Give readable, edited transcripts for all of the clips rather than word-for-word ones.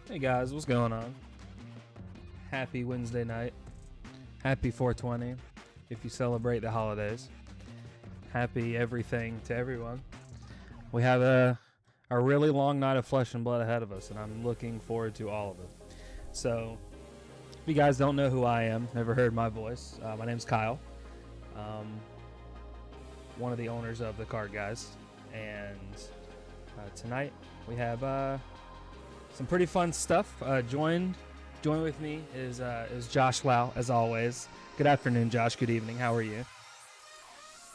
Hey guys, what's going on? Happy Wednesday night. Happy 420 if you celebrate the holidays. Happy everything to everyone. We have a really long night of flesh and blood ahead of us, and I'm looking forward to all of it. So, if you guys don't know who I am, never heard my voice, my name's Kyle. One of the owners of TheCardGuyz, and tonight we have some pretty fun stuff. Join with me is Josh Lau, as always. Good afternoon, Josh. Good evening. How are you?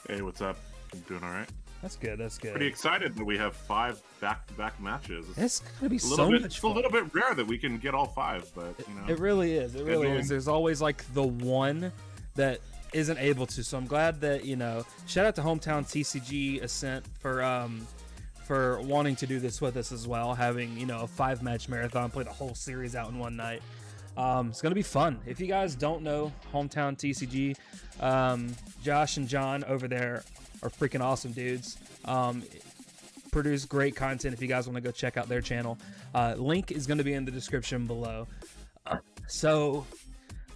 Hey, what's up? I'm doing all right. That's good. That's good. Pretty excited that we have 5 back-to-back matches. It's gonna be so much fun. It's a little bit rare that we can get all 5, but you know, it really is. It really is. There's always like the one that isn't able to. So I'm glad that, you know, shout out to HomeTownTCG Ascent for wanting to do this with us as well, having, you know, a 5-match marathon, play the whole series out in one night. It's gonna be fun. If you guys don't know HomeTownTCG, Josh and John over there are freaking awesome dudes. Produce great content if you guys want to go check out their channel. Link is going to be in the description below. So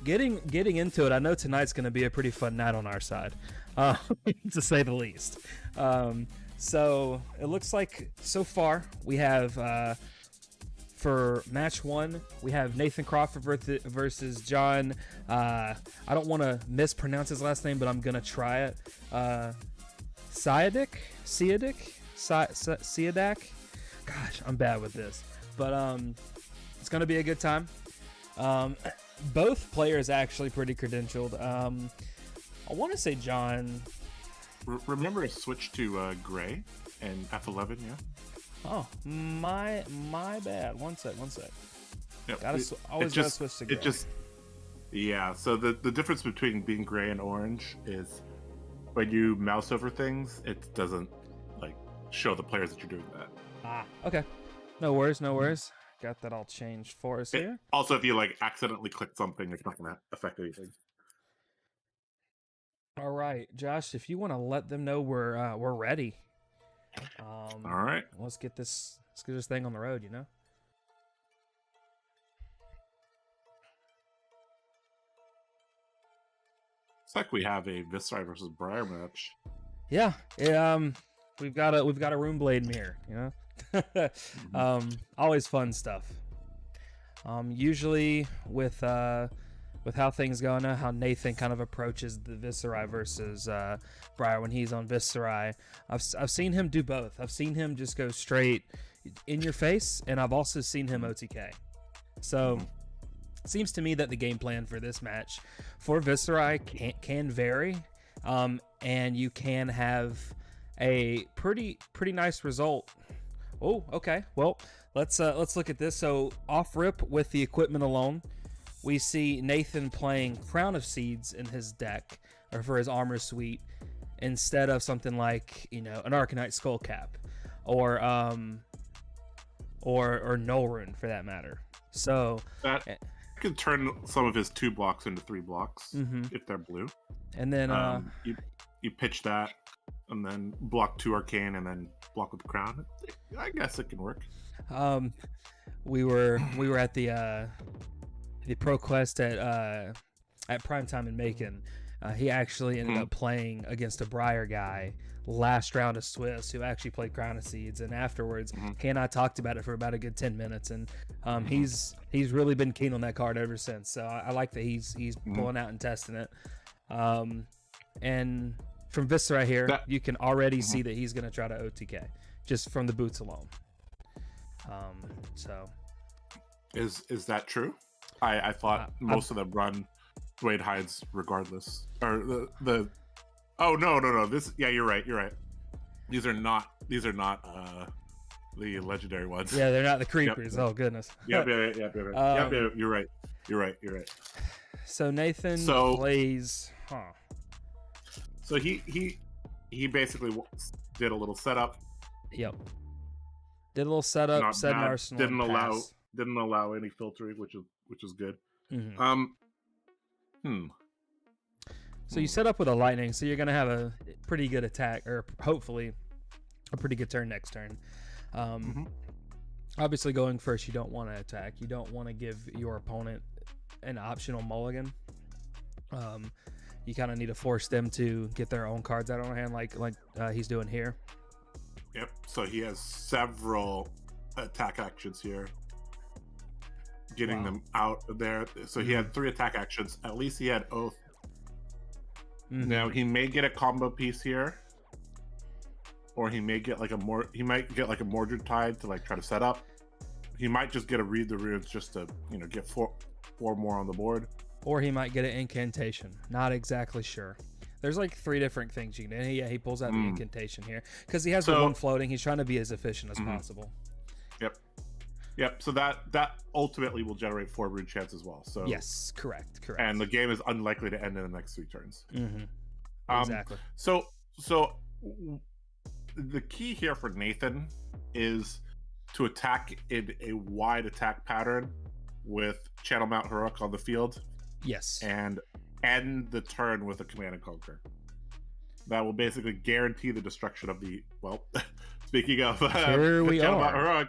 getting into it, I know tonight's going to be a pretty fun night on our side, to say the least. So it looks like so far we have for match 1 we have Nathan Crawford versus John. I don't want to mispronounce his last name, but I'm gonna try it. Siadak. Gosh, I'm bad with this, but it's gonna be a good time. Both players actually pretty credentialed. I want to say John. Remember to switch to Gray and F11, yeah? Oh, my bad. One sec. Yep. Always gotta switch to Gray. Yeah, so the difference between being gray and orange is when you mouse over things, it doesn't like show the players that you're doing that. Okay. No worries. Got that all changed for us here. Also, if you like accidentally click something, it's not gonna affect anything. All right, Josh, if you want to let them know we're ready. All right. Let's get this thing on the road, you know? It's like we have a Viscera versus Briar match. Yeah. We've got a room blade mirror, you know? Always fun stuff. Usually with how things go, I know how Nathan kind of approaches the Viscera versus Briar when he's on Viscera. I've seen him do both. I've seen him just go straight in your face, and I've also seen him OTK. So it seems to me that the game plan for this match for Viscera can vary, and you can have a pretty nice result. Oh, okay. Well, let's look at this. So off rip with the equipment alone, we see Nathan playing Crown of Seeds in his deck, or for his armor suite, instead of something like, you know, an Arcanite Skullcap, or Null Rune for that matter. So that could turn some of his 2 blocks into 3 blocks if they're blue. And then you pitch that, and then block 2 Arcane, and then block with the Crown. I guess it can work. We were at the Pro Quest at Primetime in Macon. He actually ended up playing against a Briar guy last round of Swiss who actually played Crown of Seeds, and afterwards he and I talked about it for about a good 10 minutes, and he's really been keen on that card ever since. So I like that he's pulling out and testing it. And from Viscera here, you can already see that he's going to try to OTK just from the boots alone. So is that true? I thought most of them run Blade Hides regardless. Or the oh no. This you're right. These are not the legendary ones. Yeah, they're not the creepers. Yep. Oh goodness. Yep. You're right. So Nathan plays So he basically did a little setup. Yep. Did a little setup, set an arsenal. Didn't allow any filtering, which is good. So you set up with a lightning, so you're gonna have a pretty good attack, or hopefully a pretty good turn next turn. Obviously, going first, you don't want to attack. You don't want to give your opponent an optional mulligan. You kind of need to force them to get their own cards out on hand, like he's doing here. Yep. So he has several attack actions here, getting them out of there. So he had 3 attack actions. At least he had Oath. Now he may get a combo piece here, or he may get like he might get like a Mordred Tide to like try to set up. He might just get a Read the Runes just to get 4 more on the board. Or he might get an incantation. Not exactly sure. There's like 3 different things you can do. Yeah, he pulls out the incantation here because he has the one floating. He's trying to be as efficient as possible. Yep. So that ultimately will generate 4 rune chance as well. So yes, correct. And the game is unlikely to end in the next 3 turns. Exactly. So the key here for Nathan is to attack in a wide attack pattern with Channel Mount Heroic on the field. Yes. And end the turn with a Command and Conquer. That will basically guarantee the destruction of the, speaking of here we Channel Mount are. Heroic,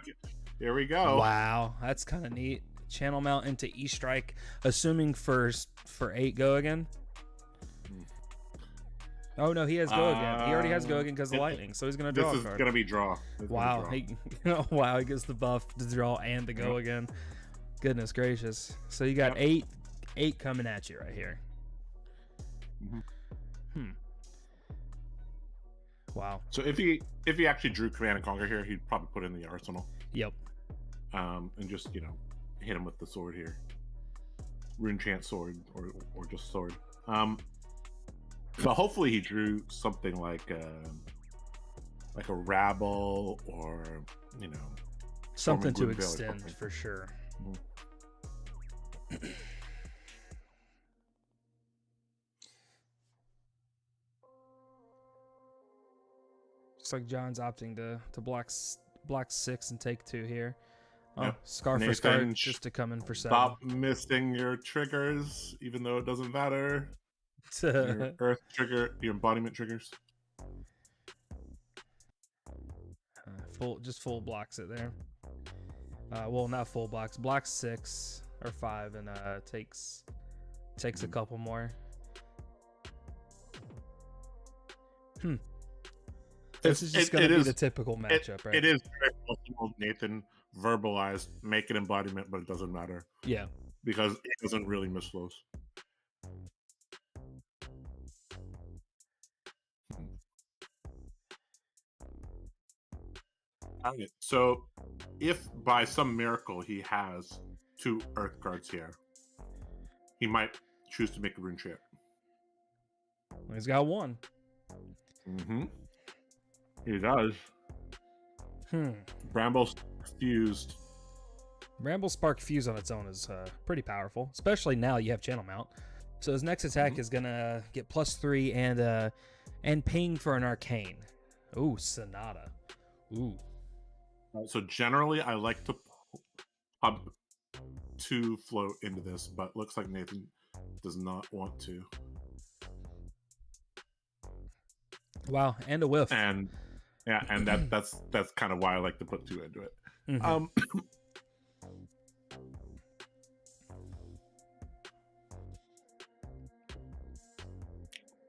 here we go. Wow, that's kind of neat. Channel Mount into E-Strike, assuming for 8 go again. Oh no, he has go again. He already has go again because of lightning, so he's gonna draw. This is gonna be draw. Wow, wow, he gets the buff to draw and the go again. Goodness gracious! So you got 8 coming at you right here. Wow. So if he actually drew Command and Conquer here, he'd probably put in the arsenal. Yep. And just hit him with the sword here, Rune Chant sword or just sword. But hopefully he drew something like a Rabble or something to extend for sure. Looks like John's opting to block 6 and take 2 here. Oh, yep. Scar for Scar just to come in for 7. Stop missing your triggers, even though it doesn't matter. Your Earth trigger, your embodiment triggers. Full blocks it there. Well, not full blocks. Blocks 6 or 5 and takes a couple more. This is just going to be the typical matchup, right? It is very possible Nathan verbalized make an embodiment, but it doesn't matter. Yeah. Because it doesn't really miss flows. Okay. So if by some miracle he has 2 Earth cards here, he might choose to make a Rune Chant. He's got 1. He does. Bramble Fused. Bramble Spark Fuse on its own is pretty powerful, especially now you have Channel Mount. So his next attack is gonna get +3 and ping for an Arcane. Ooh, Sonata. Ooh. So generally, I like to pump 2 float into this, but looks like Nathan does not want to. Wow, and a whiff. And yeah, and that's kind of why I like to put 2 into it.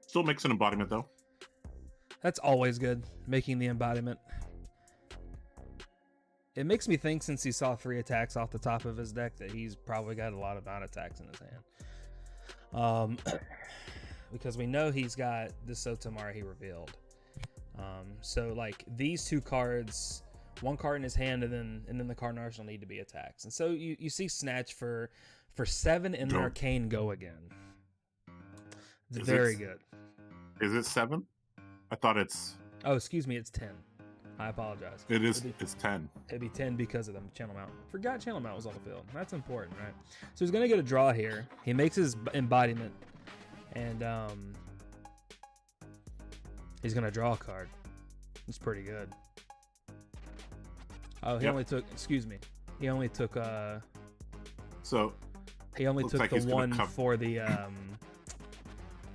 Still makes an embodiment though. That's always good, making the embodiment. It makes me think, since he saw 3 attacks off the top of his deck, that he's probably got a lot of non-attacks in his hand. Because we know he's got the Sotomara he revealed. So like these 2 cards, 1 card in his hand, and then the card in arsenal need to be attacks. And so you see Snatch for 7 and the Arcane go again. Very good. Is it 7? I thought it's. Oh, excuse me, it's 10. I apologize. It's 10. It'd be 10 because of the Channel Mount. Forgot Channel Mount was on the field. That's important, right? So he's gonna get a draw here. He makes his embodiment, and he's gonna draw a card. It's pretty good. Oh, he only took. Excuse me. He only took. So. He only took the one for the.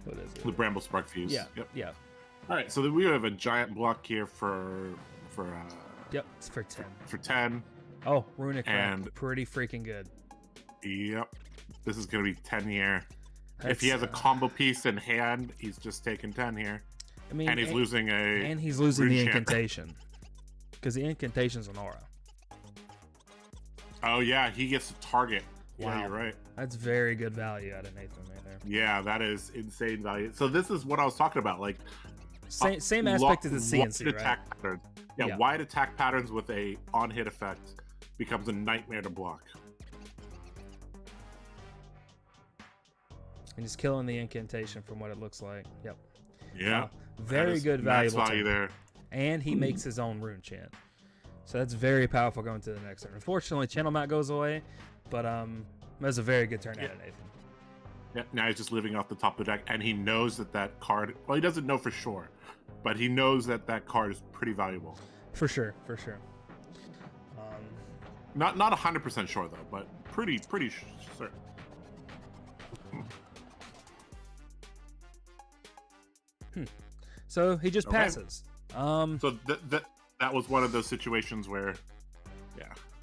What is it? The Bramble Spark Fuse. Yeah. Yep. Yeah. All right. So we have a giant block here for. Yep. It's for 10. For 10. Oh, Runic and pretty freaking good. Yep. This is gonna be 10 here. If he has a combo piece in hand, he's just taking 10 here. I mean, and he's losing the incantation, because the incantation's an aura. Oh yeah, he gets to target. Wow. Yeah, you're right. That's very good value out of Nathan right there. Yeah, that is insane value. So this is what I was talking about, like same aspect as the CNC, right? Attack patterns. Yeah, wide attack patterns with a on-hit effect becomes a nightmare to block. And he's killing the incantation from what it looks like. Yep. Yeah. Wow. Very good value there. And he makes his own Rune Chant. So that's very powerful going to the next turn. Unfortunately, Channel Mount goes away, but that's a very good turn out of Nathan. Yeah, now he's just living off the top of the deck, and he knows that card. Well, he doesn't know for sure, but he knows that card is pretty valuable. For sure. Not 100% sure though, but pretty certain. So he just passes. So that was one of those situations where,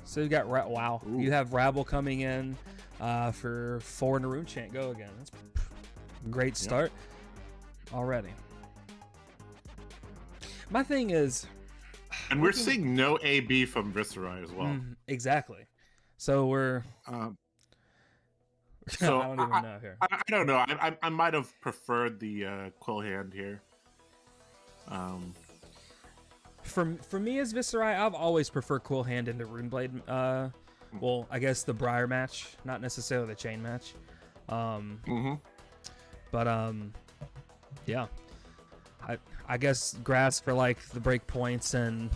So you got wow. Ooh. You have Rabble coming in for 4 in a Rune Chant. Go again. That's a great start already. My thing is, and we're seeing no AB from Viserai as well. Exactly. So we're. So I don't even know here. I don't know. I might have preferred the Quill Hand here. For me as Viserai, I've always preferred Quill Hand into Runeblade. Well, I guess the Briar match, not necessarily the Chain match. But yeah. I guess Grass for like the break points, and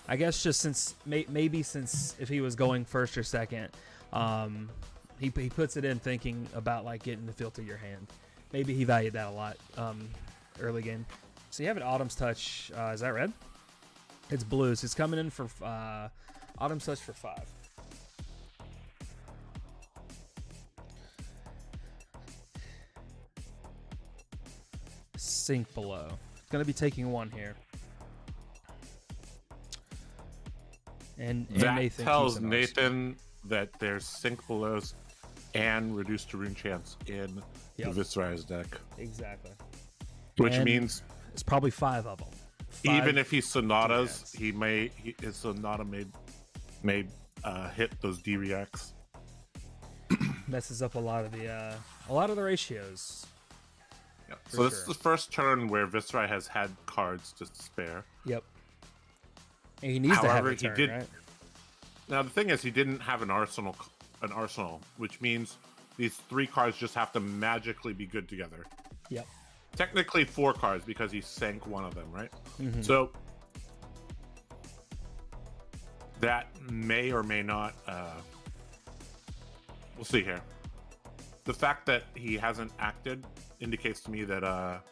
I guess just since maybe since if he was going first or second, he puts it in thinking about like getting to filter your hand. Maybe he valued that a lot early game. So you have an Autumn's Touch. Is that red? It's blue. So it's coming in for Autumn's Touch for 5. Sink below. Going to be taking 1 here. And that Nathan tells Nathan that there's Sink Belows and Reduced to Rune Chance in the Viserai's deck. Exactly. Which means it's probably 5 of them. Even if he Sonatas, his Sonata may hit those D reacts. Messes up a lot of the ratios. Yeah. So this is the first turn where Viserai has had cards to spare. Yep. And he needs to have a turn, right? Now the thing is, he didn't have an arsenal, which means these 3 cards just have to magically be good together. Yep. Technically 4 cards because he sank one of them, right? So that may or may not. We'll see here. The fact that he hasn't acted indicates to me that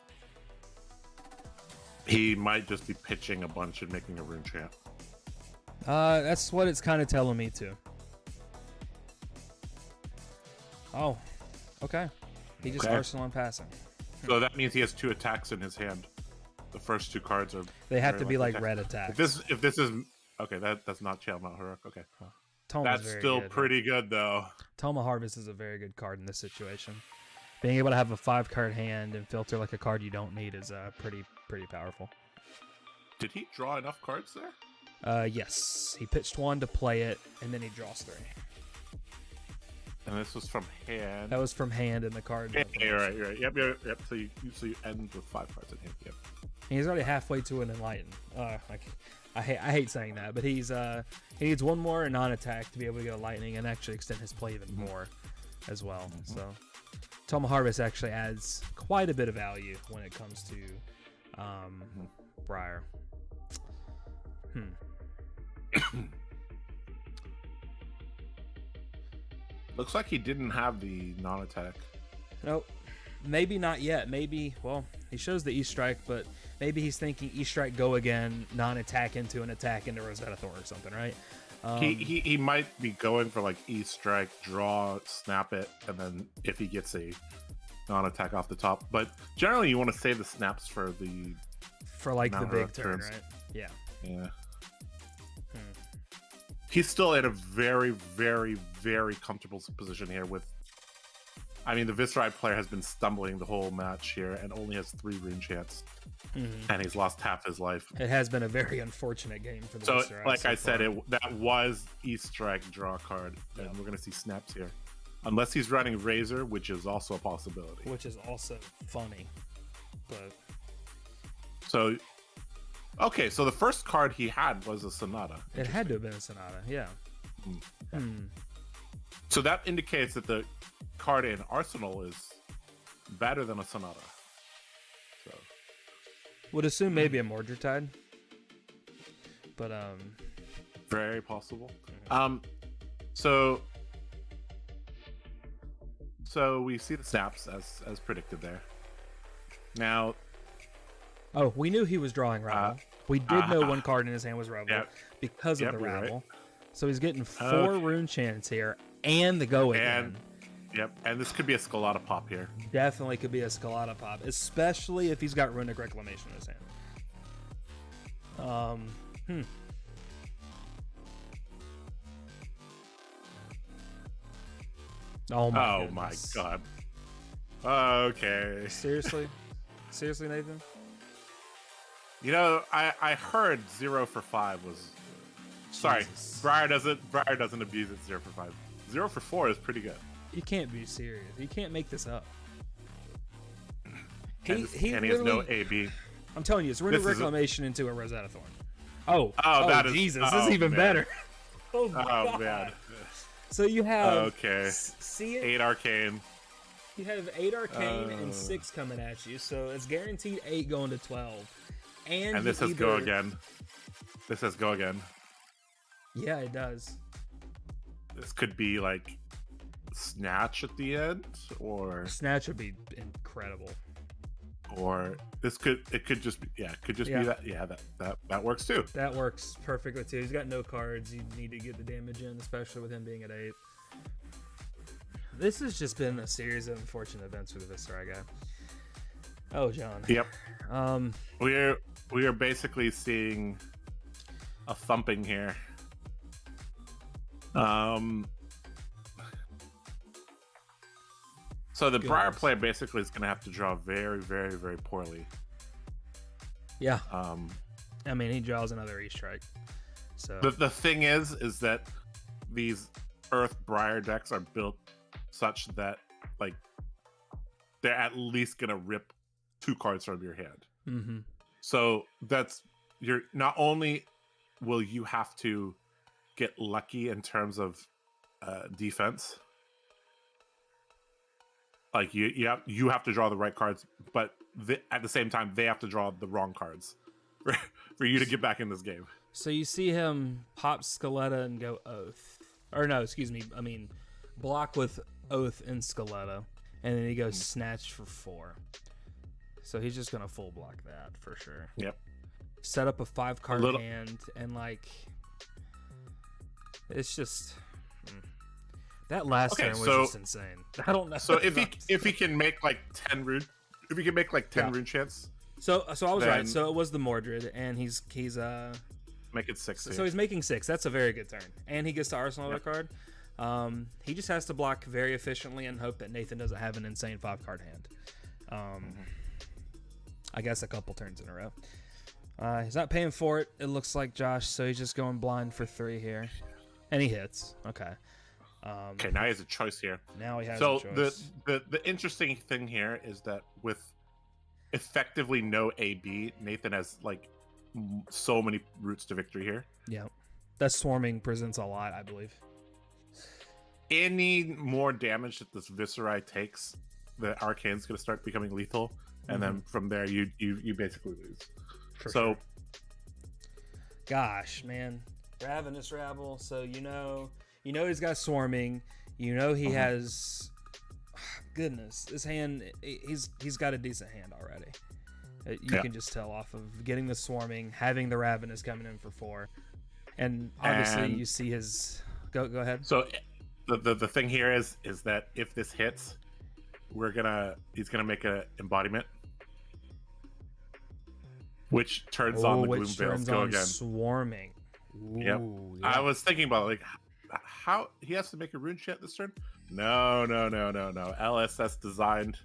he might just be pitching a bunch and making a Rune Chant. That's what it's kind of telling me too. Oh, okay. He just Arsenal on passing. So that means he has 2 attacks in his hand. The first 2 cards are. They have to be like red attacks. If this is okay, that's not Chalmont Heroic. Okay, Toma's that's still good, pretty good though. Toma Harvest is a very good card in this situation. Being able to have a 5-card hand and filter like a card you don't need is pretty powerful. Did he draw enough cards there? Yes. He pitched 1 to play it, and then he draws 3. And this was from hand. That was from hand in the card. Yeah, right. Yep. So you end with 5 cards in hand. Yep. And he's already halfway to an Enlighten. I hate saying that, but he needs 1 more non-attack to be able to get a Lightning and actually extend his play even more as well. So Toma Harvest actually adds quite a bit of value when it comes to Briar. Looks like he didn't have the non-attack. Nope. Maybe not yet. Maybe, well, he shows the E-Strike, but maybe he's thinking E-Strike go again, non-attack into an attack into Rosetta Thor or something, right? He might be going for like E-Strike, draw, snap it, and then if he gets a non-attack off the top. But generally you want to save the snaps for like the big turn, right? Yeah. He's still in a very, very, very comfortable position here with... I mean, the Viserai player has been stumbling the whole match here and only has 3 Rune Chants. And he's lost half his life. It has been a very unfortunate game for the Viserai. So, like I said, that was E-Strike draw card. And we're going to see snaps here. Unless he's running Razor, which is also a possibility. Which is also funny. But... So... Okay, so the first card he had was a Sonata. It had to have been a Sonata, yeah. So that indicates that the card in Arsenal is better than a Sonata. So would assume maybe a Mordred Tide. But very possible. So we see the snaps as predicted there. Now we knew he was drawing Rabble. We did know 1 card in his hand was Rabble because of the Rabble. Right. So he's getting 4 Rune Chants here and the Go again. And this could be a Skalata pop here. Definitely could be a Skalata pop, especially if he's got Runic Reclamation in his hand. Oh my Oh my goodness. god. Okay. Seriously? Seriously, Nathan? You know, I heard 0 for 5 was. Sorry, Jesus. Briar doesn't abuse it 0 for 5. 0 for 4 is pretty good. You can't be serious. You can't make this up. And he has no AB. I'm telling you, it's Runic This is Reclamation into a Rosetta Thorn. Oh, that is- Jesus, oh, this is even man. better. Oh, my Oh God. man. So you have Okay. see it? 8 arcane. You have 8 arcane and 6 coming at you, so it's guaranteed 8 going to 12. And And this you says go again. This says go again. Yeah, it does. This could be like snatch at the end, or Snatch would be incredible. it could just be Yeah. be that. Yeah, that works too. That works perfectly too. He's got no cards. You need to get the damage in, especially with him being at 8. This has just been a series of unfortunate events for the Viscera guy. Oh, John. Yep. Um, We are basically seeing a thumping here. So the Briar Goodness. player basically is going to have to draw very, very, very poorly. yeah. Um, I mean, he draws another E-Strike. So the thing is that these Earth Briar decks are built such that like they're at least going to rip 2 cards from your hand. mm-hmm. So that's you're not only will you have to get lucky in terms of defense, like you have to draw the right cards, but at the same time they have to draw the wrong cards for you to get back in this game. So you see him pop Scaletta and go Oath. Or no, excuse me. I mean, block with Oath and Scaletta. And then he goes Snatch for 4. So he's just going to full block that for sure. Yep. Set up a 5-card little- hand. And like, it's just... That last Okay, turn was so- just insane. I don't know. So if he can make like 10 rune, if he can make like 10 Yeah. rune chants, So I was then- right. So it was the Mordred, and he's make it 6. so he's making 6. That's a very good turn, and he gets to arsenal the card. He just has to block very efficiently and hope that Nathan doesn't have an insane 5-card hand. I guess a couple turns in a row. He's not paying for it. It looks like Josh, so he's just going blind for 3 here, and he hits. Okay. Okay, now he has a choice here. Now he has So a choice. the interesting thing here is that with effectively no AB, Nathan has like so many routes to victory here. Yeah, that swarming presents a lot, I believe. Any more damage that this Viscera takes, the Arcane's going to start becoming lethal, and then from there you basically lose. For So sure. Gosh, man, Ravenous Rabble. So you know he's got swarming. You know he has. Goodness, this hand. He's got a decent hand already. You can just tell off of getting the swarming, having the Ravenous coming in for 4, and obviously And- you see his. Go ahead. So the thing here is that if this hits, he's gonna make an embodiment, which turns on the Gloom which Veils. turns Go on again. swarming. Yep. Ooh, I was thinking about like how he has to make a rune chant this turn. No. LSS designed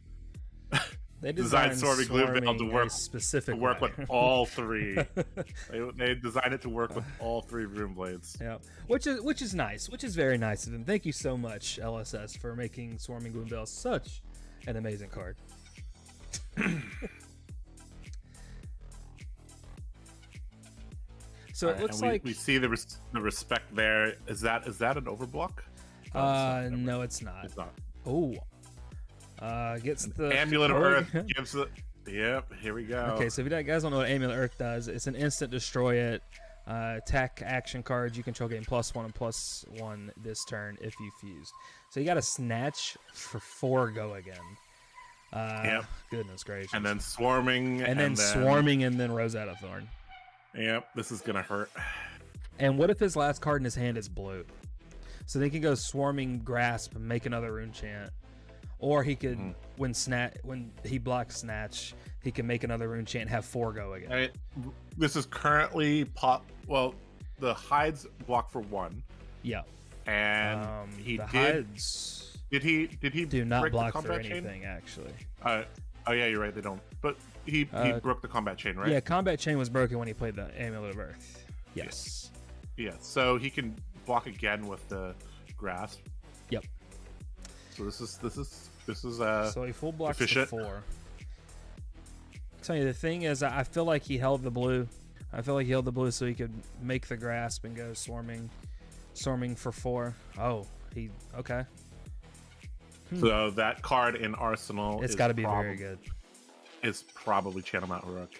They designed Swarming Gloom Veil to work specific with all 3. they designed it to work with all 3 rune blades. Yeah, which is nice, which is very nice of them. Thank you so much, LSS, for making Swarming Gloom Veil such an amazing card. So it looks like we see the respect there. Is that an overblock? no, it's not. It's not. Oh, gets the Amulet of Oh, Earth yeah. gives it. Yep, here we go. Okay, so if you guys don't know what Amulet Earth does, it's an instant destroy it. Attack action cards you control gain +1 and +1 this turn if you fused. So you got to snatch for 4 go again. Yep. Goodness gracious. And then swarming. and then swarming and then Rosetta Thorn. Yep, this is gonna hurt. And what if his last card in his hand is blue? So they can go swarming grasp and make another rune chant. Or he could when he blocks snatch, he can make another rune chant and have 4 go again. Right. This is currently well, the hides block for 1, Yeah. and The he did. hides. Did he Do not break block the for combat chain? anything, actually. Oh yeah, you're right. They don't. But he broke the combat chain, right? Yeah, combat chain was broken when he played the Amulet of Earth. Yes. Yeah. So he can block again with the grasp. Yep. So this is so he full blocks efficient. for 4. Tell you the thing is, I feel like he held the blue. I feel like he held the blue so he could make the grasp and go swarming for 4. Oh, okay. So that card in Arsenal, It's got to be very good. It's probably Channel Mount Heroic.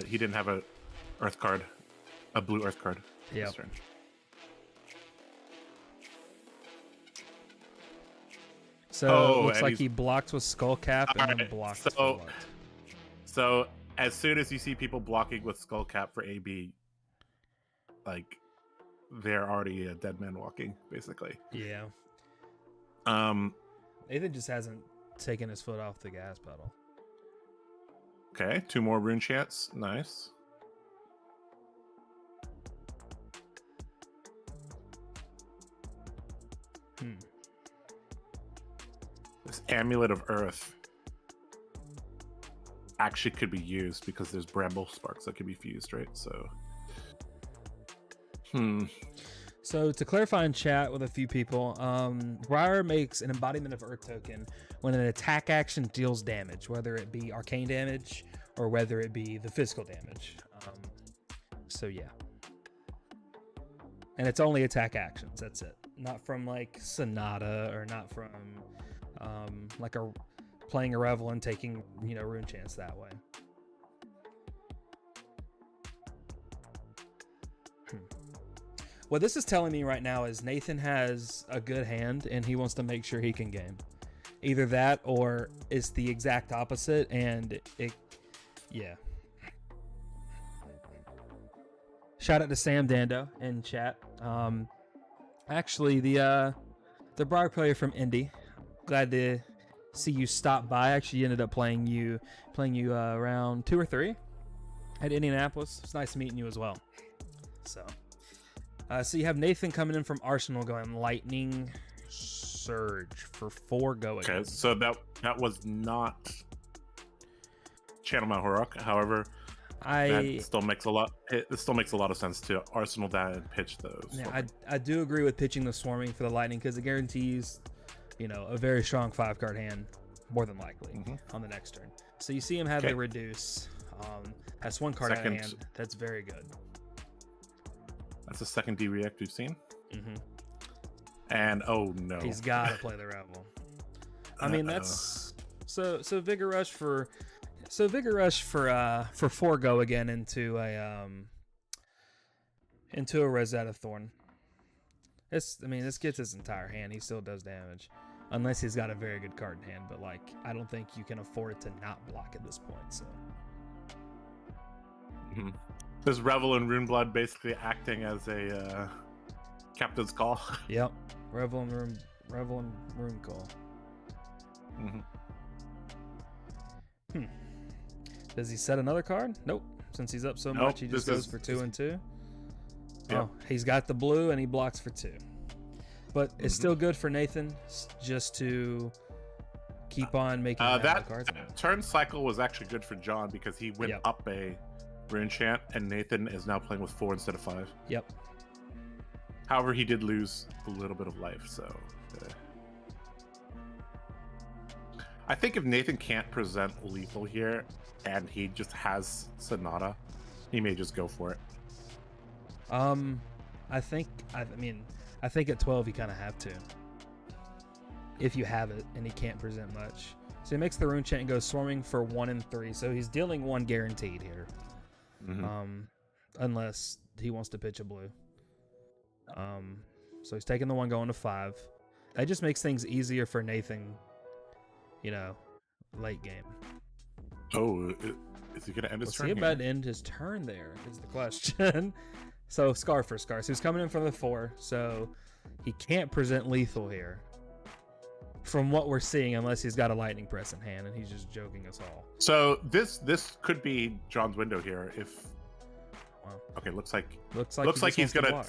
He didn't have a Earth card, a blue Earth card. Yeah. So it looks like he blocked with Skullcap and then blocked. So as soon as you see people blocking with Skullcap for AB, like they're already a dead man walking, basically. Yeah. Nathan just hasn't taken his foot off the gas pedal. Okay, 2 more rune chants. Nice. This Amulet of Earth actually could be used because there's Bramble Sparks that could be fused, right? So, So to clarify in chat with a few people, Rhinar makes an embodiment of Earth token when an attack action deals damage, whether it be arcane damage or whether it be the physical damage. So yeah. And it's only attack actions, that's it. Not from like Sonata or not from like playing a Revel and taking, rune chance that way. What this is telling me right now is Nathan has a good hand and he wants to make sure he can game. Either that or it's the exact opposite and yeah. Shout out to Sam Dando in chat. Actually, the Briar player from Indy. Glad to see you stop by. Actually ended up playing you around 2 or 3 at Indianapolis. It's nice meeting you as well. So you have Nathan coming in from Arsenal going Lightning Surge for 4 go again. Okay, so that was not Channel Mount Heroic. However, that still makes a lot. It still makes a lot of sense to Arsenal that and pitch those. Yeah, I do agree with pitching the swarming for the Lightning because it guarantees, a very strong 5-card hand more than likely on the next turn. So you see him have the reduce. Has 1 card in hand. That's very good. That's the second D react we've seen. And oh no, he's got to play the Revel. I mean that's so Vigor Rush for 4 go again into a Rosetta Thorn. This gets his entire hand. He still does damage, unless he's got a very good card in hand. But I don't think you can afford to not block at this point. So. This Revel and Runeblood basically acting as a captain's call. Yep, Revel and Rune call. Does he set another card? Nope. Since he's up so much, he just goes for 2 and 2. Yep. Oh, he's got the blue and he blocks for 2. But it's still good for Nathan just to keep on making that cards. Turn cycle was actually good for John because he went up a rune chant, and Nathan is now playing with 4 instead of 5. Yep. However, he did lose a little bit of life, so I think if Nathan can't present lethal here and he just has Sonata, he may just go for it. I think at 12 you kind of have to. If you have it and he can't present much. So he makes the rune chant and goes swarming for 1 and 3. So he's dealing 1 guaranteed here. Unless he wants to pitch a blue. So he's taking the 1 going to 5. That just makes things easier for Nathan, late game. Oh, is he going to end his turn? Is he about to end his turn there is the question. So Scar for Scar. So he's coming in from the 4, so he can't present lethal here. From what we're seeing, unless he's got a lightning press in hand and he's just joking us all. So this could be John's window here. If okay, looks like he's gonna.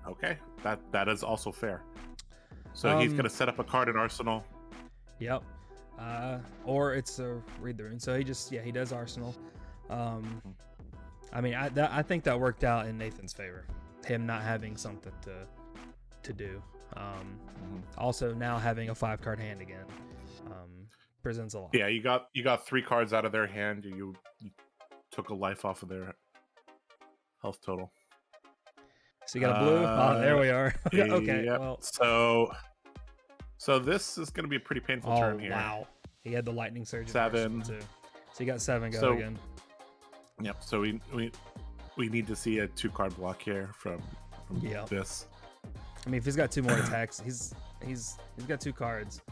Okay, that is also fair. So he's gonna set up a card in Arsenal. Yep. Or it's a read the rune. So he does Arsenal. I mean, I think that worked out in Nathan's favor. Him not having something to do. Also now having a 5-card hand again presents a lot. Yeah, you got 3 cards out of their hand. You took a life off of their health total. So you got a blue. Oh, there we are. Okay. Yep. Well. So this is going to be a pretty painful turn here. Wow. He had the lightning surge. 7. Too. So you got 7 go again. Yep. So we need to see a 2-card block here from this. I mean, if he's got 2 more attacks, he's got 2 cards.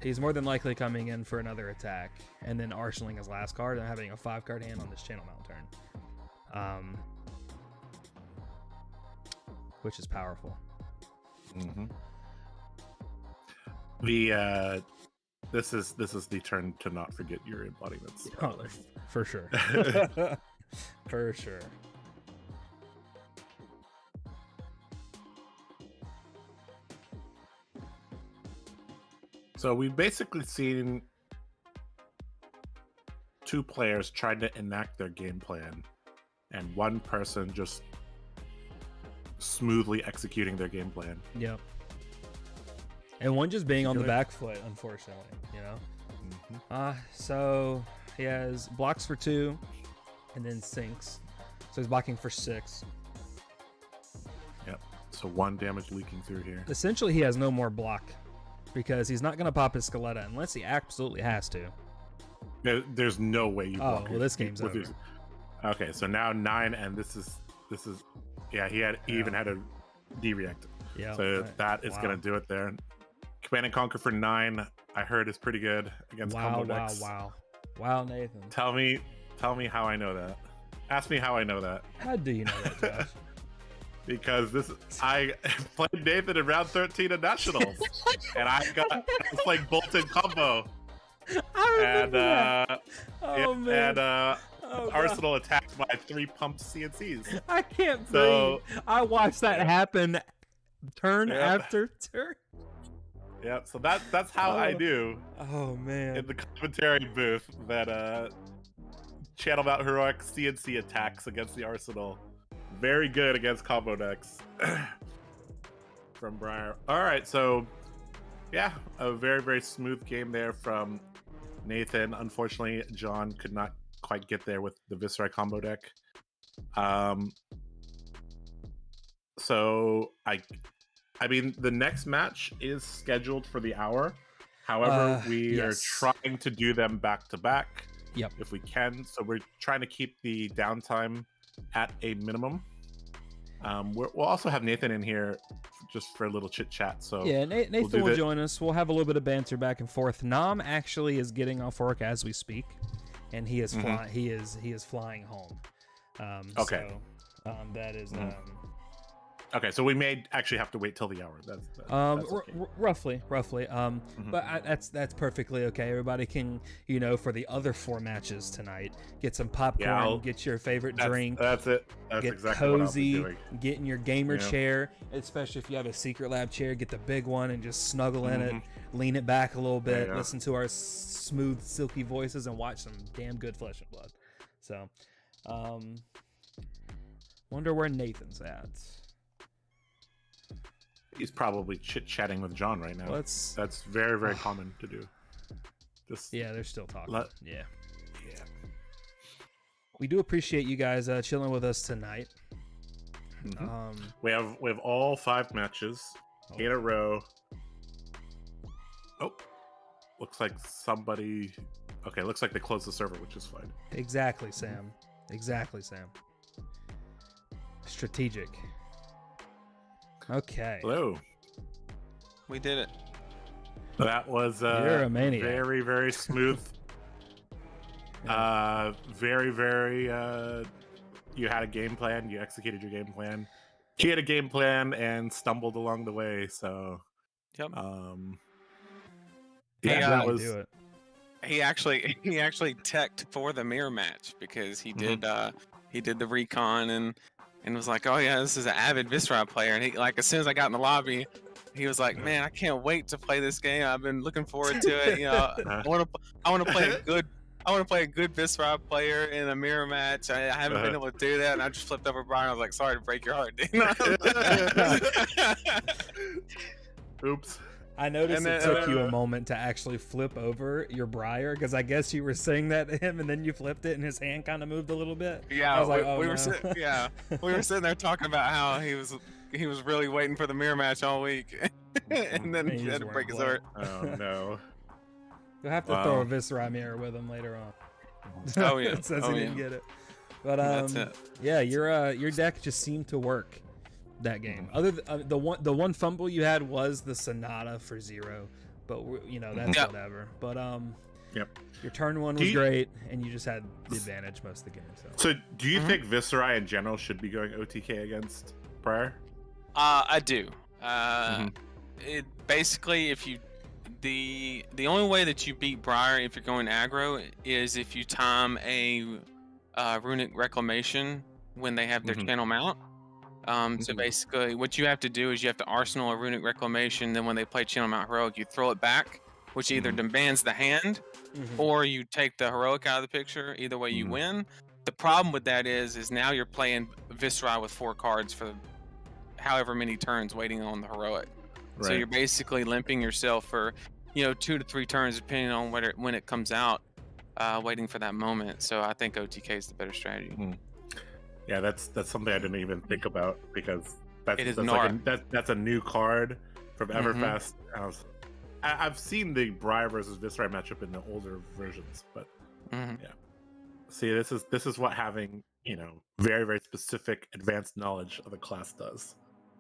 He's more than likely coming in for another attack and then arsenaling his last card and having a 5-card hand on this channel mount turn. Which is powerful. This is the turn to not forget your embodiments. Oh, for sure. For sure. So we've basically seen 2 players trying to enact their game plan, and 1 person just smoothly executing their game plan. Yep. And 1 just being on the back foot, unfortunately, you know? So he has blocks for 2 and then sinks. So he's blocking for 6. Yep. So 1 damage leaking through here. Essentially, he has no more block because he's not going to pop his Skeletta unless he absolutely has to. There's no way you block well, this game's over. Okay, so now 9, and this is yeah, he even had a D-react. Yeah. So that is going to do it there. Command and Conquer for 9, I heard is pretty good against combo decks. Wow, Nathan. Tell me how I know that. Ask me how I know that. How do you know that, Josh? Because I played Nathan in round 13 of Nationals, and I was playing Bolton combo. Arsenal attacked my 3 pumped CNCs. I can't breathe. I watched that happen turn after turn. Yeah, so that's how I knew. Oh man! In the commentary booth, that Channel Mount Heroic CNC attacks against the Arsenal, very good against combo decks. From Briar. All right, so yeah, a very, very smooth game there from Nathan. Unfortunately, John could not quite get there with the Viscera combo deck. So I mean, the next match is scheduled for the hour. However, we are trying to do them back to back. Yep. If we can. So we're trying to keep the downtime at a minimum. We'll also have Nathan in here just for a little chit chat. So yeah, Nathan will join us. We'll have a little bit of banter back and forth. Nam actually is getting off work as we speak, and he is flying. He is flying home. Okay. So, that is. Okay, so we may actually have to wait till the hour. That's okay. Roughly. But that's perfectly okay. Everybody can, for the other 4 matches tonight, get some popcorn, get your favorite drink. That's it. That's get exactly cozy, what I'll be doing. Get in your gamer chair, especially if you have a Secret Lab chair. Get the big one and just snuggle in it, lean it back a little bit, listen to our smooth, silky voices, and watch some damn good Flesh and Blood. So, wonder where Nathan's at. He's probably chit-chatting with John right now. That's very, very common to do. They're still talking. Yeah. We do appreciate you guys chilling with us tonight. We have all 5 matches in a row. Oh, looks like somebody. Okay, looks like they closed the server, which is fine. Exactly, Sam. Strategic. Okay. Hello. We did it. That was You're a maniac. Very, very smooth. Very, very. You had a game plan. You executed your game plan. He had a game plan and stumbled along the way. So. Yep. That was. Do it. He actually teched for the mirror match because he did the recon and was like, oh yeah, this is an avid Viscera player, and he, like, as soon as I got in the lobby, He was like, "Man, I can't wait to play this game. I've been looking forward to it. You know, I want to play a good Viscera player in a mirror match. I haven't been able to do that, and I just flipped over Brian. I was like, sorry to break your heart, dude." Oops. I noticed it took you a moment to actually flip over your Briar, because I guess you were saying that to him, and then you flipped it, and his hand kind of moved a little bit. Yeah, I was like, we were sitting there talking about how he was really waiting for the mirror match all week, and then he had to break his heart. Oh no. You'll have to throw a Viscera mirror with him later on. Oh yeah, since he didn't get it. But That's it. yeah, your deck just seemed to work that game. Other the one fumble you had was the Sonata for 0, but that's whatever. But your turn 1 was great, and you just had the advantage most of the game. So do you think Viscera in general should be going OTK against Briar? I do. It basically, if you the only way that you beat Briar if you're going aggro is if you time a Runic Reclamation when they have their channel mount. So basically, what you have to do is you have to arsenal a Runic Reclamation. Then when they play Channel Mount Heroic, you throw it back, which either demands the hand, or you take the Heroic out of the picture. Either way, you win. The problem with that is now you're playing Viscera with 4 cards for however many turns, waiting on the Heroic. Right. So you're basically limping yourself for 2 to 3 turns, depending on when it comes out, waiting for that moment. So I think OTK is the better strategy. Yeah, that's something I didn't even think about, because that's a new card from Everfest. I've seen the Briar versus Viscera matchup in the older versions, but yeah. See, this is what having very, very specific advanced knowledge of the class does.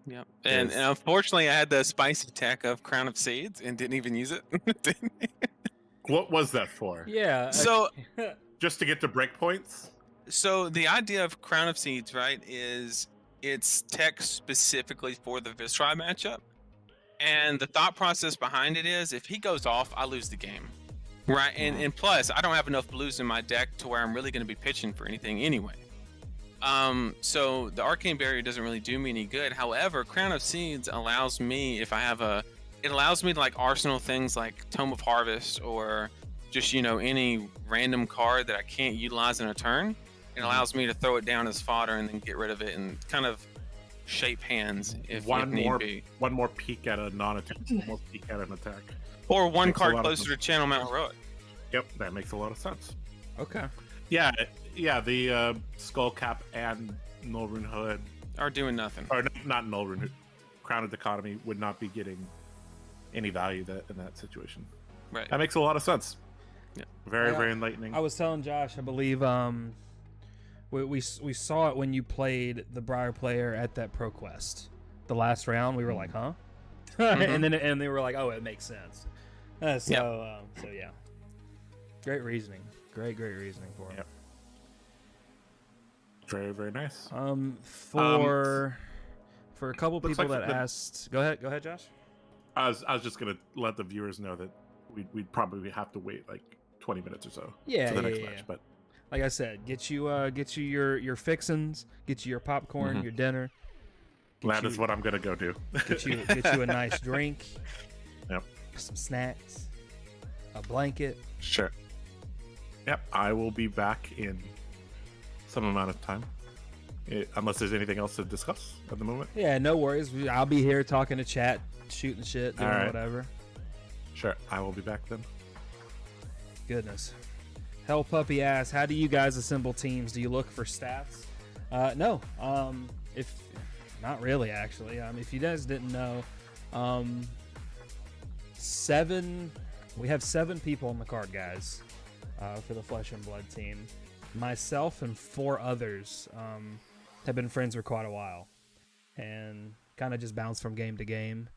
Yep. And unfortunately, I had the spicy tech of Crown of Seeds and didn't even use it. What was that for? Yeah. So just to get to breakpoints? So the idea of Crown of Seeds, right, is it's tech specifically for the Viscera matchup. And the thought process behind it is, if he goes off, I lose the game. Right? And plus, I don't have enough blues in my deck to where I'm really going to be pitching for anything anyway. So the Arcane Barrier doesn't really do me any good. However, Crown of Seeds allows me, it allows me to like arsenal things like Tome of Harvest, or just, any random card that I can't utilize in a turn. It allows me to throw it down as fodder and then get rid of it and kind of shape hands if need be. One more peek at a non-attack, one more peek at an attack. Or one card closer to Channel Mount Heroic. Yep, that makes a lot of sense. Okay. Yeah, the Skull Cap and Null Rune Hood are doing nothing. Or not Null Rune Hood. Crown of Dichotomy would not be getting any value in that situation. Right. That makes a lot of sense. Yeah. Very enlightening. I was telling Josh, I believe we saw it when you played the Briar player at that ProQuest, the last round. We were like, huh? and they were like, oh, it makes sense. So yeah, great reasoning. Great reasoning for it. Yep. Very nice. For a couple people that asked, go ahead, Josh. I was just gonna let the viewers know that we'd probably have to wait like 20 minutes or so for the next match. But like I said, get you your fixins, get you your popcorn, your dinner. That is what I'm gonna go do. Get you a nice drink. Yep. Some snacks, a blanket. Sure. Yep. I will be back in some amount of time, unless there's anything else to discuss at the moment. Yeah, no worries. I'll be here talking to chat, shooting shit, doing whatever. Sure. I will be back then. Goodness. Hell Puppy asks, how do you guys assemble teams? Do you look for stats? No. If not really, actually. If you guys didn't know, we have 7 people on the TheCardGuyz for the Flesh and Blood team. Myself and 4 others have been friends for quite a while, and kind of just bounce from game to game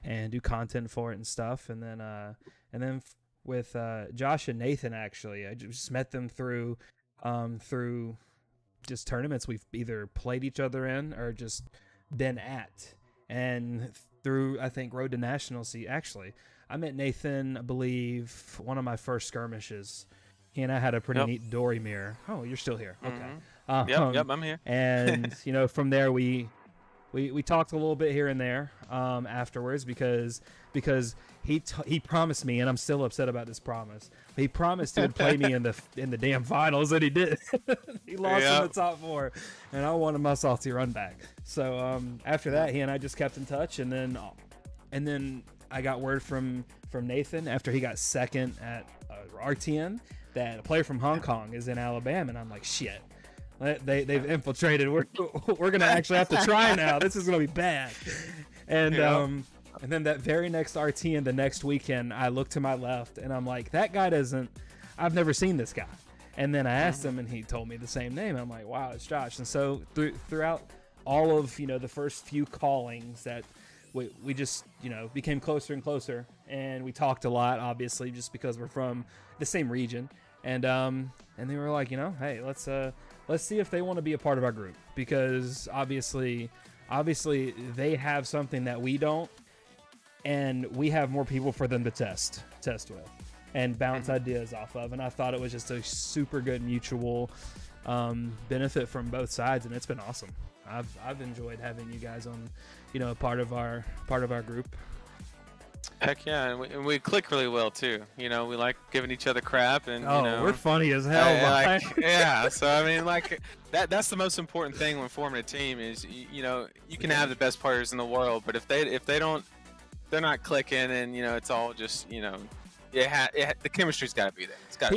and do content for it and stuff. And then with Josh and Nathan, actually, I just met them through just tournaments we've either played each other in or just been at, and through, I think, Road to Nationals. Actually, I met Nathan, I believe, one of my first skirmishes. He and I had a pretty neat Dory mirror. Oh, you're still here. Okay. Yep, I'm here. And from there we we talked a little bit here and there afterwards because he promised me, and I'm still upset about this promise. He promised he would play me in the damn finals, and he did. He lost in the top 4, and I wanted my salty run back. So after that, he and I just kept in touch, and then I got word from Nathan after he got second at RTN that a player from Hong Kong is in Alabama, and I'm like, shit. They've infiltrated. We're gonna actually have to try now. This is gonna be bad. And then that very next RT and the next weekend, I look to my left and I'm like, that guy doesn't. I've never seen this guy. And then I asked him, and he told me the same name. I'm like, wow, it's Josh. And so throughout all of the first few callings, that we just became closer and closer, and we talked a lot, obviously, just because we're from the same region. And they were like, hey, let's see if they want to be a part of our group, because obviously they have something that we don't, and we have more people for them to test with and bounce ideas off of. And I thought it was just a super good mutual benefit from both sides, and it's been awesome. I've enjoyed having you guys on, part of our group. Heck yeah, and we click really well too. We like giving each other crap, and we're funny as hell. Yeah, so I mean, like that's the most important thing when forming a team is you can have the best players in the world, but if they're not clicking, and it's all just the chemistry's got to be there. It's got.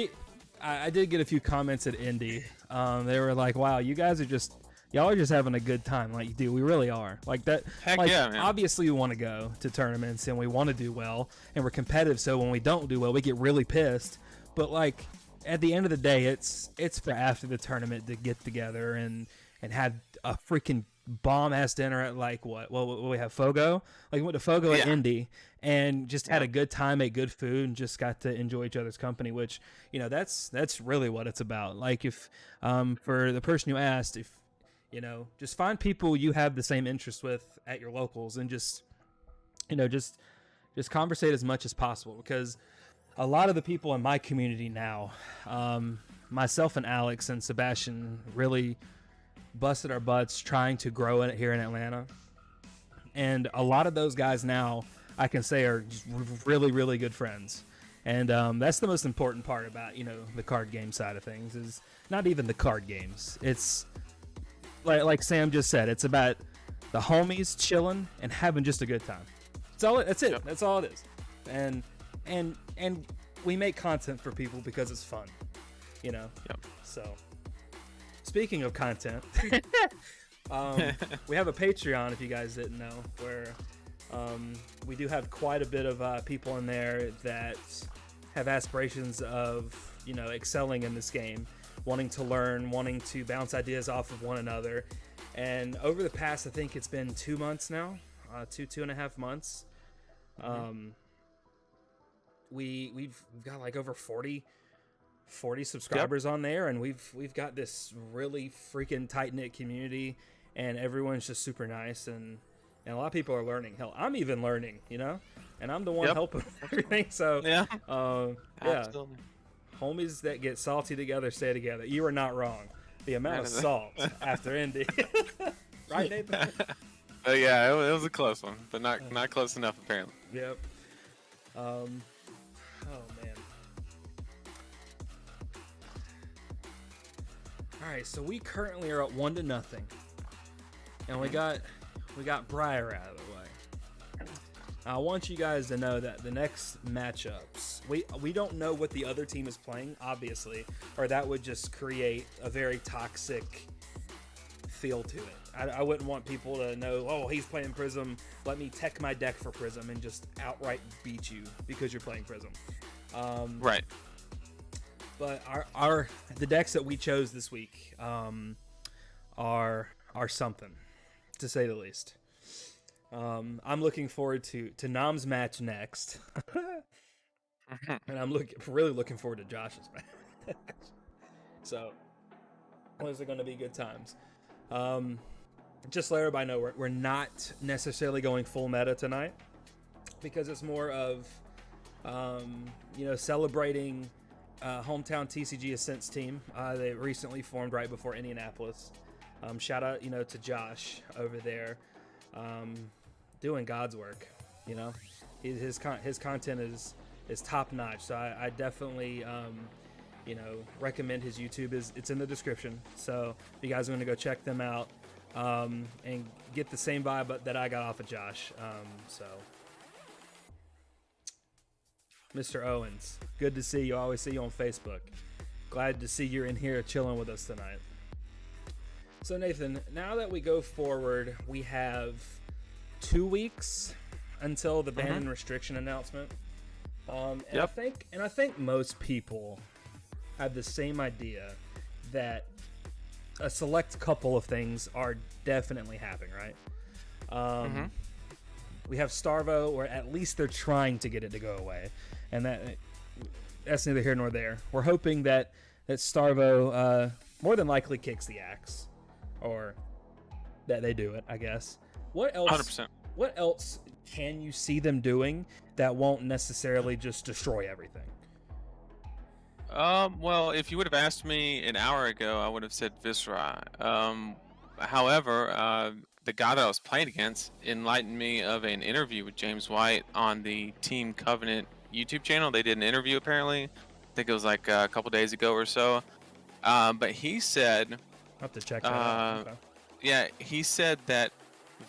I did get a few comments at Indy. They were like, "Wow, y'all are just having a good time." Like, dude, we really are. Like that. Heck yeah, man. Obviously, we want to go to tournaments and we want to do well, and we're competitive. So when we don't do well, we get really pissed. But like at the end of the day, it's for after the tournament to get together and have a freaking bomb ass dinner at like what? Well, we have Fogo. Like we went to Fogo at Indy and just had a good time, ate good food, and just got to enjoy each other's company. Which that's really what it's about. Like if for the person you asked, if just find people you have the same interest with at your locals, and just conversate as much as possible, because a lot of the people in my community now, myself and Alex and Sebastian really busted our butts trying to grow it here in Atlanta. And a lot of those guys now, I can say, are just really, really good friends. And that's the most important part about, the card game side of things, is not even the card games. It's like Sam just said, it's about the homies chilling and having just a good time. That's it. Yep. That's all it is. And we make content for people because it's fun, Yep. So speaking of content, we have a Patreon, if you guys didn't know, where we do have quite a bit of people in there that have aspirations of excelling in this game, wanting to learn, wanting to bounce ideas off of one another. And over the past, I think it's been 2 months now, 2.5 months, we've got like over 40 subscribers on there, and we've got this really freaking tight-knit community, and everyone's just super nice, and a lot of people are learning. Hell, I'm even learning, and I'm the one helping everything. So yeah, absolutely. Homies that get salty together stay together. You are not wrong. The amount of salt after Indy, right, Nathan? Yeah, it was a close one, but not close enough apparently. Yep. Oh man. All right, so we currently are at 1-0, and we got Briar out of the way. I want you guys to know that the next matchups, we don't know what the other team is playing, obviously, or that would just create a very toxic feel to it. I wouldn't want people to know, oh, he's playing Prism, let me tech my deck for Prism and just outright beat you because you're playing Prism. Right. But the decks that we chose this week are something, to say the least. I'm looking forward to Nam's match next, and I'm really looking forward to Josh's match. So those are going to be good times. Just let everybody know we're not necessarily going full meta tonight, because it's more of celebrating HomeTownTCG Ascent's team. They recently formed right before Indianapolis. Shout out to Josh over there. doing God's work. You know, his content is top notch. So I definitely recommend his YouTube. It's in the description. So if you guys want to go check them out and get the same vibe that I got off of Josh. So Mr. Owens, good to see you. I always see you on Facebook. Glad to see you're in here chilling with us tonight. So Nathan, now that we go forward, we have 2 weeks until the ban and restriction announcement. I think most people have the same idea that a select couple of things are definitely happening, right? We have Starvo, or at least they're trying to get it to go away, and that's neither here nor there. We're hoping that Starvo more than likely kicks the axe, or that they do it, I guess. What else? 100%. What else can you see them doing that won't necessarily just destroy everything? Well, if you would have asked me an hour ago, I would have said Viscera. However, the guy that I was playing against enlightened me of an interview with James White on the Team Covenant YouTube channel. They did an interview, apparently. I think it was like a couple days ago or so. But he said... I'll have to check that out. Okay. Yeah, he said that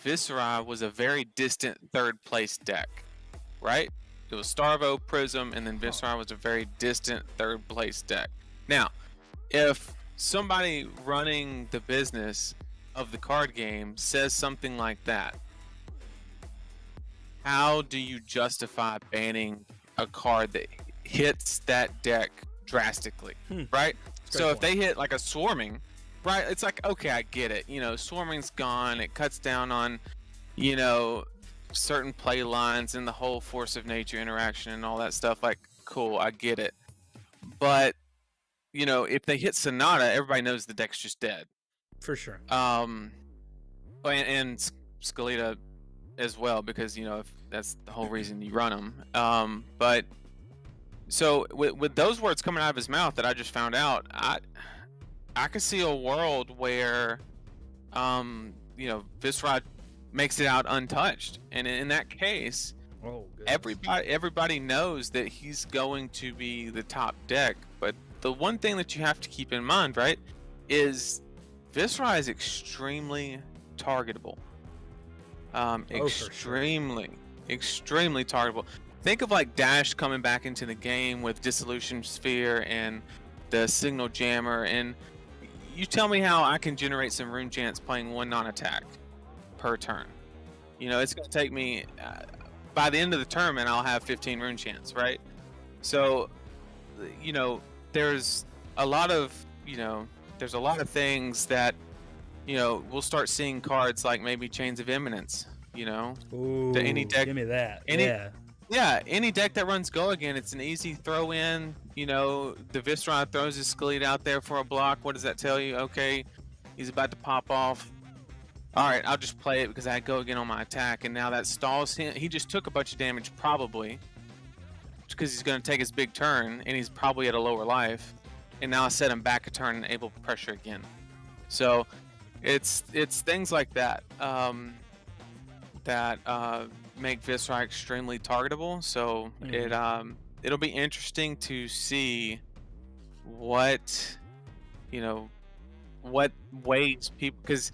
Viscera was a very distant third place deck, right? It was Starvo, Prism, and then Viscera was a very distant third place deck. Now, if somebody running the business of the card game says something like that, how do you justify banning a card that hits that deck drastically, right? So if they hit like a Swarming, right, it's like, okay, I get it. You know, Swarming's gone. It cuts down on, you know, certain play lines and the whole force of nature interaction and all that stuff. Like, cool, I get it. But, you know, if they hit Sonata, everybody knows the deck's just dead. For sure. And Scalita as well, because, you know, if that's the whole reason you run them. But so with those words coming out of his mouth that I just found out, I could see a world where, you know, Viscera makes it out untouched, and in that case, everybody knows that he's going to be the top deck. But the one thing that you have to keep in mind, right, is Viscera is extremely targetable. Extremely targetable. Think of like Dash coming back into the game with Dissolution Sphere and the Signal Jammer, and you tell me how I can generate some rune chance playing one non-attack per turn. You know, it's going to take me by the end of the tournament, I'll have 15 rune chance, right? So, you know, there's a lot of things that, you know, we'll start seeing cards like maybe Chains of Imminence, you know. Ooh, any deck, give me that. Yeah, any deck that runs Go Again, it's an easy throw in. You know, the Viscera throws his Scalita out there for a block. What does that tell you? Okay, he's about to pop off. All right, I'll just play it because I Go Again on my attack, and now that stalls him. He just took a bunch of damage, probably, because he's going to take his big turn, and he's probably at a lower life. And now I set him back a turn and able to pressure again. So it's things like that that make Viscera extremely targetable. So it'll be interesting to see what ways people, because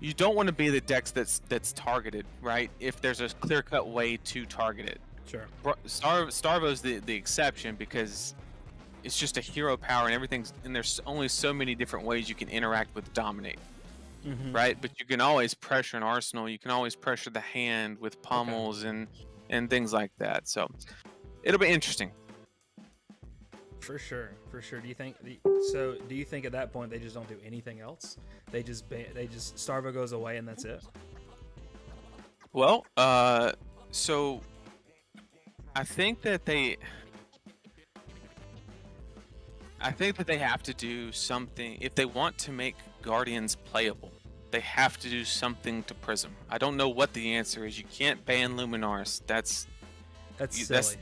you don't want to be the decks that's targeted, right? If there's a clear-cut way to target it. Sure. Starvo's the exception because it's just a hero power and everything's, and there's only so many different ways you can interact with Dominate. Right? But you can always pressure an arsenal. You can always pressure the hand with pummels and things like that. So it'll be interesting. For sure. Do you think at that point they just don't do anything else? They just Starvo goes away and that's it? Well, so I think that they have to do something if they want to make Guardians playable. They have to do something to Prism. I don't know what the answer is. You can't ban Luminars. That's silly.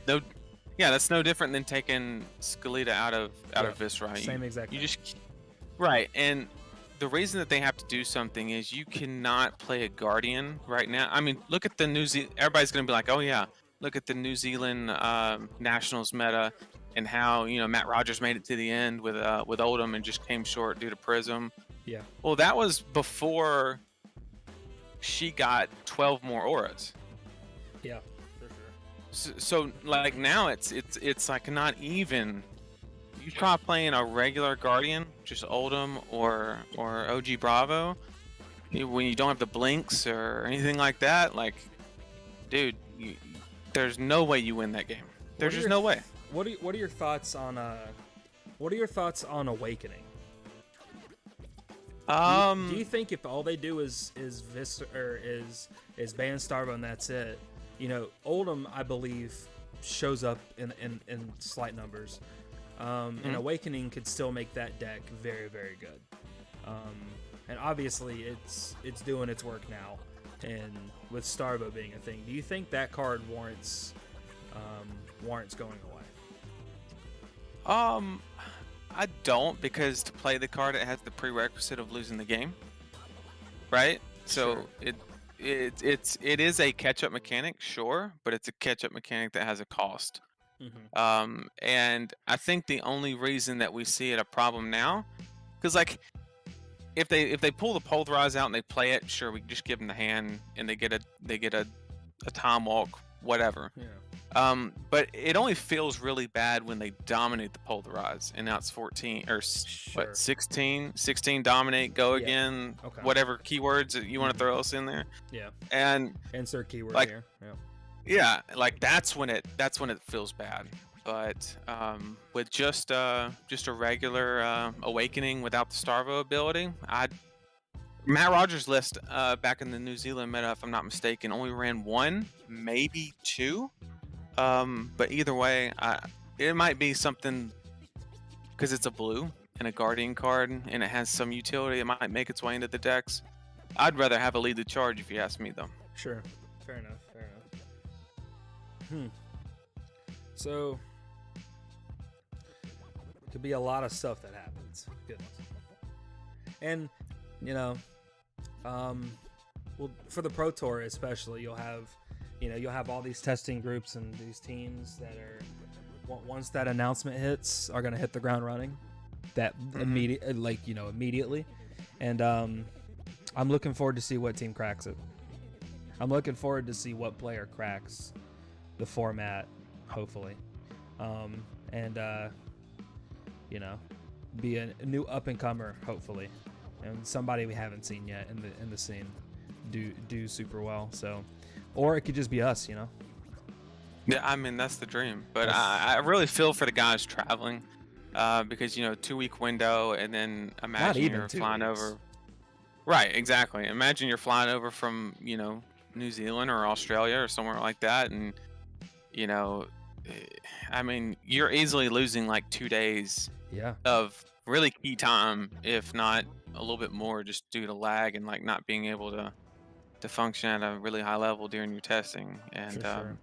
That's no different than taking Scalita out of Viscera. Same exact. You just right, and the reason that they have to do something is you cannot play a Guardian right now. I mean, look at the New Zealand. Everybody's going to be like, oh yeah, look at the New Zealand Nationals meta and how Matt Rogers made it to the end with Oldhim and just came short due to Prism. Yeah. Well, that was before she got 12 more auras. Yeah, for sure. So like now it's like not even. You try playing a regular Guardian, just Oldhim or OG Bravo, when you don't have the blinks or anything like that, like, dude, there's no way you win that game. There's just no way. What are your thoughts on Awakening? Do you think if all they do is ban Starvo and that's it, Oldhim, I believe, shows up in slight numbers. And Awakening could still make that deck very, very good. And obviously it's doing its work now, and with Starvo being a thing, do you think that card warrants going away? I don't, because to play the card, it has the prerequisite of losing the game, right? So Sure. it is a catch-up mechanic, sure, but it's a catch-up mechanic that has a cost. Mm-hmm. And I think the only reason that we see it a problem now, because like if they pull the Polarize out and they play it, sure, we can just give them the hand and they get a time walk, whatever. Yeah. But it only feels really bad when they dominate the Polarize, and now it's 14 or Sure. what, 16 dominate, go Yeah. again, Okay. whatever keywords that you want to throw us in there. Yeah. And Insert keyword like, here. Yeah. yeah, like that's when it feels bad. But with just a regular Awakening without the Starvo ability, Matt Rogers' list back in the New Zealand meta, if I'm not mistaken, only ran 1, maybe 2. But either way, it might be something, because it's a blue and a Guardian card and it has some utility. It might make its way into the decks. I'd rather have a lead the charge, if you ask me, though. Sure. Fair enough. So could be a lot of stuff that happens. Goodness. And well, for the Pro Tour especially, you'll have all these testing groups and these teams that are, once that announcement hits, are going to hit the ground running. That immediately. And I'm looking forward to see what team cracks it. I'm looking forward to see what player cracks the format, hopefully, and be a new up and comer, hopefully, and somebody we haven't seen yet in the scene do super well. So, or it could just be us, Yeah, I mean that's the dream. But I really feel for the guys traveling, because 2-week window, and then imagine you're flying over. Right, exactly. Imagine you're flying over from New Zealand or Australia or somewhere like that, and I mean, you're easily losing like 2 days of really key time, if not a little bit more, just due to lag and like not being able to function at a really high level during your testing. And sure.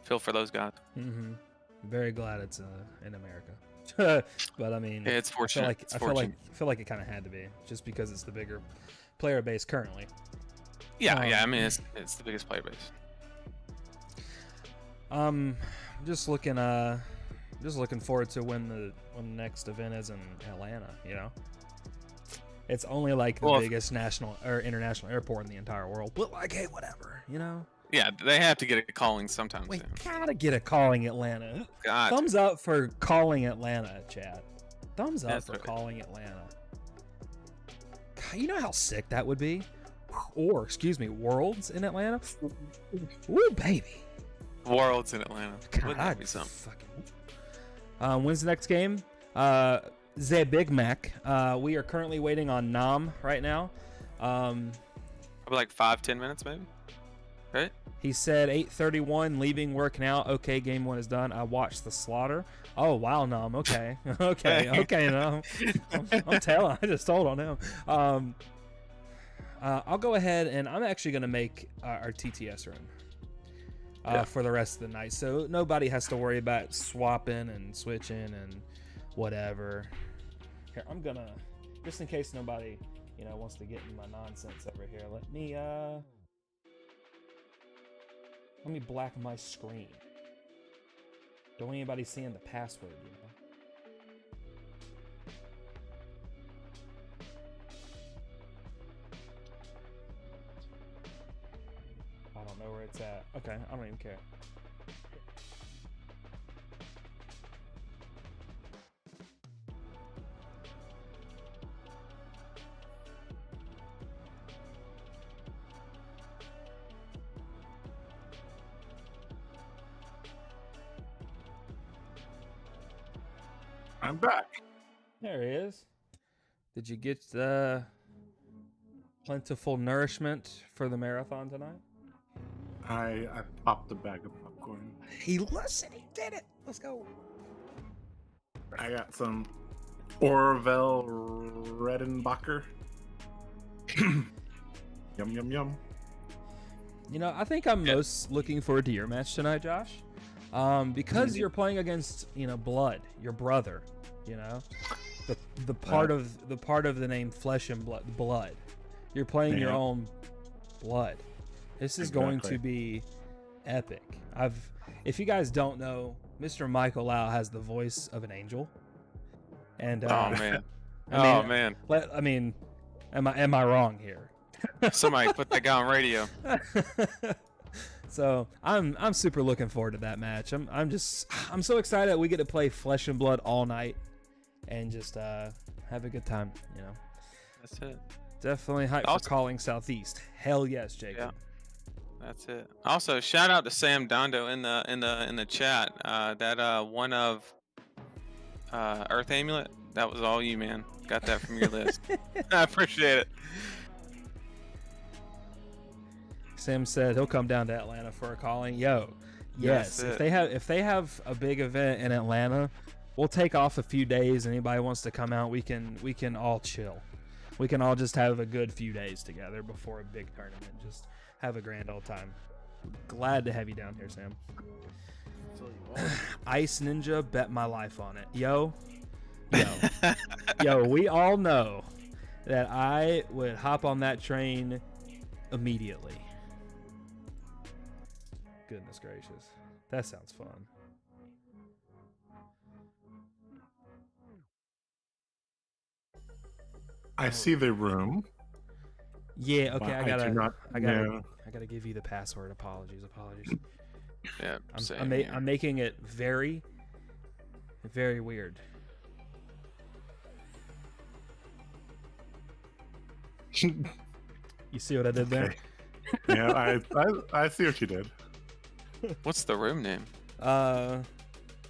Feel for those guys. Very glad it's in America. But I mean, it's fortunate. I feel like it kind of had to be, just because it's the bigger player base currently. Yeah, I mean, it's the biggest player base. Just looking forward to when the next event is in Atlanta. It's only like the biggest national or international airport in the entire world. But like, hey, whatever, Yeah, they have to get a calling sometime We soon. gotta get a calling Atlanta. Thumbs up for calling Atlanta, chat. Thumbs up for calling Atlanta. God, you know how sick that would be? Or, excuse me, Worlds in Atlanta? Ooh, baby. Worlds in Atlanta. God, Wouldn't that be something? When's the next game? The Big Mac. We are currently waiting on Nam right now. Probably like 5-10 minutes, maybe. Right? He said 8:31, leaving work now. Okay, game 1 is done. I watched the slaughter. Oh wow, Nam. Okay, okay, Nam. I'm telling. I just told on him. I'll go ahead and I'm actually gonna make our TTS room for the rest of the night, so nobody has to worry about swapping and switching and whatever. Here, I'm gonna just in case nobody, wants to get in my nonsense over here, let me black my screen. Don't want anybody seeing the password, I don't know where it's at. Okay, I don't even care. I'm back. There he is. Did you get the plentiful nourishment for the marathon tonight? I popped a bag of popcorn. He listened. He did it. Let's go. I got some Orville Redenbacher. Yum, yum, yum. I think I'm most looking forward to your match tonight, Josh. Because you're playing against, Blood, your brother, the part of the name Flesh and Blood. You're playing your own blood. This is going to be epic. If you guys don't know, Mr. Michael Lau has the voice of an angel. And oh man. I mean, am I wrong here? Somebody put that guy on radio. So I'm super looking forward to that match. I'm so excited that we get to play Flesh and Blood all night and just have a good time. That's it. Definitely hype for calling Southeast. Hell yes, Jacob. Yeah. That's it. Also, shout out to Sam Dondo in the chat. That one of Earth Amulet. That was all you, man. Got that from your list. I appreciate it. Sam said he'll come down to Atlanta for a calling. Yes. If they have a big event in Atlanta, we'll take off a few days. Anybody wants to come out, we can all chill. We can all just have a good few days together before a big tournament. Just have a grand old time. Glad to have you down here, Sam. Ice Ninja, bet my life on it. Yo, we all know that I would hop on that train immediately. Goodness gracious. That sounds fun. I see the room. Yeah, okay, I know. gotta give you the password. Apologies. Yeah, I'm making it very, very weird. You see what I did there? Yeah, I see what you did. What's the room name?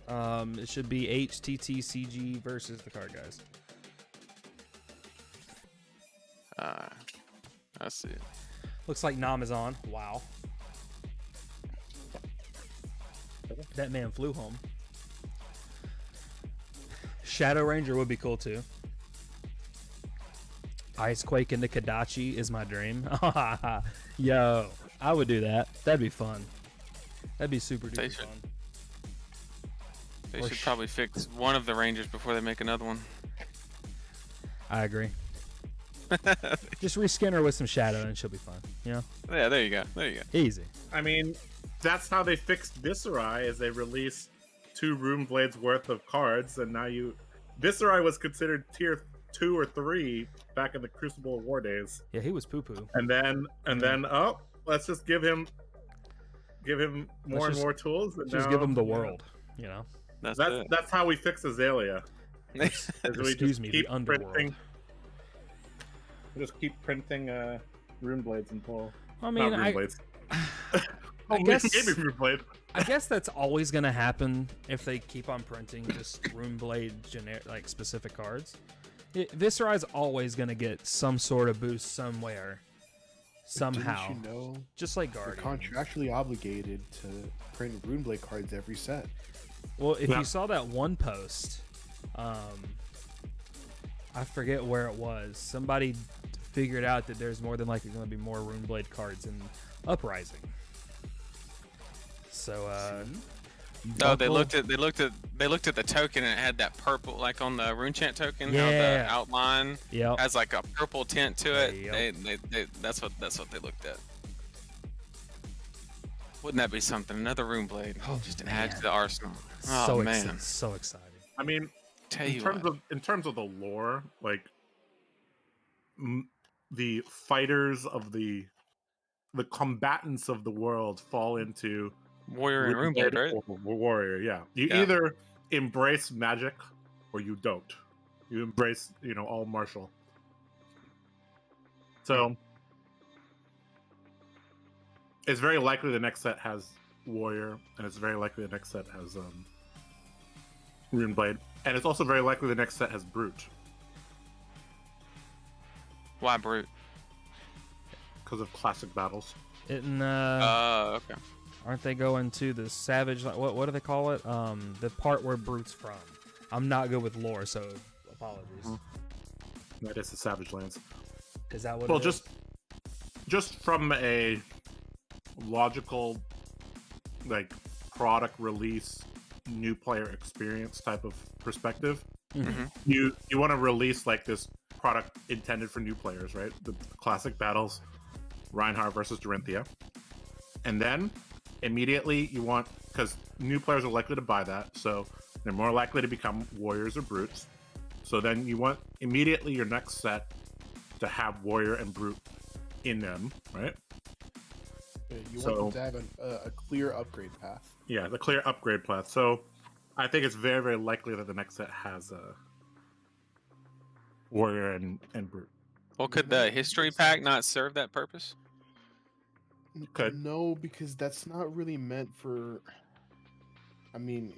It should be HTTCG versus TheCardGuyz. I see it. Looks like Nam is on. Wow. That man flew home. Shadow Ranger would be cool too. Icequake into Kadachi is my dream. Yo, I would do that. That'd be fun. That'd be super duper fun. They should probably fix one of the Rangers before they make another one. I agree. Just reskin her with some Shadow and she'll be fun. Yeah, there you go. Easy. I mean, that's how they fixed Viserai, is they released 2 Rune Blades worth of cards, and now Viserai was considered tier 2 or 3 back in the Crucible War days. Yeah, he was poo-poo. And then let's just give him more and more tools. And just give him the world, That's how we fix Azalea. Excuse me, the underworld. Just keep printing Rune Blades and pull. I mean, Not Rune Blades. I guess that's always gonna happen if they keep on printing just Rune Blade generic, like specific cards. Viserai's always gonna get some sort of boost somewhere, somehow. Didn't you know? Just like Guardian. You're contractually obligated to print Rune Blade cards every set. Well, if you saw that one post, I forget where it was. Somebody figured out that there's more than likely going to be more Runeblade cards in Uprising. So No, they Buckle. looked at the token and it had that purple, like on the rune chant token, how Yeah. the outline Yep. has like a purple tint to it. Yep. That's what they looked at. Wouldn't that be something? Another rune blade, Oh, just to add man. to the arsenal. Oh So man, so excited. I mean, tell in you terms what. of the lore, like the fighters of the combatants of the world fall into Warrior and rune blade, right? or warrior. Yeah, you Yeah. either embrace magic or you don't. You embrace, all martial. So it's very likely the next set has warrior, and it's very likely the next set has rune blade, and it's also very likely the next set has brute Why brute? because of classic battles. Isn't Okay. aren't they going to the savage? Like, what do they call it? The part where Brute's from. I'm not good with lore, so apologies. That is the Savage Lands. Is that what? Well, it is? just from a logical, like, product release, new player experience type of perspective, Mhm. you want to release like this product intended for new players, right? The classic battles, Rhinar versus Dorinthia, and then immediately you want, because new players are likely to buy that, so they're more likely to become warriors or brutes. So then you want immediately your next set to have warrior and brute in them, right? Yeah, you So- want them to have a clear upgrade path. Yeah, the clear upgrade path. So I think it's very, very likely that the next set has a warrior and brute. Well, could the history pack not serve that purpose? Could. No, because that's not really meant for. I mean,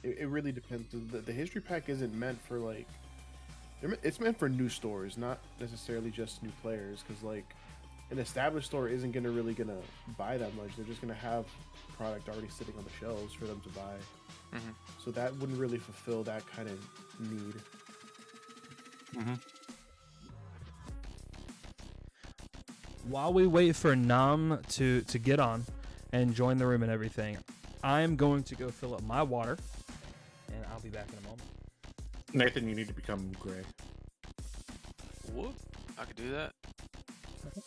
it really depends. The history pack isn't meant for like. It's meant for new stores, not necessarily just new players. Because like, an established store isn't gonna buy that much. They're just gonna have product already sitting on the shelves for them to buy. Mhm. So that wouldn't really fulfill that kind of need. While we wait for Nam to get on and join the room and everything, I'm going to go fill up my water, and I'll be back in a moment. Nathan, you need to become gray. Whoop! I could do that.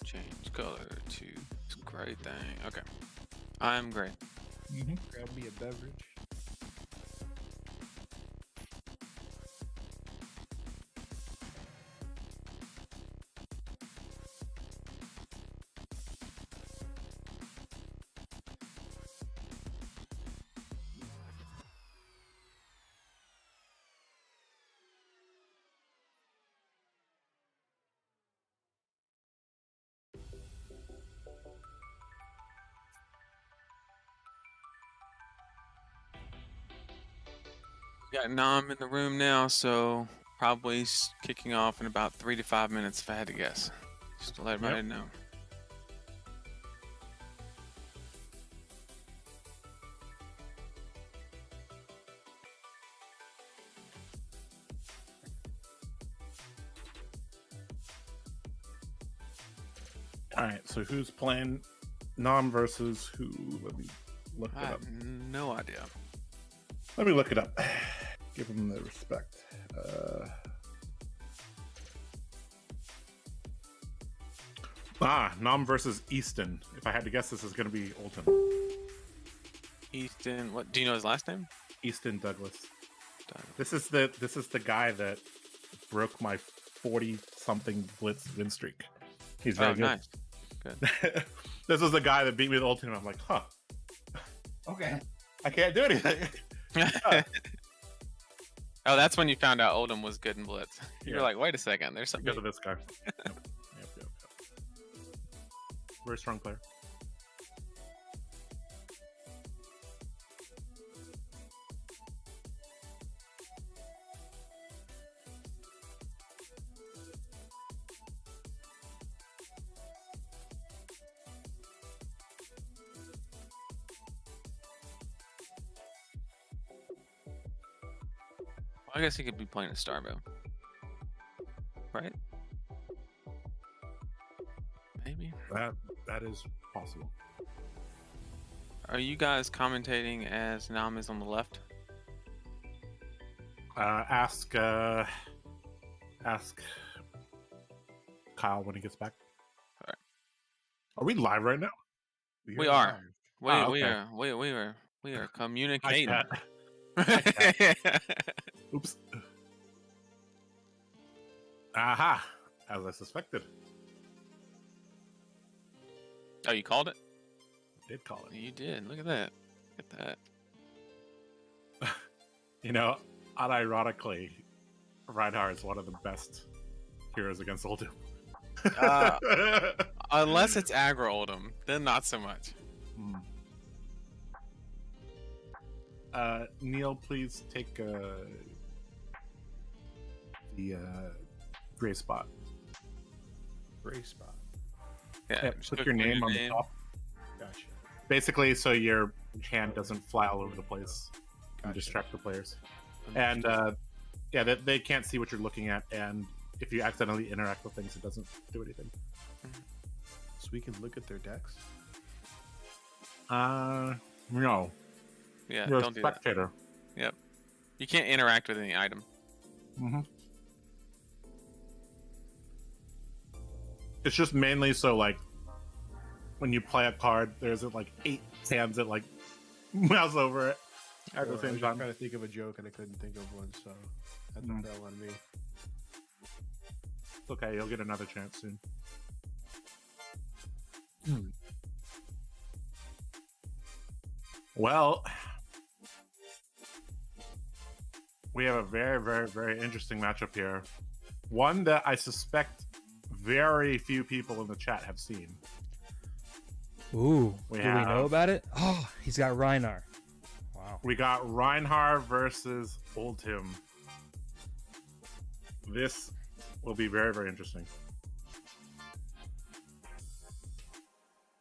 Change color to gray thing. Okay, I'm gray. Grab me a beverage. Got Nam in the room now, so probably kicking off in about 3 to 5 minutes if I had to guess. Just to let everybody know. All right, so who's playing Nam versus who? Let me look I it up. have no idea. Let me look it up. Give him the respect. Nam versus Easton. If I had to guess, this is going to be Oldhim. Easton, what? Do you know his last name? Easton Douglas. This is the guy that broke my 40-something blitz win streak. He's very Oh, good. nice. Good. This is the guy that beat me with Oldhim. I'm like, huh. Okay. I can't do anything. Oh, that's when you found out Oldhim was good in Blitz. You're Yeah. like, wait a second, there's something. Because of this guy. Yep. Very strong player. I guess he could be playing a Starbow. Right? Maybe. That is possible. Are you guys commentating as Nam is on the left? Ask Kyle when he gets back. All right. Are we live right now? We are. We okay. we are communicating. Oops. Aha! As I suspected. Oh, you called it? Did call it. You did. Look at that. Look at that. You know, unironically, Rhinar is one of the best heroes against Oldhim. Unless it's aggro Oldhim, then not so much. Neil, please take the gray spot. Gray spot. Yeah, Put your name on the top. Gotcha. Basically, so your hand doesn't fly all over the place and distract the players. And yeah, they can't see what you're looking at, and if you accidentally interact with things, it doesn't do anything. So we can look at their decks? No. Yeah, You're don't a do that. spectator. Yep. You can't interact with any item. Mm-hmm. It's just mainly so, like, when you play a card, there's like 8 hands that like mouse over it at the I same was time. trying to think of a joke and I couldn't think of one, so I thought that on me. It's okay, you'll get another chance soon. Well, we have a very, very, very interesting matchup here. One that I suspect very few people in the chat have seen. Ooh, We do we know about it? Oh, he's got Rhinar. Wow. We got Rhinar versus Oldhim. This will be very, very interesting.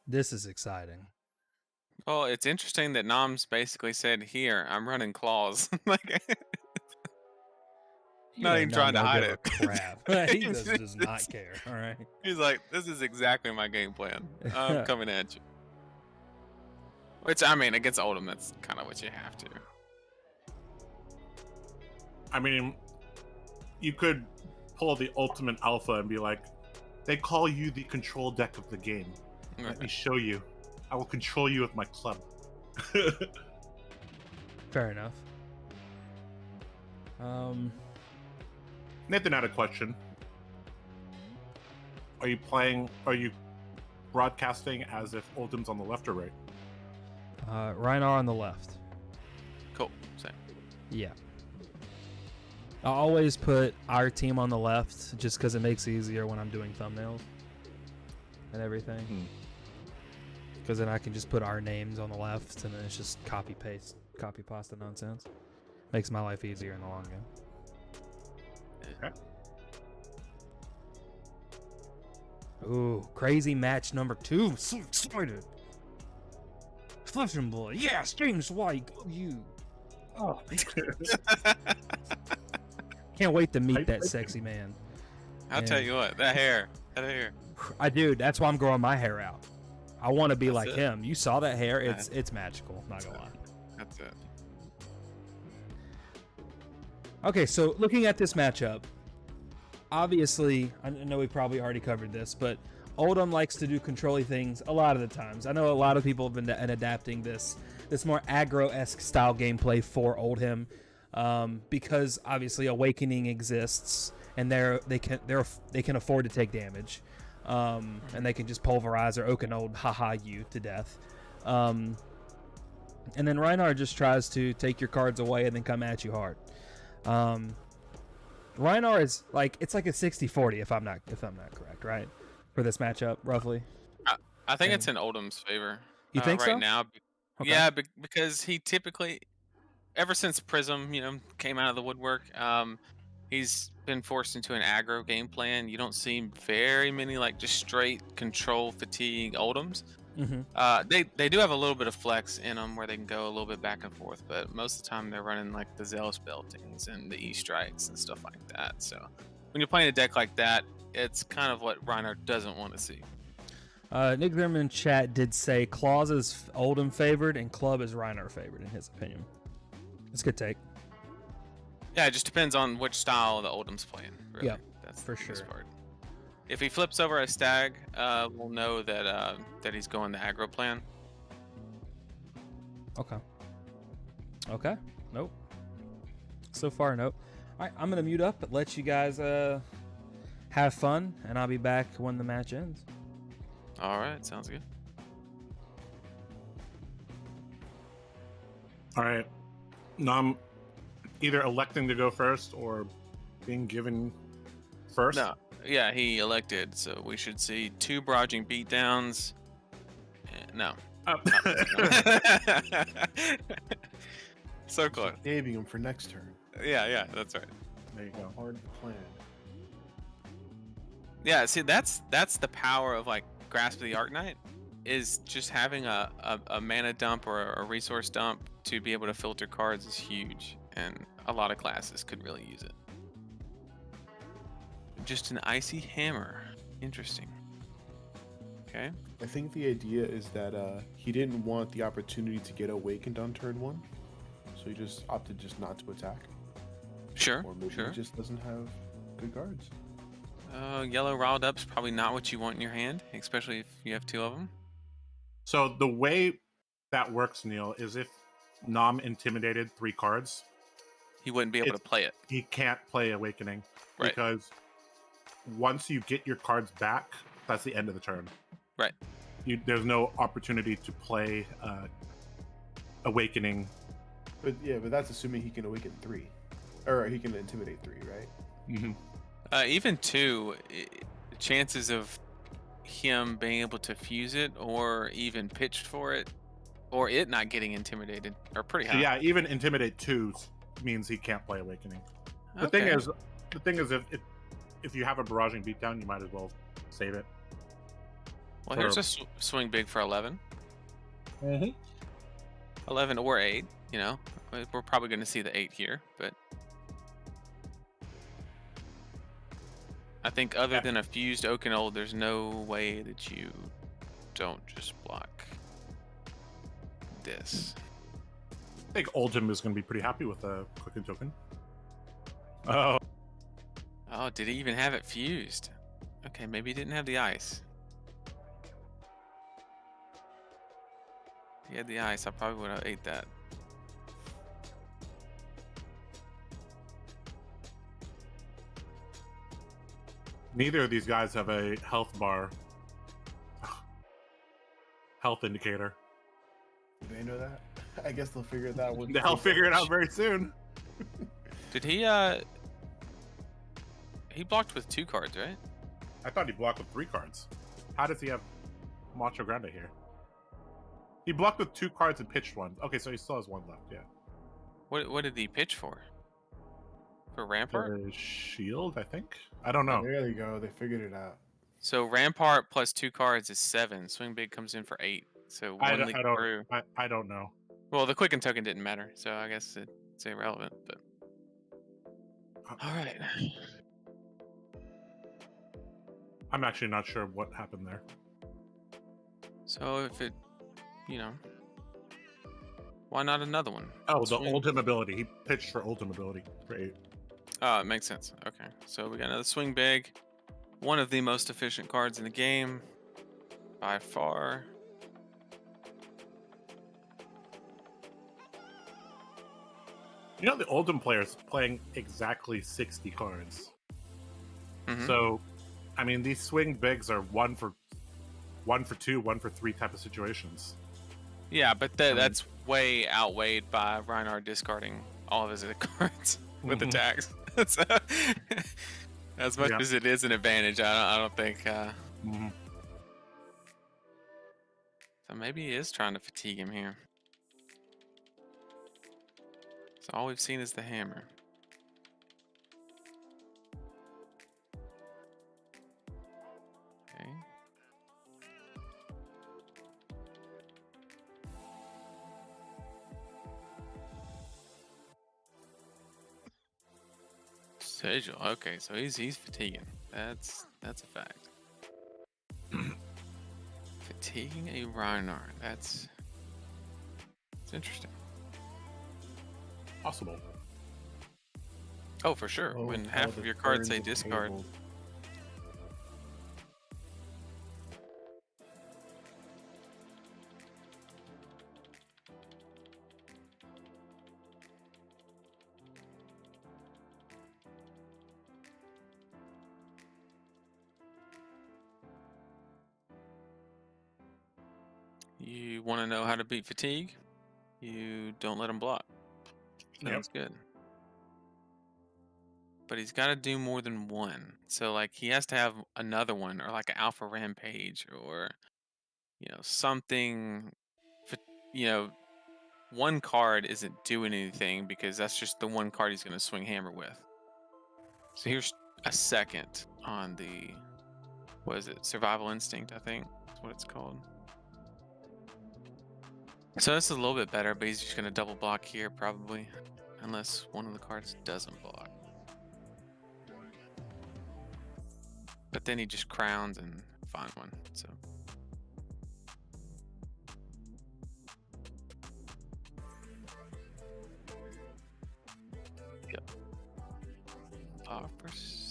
This is exciting. Well, it's interesting that Nam's basically said, "Here, I'm running claws." Like, not even trying to hide it. Crap. He does not care. All right. He's like, "This is exactly my game plan. I'm coming at you." Which, I mean, against Oldhim, that's kind of what you have to. I mean, you could pull the ultimate alpha and be like, they call you the control deck of the game. Let me show you. I will control you with my club. Fair enough. Nathan had a question. Are you broadcasting as if Oldhim's on the left or right? Rhinar on the left. Cool. Same. Yeah. I always put our team on the left just because it makes it easier when I'm doing thumbnails and everything. Because then I can just put our names on the left and then it's just copy pasta nonsense. Makes my life easier in the long run. Okay. Ooh, crazy match number 2. So excited. Flesh and blood. Yes, James White. Go you. Oh, can't wait to meet that sexy man. I'll tell you what, that hair. I do. That's why I'm growing my hair out. I want to be like it. him. You saw that hair? It's magical. Not gonna lie. That's it. Okay, so looking at this matchup, obviously, I know we probably already covered this, but Oldhim likes to do control-y things a lot of the times. I know a lot of people have been adapting this more aggro-esque style gameplay for Oldhim, because obviously Awakening exists and they can afford to take damage, and they can just pulverize or Oakenode haha you to death. And then Rhinar just tries to take your cards away and then come at you hard. Rhinar is like, it's like a 60-40 if I'm not correct, right? For this matchup, roughly. I think it's in Oldham's favor. You think right so? now? Okay. Yeah, because he typically, ever since Prism, came out of the woodwork, he's been forced into an aggro game plan. You don't see very many like just straight control fatigue Oldhims. They do have a little bit of flex in them where they can go a little bit back and forth, but most of the time they're running like the Zealous Beltings and the E-Strikes and stuff like that. So when you're playing a deck like that, it's kind of what Rhinar doesn't want to see. Nick Thurman in chat did say Claus is Oldhim favored and Club is Rhinar favored in his opinion. It's a good take. Yeah, it just depends on which style the Oldham's playing. Really. Yeah, that's for the biggest sure. part. If he flips over a stag, we'll know that that he's going the aggro plan. Okay. Okay. Nope. So far, nope. All right, I'm gonna mute up, but let you guys have fun, and I'll be back when the match ends. All right, sounds good. All right. Now I'm either electing to go first or being given first. No, yeah, he elected, so we should see 2 barraging beatdowns. No. Oh. So close. Saving him for next turn. Yeah, that's right. There you go. Hard plan. Yeah, see, that's the power of like Grasp of the Arknight, is just having a mana dump or a resource dump to be able to filter cards is huge, and a lot of classes could really use it. Just an icy hammer. Interesting. Okay. I think the idea is that he didn't want the opportunity to get awakened on turn 1, so he just opted just not to attack. Sure. Or maybe Sure. he just doesn't have good cards. Yellow riled up's probably not what you want in your hand, especially if you have 2 of them. So the way that works, Neil, is if Nom intimidated 3 cards, He wouldn't be able to play it. he can't play Awakening Right. because once you get your cards back, that's the end of the turn. Right. There's no opportunity to play Awakening. But that's assuming he can awaken 3. Or he can intimidate 3, right? Mm-hmm. Even 2, chances of him being able to fuse it or even pitch for it or it not getting intimidated are pretty high. Yeah, even Intimidate 2 means he can't play Awakening. The Okay. thing is, if you have a barraging beatdown, you might as well save it. Well, here's a swing big for 11. Mm-hmm. 11 or 8, you know. We're probably going to see the 8 here, but I think other than a fused Oakenold, there's no way that you don't just block this. I think Oldhim is going to be pretty happy with the Quicken Token. Oh. Oh, did he even have it fused? Okay, maybe he didn't have the ice. If he had the ice, I probably would have ate that. Neither of these guys have a health bar. Health indicator. Do they know that? I guess they'll figure that one. They'll figure it out very soon. Did he blocked with 2 cards, right? I thought he blocked with 3 cards. How does he have Macho Grande here? He blocked with 2 cards and pitched 1. Okay, so he still has 1 left, yeah. What did he pitch for? For Rampart? For shield, I think? I don't know. There you go. They figured it out. So Rampart plus 2 cards is 7. Swing Big comes in for 8. So one leak through. I don't know. Well, the Quicken Token didn't matter, so I guess it's irrelevant. But all right. I'm actually not sure what happened there. So if it, you know, why not another one? Oh, the Swing. Oldhim ability. He pitched for Oldhim ability. Great. Oh, it makes sense. Okay, so we got another Swing Big. One of the most efficient cards in the game, by far. You know, the Oldhim players playing exactly 60 cards. Mhm. So, I mean, these swing bigs are 1 for 2, 1 for 3 type of situations. Yeah, but that's way outweighed by Rhinar discarding all of his cards with attacks. So, as much as it is an advantage, I don't think. So maybe he is trying to fatigue him here. So all we've seen is the hammer. Okay. Sigil. Okay, so he's fatiguing. That's a fact. Fatiguing a Rhinar. That's interesting. Possible. Oh, for sure. Oh, When how half the of your cards say turns are discard. tabled. You want to know how to beat fatigue? You don't let him block. Sounds good. But he's got to do more than one. So like he has to have another one, or like an alpha rampage, or something. You know, one card isn't doing anything because that's just the one card he's going to swing hammer with. So here's a second on the, what is it? Survival Instinct, I think that's what it's called. So this is a little bit better, but he's just going to double block here probably, unless one of the cards doesn't block. But then he just crowns and finds one. So yep. 5%.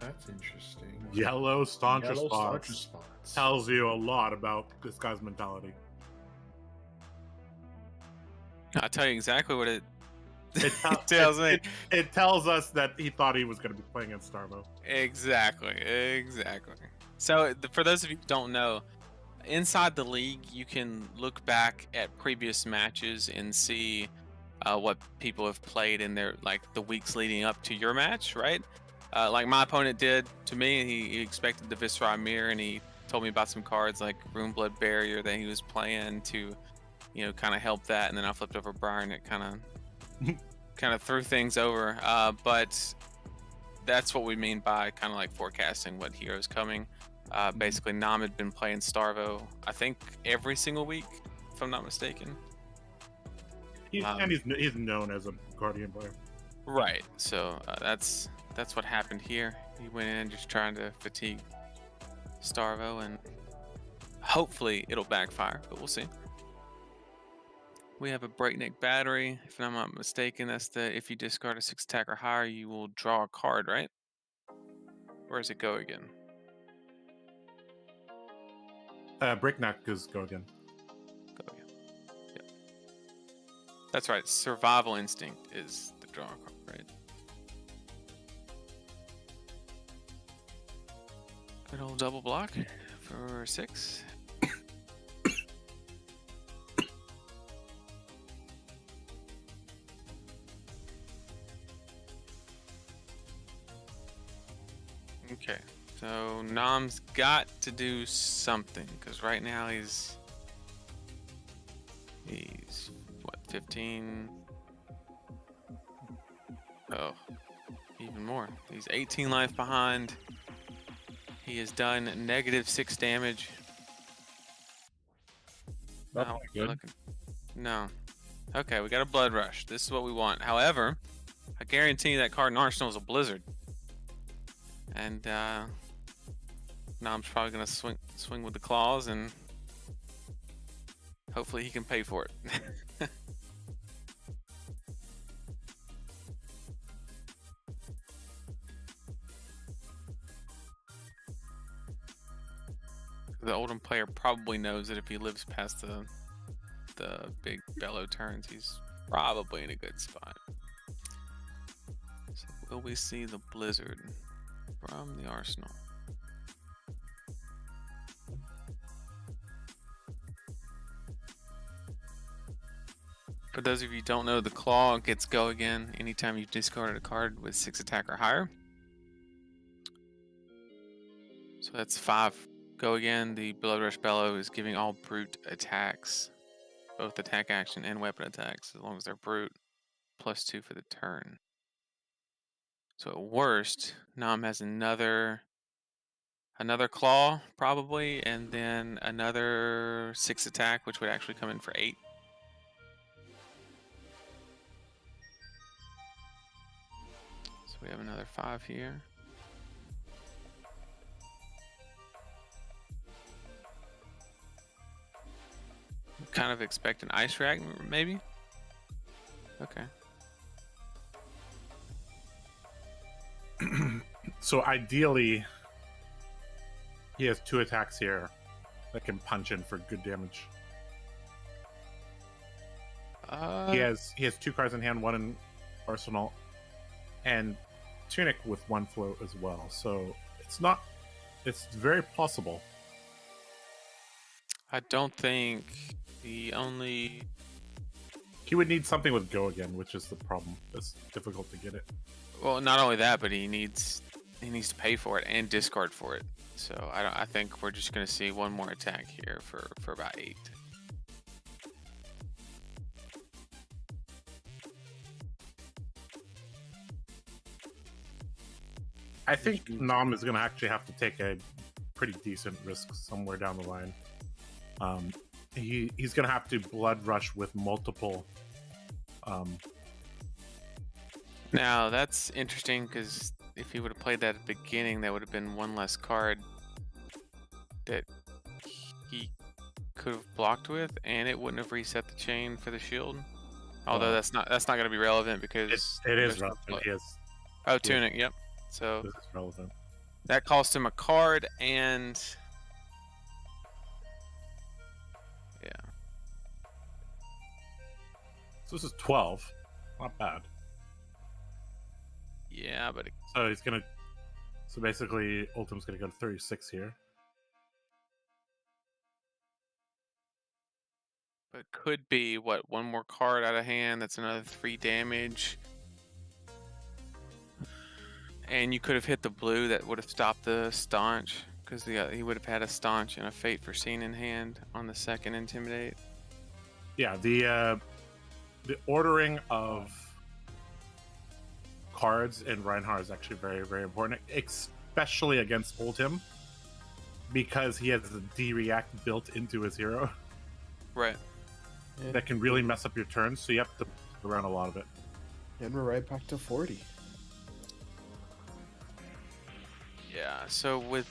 That's interesting. Yellow stauncher Yellow spots stauncher spots. tells you a lot about this guy's mentality. I'll tell you exactly what it It, it tells me. It tells us that he thought he was going to be playing against Starvo. Exactly. So for those of you who don't know, inside the league, you can look back at previous matches and see what people have played in their the weeks leading up to your match, right? Like my opponent did to me, he expected the Viscera Mirror, and he told me about some cards like Runeblood Barrier that he was playing to, kind of help that. And then I flipped over Briar, and it kind of threw things over. But that's what we mean by kind of like forecasting what hero's coming. Basically, Nam had been playing Starvo, I think every single week, if I'm not mistaken. And he's known as a Guardian player. Right. So that's what happened here. He went in just trying to fatigue Starvo, and hopefully it'll backfire, but we'll see. We have a Breakneck Battery. If I'm not mistaken, that's if you discard a 6 attack or higher, you will draw a card, right? Where does it go again? Breakneck is go again. Go again. Yep. That's right. Survival Instinct is the draw card, right? Good old double block for 6. Okay, so Nam's got to do something, because right now he's what, 15? Oh, even more. He's 18 life behind. He has done -6 damage. That's No, not good. no. Okay, we got a Blood Rush. This is what we want. However, I guarantee that card in Arsenal is a Blizzard. And Nam's probably gonna swing with the claws, and hopefully he can pay for it. The Oldhim player probably knows that if he lives past the big bellow turns, he's probably in a good spot. So will we see the Blizzard from the Arsenal? For those of you who don't know, the Claw gets go again anytime you've discarded a card with 6 attack or higher. So that's 5 go again. The Blood Rush Bellow is giving all brute attacks, both attack action and weapon attacks, as long as they're brute, +2 for the turn. So at worst, Nam has another claw probably, and then another 6 attack, which would actually come in for 8. So we have another 5 here. Kind of expect an ice rack, maybe. Okay. So ideally, he has 2 attacks here that can punch in for good damage. He has 2 cards in hand, 1 in arsenal, and Tunic with 1 float as well. So it's very possible. I don't think he would need something with Go again, which is the problem. It's difficult to get it. Well, not only that, but he needs to pay for it and discard for it. So I think we're just gonna see 1 more attack here for about 8. I think Nam is gonna actually have to take a pretty decent risk somewhere down the line. He's gonna have to blood rush with multiple. Now that's interesting because if he would have played that at the beginning, that would have been 1 less card that he could have blocked with, and it wouldn't have reset the chain for the shield. Although that's not going to be relevant because it is relevant. Oh, Tunic. Yep. So this is relevant. That cost him a card and. Yeah. So this is 12. Not bad. Yeah, but so he's gonna. So basically, Oldhim's gonna go to 36 here. But could be what, 1 more card out of hand. That's another 3 damage. And you could have hit the blue that would have stopped the staunch because he would have had a staunch and a fate foreseen in hand on the 2nd intimidate. Yeah, the ordering of cards in Rhinar is actually very, very important, especially against Oldhim, because he has the D-React built into his hero. Right. That can really mess up your turns, so you have to play around a lot of it. And we're right back to 40. Yeah, so with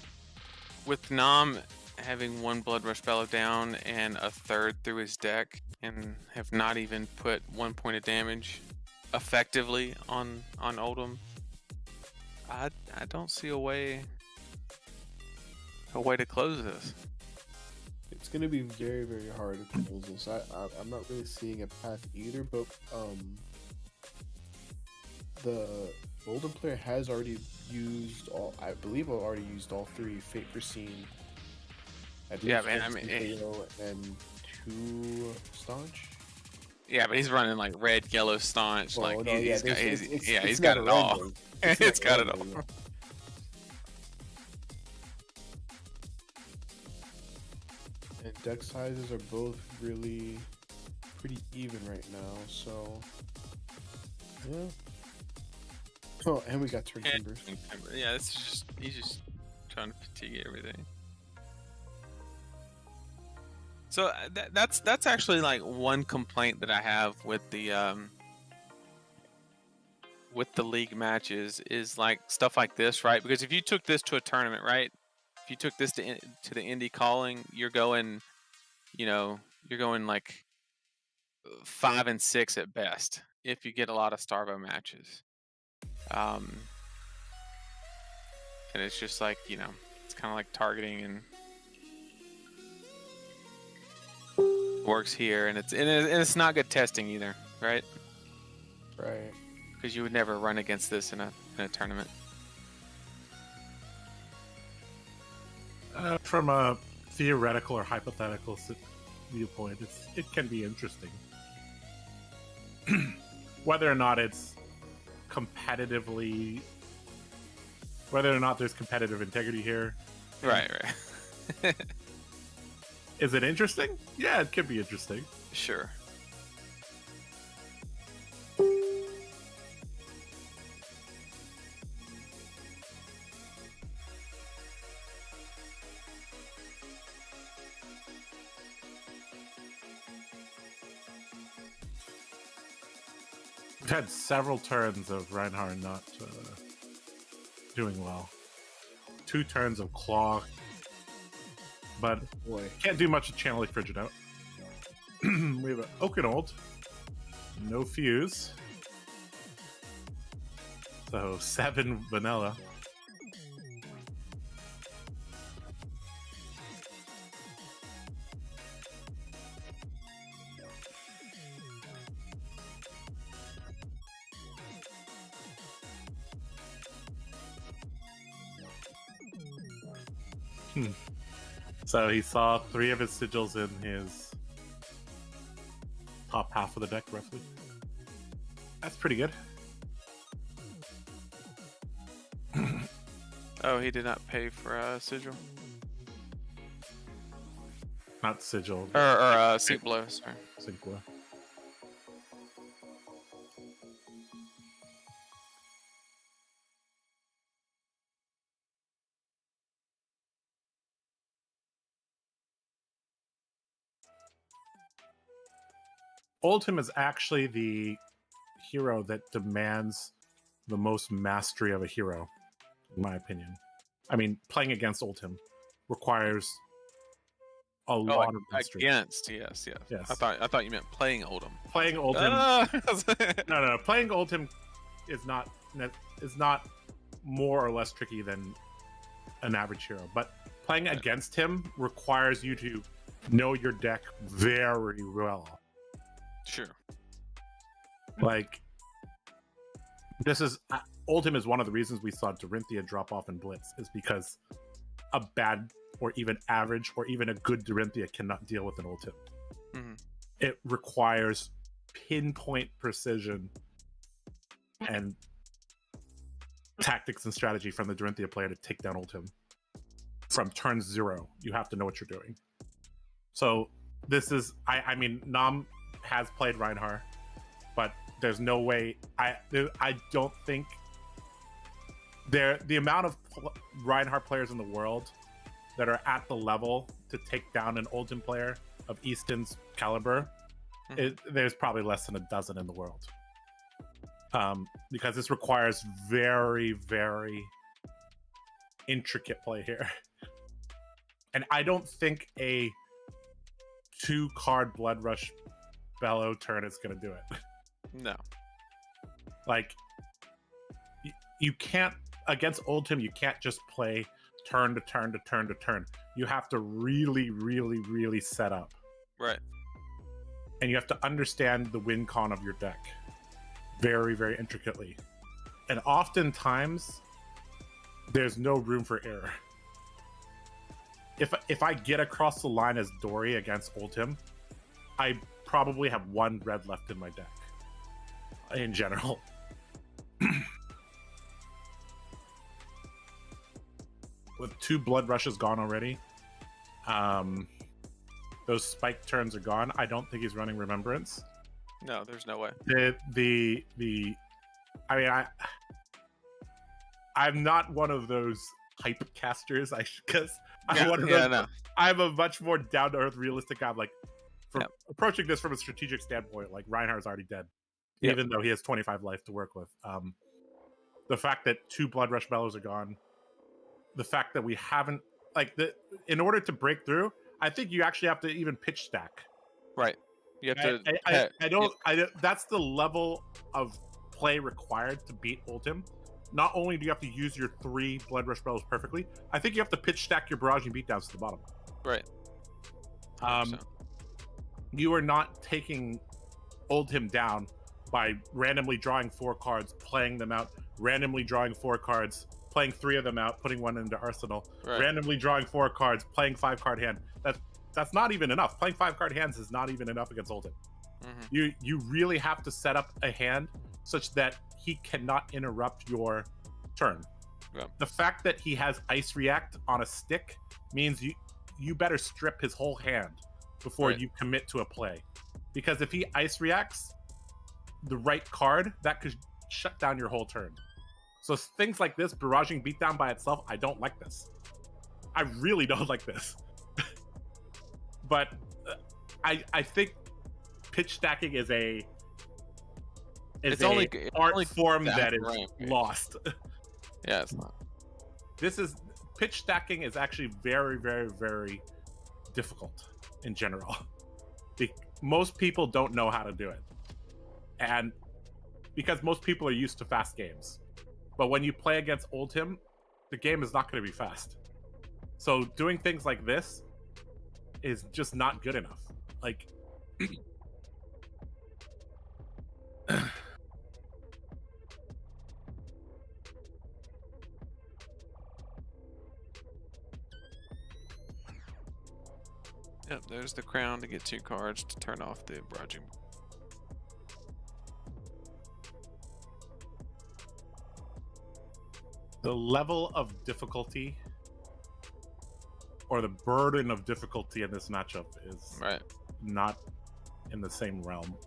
Nam having 1 Blood Rush Fellow down and a 3rd through his deck, and have not even put 1 point of damage effectively on Oldhim, I don't see a way to close this. It's going to be very, very hard to close this. I'm not really seeing a path either, but the Oldhim player has already used all, I believe I've already used all 3 Fate Foreseen. Yeah, man, I mean, and 2 Staunch. Yeah, but he's running like red, yellow, staunch. Well, like no, he's it's got it all. It's got it all. And deck sizes are both really pretty even right now, so yeah. Oh, and we got turn timbers. Yeah, it's just he's just trying to fatigue everything. So that's actually like one complaint that I have with the league matches is like stuff like this, right? Because if you took this to a tournament, right? If you took this to the indie calling, you're going like 5 and 6 at best if you get a lot of Starvo matches. And it's just like, it's kind of like targeting and works here, and it's not good testing either, right? Right. Because you would never run against this in a tournament. From a theoretical or hypothetical viewpoint, it can be interesting. Whether or not it's competitively, whether or not there's competitive integrity here. Right. Is it interesting? Yeah, it could be interesting. Sure. We've had several turns of Rhinar not doing well. 2 turns of Claw, but Boy. can't do much to channel Frigid out. We have an Oakenold, no fuse, so 7 vanilla. So he saw 3 of his sigils in his top half of the deck, roughly. That's pretty good. Oh, he did not pay for sigil Not sigil, or Seat Blow. Sorry. Synchro. Oldhim is actually the hero that demands the most mastery of a hero, in my opinion. I mean, playing against Oldhim requires a lot of mastery. Against, yes. Yes. I thought you meant playing Oldhim. Playing Oldhim, no. Playing Oldhim is not more or less tricky than an average hero, but playing against him requires you to know your deck very well. Sure. Like, this is Oldhim is one of the reasons we saw Dorinthia drop off in Blitz, is because a bad or even average or even a good Dorinthia cannot deal with an Oldhim. Mm-hmm. It requires pinpoint precision and tactics and strategy from the Dorinthia player to take down Oldhim. From turn 0, you have to know what you're doing. So this is, I mean, Nam has played Rhinar, but there's no way, I don't think the amount of Rhinar players in the world that are at the level to take down an Oldhim player of Easton's caliber, there's probably less than a dozen in the world. Because this requires very, very intricate play here. And I don't think a 2-card Blood Rush Bellow turn is going to do it. No. Like, you can't, against Oldhim, you can't just play turn to turn to turn to turn. You have to really, really, really set up. Right. And you have to understand the win con of your deck very, very intricately. And oftentimes, there's no room for error. If I get across the line as Dory against Oldhim, I probably have 1 red left in my deck. In general. With 2 blood rushes gone already, those spike turns are gone. I don't think he's running Remembrance. No, there's no way. I mean, I'm not one of those hype casters. Because I'm a much more down to earth, realistic guy. Like, approaching this from a strategic standpoint, like Rhinar is already dead, even though he has 25 life to work with. The fact that 2 Blood Rush Bellows are gone, the fact that we haven't, in order to break through, I think you actually have to even pitch stack. Right. You have to. I don't. That's the level of play required to beat Oldhim. Not only do you have to use your 3 Blood Rush Bellows perfectly, I think you have to pitch stack your barrage and beatdowns to the bottom. Right. You are not taking Oldhim down by randomly drawing 4 cards, playing them out, randomly drawing 4 cards, playing 3 of them out, putting 1 into arsenal, randomly drawing 4 cards, playing 5-card hand. That's not even enough. Playing 5-card hands is not even enough against Oldhim. Mm-hmm. You really have to set up a hand such that he cannot interrupt your turn. Yeah. The fact that he has Ice React on a stick means you better strip his whole hand before you commit to a play. Because if he Ice Reacts the right card, that could shut down your whole turn. So things like this, barraging beatdown by itself, I don't like this. I really don't like this. But I think pitch stacking is a is It's a only it's art only form that that is rampage. lost. Yeah, it's not. This is pitch stacking is actually very, very, very difficult in general. Most people don't know how to do it, and because most people are used to fast games, but when you play against Oldhim, the game is not going to be fast. So doing things like this is just not good enough. Like, Yep, there's the crown to get 2 cards to turn off the barraging. the level of difficulty or the burden of difficulty in this matchup is Right. not in the same realm.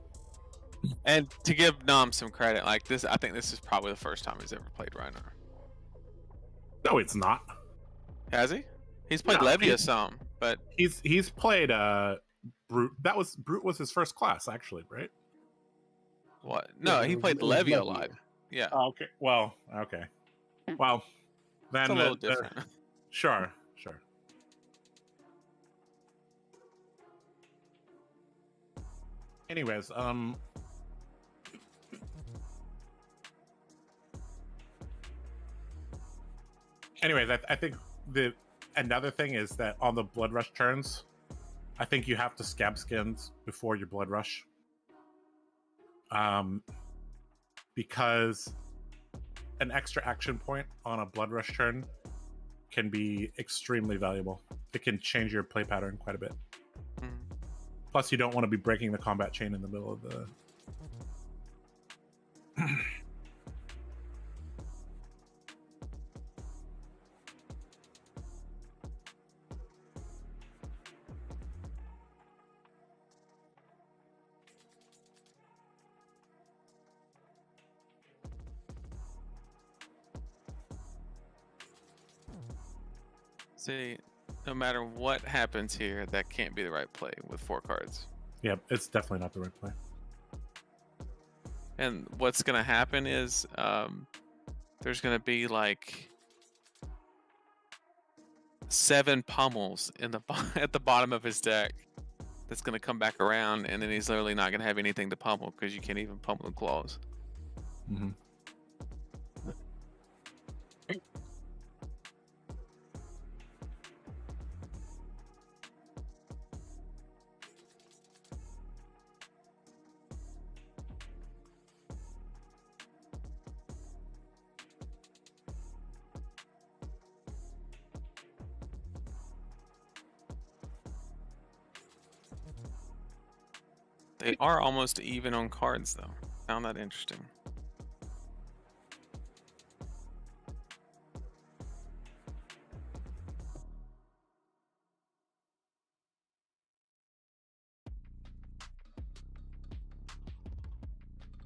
And to give Nam some credit, like this, I think this is probably the first time he's ever played Rhinar. No, it's not. Has he? He's played No, Levia some, but He's played Brute. Brute was his first class, actually, right? what? No, Yeah, he it was- played it was Levia a Levia. lot. Yeah, Oh, okay. Well, okay. Well, then it's a little different. Sure. Anyways, I think another thing is that on the Blood Rush turns, I think you have to scab skins before your Blood Rush. Because an extra action point on a Blood Rush turn can be extremely valuable. It can change your play pattern quite a bit. Mhm. Plus, you don't want to be breaking the combat chain in the middle of the. See, no matter what happens here, that can't be the right play with 4 cards. Yeah, it's definitely not the right play. And what's gonna happen is there's gonna be like 7 pummels in the at the bottom of his deck. That's gonna come back around, and then he's literally not gonna have anything to pummel because you can't even pummel the claws. Mm-hmm. They are almost even on cards, though. Found that interesting.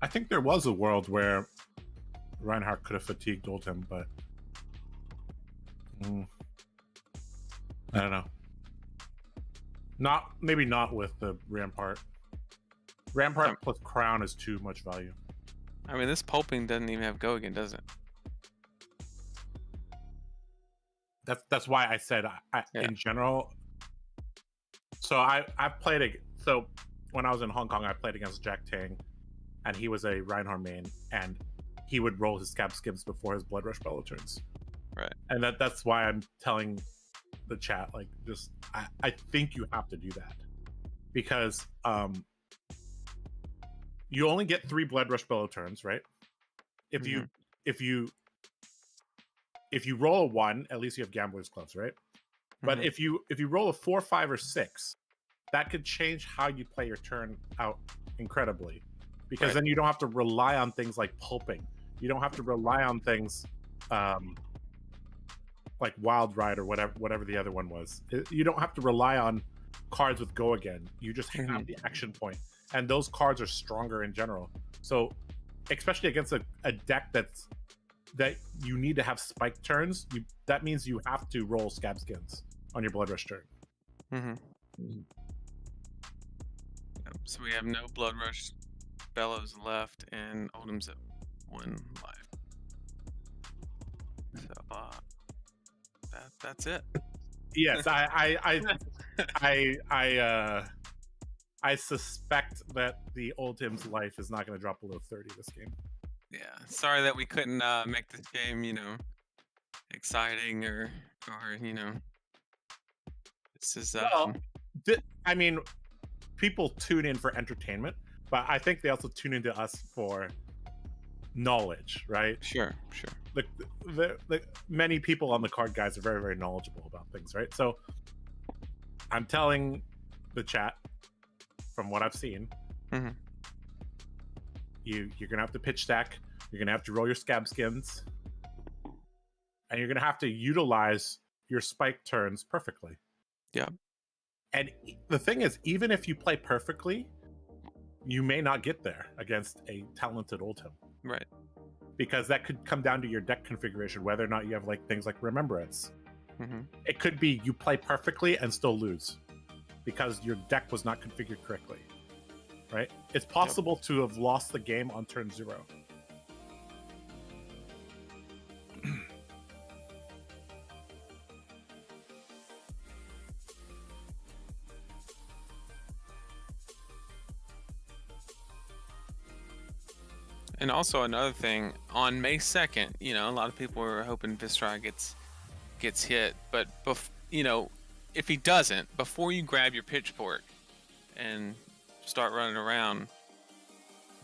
I think there was a world where Reinhardt could have fatigued Oldhim, but I don't know. Maybe not with the Rampart. Rampart plus Crown is too much value. I mean, this pulping doesn't even have go again, does it? That's why I said in general. So I played so when I was in Hong Kong, I played against Jack Tang, and he was a Reinhardt main, and he would roll his scab skims before his Blood Rush Bellow turns. Right. And that's why I'm telling the chat, like, just I think you have to do that because you only get 3 Blood Rush Bellow turns, right? If you roll a 1, at least you have Gambler's Gloves, right? But if you roll a 4, 5, or 6, that could change how you play your turn out incredibly, because then you don't have to rely on things like pulping. You don't have to rely on things like Wild Ride or whatever the other one was. You don't have to rely on cards with go again. You just have the action point, and those cards are stronger in general. So, especially against a deck that you need to have spike turns, that means you have to roll scab skins on your Blood Rush turn. So we have no Blood Rush Bellows left, and Oldhim's at 1 life. So that's it. Yes, I suspect that the Oldhim's life is not going to drop below 30 this game. Yeah, sorry that we couldn't make this game, exciting or this is Well, I mean, people tune in for entertainment, but I think they also tune into us for knowledge, right? sure. The many people on the card guys are very, very knowledgeable about things, right? So I'm telling the chat, from what I've seen, Mhm. you're gonna have to pitch stack, you're gonna have to roll your scab skins, and you're gonna have to utilize your spike turns perfectly. Yeah. And the thing is, even if you play perfectly, you may not get there against a talented Oldhim. Right. Because that could come down to your deck configuration, whether or not you have like things like Remembrance. Mm-hmm. It could be you play perfectly and still lose because your deck was not configured correctly, right? It's possible to have lost the game on turn 0. And also another thing, on May 2nd, a lot of people were hoping Viscera gets hit, but if he doesn't, before you grab your pitchfork and start running around,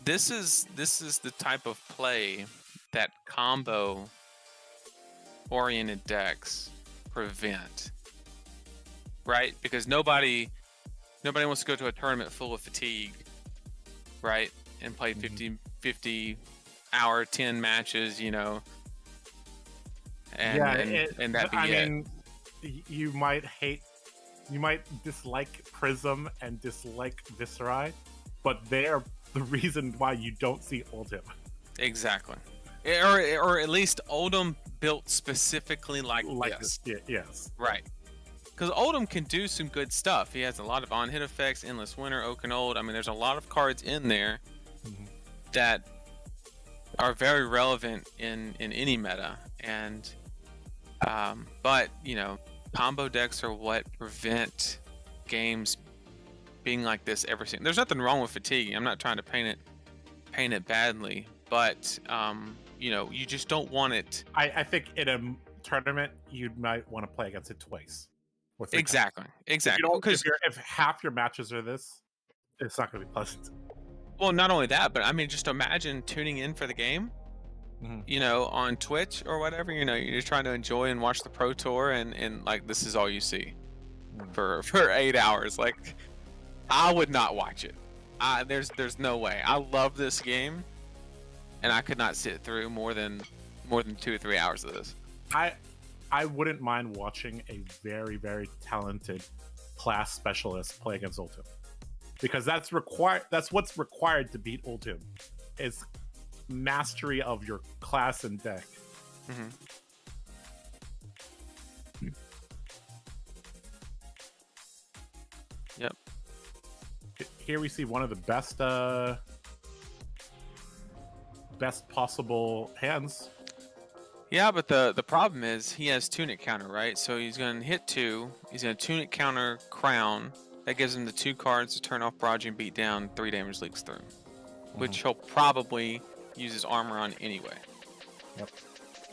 this is the type of play that combo oriented decks prevent, right? Because nobody wants to go to a tournament full of fatigue, right? And play 50 hour 10 matches, and that be it. Mean, you might dislike Prism and dislike Viscera, but they are the reason why you don't see Oldhim. Exactly. Or at least Oldhim built specifically like this. Yes. Right. Because Oldhim can do some good stuff. He has a lot of on-hit effects, Endless Winter, Oaken Old. I mean, there's a lot of cards in there that are very relevant in any meta. And but combo decks are what prevent games being like this ever since. There's nothing wrong with fatigue. I'm not trying to paint it badly, but you just don't want it. I think in a tournament you might want to play against it twice. Exactly. Because if half your matches are this, it's not going to be pleasant. Well, not only that, but I mean, just imagine tuning in for the game, on Twitch or whatever. You're trying to enjoy and watch the Pro Tour, and like this is all you see for 8 hours. Like, I would not watch it. There's no way. I love this game, and I could not sit through more than 2 or 3 hours of this. I wouldn't mind watching a very, very talented class specialist play against Oldhim. Because that's what's required to beat Oldhim, is mastery of your class and deck. Yep. Here we see one of the best possible hands. Yeah, but the problem is he has tunic counter, right? So he's going to hit 2. He's going to tunic counter Crown. That gives him the 2 cards to turn off Barrage and beat down. 3 damage leaks through, which he'll probably use his armor on anyway. Yep.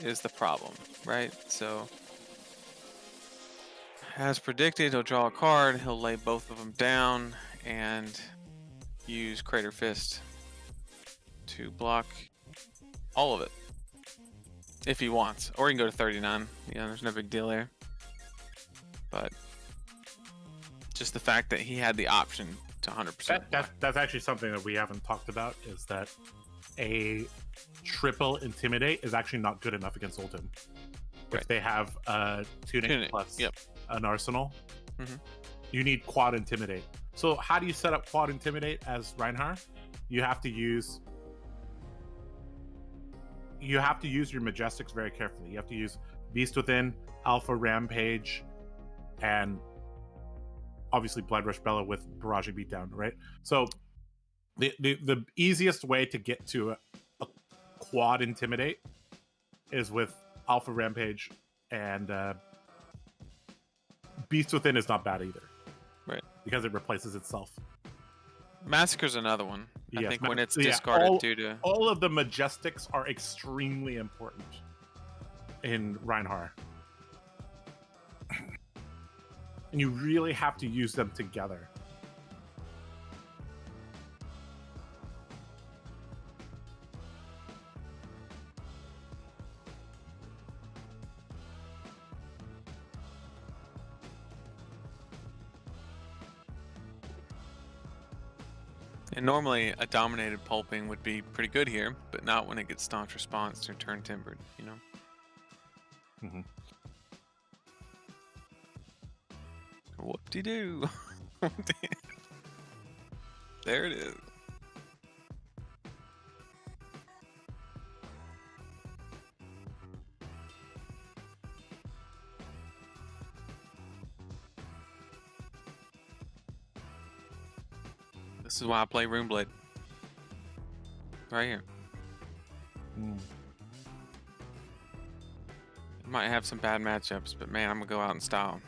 Is the problem, right? So, as predicted, he'll draw a card. He'll lay both of them down and use Crater Fist to block all of it if he wants, or he can go to 39. There's no big deal there. But just the fact that he had the option to 100%. That's actually something that we haven't talked about, is that a triple Intimidate is actually not good enough against Oldhim. Right. If they have a tunic plus an arsenal, you need quad Intimidate. So how do you set up quad Intimidate as Rhinar? You have to use your Majestics very carefully. You have to use Beast Within, Alpha Rampage, and obviously Blood Rush Bella with Barrage Beatdown, right? So The easiest way to get to a quad Intimidate is with Alpha Rampage, and Beast Within is not bad either. Right. Because it replaces itself. Massacre's another one. I Yes, think when it's discarded due to... All of the Majestics are extremely important in Rhinar. And you really have to use them together. And normally a dominated pulping would be pretty good here, but not when it gets staunch response or turn timbered, you know? Mm-hmm. Whoop-de-doo. There it is. This is why I play Runeblade. Right here. Might have some bad matchups, but man, I'm gonna go out in style.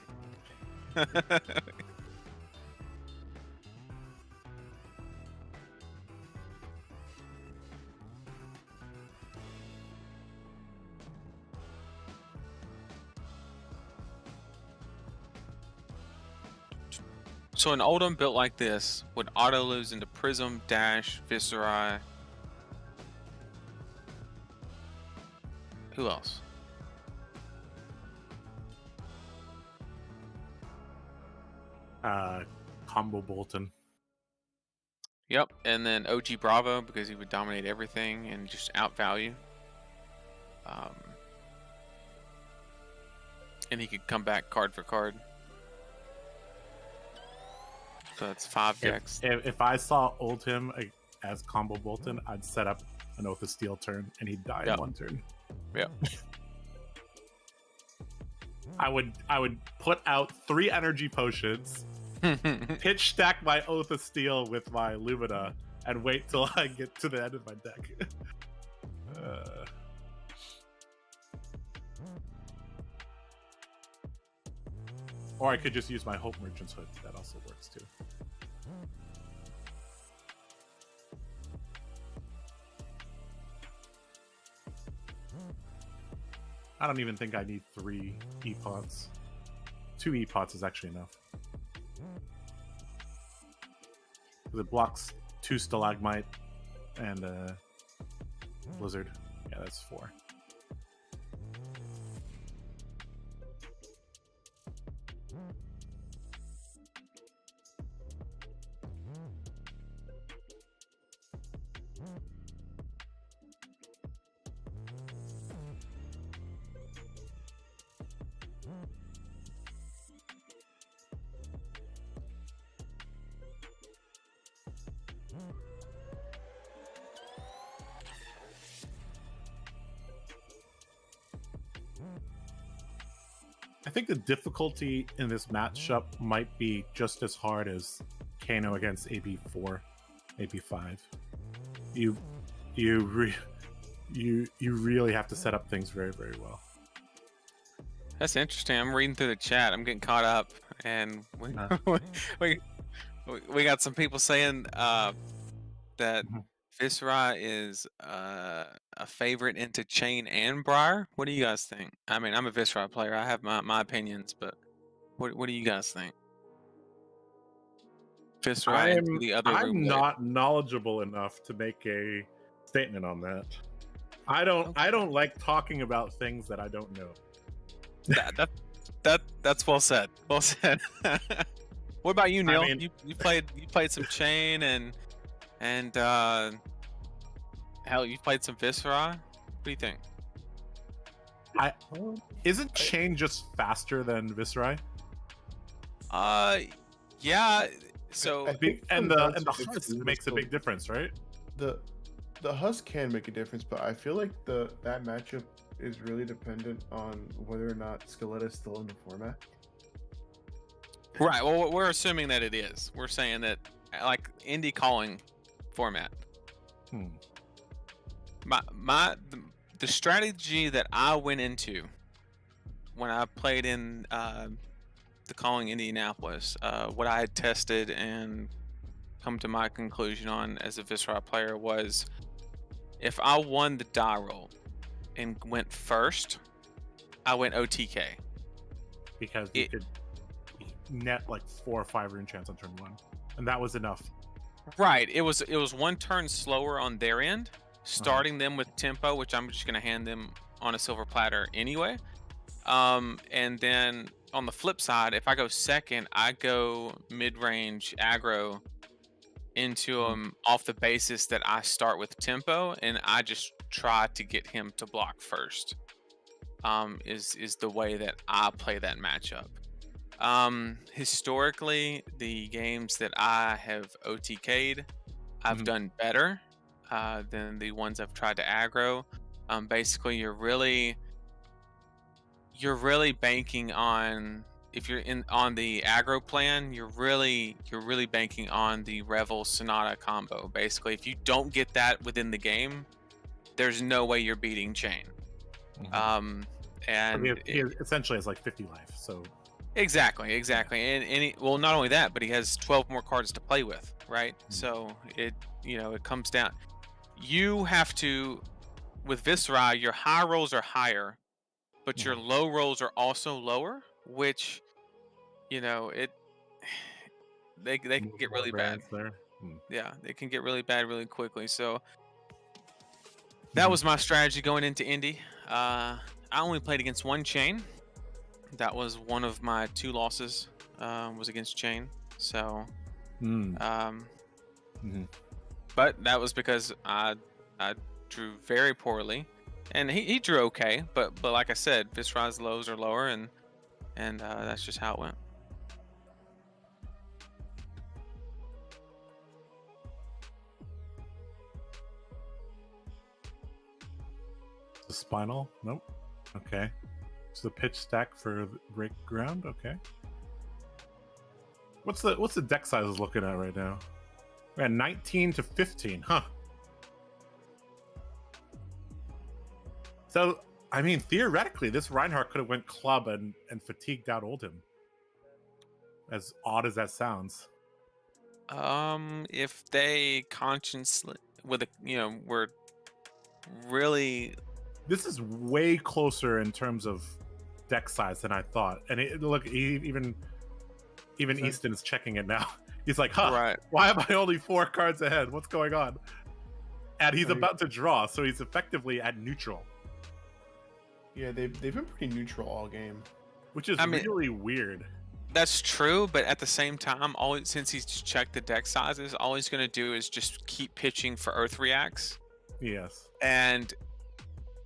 So an Oldhim built like this would auto lose into Prism, Dash, Viscera. Who else? Combo Bolton. Yep, and then OG Bravo because he would dominate everything and just outvalue. And he could come back card for card. So that's 5 decks. If I saw Oldhim as Combo Bolton, I'd set up an Oath of Steel turn and he'd die in one turn. Yep. I would put out 3 energy potions, pitch stack my Oath of Steel with my Lumina, and wait till I get to the end of my deck. Or I could just use my Hope Merchant's Hood. That also works too. I don't even think I need 3 E-Pots. 2 E-Pots is actually enough. It blocks 2 Stalagmite and Blizzard. Yeah, that's 4. I think the difficulty in this matchup might be just as hard as Kano against AB4, AB5. You really have to set up things very, very well. That's interesting. I'm reading through the chat. I'm getting caught up, and we got some people saying that Viscera is a favorite into Chain and Briar. What do you guys think? I mean, I'm a Viscera player. I have my opinions, but what do you guys think? Viscera and the other. I'm not knowledgeable enough to make a statement on that. I don't like talking about things that I don't know. That's well said. Well said. What about you, Neil? I mean, you played some Chain and hell, you played some Viscera. What do you think? Isn't Chain just faster than Viscera? Yeah. So and the husk makes a big difference, right? The husk can make a difference, but I feel like that matchup is really dependent on whether or not Skeletta's still in the format. Right. Well, we're assuming that it is. We're saying that, like Indy calling format. Hmm. The strategy that I went into when I played in the Calling Indianapolis, what I had tested and come to my conclusion on as a Viscera player was, if I won the die roll and went first, I went OTK. Because you could net like 4 or 5 rune chance on turn 1, and that was enough. Right. It was 1 turn slower on their end, starting them with tempo, which I'm just going to hand them on a silver platter anyway. And then on the flip side, if I go second, I go mid-range aggro into him off the basis that I start with tempo, and I just try to get him to block first. Is the way that I play that matchup. Historically, the games that I have OTK'd, I've done better than the ones I've tried to aggro. Basically, you're really banking on, if you're on the aggro plan, you're really banking on the Revel Sonata combo. Basically, if you don't get that within the game, there's no way you're beating Chain. And he essentially has like 50 life, so exactly, and well, not only that, but he has 12 more cards to play with, right? So it comes down. You have to, with Viscera, your high rolls are higher, but your low rolls are also lower, which they can get really bad. Yeah, they can get really bad really quickly. So that was my strategy going into Indy. I only played against 1 Chain. That was one of my 2 losses. Was against Chain. So, but that was because I drew very poorly, and he drew okay. But like I said, Viscera's lows are lower, and that's just how it went. The spinal, nope. Okay, so the pitch stack for break ground. Okay, what's the deck sizes looking at right now? We're at 19 to 15, huh? So I mean, theoretically, this Rhinar could have went club and fatigued out Oldhim. As odd as that sounds. If they consciously were really. This is way closer in terms of deck size than I thought. And look, even Easton is checking it now. He's like, huh, right. Why am I only 4 cards ahead? What's going on? And he's about to draw, so he's effectively at neutral. Yeah, they've been pretty neutral all game. Which is really weird. That's true, but at the same time, since he's checked the deck sizes, all he's going to do is just keep pitching for Earth Reacts. Yes. And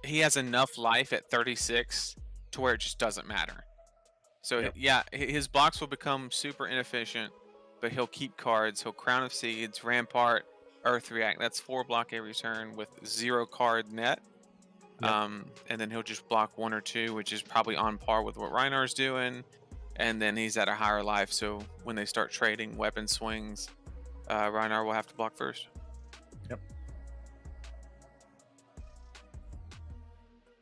he has enough life at 36 to where it just doesn't matter. So yeah, his blocks will become super inefficient, but he'll keep cards. He'll Crown of Seeds, Rampart, Earth React. That's 4 block every turn with 0 card net. Yep. And then he'll just block 1 or 2, which is probably on par with what Rhinar's doing. And then he's at a higher life, so when they start trading weapon swings, Rhinar will have to block first. Yep.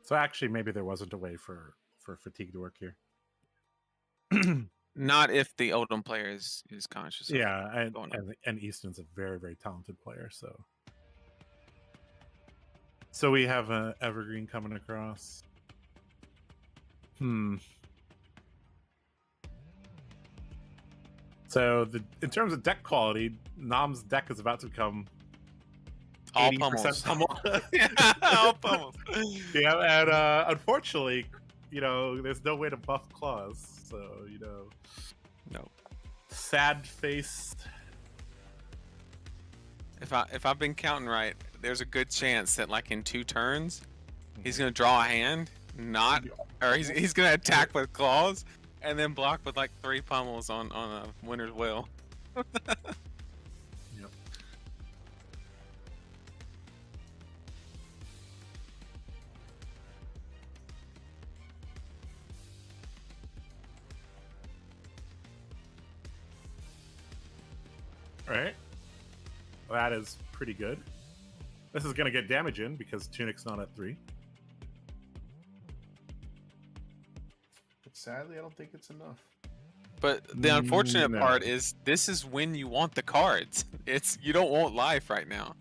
So actually, maybe there wasn't a way for fatigue to work here. Not if the Oldhim player is conscious. Yeah, and Easton's a very, very talented player. So we have an Evergreen coming across. So in terms of deck quality, Nam's deck is about to become all 80% pummel. All pummels. Yeah, and unfortunately, there's no way to buff claws. So, no. Sad faced. If I've been counting right, there's a good chance that like in 2 turns, he's gonna draw a hand, he's gonna attack with claws, and then block with like 3 pummels on a winner's will. Yep. All right. Well, that is pretty good. This is going to get damage in because Tunic's not at 3. But sadly, I don't think it's enough. But the unfortunate No. part is this is when you want the cards. You don't want life right now.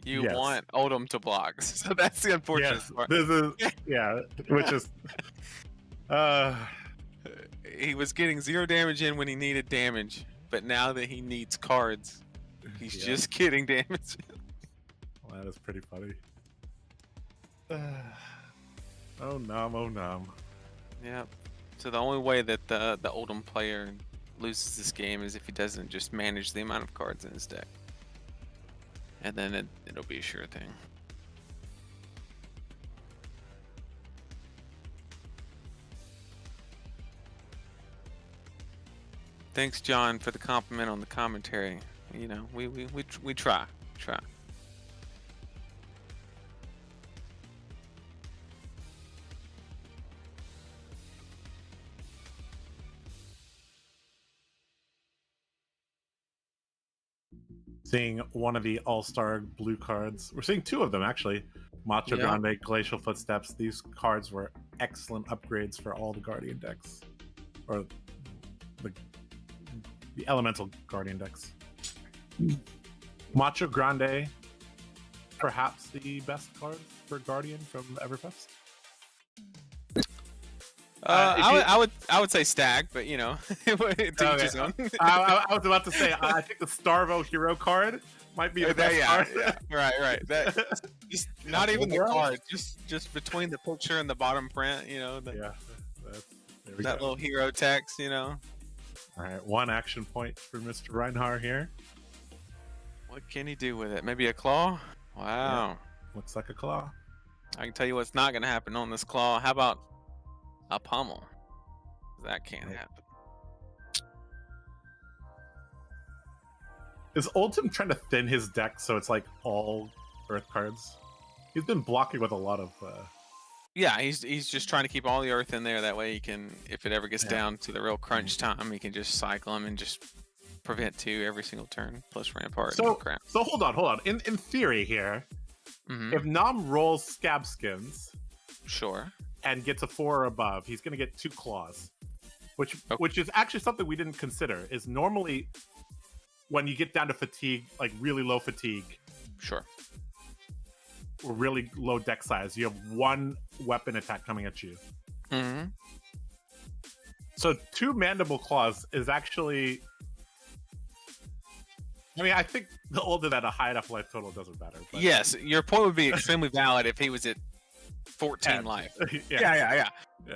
You Yes. want Oldhim to block. So that's the unfortunate Yes, part. this is which is He was getting 0 damage in when he needed damage, but now that he needs cards, he's Yeah. just getting damage. Well, that is pretty funny. Oh nom. Yeah. So the only way that the Oldhim player loses this game is if he doesn't just manage the amount of cards in his deck. And then it'll be a sure thing. Thanks, John, for the compliment on the commentary. You know, we try. Seeing one of the all-star blue cards. We're seeing 2 of them actually. Macho Yeah. Grande, Glacial Footsteps. These cards were excellent upgrades for all the Guardian decks, or the Elemental Guardian decks. Macho Grande, perhaps the best card for Guardian from Everfest. I would say Stag, but you know, it to each his own. I was about to say, I think the Starvo hero card might be the best card. Right. That just not even the card, just between the picture and the bottom print, you know, Yeah, there we that go. little hero text, you know. All right, 1 action point for Mr. Rhinar here. What can he do with it? Maybe a claw? Wow. Looks like a claw. I can tell you what's not going to happen on this claw. How about a pummel? That can't happen. Is Oldhim trying to thin his deck so it's like all Earth cards? He's been blocking with a lot of. Yeah, he's just trying to keep all the earth in there. That way he can, if it ever gets Yeah. down to the real crunch time, he can just cycle them and just prevent 2 every single turn, plus Rampart. So, and crap. so hold on. In theory here, Mhm. if Nam rolls Scab Skins Sure. and gets a 4 or above, he's going to get 2 claws, which Okay. is actually something we didn't consider. Is normally when you get down to fatigue, like really low fatigue Sure. or really low deck size, you have 1 weapon attack coming at you. hmm So 2 Mandible Claws is actually. I mean, I think the older that a high enough life total doesn't matter. But Yes, your point would be extremely valid if he was at 14 10. life. yeah. Yeah. Yeah.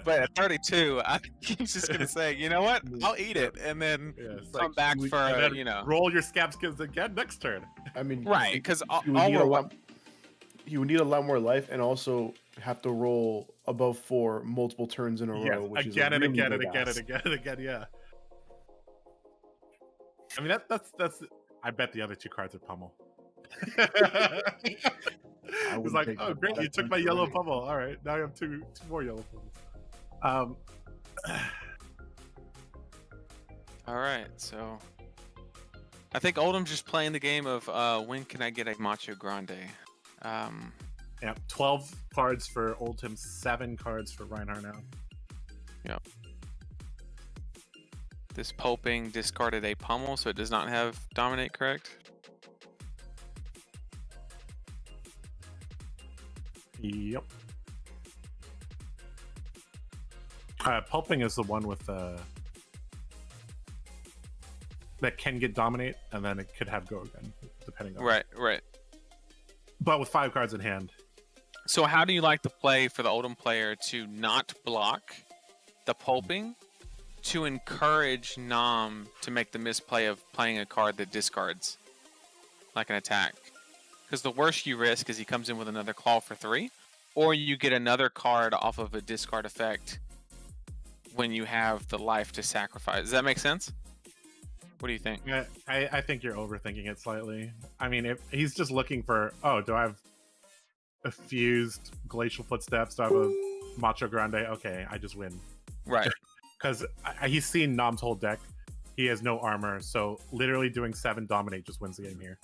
But at 32, I think he's just gonna say, you know what? I'll eat it, and then Yeah, it's come like, back we- for and then you know. roll your Scab Skins again next turn. I mean, Right, because you would need a lot. You would need a lot more life, and also have to roll above 4 multiple turns in a Yes, row, which again is and a really again and big again ask. and again and again. Yeah. I mean that's. I bet the other 2 cards are pummel. It's wouldn't like, take oh that great, you much took my yellow already. pummel. All right, now I have two more yellow pummels. All right, so I think Oldham's just playing the game of when can I get a Macho Grande? Yeah, 12 cards for Oldhim, 7 cards for Rhinar now. This pulping discarded a pummel, so it does not have dominate, correct? Yep. Pulping is the one with that can get dominate, and then it could have go again, depending on. Right. But with 5 cards in hand. So how do you like to play for the Oldhim player to not block the pulping, to encourage Nam to make the misplay of playing a card that discards, like an attack? Because the worst you risk is he comes in with another claw for 3, or you get another card off of a discard effect when you have the life to sacrifice. Does that make sense? What do you think? Yeah, I think you're overthinking it slightly. I mean, if he's just looking for, do I have a fused Glacial Footsteps? Do I have a Macho Grande? Okay, I just win. Right. Because he's seen Nam's whole deck. He has no armor, so literally doing 7 dominate just wins the game here.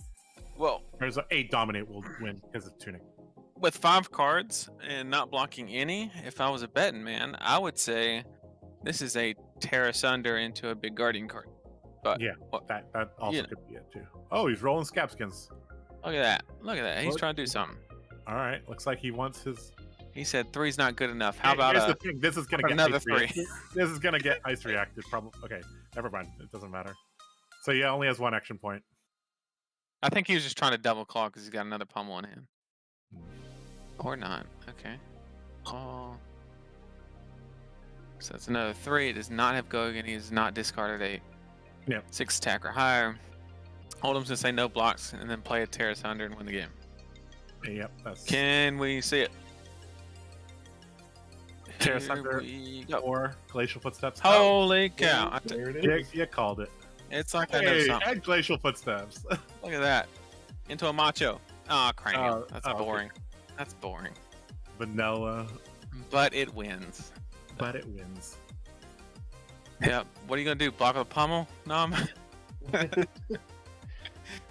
Well, There's 8 dominate will win because of tuning. With 5 cards and not blocking any, if I was a betting man, I would say this is a tear asunder into a big guardian card. But Yeah, what- that also you know. could be it too. Oh, he's rolling Scabskins. Look at that. Look at that. He's Look. trying to do something. All right, looks like he wants his. He said 3's not good enough. How about Here's the thing. This is gonna get another ice 3? This is gonna get ice reacted. Probably. Okay, never mind. It doesn't matter. So yeah, only has 1 action point. I think he was just trying to double claw because he's got another pummel in hand. Or not. Okay. Oh. So that's another 3. It does not have Gogan. He has not discarded a Yep. 6 attack or higher. Oldham's gonna say no blocks and then play a tear asunder and win the game. Yep, that's Can we see it? Tear Here asunder we go. or glacial footsteps. Holy cow! There it You, is. you called it. It's like I know Hey, something. and glacial footsteps. Look at that. Into a macho. Ah, cranium. Oh, That's okay. boring. That's boring. Vanilla, But it wins. but it wins. Yep. What are you gonna do? Block with a pummel? No.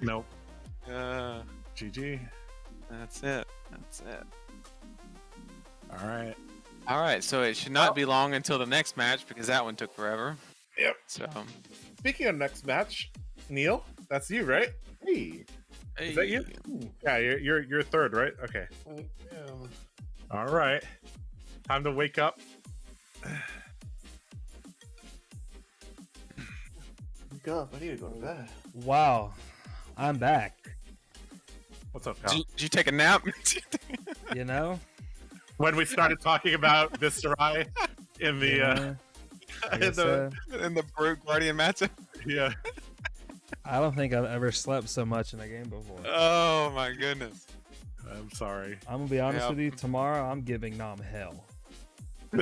Nope. uh, GG. that's it. That's it. All right. All right. So it should not be long until the next match because that one took forever. Yep. So. Speaking of next match, Neil, that's you, right? Hey. Is that you? Ooh, Yeah, you're third, right? Okay. yeah. All right. Time to wake up. Wake up. I need to go to bed. Wow, I'm back. What's up, pal? Did you take a nap? You know, When we started talking about Viscerai in the You know, like I in the said, In the Brute Guardian matchup? yeah. I don't think I've ever slept so much in a game before. Oh my goodness. I'm sorry. I'm gonna be honest Yeah. with you. Tomorrow, I'm giving Nom hell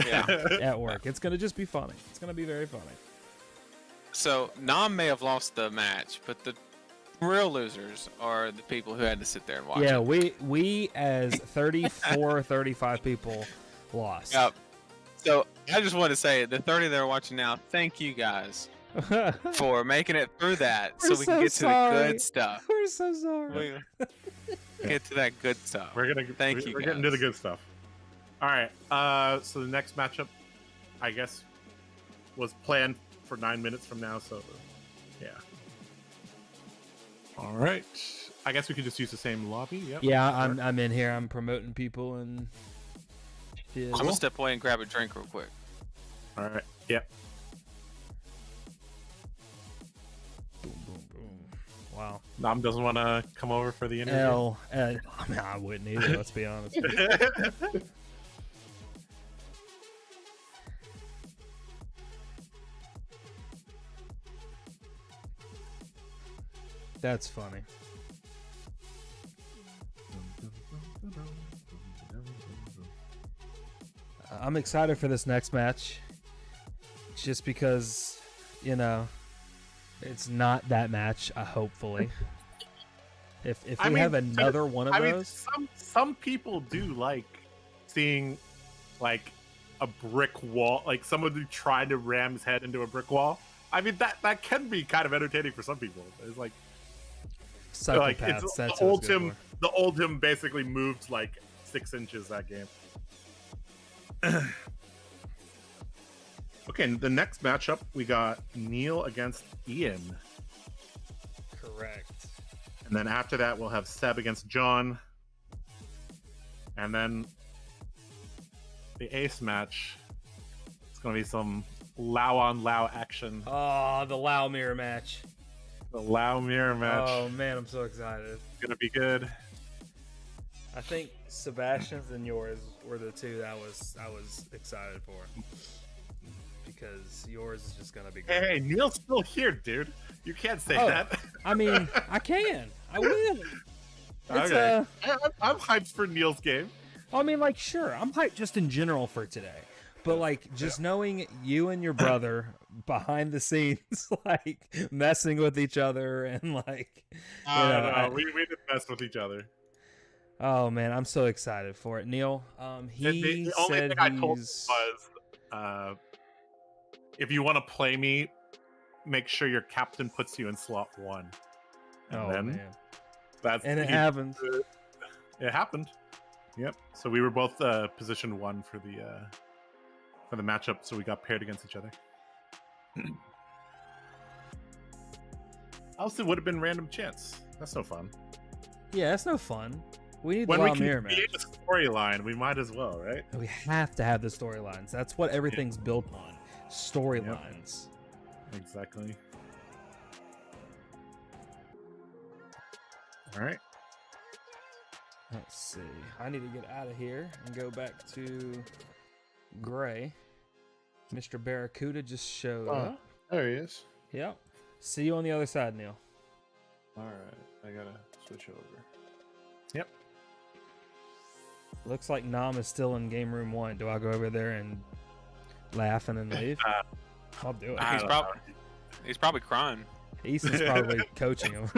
Yeah. at work. It's gonna just be funny. It's gonna be very funny. So Nam may have lost the match, but the real losers are the people who had to sit there and watch. Yeah, it. we as 34, 35 people lost. Yep. So I just want to say, the 30 that are watching now, thank you guys for making it through that, We're so we can so get to the sorry. good stuff. We're so sorry. Get to that good stuff. We're gonna Thank you, We're getting to the guys. good stuff. All right. So the next matchup, I guess, was planned for 9 minutes from now. So, yeah. All right. I guess we could just use the same lobby. Yep. Yeah, Sure. I'm in here. I'm promoting people and. Yeah. I'm gonna step away and grab a drink real quick. All right. Yep. Boom, boom, boom. Wow. Nam doesn't want to come over for the interview. I mean, I wouldn't either. Let's be honest. That's funny. I'm excited for this next match. Just because, you know, it's not that match. Hopefully, if I we mean, have another one of I mean, those, some people do like seeing like a brick wall, like someone who tried to ram his head into a brick wall. I mean, that can be kind of entertaining for some people. It's like psychopaths. it's That's the what it's good Oldhim. for. The Oldhim basically moved like 6 inches that game. Okay, the next matchup we got Neil against Ian, Correct. and then after that we'll have Seb against John, and then the ace match. It's gonna be some Lao on Lao action. Oh, the Lao mirror match. The Lao mirror match. Oh man, I'm so excited. It's gonna be good. I think Sebastian's and yours were the two that I was excited for. Because yours is just gonna be great. Hey, Neil's still here, dude. You can't say Oh, that. I mean, I can. I will. It's, Okay. I'm hyped for Neil's game. I mean, like, sure, I'm hyped just in general for today. But, like, just knowing you and your brother behind the scenes, like, messing with each other and, like, No, we didn't mess with each other. oh, man, I'm so excited for it. Neil, he The only said thing I told him he's... was, if you want to play me, make sure your captain puts you in slot 1. And Oh, then, man. And it happened. It happened. Yep. So we were both position 1 for the matchup, so we got paired against each other. Else it would have been random chance. That's no fun. Yeah, that's no fun. We need When the we wild can mirror match. create a storyline, we might as well, right? We have to have the storylines. That's what everything's built on. Storylines. Exactly. All right. Let's see. I need to get out of here and go back to Gray. Mr. Barracuda just showed up. There he is. Yep. See you on the other side, Neil. All right, I gotta switch over. Yep. Looks like Nam is still in game room 1. Do I go over there and laugh and then leave? I'll do it. He's probably crying. Easton's probably coaching him.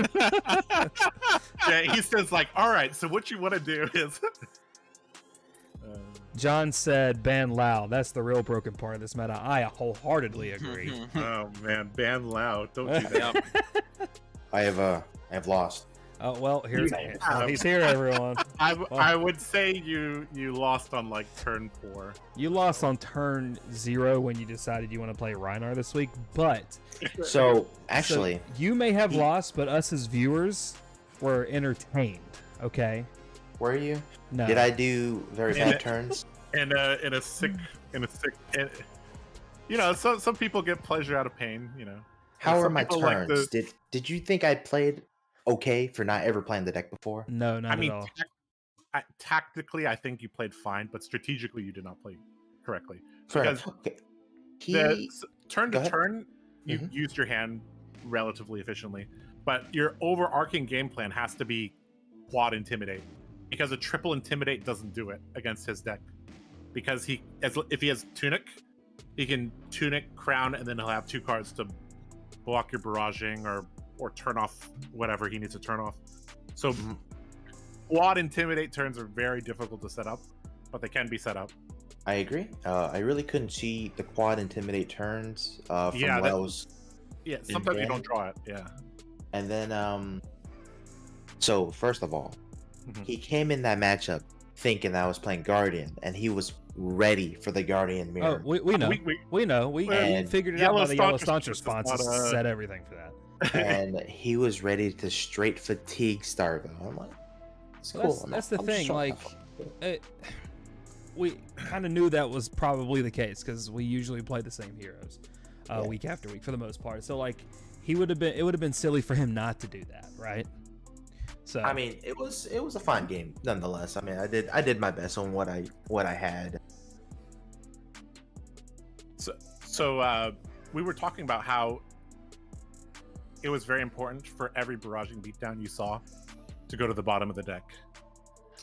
Yeah, he says like, all right, so what you want to do is John said ban Lao. That's the real broken part of this meta. I wholeheartedly agree. oh man, ban loud. Don't do that. I have lost. Oh well, he's here, everyone. I would say you lost on like turn 4. You lost on turn 0 when you decided you want to play Rhinar this week, but So actually, you may have lost, but us as viewers were entertained. Okay. were you? No. Did I do very bad turns? in a sick, you know, some people get pleasure out of pain. You know. How Some are my people like turns? Did you think I played okay for not ever playing the deck before? No, not I mean, at all. tactically, I think you played fine, but strategically, you did not play correctly. Fair Because enough. Okay. turn Go to ahead. turn, you Mhm. used your hand relatively efficiently, but your overarching game plan has to be quad intimidate, because a triple intimidate doesn't do it against his deck. Because if he has tunic, he can tunic, crown, and then he'll have 2 cards to block your barraging or turn off whatever he needs to turn off. So Mhm. quad intimidate turns are very difficult to set up, but they can be set up. I agree. I really couldn't see the quad intimidate turns from Yeah, what I was. Yeah, sometimes you then- don't draw it. Yeah. And then, so first of all, Mhm. he came in that matchup thinking that I was playing Guardian, and he was ready for the Guardian Oh, mirror. we know. We know. We And figured it out by the Yellow Yellow Staunch Staunch response response. is not, Said everything for that. And he was ready to straight fatigue Stargo. I'm like, it's Well, cool. that's the I'm thing, sure like, we kind of knew that was probably the case because we usually play the same heroes week after week for the most part. So like, it would have been silly for him not to do that, right? So I mean, it was a fun game nonetheless. I mean, I did my best on what I had. So we were talking about how it was very important for every barraging beatdown you saw to go to the bottom of the deck.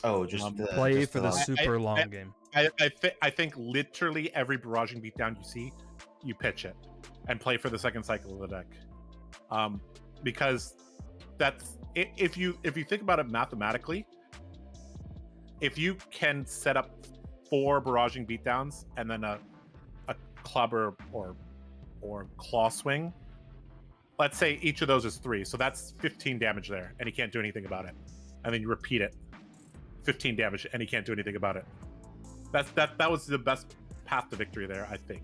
Oh, just play just for the super long game. I think literally every barraging beatdown you see, you pitch it and play for the second cycle of the deck, because that's if you think about it mathematically, if you can set up 4 barraging beatdowns and then a club or claw swing, let's say each of those is 3, so that's 15 damage there, and he can't do anything about it. And then you repeat it, 15 damage, and he can't do anything about it. That was the best path to victory there, I think.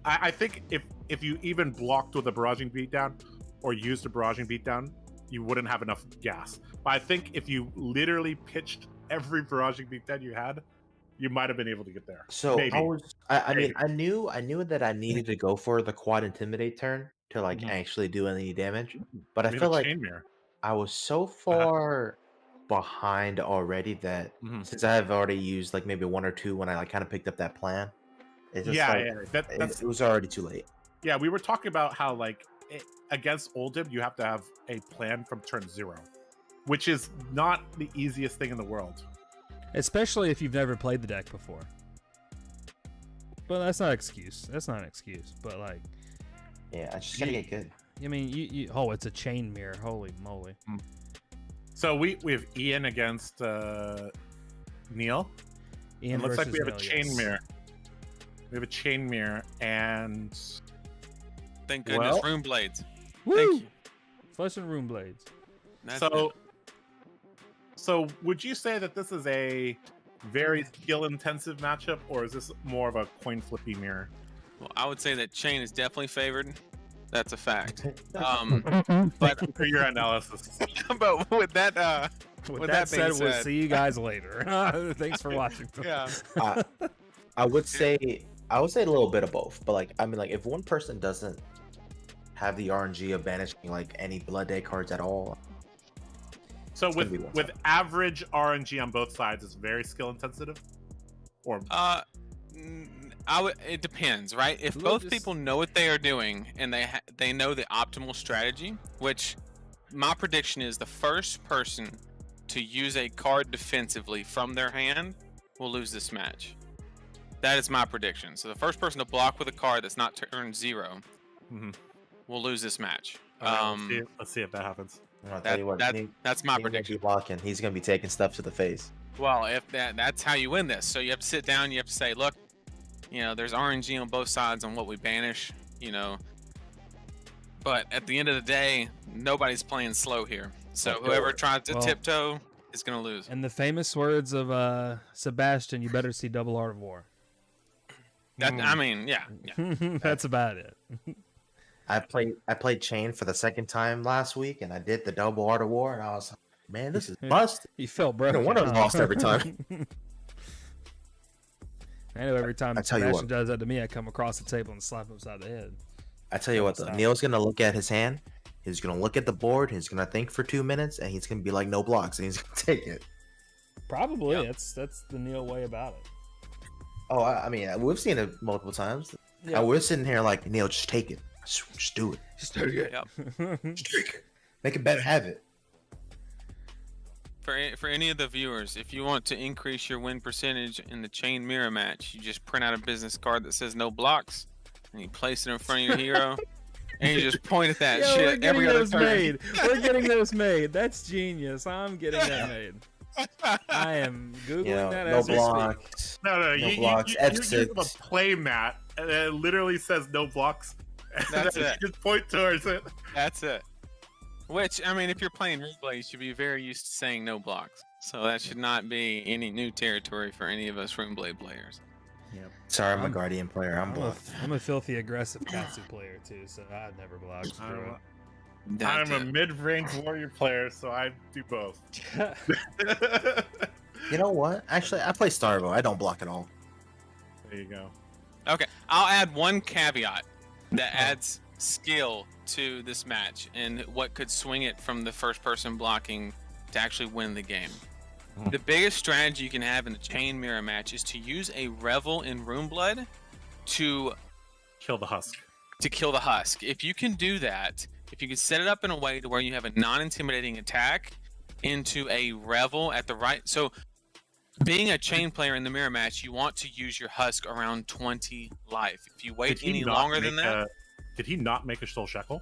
I think if you even blocked with a barraging beatdown or used a barraging beatdown, you wouldn't have enough gas. But I think if you literally pitched every barraging beatdown you had, you might have been able to get there. So Maybe. I mean, I knew that I needed to go for the quad intimidate turn to like Mhm. actually do any damage, but I Made a feel like chain mirror. I was so far behind already that Mhm. since I have already used like maybe 1 or 2 when I like kind of picked up that plan, it's just Yeah, like, yeah. That's it was already too late. Yeah, we were talking about how like against Oldhim, you have to have a plan from turn 0, which is not the easiest thing in the world. Especially if you've never played the deck before. But that's not an excuse. But like, Yeah, I just gotta get good. I mean, you it's a chain mirror. Holy moly! So we have Ian against Neil. Ian It looks like we versus have a Neil, chain yes. mirror. We have a chain mirror, and Thank goodness, Well- Rune Blades. Woo! Thank you. Flesh and Rune Blades. That's So would you say that this is a very skill-intensive matchup, or is this more of a coin flippy mirror? Well, I would say that Chain is definitely favored. That's a fact. Thank you for your analysis. But with that, With that that being said, we'll said- see you guys later. Thanks for watching. yeah. I would say a little bit of both, but like I mean, like if one person doesn't have the RNG of banishing like any Blood Day cards at all, So gonna be one with side. average RNG on both sides, it's very skill-intensive? Or It depends, right? If both people know what they are doing and they know the optimal strategy, which my prediction is the first person to use a card defensively from their hand will lose this match. That is my prediction. So the first person to block with a card that's not turn 0 will lose this match. all right, let's see if that happens. I'll tell you what, That's my he's gonna prediction. be blocking. He's gonna be taking stuff to the face. Well, if that's how you win this. So you have to sit down, you have to say, look, there's RNG on both sides on what we banish, But at the end of the day, nobody's playing slow here. So whoever tries to tiptoe is going to lose. And the famous words of Sebastian, you better see Double Art of War. I mean, yeah. That's about it. I played Chain for the second time last week, and I did the Double Art of War, and I was like, man, this is bust. You felt broken. One of them huh? lost every time. I know every time I tell you Sebastian what. does that to me, I come across the table and slap him upside the head. I tell you what, though, Stop. Neil's gonna look at his hand. He's gonna look at the board. He's gonna think for 2 minutes, and he's gonna be like, no blocks, and he's gonna take it. Probably. Yep. That's the Neil way about it. Oh, I mean, we've seen it multiple times. Yeah. We're sitting here like, Neil, just take it. Just do it. Just do it. Yep. Just take it. Make it better. Have it. For any of the viewers, if you want to increase your win percentage in the chain mirror match, you just print out a business card that says no blocks, and you place it in front of your hero, and you just point at that Yo, we're shit getting every other those turn. made. We're getting those made. That's genius. I'm getting that made. I am googling You know, that no as we speak. blocks. No, No blocks, you F6. use a play mat, and it literally says no blocks. And That's then it. you just point towards it. That's it. Which, I mean, if you're playing replay, you should be very used to saying no blocks. So that should not be any new territory for any of us Runeblade players. Sorry, I'm a I'm- Guardian player. I'm blocked. I'm a filthy aggressive Katsu player too, so I'd never block. Screw That's I'm a it. mid-range warrior player, so I do both. it. You know what? Actually, I play Starvo. I don't block at all. There you go. Okay, I'll add one caveat that adds skill to this match and what could swing it from the first person blocking to actually win the game. The biggest strategy you can have in the chain mirror match is to use a Revel in Runeblood to Kill the husk. kill the husk. If you can do that, if you can set it up in a way to where you have a non-intimidating attack into a Revel at the right... So, being a chain player in the mirror match, you want to use your husk around 20 life. If you wait Did he any not longer than make that... did he not make a Soul Shekel?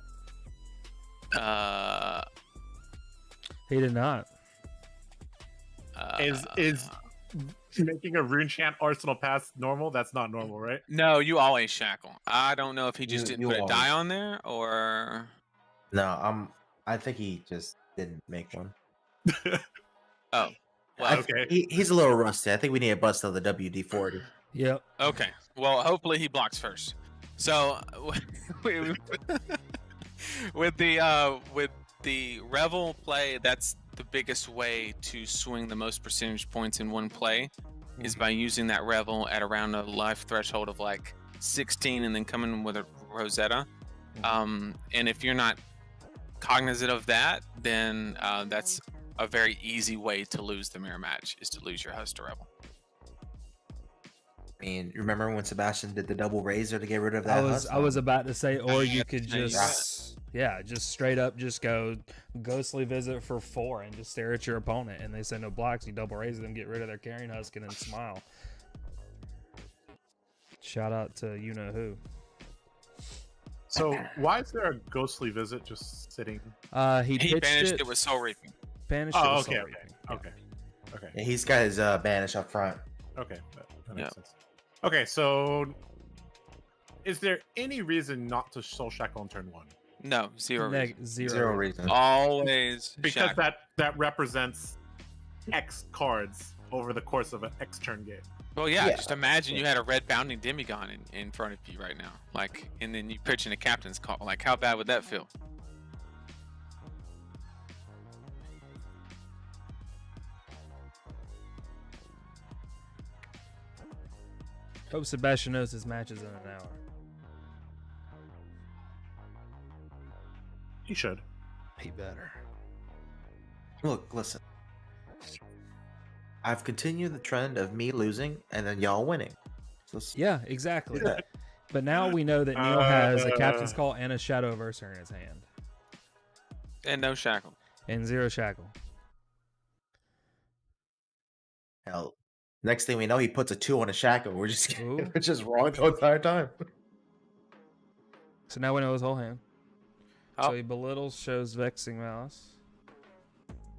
He did not. Is making a rune chant arsenal pass normal? That's not normal, right? No, you always shackle. I don't know if he just You- didn't you put a always- die on there or... No, I think he just didn't make one. Oh, well, I- okay. he's a little rusty. I think we need a bust of the WD-40. Yep. okay. Well, hopefully he blocks first. So, with the Revel play, that's the biggest way to swing the most percentage points in one play is by using that Revel at around a life threshold of like 16 and then coming with a Rosetta. And if you're not cognizant of that, then that's a very easy way to lose the mirror match is to lose your host to Revel. I mean, remember when Sebastian did the double razor to get rid of that? I was about to say, or you could Yeah. just just straight up just go ghostly visit for 4 and just stare at your opponent, and they say no blocks. You double raise them, get rid of their carrying husk, and then smile. Shout out to you know who. So why is there a ghostly visit just sitting? He He pitched banished it. it with Soul Reaping. Oh, Banished it with okay, Soul okay, Reaping. okay, okay, Yeah, he's got his banish up front. okay. That makes Yeah. sense. Okay, so is there any reason not to Soul Shackle on turn 1? No, zero reason. Zero reason. Always Because shackle. that represents X cards over the course of an X turn game. Well, yeah, Yeah. just imagine you had a red bounding demigod in front of you right now, like, and then you pitch in a captain's call. Like, how bad would that feel? Hope Sebastian knows his matches in an hour. He should. He better. Look, listen. I've continued the trend of me losing and then y'all winning. So Yeah, exactly. Yeah. But now we know that Neil has a captain's call and a shadow verser in his hand, And no shackle. and 0 shackle. hell. Next thing we know, he puts a 2 on a shackle. We're just Ooh. we're just wrong the entire time. So now we know his whole hand. Oh. So he belittles, shows vexing mouse.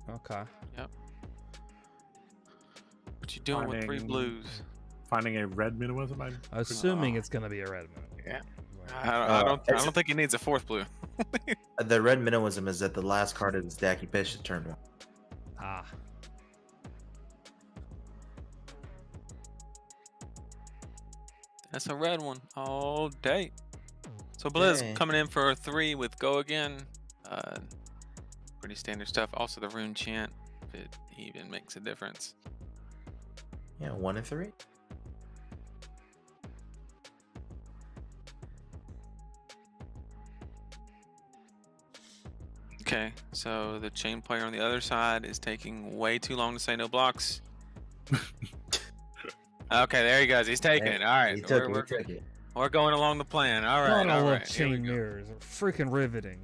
Okay. What you doing with 3 Finding- blues? Finding a red minimalism. Assuming it's gonna be a red moon. Yeah. Right. I don't think he needs a 4th blue. The red minimalism is that the last card in his deck he pitched at turn 1. Ah. That's a red one all day. So Blizz Dang. coming in for a 3 with Go Again. Pretty standard stuff. Also the rune chant, if it even makes a difference. Yeah, 1 and 3. Okay, so the chain player on the other side is taking way too long to say no blocks. Okay, there he goes. He's taking it. All right, He took we're, it. He took it. we're going along the plan. All right, God, I all love right. Here we chain go. mirrors. They're freaking riveting.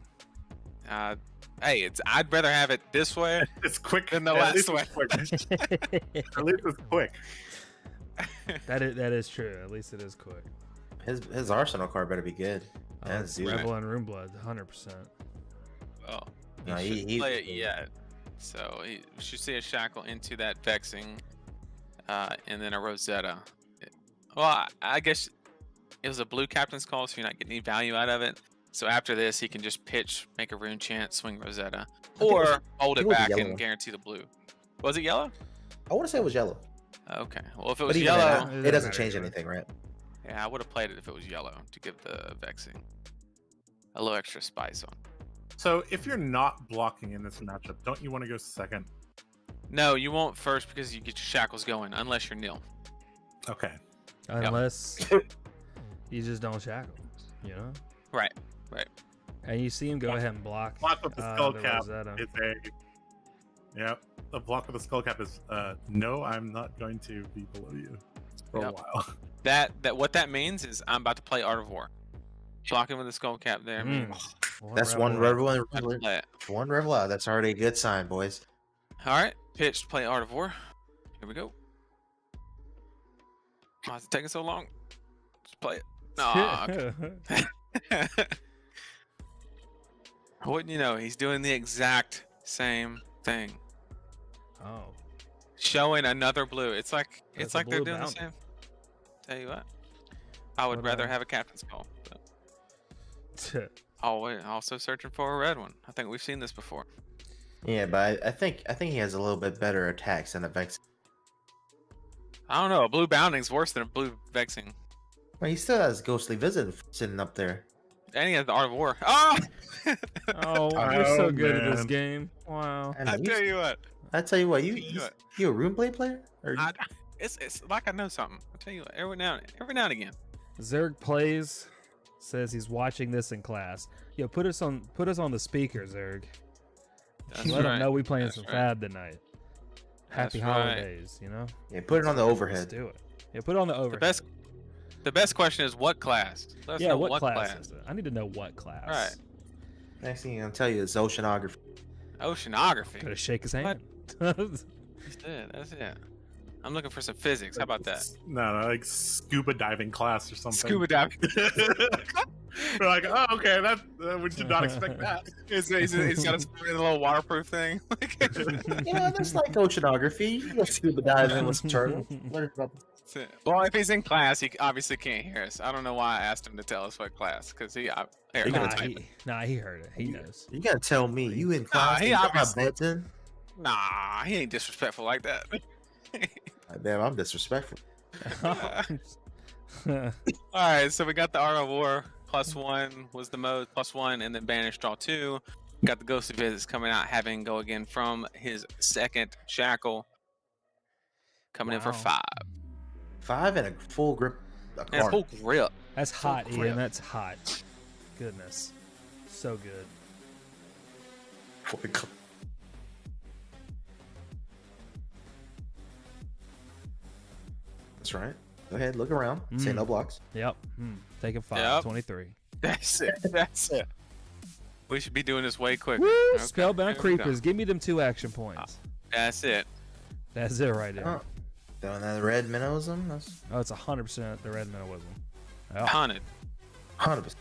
Hey, I'd rather have it this way It's quick. than the At last least way. it's quick. At least it's quick. That is true. At least it is quick. His arsenal card better be good. That's zero. Revel and Rune Blood, 100%. Well, No, he he- shouldn't he's- play it yet. So we should see a shackle into that vexing, and then a Rosetta. Well, I guess it was a blue captain's call, so you're not getting any value out of it. So after this, he can just pitch, make a rune chant, swing Rosetta, think it was- or hold I it think it was back yellow. and guarantee the blue. Was it yellow? I want to say it was yellow. Okay. Well, if it But was even yellow, then, It it doesn't doesn't change matter. anything, right? yeah, I would have played it if it was yellow to give the vexing a little extra spice on. So if you're not blocking in this matchup, don't you want to go second? No, you won't first because you get your shackles going, unless you're nil. Okay. Unless you just don't shackle, you know? Right. And you see him go ahead and block. Block with the skull the cap Rosetta. is a. Yep. The block with the skull cap is no, I'm not going to be below you for Yep. a while. That what that means is I'm about to play Art of War. Blocking with the skull cap there. Mm. That's one Rebel. revel. About to play it. One revel out. That's already a good sign, boys. All right, pitch, play Art of War. Here we go. Why is it taking so long? Just play it. Aw, okay. Wouldn't you know, he's doing the exact same thing. Oh. Showing another blue. It's like That's a they're blue doing bounty. the same. Tell you what, I would What, rather have a captain's call. But also searching for a red one. I think we've seen this before. Yeah, but I think he has a little bit better attacks than a Vex. I don't know. A blue bounding's worse than a blue vexing. Well, he still has Ghostly Visit sitting up there. And he has the Art of War. Oh! Oh, you're so Oh, good at this man. game. Wow. And I tell you what. I tell you what, tell you what. you a Runeblade player? Or It's like I know something. I tell you what. Every now and again. Zerg plays, says he's watching this in class. Yo, put us on the speaker, Zerg. That's Let right. him know we playing That's some right. Fab tonight. Happy That's right. holidays, you know? yeah, put it on the Let's overhead. do it. Yeah, put it on the overhead. The best question is what class? Let us Yeah, know what class is it? I need to know what class. Right. Next thing I'm gonna tell you is oceanography. Oceanography. Gotta shake his hand. That's it. That's it. I'm looking for some physics. How about that? No, like scuba diving class or something. Scuba diving. We're like, oh, okay, that we did not expect that. He's got a little waterproof thing. Yeah, that's like oceanography. You go scuba diving with some turtles. Learn about Well, if he's in class, he obviously can't hear us. I don't know why I asked him to tell us what class, because he. Here, He heard it. He knows. You gotta tell me, you in class? he you don't have obviously- bedtime? Nah, he ain't disrespectful like that. Damn, I'm disrespectful. All right, so we got the Art of War +1 was the mode +1, and then Banish Draw 2. Got the Ghostly Visits coming out, having go again from his second Shackle, coming in for Wow. 5. 5 and a full grip. And a full grip. That's hot, grip. Ian. That's hot. Goodness. So good. That's right. Go ahead, look around. Say no blocks. Yep. Taking 5. Yep. 23. That's it. That's it. We should be doing this way quicker. Woo! Okay, Spellbound here we go. Creepers. Give me them 2 action points. That's it. That's it right there. Oh, throwing that red minnowism. That's Oh, it's 100% the red minnowism. Oh. Haunted. 100%.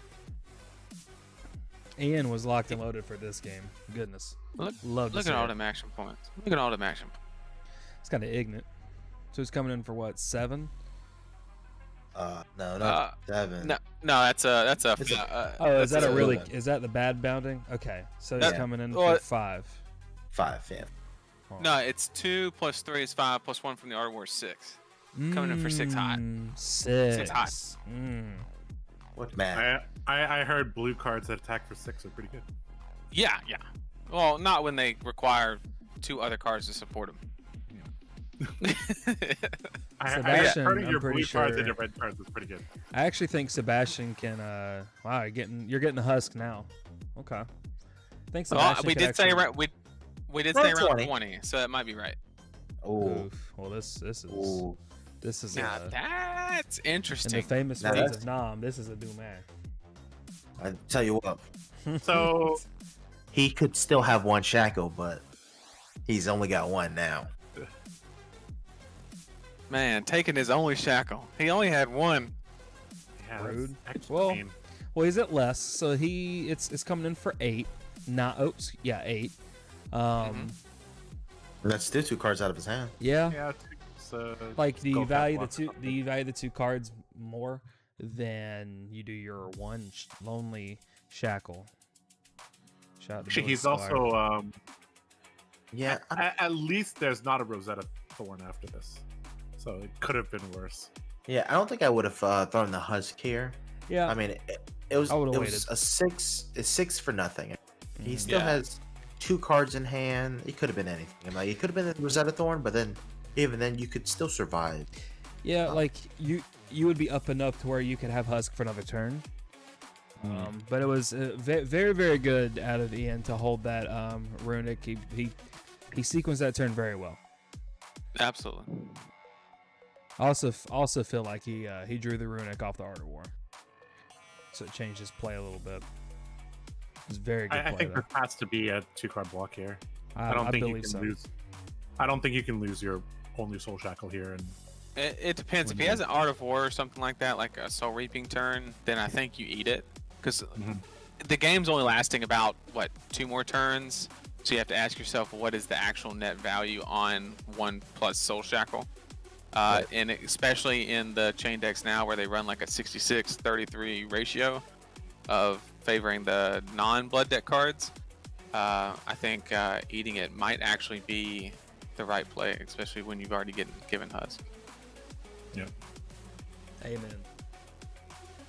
Ian was locked and loaded for this game. Goodness. Love to Look see at all it. them action points. Look at all them action points. It's kind of ignorant. So he's coming in for what? 7? No, not 7. No, that's a. It's Oh, is that a a really? seven. Is that the bad bounding? Okay, so he's That- coming in well, for 5. 5, yeah. No, it's 2 + 3 is 5 + 1 from the Art of War is 6. Coming in for 6 hot. 6. 6 hot. What man? I heard blue cards that attack for 6 are pretty good. Yeah. Well, not when they require 2 other cards to support them. I Sebastian, heard I'm your pretty blue cards sure- and your red cards is pretty good. I actually think Sebastian can. Wow, you're getting the husk now. Okay. I think Well, Sebastian. we can did say actually- we did Round say around 20. 20, so that might be right. Oh, Oof. Well, this is Ooh. Now that's in the interesting. famous Now words that's- of Nam. This is a new man. I tell you what, So he could still have 1 shackle, but he's only got 1 now. Man, taking his only shackle. He only had 1. yeah, that's Rude. actually Well, mean. Well, he's at less, so it's coming in for 8. Not 8. That's still 2 cards out of his hand. Yeah. Yeah, so Like, do you go value back the one. 2? Do you value the 2 cards more than you do your 1 lonely shackle? Shout out to Actually, Billy he's Squire. also Yeah, at least there's not a Rosetta Thorn after this, so it could have been worse. yeah. I don't think I would have thrown the husk here. Yeah. I mean, it was I would've was a 6. It's 6 for nothing. He Mhm. still Yeah. has 2 cards in hand. It could have been anything. Like it could have been the Rosetta Thorn, but then even then you could still survive. Yeah, like you would be up enough to where you could have Husk for another turn. But it was very, very good out of Ian to hold that runic. He sequenced that turn very well. Absolutely. I also feel like he drew the runic off the Art of War, so it changed his play a little bit. It was very good I play think though. there has to be a 2-card block here. I I don't think you believe can so. lose. I don't think you can lose your only Soul Shackle here, and It depends. If he has an Art of War or something like that, like a Soul Reaping turn, then I think you eat it. Because the game's only lasting about, 2 more turns? So you have to ask yourself, what is the actual net value on 1 plus Soul Shackle? And especially in the chain decks now where they run like a 66-33 ratio of favoring the non-blood deck cards, I think eating it might actually be the right play, especially when you've already given Husk. Amen.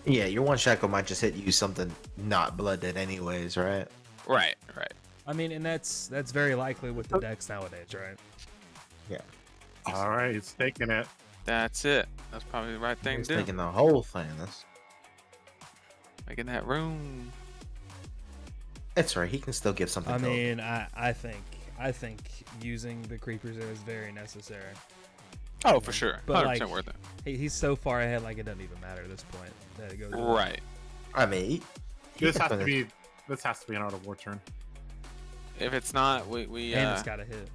Yeah, your 1 shackle might just hit you something not blooded anyways, right? Right. I mean, and that's very likely with the decks nowadays, right? Yeah. all right, it's taking it. That's it. That's probably the right thing He's to do. taking the whole thing. Making that room. It's right. He can still give something. I to mean, I think using the creepers there is very necessary. Oh, for sure. But 100% like, worth it. he's so far ahead, like it doesn't even matter at this point that it goes. Right. I mean, he This can has to finish. be. This has to be an Art of War turn. If it's not, we And it's got to hit.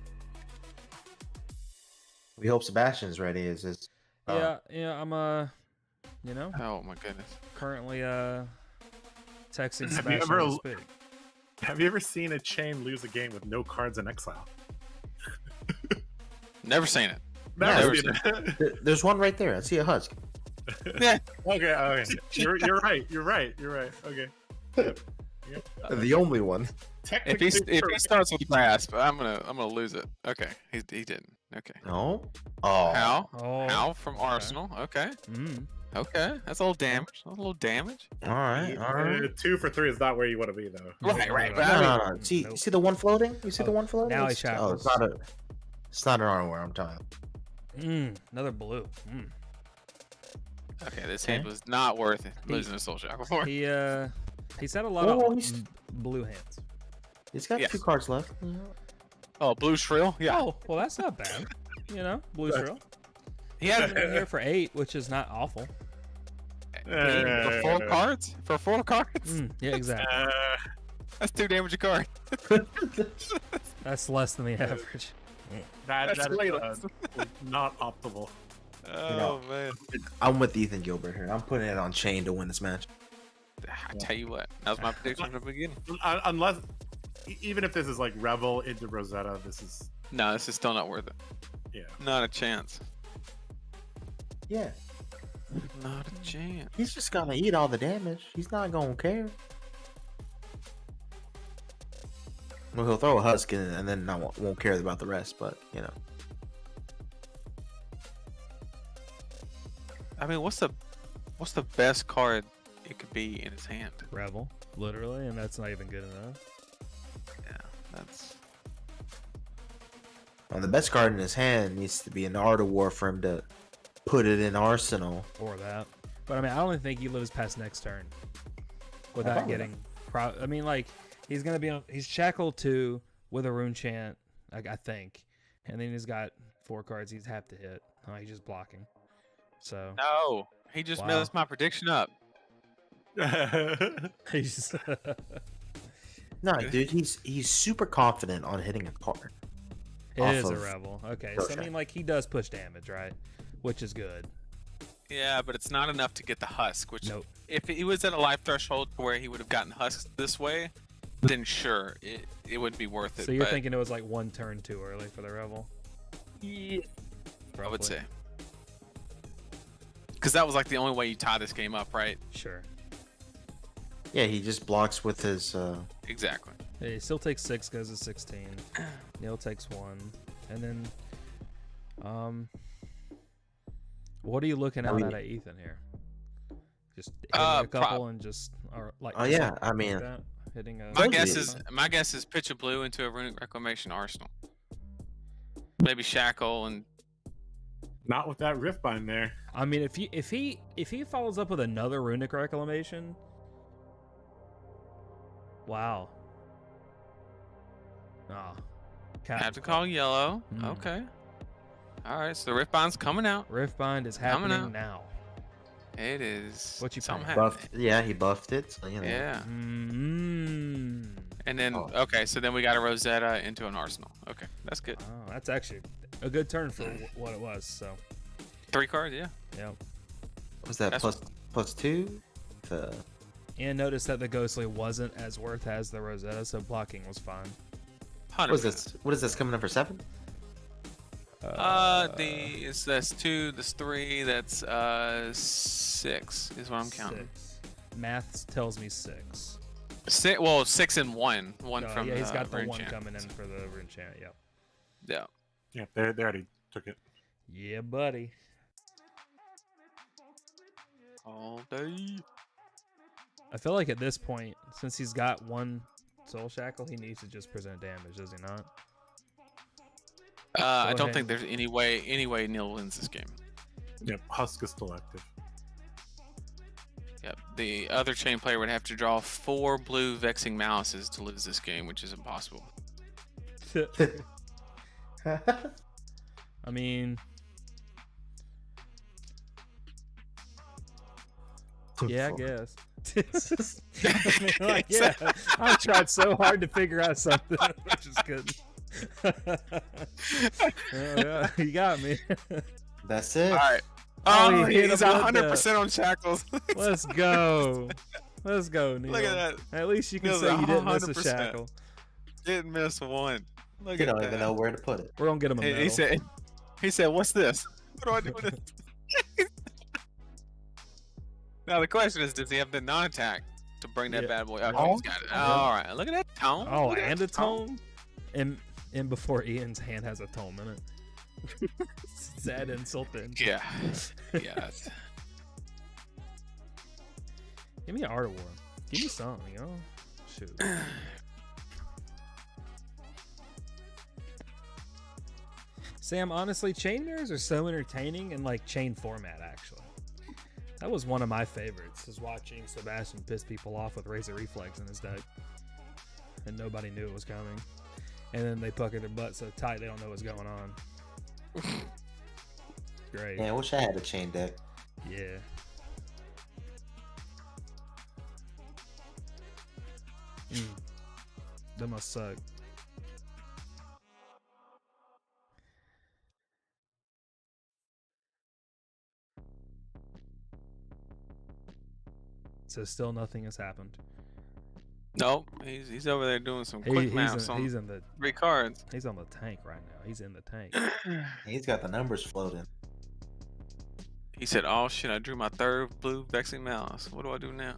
We hope Sebastian's ready. Is his? Yeah, I'm oh my goodness. currently Texting Have you Smash ever- as we speak. Have you ever seen a chain lose a game with no cards in exile? Never seen it. Never never seen it. There's one right there. I see a husk. Yeah. Okay. You're right. You're right. Okay. Yep. The only one. If Technically, he starts with grasp, I'm gonna lose it. Okay, he didn't. Okay. No. Oh. How? Oh. How from Arsenal? Okay. Mm. Okay. That's a little damage. A little damage. All right. All right. 2 for 3 is not where you want to be, though. Right. No, But I mean, no. See, Nope. see the one floating? You see the Oh, one floating? now he It's shackles. it's not an armor. I'm telling you. Another blue. okay, this hand was not worth it. Losing a soul shackle for. He's had a lot Oh, of he's- blue hands. He's got Yes. 2 cards left. Oh, blue shrill. Yeah. Oh, well, that's not bad. Blue shrill. He had Been here for 8, which is not awful. for 4 cards. For 4 cards. Yeah, exactly. That's 2 damage a card. That's less than the average. That That's is way not optimal. Oh man. I'm with Ethan Gilbert here. I'm putting it on Chain to win this match. I tell you what, that was my prediction from the beginning. Unless, even if this is like Revel into Rosetta, this is No, this is still not worth it. yeah. Not a chance. Yeah. Not a chance. He's just gonna eat all the damage. He's not gonna care. Well, he'll throw a husk in and then won't care about the rest, but you know. I mean, what's the best card it could be in his hand? Revel, literally, and that's not even good enough. Yeah, that's. And the best card in his hand needs to be an Art of War for him to put it in Arsenal. Or that. But I mean, I don't think he lives past next turn without Probably getting. I mean, like he's gonna be. He's shackled 2 with a rune chant, I think, and then he's got 4 cards he's have to hit. Oh, he's just blocking. So No, he just Wow. messed my prediction up. he's. No, dude, he's super confident on hitting a card. It Off is a of rebel. Okay, so I Roshan. mean, like he does push damage, right? Which is good. Yeah, but it's not enough to get the husk. Which, Nope. if he was at a life threshold where he would have gotten husks this way, then sure, it would be worth it. So you're but thinking it was like 1 turn too early for the rebel? Yeah, I would Probably. say. Because that was like the only way you tie this game up, right? Sure. Yeah, he just blocks with his. Exactly. Yeah, he still takes 6, goes to 16. Neil takes 1, and then, what are you looking I out mean- at Ethan here? Just hitting a couple and just, or like. Oh yeah, something I like mean, that? Hitting a. My Told guess you. is pitch a blue into a runic reclamation arsenal. Maybe shackle and Not with that Riftbind there. I mean, if he follows up with another runic reclamation. Wow. Oh. have to call yellow. Hmm. Okay. All right, so the Riftbind's coming out. Riftbind is Coming happening out. now. It is. What you something playing? happening. buffed. Yeah, he buffed it. So, you know. Yeah. Mm-hmm. And then Oh. okay, so then we got a Rosetta into an arsenal. Okay, that's good. Oh, that's actually a good turn for what it was. So, 3 cards, yeah. yeah. Was that That's- plus 2? To... And notice that the Ghostly wasn't as worth as the Rosetta, so blocking was fine. 100%. What is this? What is this coming up for 7? That's 2, that's 3, that's 6 is what I'm counting. 6. Math tells me 6. 6 and 1. One Oh, from yeah, he's got the Rune 1 Chant. coming in for the rune chant. Yep. Yeah. Yeah, they already took it. Yeah, buddy. All day. I feel like at this point, since he's got 1 soul shackle, he needs to just present damage, does he not? I Go don't ahead. think there's any way Neil wins this game. Yep, Husk is still active. Yep. The other chain player would have to draw 4 blue vexing malices to lose this game, which is impossible. I mean, yeah, I guess. I mean, like, yeah, I tried so hard to figure out something, I just couldn't. Oh, yeah, you got me. That's it. All right. Oh, Oh, he hit he's him with 100% on shackles. Let's go. Let's go, Neil. Look at that. At least you can Neil's say you didn't miss a 100%. shackle. Didn't miss one. Look You at don't that. even know where to put it. We're gonna get him a medal. He said, "What's this? What do I do with this?" Now the question is, does he have the non-attack to bring that bad boy up? Oh. He's got it. All right. Look at that tone. Oh, Look at and that a tone? And before Ian's hand has a tome in it. Sad insult then. Yeah. Yeah. Give me an Art of War. Give me some, you know? Shoot. Sam, honestly, chain mirrors are so entertaining in like chain format, actually. That was one of my favorites, is watching Sebastian piss people off with Razor Reflex in his deck. And nobody knew it was coming. And then they pucker their butt so tight they don't know what's going on. Great. Man, I wish I had a chain deck. Yeah. That must suck. So still nothing has happened. Nope. He's over there doing some quick maths on he's in the 3 cards. He's on the tank right now. He's in the tank. He's got the numbers floating. He said, "Oh shit! I drew my 3rd blue vexing mouse. What do I do now?"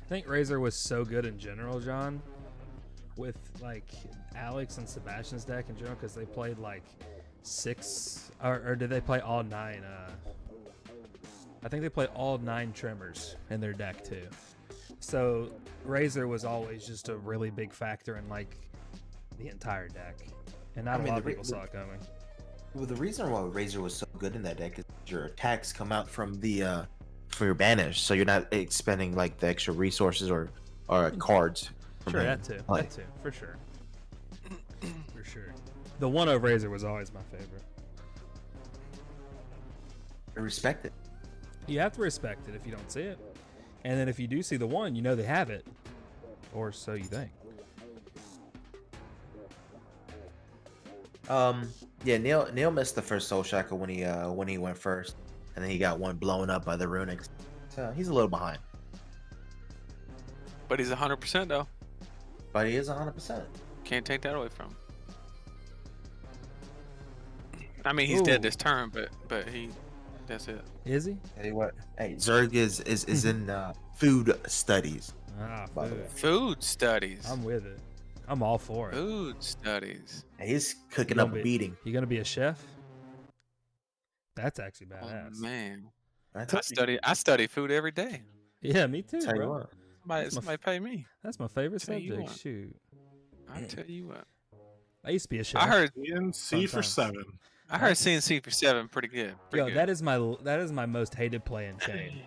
I think Razor was so good in general, John, with like Alex and Sebastian's deck in general, because they played like 6, or did they play all 9? I think they played all 9 Tremors in their deck too. So Razor was always just a really big factor in like the entire deck, and not a lot of people saw it coming. Well, the reason why Razor was so good in that deck is your attacks come out from the for your banish, so you're not expending like the extra resources or cards. Sure, that too. That too, for sure. For sure. The one of Razor was always my favorite. I respect it. You have to respect it if you don't see it. And then if you do see the one, you know they have it. Or so you think. Yeah, Neil missed the first Soul Shackle when he went first, and then he got one blown up by the Runics. So he's a little behind. But he's 100% though. But he is 100%. Can't take that away from him. I mean, he's dead this turn, but he, that's it. Is he? Hey, what? Hey, Zerg is in food studies. Ah, By the way. Food studies. I'm with it. I'm all for it. Food studies. Hey, he's cooking You up gonna a be- beating. You gonna be a chef? That's actually Oh badass. man, That's I study food every day. Yeah, me too, tell you bro. what. Somebody pay me. That's my favorite Tell you subject. what. Shoot. I'll tell you what. I used to be a chef. I heard CNC for Sometimes. 7. CNC for 7 pretty good. Pretty Yo, good. that is my most hated play in chain.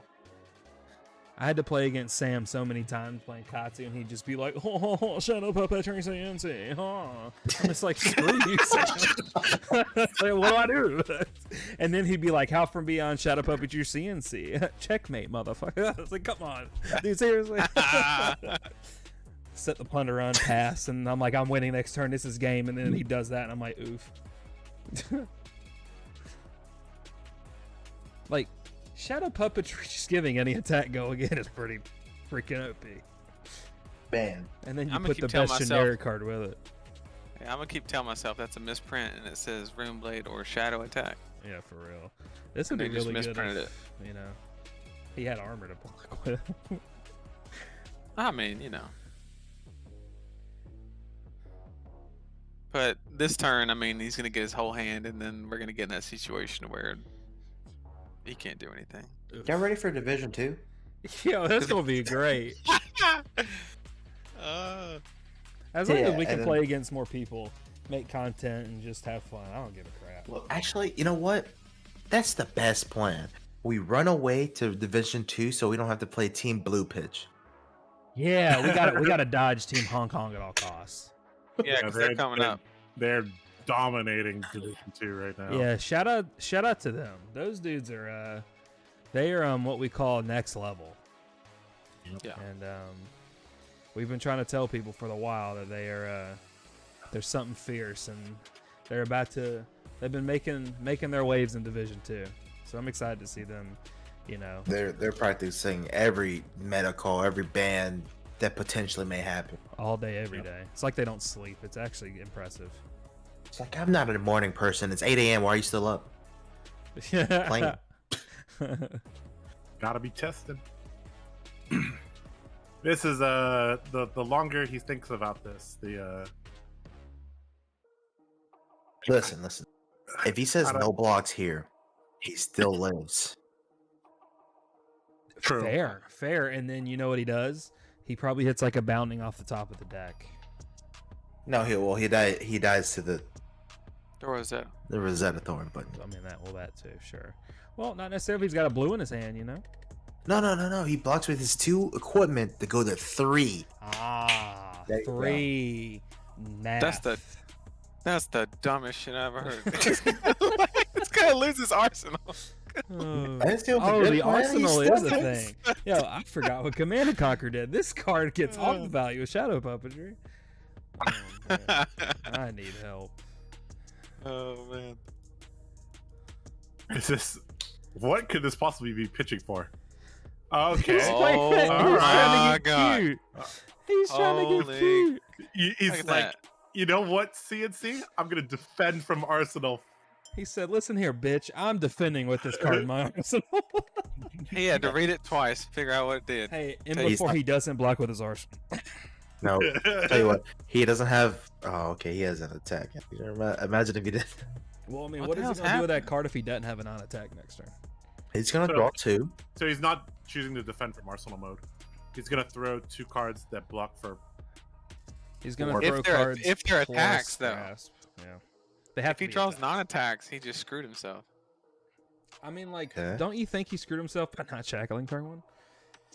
I had to play against Sam so many times playing Katsu, and he'd just be like, "Oh, Shadow Puppet turn CNC." Oh. I'm just like, "Screw you, Sam." Like, what do I do? And then he'd be like, "How from beyond Shadow Puppet your CNC? Checkmate, motherfucker." I was like, "Come on, dude, seriously." Set the punter on pass, and I'm like, "I'm winning next turn. This is game." And then he does that, and I'm like, "Oof." Like, Shadow Puppetry just giving any attack go again is pretty freaking OP. Man. And then you I'ma put keep the telling best myself- generic card with it. Yeah, I'm gonna keep telling myself that's a misprint, and it says Rune Blade or Shadow Attack. Yeah, for real. This would They be just really good misprinted if, you know, he had armor to block with. I mean, you know. But this turn, I mean, he's gonna get his whole hand, and then we're gonna get in that situation where he can't do anything. Get ready for Division 2. Yo, that's gonna be great. As long as we can and play against more people, make content, and just have fun, I don't give a crap. Well, actually, you know what? That's the best plan. We run away to Division 2 so we don't have to play Team Blue Pitch. Yeah, we gotta dodge Team Hong Kong at all costs. Yeah, because they're coming up. They're dominating Division 2 right now. Yeah, shout out to them. Those dudes are they are what we call next level. Yeah. And We've been trying to tell people for a while that they are there's something fierce, and they're about to. They've been making their waves in Division 2, so I'm excited to see them. You know, They're practicing every meta call, every ban that potentially may happen. all day, every day. It's like they don't sleep. It's actually impressive. It's like, I'm not a morning person. It's 8 a.m. Why are you still up? Playing. Gotta be tested. This is the longer he thinks about this, the Listen. If he says no blocks here, he still lives. true. Fair. And then you know what he does? He probably hits like a bounding off the top of the deck. No, he dies to the Rosetta. Rosetta Thorn, but I mean that too, sure. Well, not necessarily if he's got a blue in his hand, you know. no. He blocks with his 2 equipment to go to 3. Ah, There you go. 3. That's the dumbest shit I ever heard. It's gonna lose his arsenal. Oh, I still oh, forget the why he arsenal is a still thing. Yo, I forgot what Command and Conquer did. This card gets off the value of Shadow Puppetry. Oh, man. I need help. Oh man. Is this? What could this possibly be pitching for? Okay. He's Oh playing- he's trying my to get God. cute. He's trying to get Holy- cute. He's Look at like, that. you know what, CNC? I'm gonna defend from Arsenal. He said, "Listen here, bitch. I'm defending with this card in my arsenal." He had to read it twice, figure out what it did. Hey, and He's- before he doesn't block with his arsenal. No, tell you what, he doesn't have. Oh, okay, he has an attack. Imagine if he did. Well, I mean, What what the is he hell's gonna do with that card if he doesn't have a non-attack next turn? He's gonna draw 2. So he's not choosing to defend from Arsenal mode. He's gonna throw 2 cards that block for. He's gonna Or- throw If they're- cards. if they're plus attacks, though. grasp. Yeah, they have If to he be draws attacks. non-attacks, he just screwed himself. I mean, like, Okay. don't you think he screwed himself by not shackling turn 1?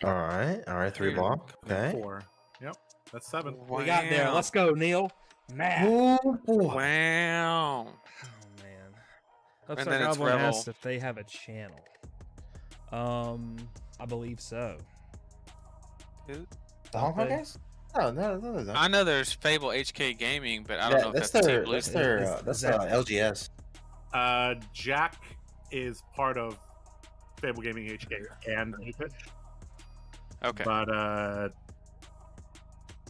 All right, 3 Yeah. block. Okay. 4. Yep, that's 7. We got there. Wow. Let's go, Neil. Matt. Oh boy. Wow. Oh man. And Upside then it's Goblin Rebel. asked if they have a channel. I believe so. The Hong Kong Okay. guys? No, they don't. I know there's Fable HK Gaming, but I don't know if that's Team Blue. That's their Is- LGS. Jack is part of Fable Gaming HK and Pitch, Okay. but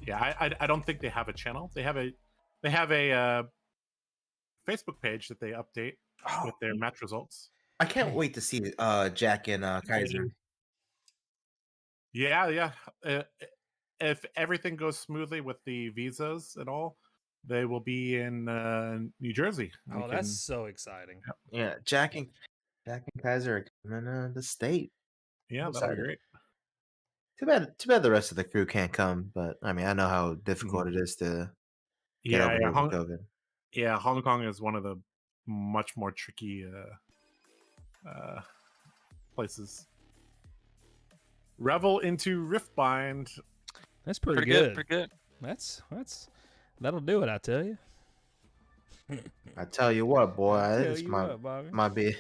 yeah, I don't think they have a channel. They have a Facebook page that they update with their match results. I can't wait to see Jack and Kaiser. Yeah. If everything goes smoothly with the visas and all, they will be in New Jersey. Oh, that's so exciting. Yeah, Jack and Kaiser are coming the state. yeah, I'm that'll be excited. great. Too bad the rest of the crew can't come, but I mean I know how difficult it is to get over here with COVID. Yeah, Hong Kong is one of the much more tricky places. Revel into Riftbind. That's pretty, Pretty good. Pretty good. That'll do it. I tell you. I tell you what, boy, Tell this you might what, Bobby. might be.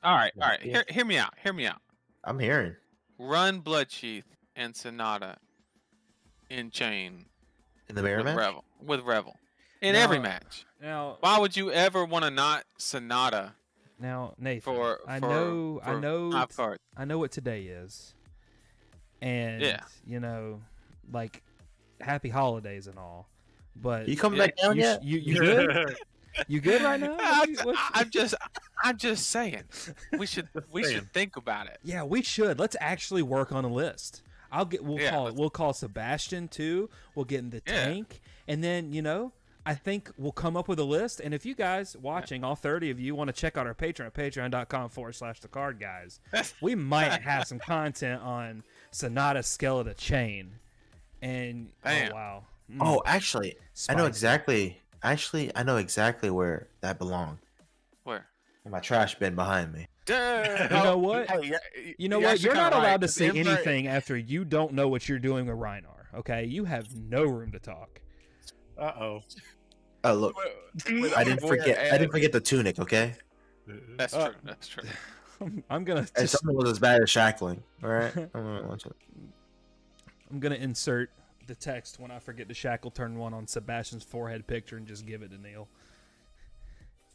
All right. Yeah. Hear me out. Hear me out. I'm hearing. Run Bloodsheath and Sonata in chain In the mirror with match? Revel. With Revel. In every Now- match. Now, Why would you ever want to not Sonata Nathan. for I for- know. for I know. 5 cards? I know what today is. And Yeah. you know, like, happy holidays and all. But You coming Yeah, back down you, yet? you good? You good right now? I'm just saying. We should saying. think about it. Yeah, we should. Let's actually work on a list. Yeah, We'll call Sebastian too. We'll get in the Yeah. tank, and then I think we'll come up with a list. And if you guys watching, all 30 of you, want to check out our Patreon at patreon.com/TheCardGuyz, we might have some content on Sonata Scale of the Chain. And Bam. oh wow. Oh, actually, I know Spicy. exactly. Actually, I know exactly where that belonged. Where? In my trash bin behind me. Duh. You know what? You know what? You're not allowed to say anything. anything after you don't know what you're doing with Rhinar. Okay, you have no room to talk. Uh-oh. Oh look, I didn't forget the tunic. Okay, That's true. That's true. I'm gonna and just, something was as bad as shackling. All right, I'm gonna watch it. I'm gonna insert the text when I forget to shackle turn 1 on Sebastian's forehead picture and just give it to Neil.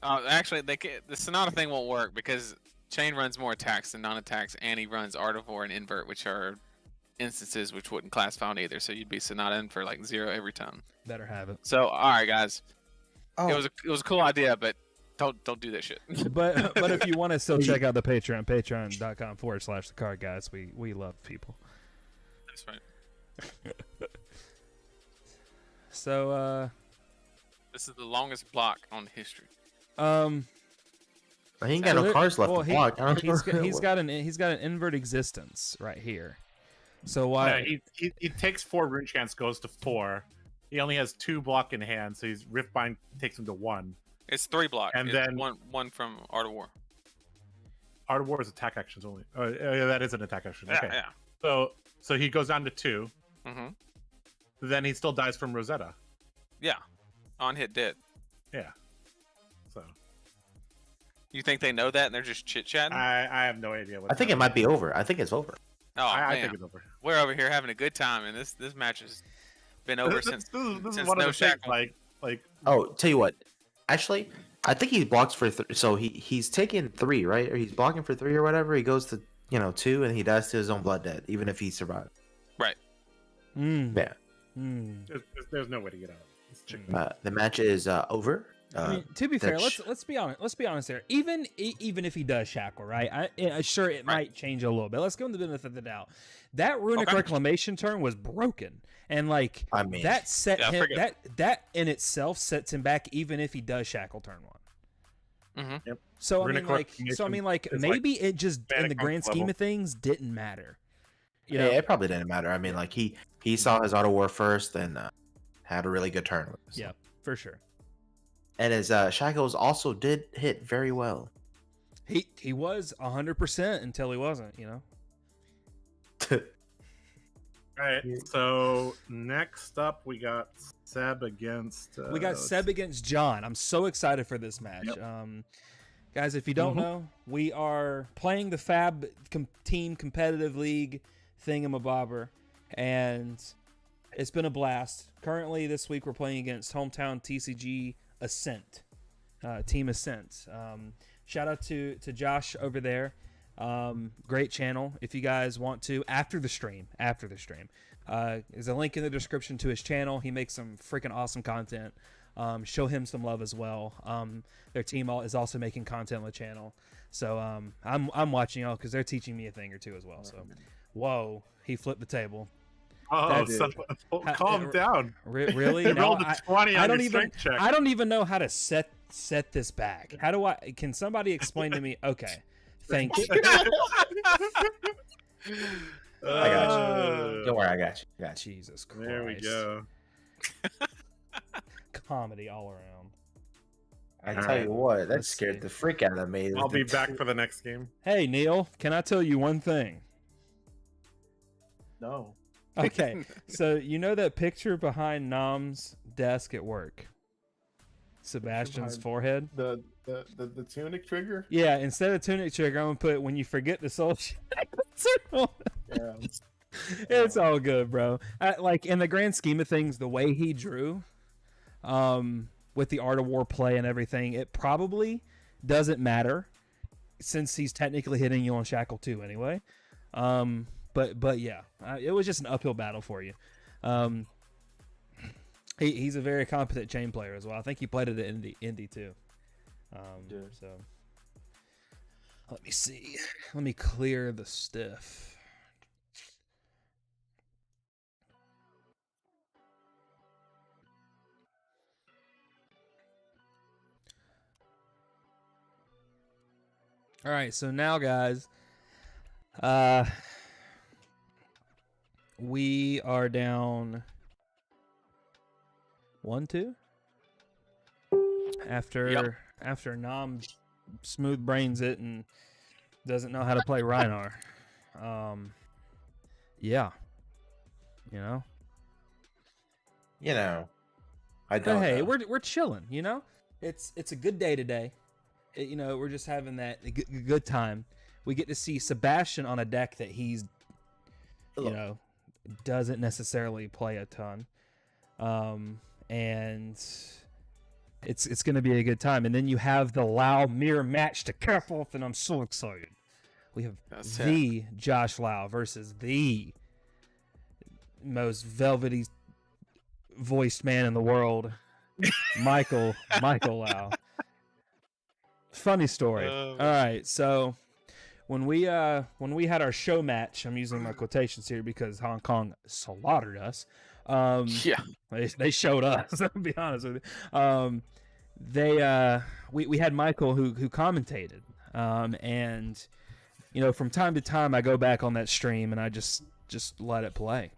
Actually, the Sonata thing won't work because Chain runs more attacks than non-attacks, and he runs Artivore and Invert, which are instances which wouldn't class found either. So you'd be Sonata in for like 0 every time. Better have it. So all right, guys, Oh, it was a cool idea, but don't do that shit. But if you want to still check out the Patreon, patreon.com/TheCardGuyz. We love people. That's right. So This is the longest block on history. he ain't got no cards left well, to block. I don't he's know. got an invert existence right here. So why? He takes 4 rune chance, goes to 4. He only has 2 block in hand, so his Riftbind takes him to 1. It's 3 block, And it's then- one from Art of War. Art of War is attack actions only. Oh, yeah, that is an attack action. Okay. Yeah. So he goes down to 2. Mm-hmm. Then he still dies from Rosetta. Yeah. On hit dead. Yeah. So You think they know that and they're just chit chatting? I have no idea what. I think it might be over. I think it's over. Oh I man, think it's over. we're over here having a good time, and this match has been over This since. is since one of no the things. shackle. Like Oh, tell you what. Actually, I think he blocks for so he's taking 3, right? Or he's blocking for 3 or whatever. He goes to 2 and he dies to his own blood debt, even if he survived. Right. Yeah. there's no way to get out. It's chicken. The match is over. I mean, to be fair, that's- let's be honest. Let's be honest there. Even if he does shackle, right? Sure, it might change a little bit. Let's give him the benefit of the doubt. That runic Okay. reclamation turn was broken, and like I mean, that set Yeah, I him. forget. That in itself sets him back, even if he does shackle turn 1. Mm-hmm. So Runic I mean, like is maybe it just in Manic the grand level. scheme of things didn't matter. You yeah, know, it probably didn't matter. I mean, like he saw his auto war first and had a really good turn with it. yeah, for sure. And his shackles also did hit very well. He was 100% until he wasn't. You know. All right. So next up, we got Seb against. We got Seb against John. I'm so excited for this match. Yep. Guys, if you don't know, we are playing the Fab Team Competitive League thingamabobber, and it's been a blast. Currently, this week, we're playing against HomeTownTCG Ascent, Team Ascent. Shout out to Josh over there. Great channel. If you guys want to, after the stream, there's a link in the description to his channel. He makes some freaking awesome content. Show him some love as well. Their team is also making content on the channel. So I'm watching y'all because they're teaching me a thing or two as well. So, whoa, he flipped the table. Oh, That's- calm down. Really? You Now, rolled a 20 I on don't your even. strength check. I don't even know how to set this back. How do I? Can somebody explain to me? Okay, thank you. I got you. Don't worry, I got you. Jesus Christ. There we go. Comedy all around. I All tell right. you what, that Let's scared see. the freak out of me. I'll be back for the next game. Hey Neil, can I tell you one thing? No. Okay, so you know that picture behind Nam's desk at work? Sebastian's Behind- forehead? The tunic trigger? Yeah, instead of tunic trigger, I'm gonna put when you forget the soul shackle. Yeah. It's all good, bro. Like in the grand scheme of things, the way he drew, with the Art of War play and everything, it probably doesn't matter since he's technically hitting you on Shackle 2 anyway. But yeah, it was just an uphill battle for you. He's a very competent chain player as well. I think he played it at Indy too. So let me see. Let me clear the stiff. All right, so now, guys, we are down 1-2 after Nam smooth brains it and doesn't know how to play Rhinar. Yeah, You know, I but don't. hey, know. we're chilling. You know, it's a good day today. We're just having that good time. We get to see Sebastian on a deck that he's, doesn't necessarily play a ton, and it's going to be a good time. And then you have the Lau mirror match to cap off, and I'm so excited. We have the Josh Lau versus the most velvety voiced man in the world, Michael Lau. Funny story. All right, so when we had our show match, I'm using my quotations here because Hong Kong slaughtered us. They showed us. I'll be honest with you. We had Michael who commentated, and from time to time I go back on that stream and I just let it play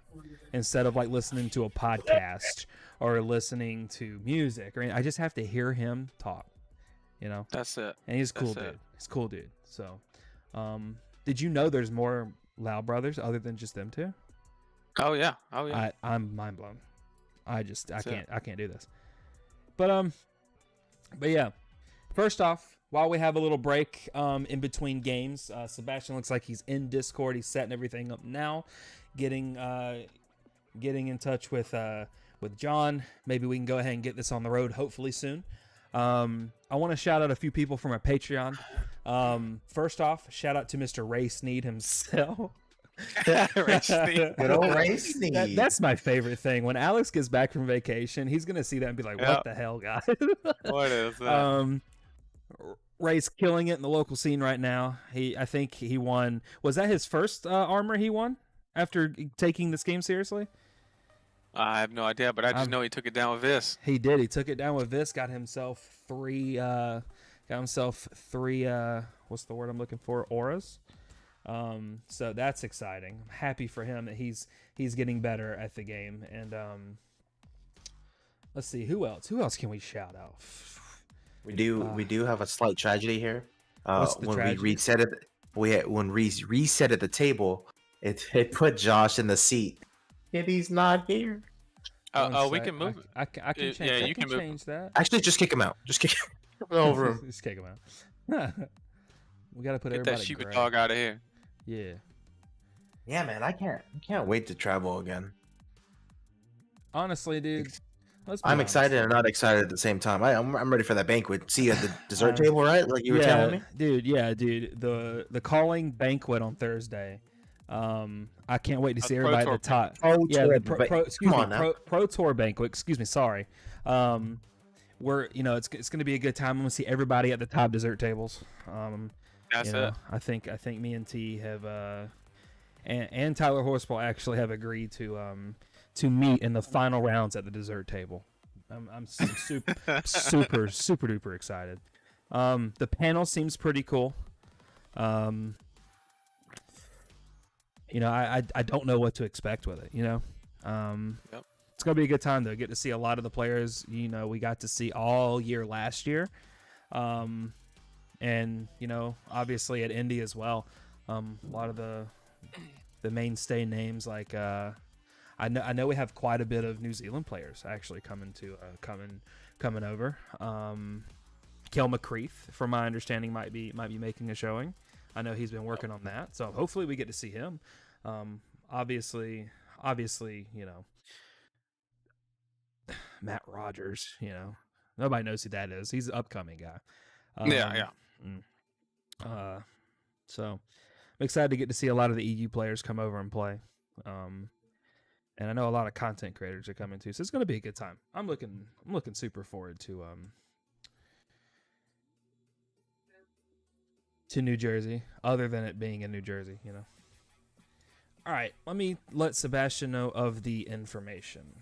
instead of like listening to a podcast or listening to music, or I just have to hear him talk. That's it. And he's cool, dude. He's cool, dude. So, did you know there's more Lau brothers other than just them two? Oh yeah. I'm mind blown. I can't do this. But yeah. First off, while we have a little break in between games, Sebastian looks like he's in Discord. He's setting everything up now, getting in touch with John. Maybe we can go ahead and get this on the road hopefully soon. I want to shout out a few people from our Patreon. First off, shout out to Mr. Ray Sneed himself. Ray Sneed. Good old Ray Sneed. That's my favorite thing. When Alex gets back from vacation, he's gonna see that and be like, "What the hell, guys?" What is that? Ray's killing it in the local scene right now. I think he won. Was that his first armor he won after taking this game seriously? I have no idea, but I just know he took it down with this. He did. He took it down with this. Got himself three. What's the word I'm looking for? Auras. So that's exciting. I'm happy for him that he's getting better at the game. And let's see, who else can we shout out? We do have a slight tragedy here. What's the when tragedy? we reset at the table, it put Josh in the seat. And he's not here. We can move it. I can change. Yeah, I you can can change that. Actually, just kick him out. Just kick him over. Just kick him out. We gotta put Get everybody. that sheepy gray. dog out of here. Yeah. Yeah, man, I can't wait to travel again. Honestly, dude. Let's be I'm honest. excited and not excited at the same time. I'm ready for that banquet. See you at the dessert table, right? Like you were telling me. Dude. The calling banquet on Thursday. I can't wait to see Pro everybody Tour at the top. Pro Yeah, Tour the Pro Tour banquet. Excuse me, sorry. We're it's going to be a good time. I'm going to see everybody at the top dessert tables. That's it. I think me and T have and Tyler Horsball actually have agreed to meet in the final rounds at the dessert table. I'm super duper excited. The panel seems pretty cool. I don't know what to expect with it. Yep. It's gonna be a good time though. Get to see a lot of the players we got to see all year last year, and obviously at Indy as well. A lot of the mainstay names like I know we have quite a bit of New Zealand players actually coming over. Kel McCreath, from my understanding, might be making a showing. I know he's been working on that, so hopefully we get to see him. Obviously, Matt Rogers. Nobody knows who that is. He's an upcoming guy. Yeah. So I'm excited to get to see a lot of the EU players come over and play. And I know a lot of content creators are coming too, so it's going to be a good time. I'm looking super forward to New Jersey, other than it being in New Jersey, All right, let me let Sebastian know of the information.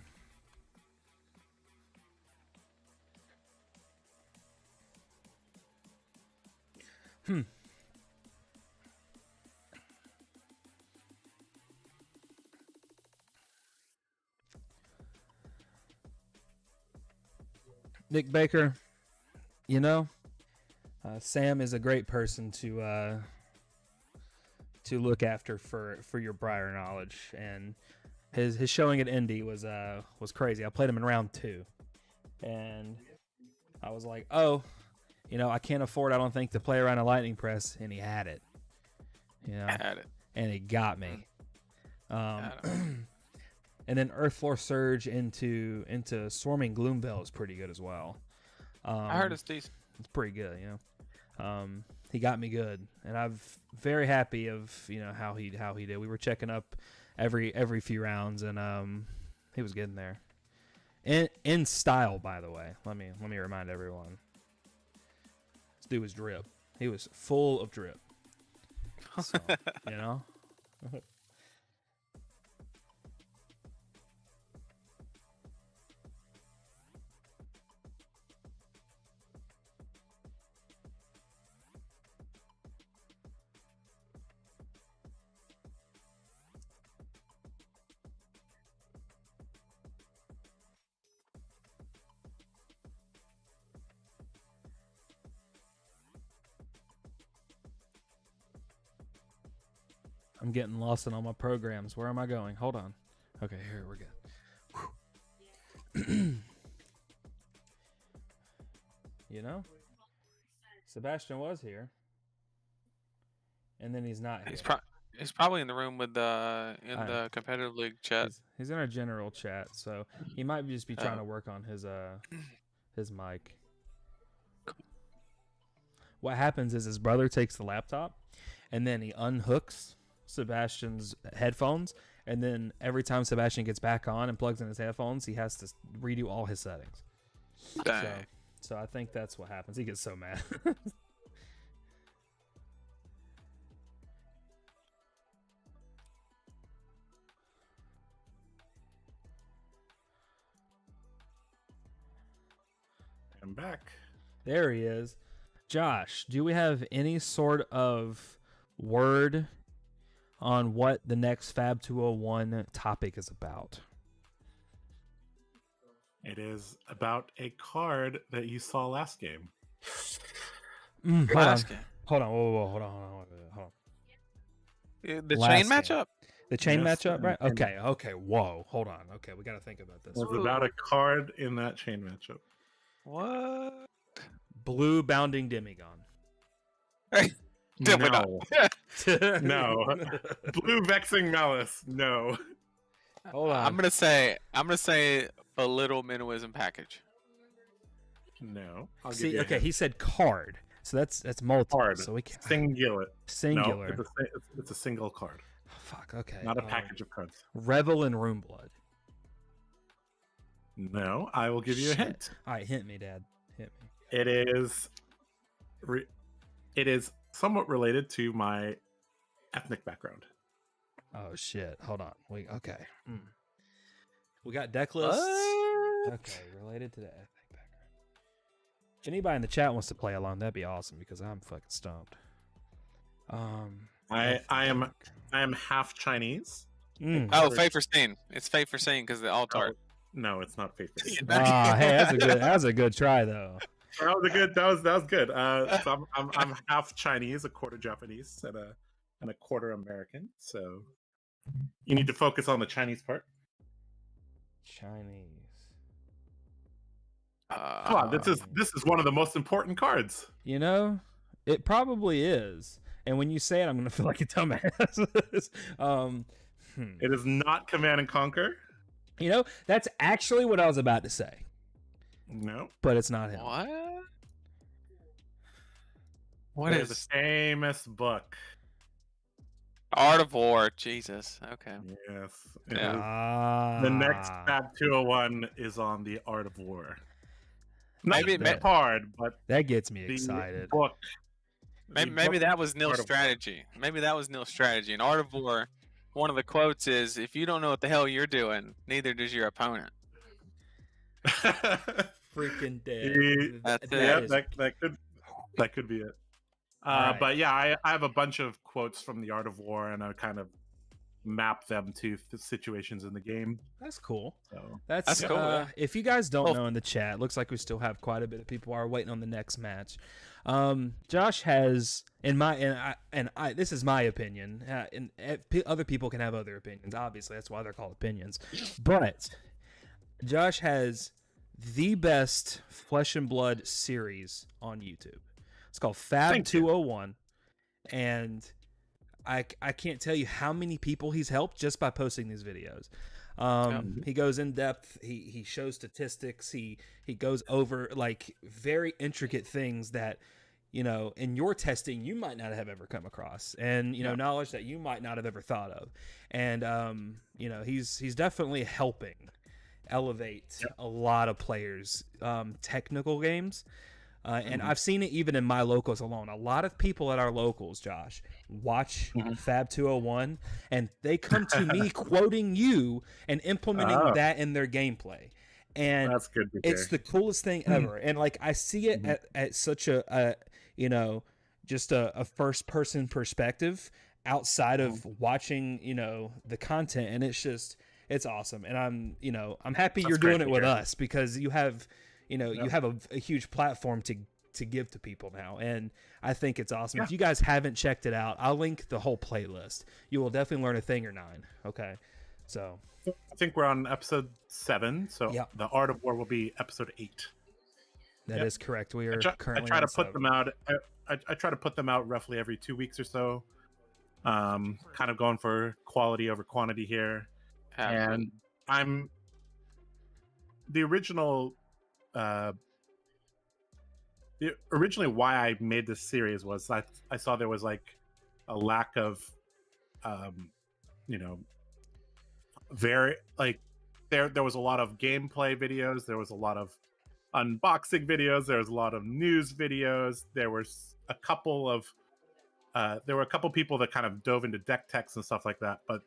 Nick Baker, Sam is a great person to look after for your prior knowledge, and his showing at Indy was crazy. I played him in round 2, and I was like, I can't afford, I don't think, to play around a lightning press, and he had it. And he got me. and then Earthfloor Surge into Swarming Gloomveil is pretty good as well. I heard it's decent. It's pretty good, you know. He got me good, and I'm very happy of how he did. We were checking up every few rounds, and he was getting there. In style, by the way. Let me remind everyone. This dude was drip. He was full of drip. So, you know. I'm getting lost in all my programs. Where am I going? Hold on. Okay, here we're good. You know, Sebastian was here, and then he's not here. He's probably in the room with the competitive league chat. He's in our general chat, so he might just be trying to work on his mic. What happens is his brother takes the laptop, and then he unhooks Sebastian's headphones, and then every time Sebastian gets back on and plugs in his headphones, he has to redo all his settings. So I think that's what happens. He gets so mad. I'm back. There he is. Josh, do we have any sort of word on what the next Fab 201 topic is about? It is about a card that you saw last game. Last game. Hold on. Whoa, hold on. The Last chain game. matchup? The chain Yes, matchup, right? the chain Okay. Whoa, hold on. Okay, we got to think about this. It was about a card in that chain matchup. What? Blue Bounding Demigod. Definitely No. No. Blue Vexing Malice. No. Hold on. I'm gonna say a little minimalism package. No. I'll give See, you a okay, hint. he said card. So that's multiple. Card. So we can Singular. singular. No, it's a single card. Fuck, okay. Not a package of cards. Revel in Runeblood. No, I will give you a Shit. hint. All right, hint me, Dad. Hint me. It is somewhat related to my ethnic background. Oh shit! Hold on. Okay. We got deck lists. What? Okay, related to the ethnic background. If anybody in the chat wants to play along, that'd be awesome because I'm fucking stumped. I am half Chinese. Oh, Fae for Sane. It's Fae for Sane because the altar. No, it's not faith. Hey, that's a good try though. That was good. So I'm half Chinese, a quarter Japanese, and a quarter American. So you need to focus on the Chinese part. Chinese. Come on, this is one of the most important cards. You know, it probably is. And when you say it, I'm gonna feel like a dumbass. It is not Command and Conquer. You know, that's actually what I was about to say, No. but it's not him. What? What It is a famous book? Art of War? Jesus. Okay. Yes. Yeah. The next Fab 201 is on the Art of War. Not Maybe the card, but that gets me the excited. book. Maybe that was Nil's Art of War. strategy. Maybe that was Nil's strategy. In Art of War, one of the quotes is, "If you don't know what the hell you're doing, neither does your opponent." Freaking dead. That's Yeah, it. that could be it. Alright. But yeah, I have a bunch of quotes from the Art of War, and I kind of map them to the situations in the game. That's cool. So That's cool, yeah. If you guys don't Well- know in the chat, looks like we still have quite a bit of people are waiting on the next match. Josh has, this is my opinion, other people can have other opinions. Obviously, that's why they're called opinions. But Josh has the best Flesh and Blood series on YouTube. It's called Fab Thank you. 201, and I can't tell you how many people he's helped just by posting these videos. He goes in depth. He shows statistics. He goes over like very intricate things that, you know, in your testing you might not have ever come across, and you know, knowledge that you might not have ever thought of. And you know, he's definitely helping elevate a lot of players' technical games. And I've seen it even in my locals alone. A lot of people at our locals, Josh, watch Fab 201, and they come to me quoting you and implementing that in their gameplay. And That's good to it's hear. the coolest thing ever. And like, I see it at such a you know, just a first person perspective outside of watching, you know, the content. And it's awesome. And I'm happy you're doing it with us, because you have, you know, you have a huge platform to give to people now. And I think it's awesome. If you guys haven't checked it out, I'll link the whole playlist. You will definitely learn a thing or nine. Okay. So I think we're on episode 7. So the Art of War will be episode 8. That is correct. We are currently I try to on put 7. them out. I try to put them out roughly every 2 weeks or so. Kind of going for quality over quantity here. And I'm the original. Originally, why I made this series was I saw there was like a lack of, you know, very like there was a lot of gameplay videos, there was a lot of unboxing videos, there was a lot of news videos, there were a couple people that kind of dove into deck techs and stuff like that, but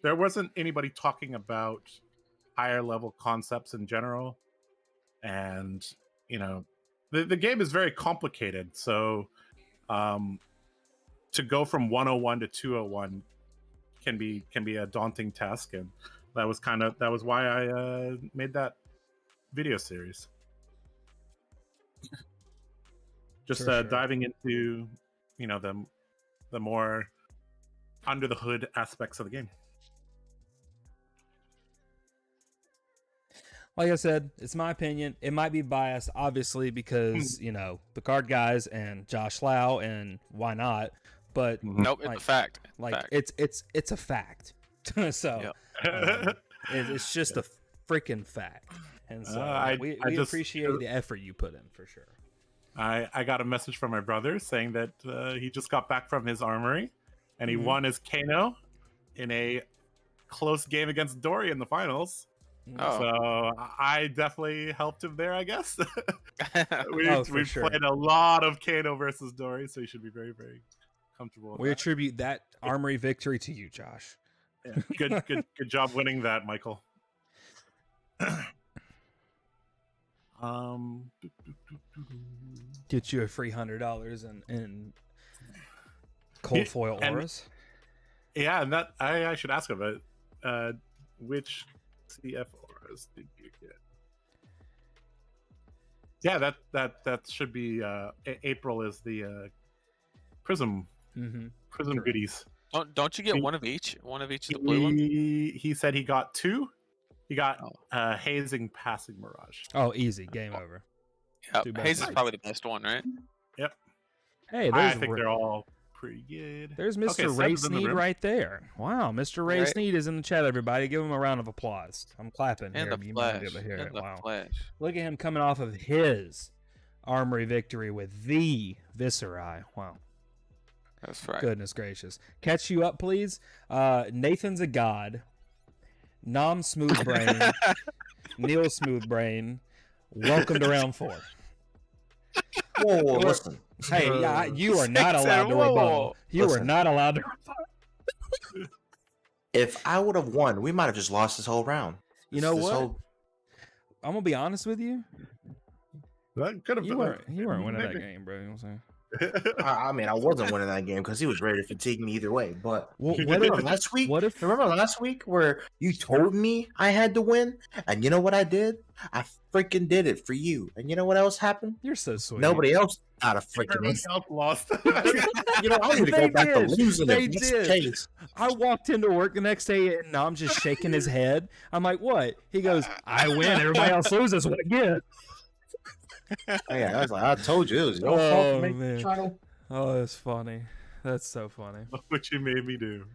there wasn't anybody talking about higher level concepts in general. And you know, the game is very complicated, so to go from 101 to 201 can be a daunting task, and that was why I made that video series. Just diving into, you know, the more under the hood aspects of the game. Like I said, it's my opinion. It might be biased, obviously, because, you know, the Card Guys and Josh Lau, and why not? But nope, it's like, a fact. It's a fact. So it's just a freaking fact. And so we appreciate the effort you put in, for sure. I got a message from my brother saying that he just got back from his armory, and he won his Kano in a close game against Dory in the finals. Oh. So I definitely helped him there, I guess. We've sure. played a lot of Kano versus Dory, so you should be very, very comfortable with We that. attribute that armory victory to you, Josh. Yeah. Good job winning that, Michael. Get you a free $100 in cold foil auras. Yeah, and that I should ask about which CF auras did you get? Yeah, that should be April is the Prism Prism goodies. Don't you get one of each? One of each of the blue ones? He said he got 2. He got Hazing Passing Mirage. Oh, easy. Game over. Yep. Haze is probably the best one, right? Yep. Hey, I think they're all pretty good. There's Mr. Ray Sneed right there. Wow, Mr. Ray Sneed is in the chat, everybody. Give him a round of applause. I'm clapping in here. the You might be flesh. able to hear it. Wow. Look at him coming off of his armory victory with the Viscerai. Wow. That's right. Goodness gracious. Catch you up, please. Nathan's a god. Nom Smoothbrain. Neil Smoothbrain. Welcome to round 4. Whoa, listen. Hey, you are not allowed to rebuttal. You are not allowed to rebuttal. If I would have won, we might have just lost this whole round. You know what? I'm gonna be honest with you. That could have you weren't winning that game, bro. You know what I'm saying? I mean, I wasn't winning that game because he was ready to fatigue me either way. But remember last week where you told me I had to win, and you know what I did? I freaking did it for you. And you know what else happened? You're so sweet. Nobody else got a freaking lost. You know, I need to go back to losing. They did. I walked into work the next day, and I'm just shaking his head. I'm like, "What?" He goes, "I win. Everybody else loses. What again?" Yeah, I was like, I told you it was your fault. Man. Oh, that's funny. That's so funny. What you made me do.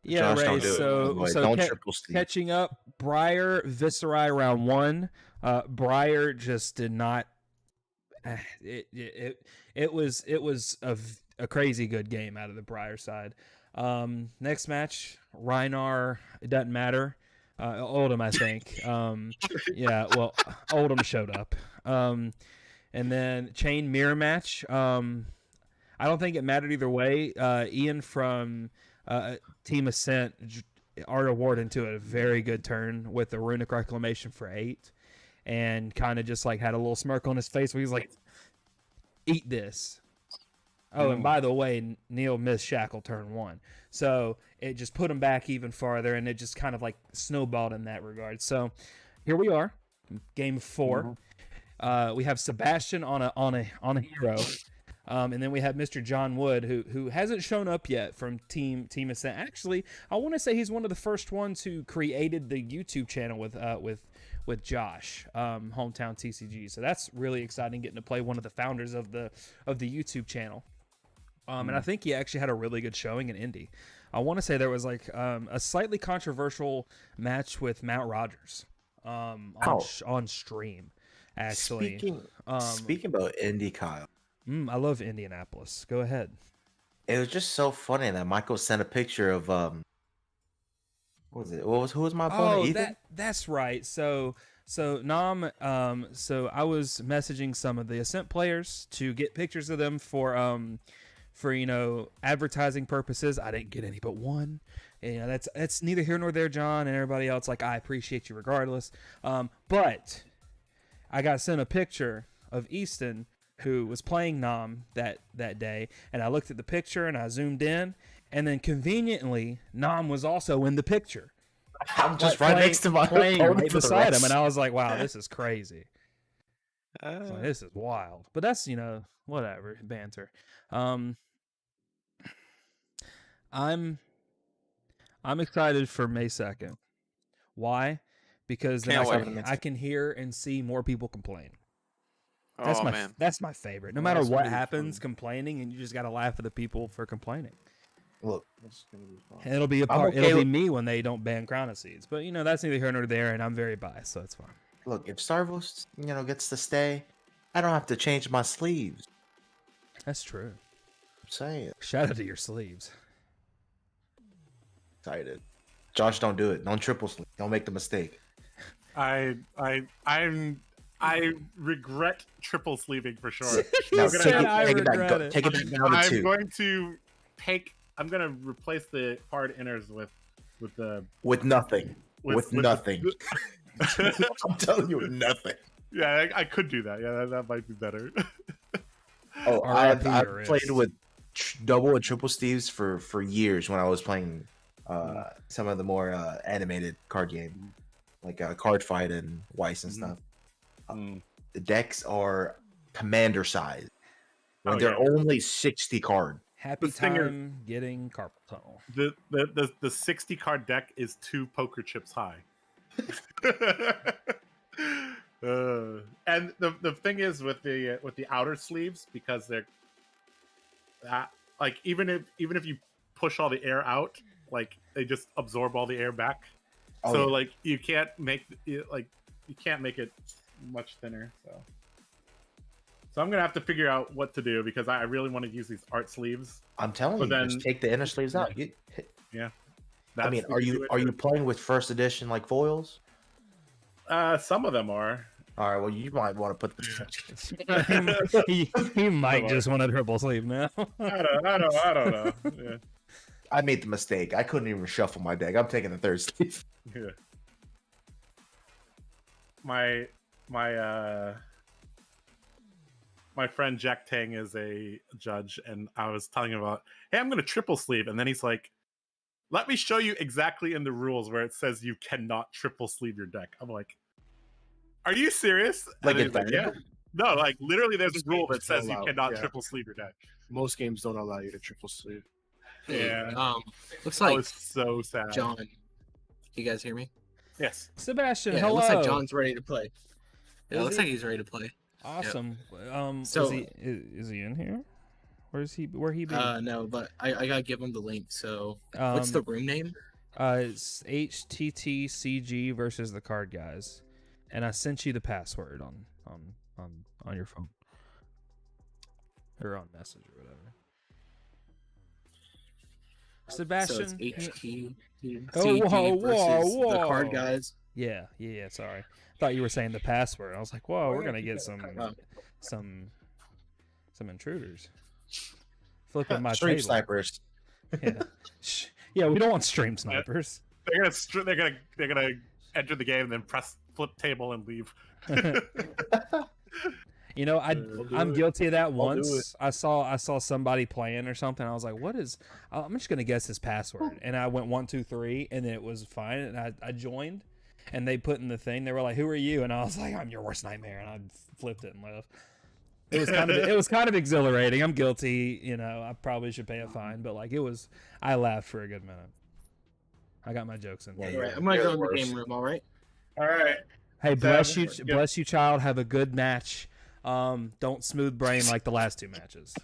Yeah, Josh, Ray. don't do it. So, Boy, so don't ca- triple Steve. catching up, Briar Viscerai round 1. Briar just did not. It was a crazy good game out of the Briar side. Next match, Rhinar. It doesn't matter. Oldhim, I think. Yeah, well, Oldhim showed up. And then chain mirror match. I don't think it mattered either way. Ian from Team Ascent Art Award into a very good turn with the Runic Reclamation for 8, and kind of just like had a little smirk on his face where he's like, "Eat this." Oh, and by the way, Neil missed Shackle turn 1, so it just put him back even farther, and it just kind of like snowballed in that regard. So here we are, game 4. We have Sebastian on a hero. And then we have Mr. John Wood, who hasn't shown up yet from Team Ascent. Actually, I want to say he's one of the first ones who created the YouTube channel with Josh, HomeTownTCG. So that's really exciting, getting to play one of the founders of the YouTube channel. And I think he actually had a really good showing in Indy. I want to say there was like a slightly controversial match with Mount Rogers on stream. Actually, Speaking about Indy, Kyle. I love Indianapolis. Go ahead. It was just so funny that Michael sent a picture of what was it? Who was my opponent? Ethan? That's right. So Nam, so I was messaging some of the Ascent players to get pictures of them for advertising purposes. I didn't get any but one. And that's neither here nor there, John, and everybody else. Like, I appreciate you regardless. But I got sent a picture of Easton, who was playing Nam that day, and I looked at the picture and I zoomed in, and then conveniently Nam was also in the picture. I'm just right next to my playing opponent right for the beside him, rest. and I was like, "Wow, this is crazy. This is wild." But that's whatever, banter. I'm excited for May 2nd. Why? Because then I can hear and see more people complain. That's my favorite. No matter what really happens, fun. complaining, and you just gotta laugh at the people for complaining. Look, That's gonna be fun. And it'll be it'll be me when they don't ban Crown Seeds. But that's neither here nor there, and I'm very biased, so it's fine. look, if Starvos, gets to stay, I don't have to change my sleeves. That's true. I'm saying. Shout out to your sleeves. Excited. Josh, don't do it. Don't triple sleeve. Don't make the mistake. I regret triple sleeving for sure. No, said take I it back. regret it. Take it back down to I'm 2. going to I'm going to replace the hard inners with the With nothing. With nothing. the- I'm telling you, with nothing. yeah, I could do that. Yeah, that might be better. Oh, RIP I've your played wrist. with double and triple Steves for years when I was playing some of the more animated card game, like Card Fight and Weiss and stuff. The decks are commander size. Oh, They're yeah. only 60 card. Happy The stinger- time getting carpal tunnel. The 60 card deck is 2 poker chips high. And the thing is with the outer sleeves, because they're like even if you push all the air out, like they just absorb all the air back. Oh, So yeah. like you can't make it much thinner. So I'm gonna have to figure out what to do, because I really want to use these art sleeves. I'm telling But you, then- just take the inner sleeves out. That's the Are easy way you to- playing with first edition like foils? Some of them are. All right, well, you might want to put the. he might just want a triple sleeve now. I don't know. Yeah. I made the mistake. I couldn't even shuffle my deck. I'm taking the third sleeve. Yeah. My friend Jack Tang is a judge, and I was telling him about, hey, I'm gonna triple sleeve, and then he's like, let me show you exactly in the rules where it says you cannot triple sleeve your deck. I'm like, are you serious? Like And it's he's yeah. No, like literally there's a rule that It's not says you allowed, cannot yeah. triple sleeve your deck. Most games don't allow you to triple sleeve. Yeah. Looks That like was so sad. John. You guys hear me? Yes. Sebastian, Yeah, it hello. looks like John's ready to play. Yeah, it Is looks he? like he's ready to play. Awesome. So- Is he in here? Where he be? No, but I gotta give him the link. So Um, what's the room name? It's HTTCG versus the Card Guys, and I sent you the password on your phone or on message or whatever. Sebastian. So it's HTTCG whoa, versus whoa. the Card Guys. Yeah. Sorry, I thought you were saying the password. I was like, whoa, we're gonna get some intruders flipping my Stream table. snipers. Yeah. Yeah, we don't want stream snipers. They're gonna enter the game and then press flip table and leave. You know, I'm guilty of that do once. I saw somebody playing or something. I was like, "What is?" I'm just gonna guess his password, and I went 1, 2, 3, and it was fine. And I joined, and they put in the thing. They were like, "Who are you?" And I was like, "I'm your worst nightmare," and I flipped it and left. It was kind of exhilarating. I'm guilty. You know, I probably should pay a fine, but like I laughed for a good minute. I got my jokes in. Yeah, All right, I'm gonna You're go the in the worst. game room. All right. All right. Hey, bless you, Good. bless you, child. Have a good match. Don't smooth brain like the last 2 matches.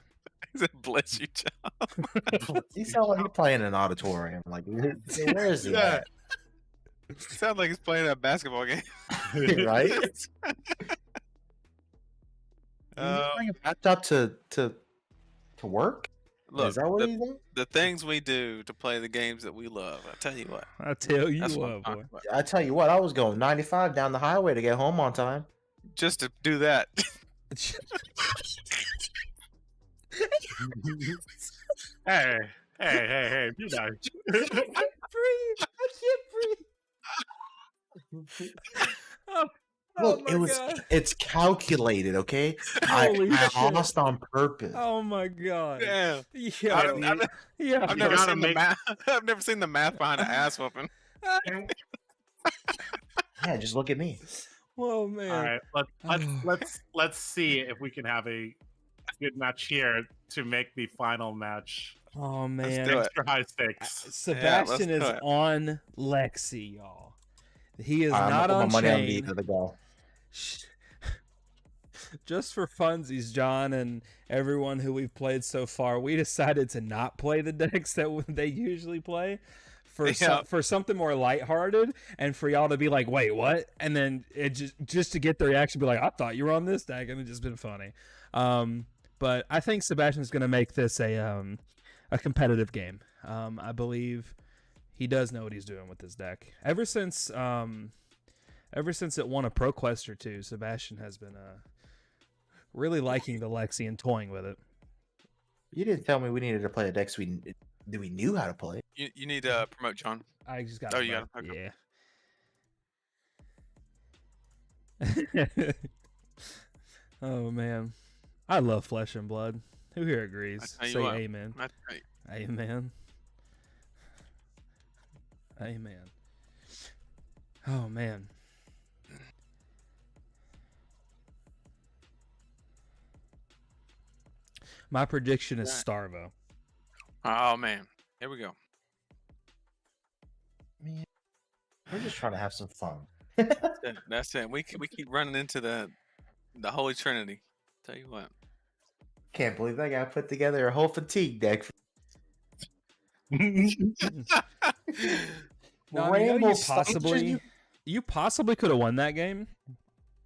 Bless you, child. You sound like you're playing an auditorium. Like, where is he? Yeah. Sounds like he's playing a basketball game. At? Right? Bring a laptop to work. Look, Is that what he's doing? the things we do to play the games that we love. I tell you what. I tell you That's what I'm what, talking boy. about. I tell you what, I was going 95 down the highway to get home on time. Just to do that. Hey, be nice. I can't breathe. Look, my God. it's calculated, okay? Holy I shit. lost on purpose. Oh my God. Yeah. Yeah. I've never gotta seen the math. I've never seen the math behind an ass whooping. Yeah, just look at me. Whoa, man. All right, let's see if we can have a good match here to make the final match Oh do man. it. extra high stakes. Sebastian let's is do it. on Lexi, y'all. He is I'm not gonna on put my money on chain. the other goal. Just for funsies, John and everyone who we've played so far, we decided to not play the decks that they usually play for for something more lighthearted, and for y'all to be like, "Wait, what?" And then it just to get the reaction, be like, "I thought you were on this deck," and it's just been funny. But I think Sebastian's going to make this a competitive game. I believe he does know what he's doing with this deck. Ever since it won a ProQuest or 2, Sebastian has been really liking the Lexi and toying with it. You didn't tell me we needed to play a deck we knew how to play. You need to promote John. I just got. Oh, you got it. Yeah. Oh man, I love Flesh and Blood. Who here agrees? I tell you Say what, amen. That's right. Amen. Amen. Oh man. My prediction is Starvo. Oh man, here we go. We're just trying to have some fun. That's it. We keep running into the Holy Trinity. Tell you what. Can't believe that guy put together a whole fatigue deck. No, Rainbow you possibly could have won that game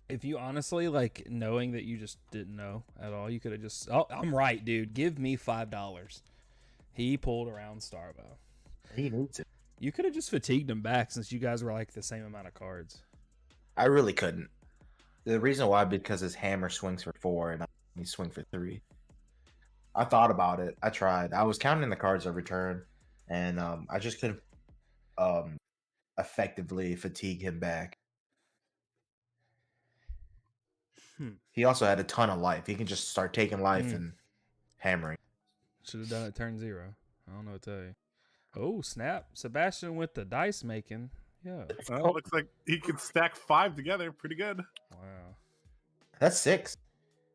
if you honestly knowing that you just didn't know at all. You could have just, oh, I'm right, dude. Give me $5. He pulled around Starvo. He needs it. You could have just fatigued him back since you guys were the same amount of cards. I really couldn't. The reason why, because his hammer swings for 4 and he swing for 3. I thought about it. I tried. I was counting the cards every turn, and I just couldn't effectively fatigue him back. He also had a ton of life. He can just start taking life and hammering. Should have done it turn 0. I don't know what to tell you. Oh, snap. Sebastian with the dice making. Yeah. Well, looks like he could stack 5 together. Pretty good. Wow. That's 6.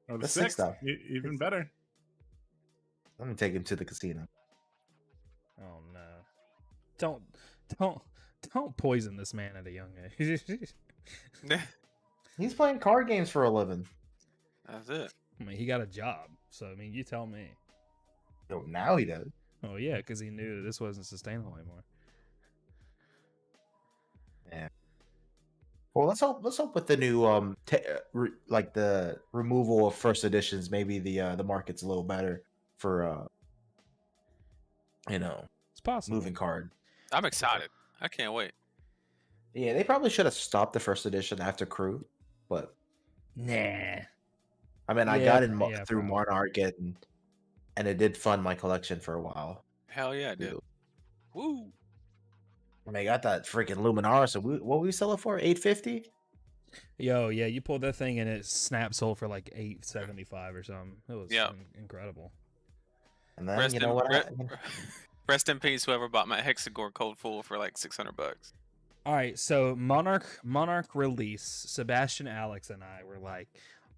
Oh, the That's 6, 6 though. Even better. Let me take him to the casino. Oh no. Don't poison this man at a young age. He's playing card games for a living. That's it. I mean, he got a job, so I mean, you tell me. Oh, now he does. Oh yeah, because he knew that this wasn't sustainable anymore. Well, let's hope with the new like the removal of first editions, maybe the market's a little better for It's possible. moving card. I'm excited. I can't wait. Yeah, they probably should have stopped the first edition after Crew, but Nah. I mean, I Yeah, got in yeah, through probably. Monarch and it did fund my collection for a while. Hell yeah, dude. Woo. I mean, I got that freaking Luminaris. So what we sell it for? $850? Yo, yeah, you pulled that thing and it snap sold for like $875 or something. It was Yeah. Incredible. And then Rest you know in, what? rest in peace, whoever bought my Hexagore Cold Full for like $600. All right, so Monarch release. Sebastian, Alex, and I were like,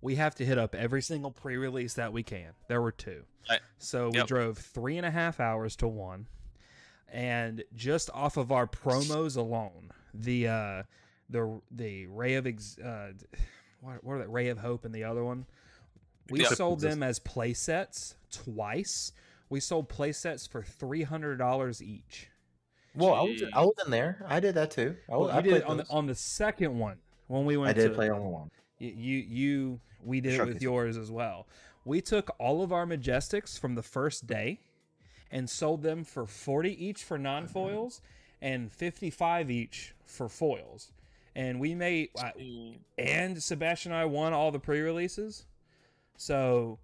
we have to hit up every single pre-release that we can. There were 2, Right. so we Yep. drove 3.5 hours to one, and just off of our promos alone, the Ray of what are that? Ray of Hope and the other one, we Yep. sold them as play sets twice. We sold play sets for $300 each. Well, I was in there. I did that too. I You did played it on the second one when we went. I did to, play on one. We did it with Shuckies. yours as well. We took all of our Majestics from the first day and sold them for 40 each for non-foils and 55 each for foils. And we made and Sebastian and I won all the pre-releases. So,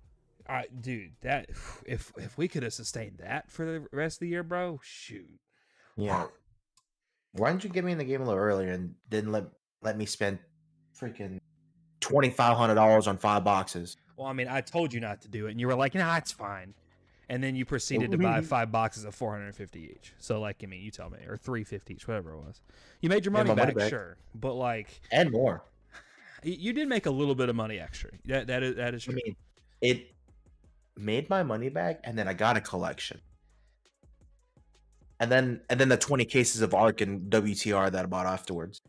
dude, that if we could have sustained that for the rest of the year, bro, shoot. Yeah. Why didn't you get me in the game a little earlier and didn't let me spend freaking $2,500 on 5 boxes? Well, I mean, I told you not to do it, and you were like, "Nah, it's fine." And then you proceeded to buy 5 boxes of 450 each. So, like, I mean, you tell me, or 350 each, whatever it was. You made your money, my money back, back. sure, but like, And more. you did make a little bit of money extra. That is true. I mean, it made my money back, and then I got a collection. And then the 20 cases of Arc and WTR that I bought afterwards.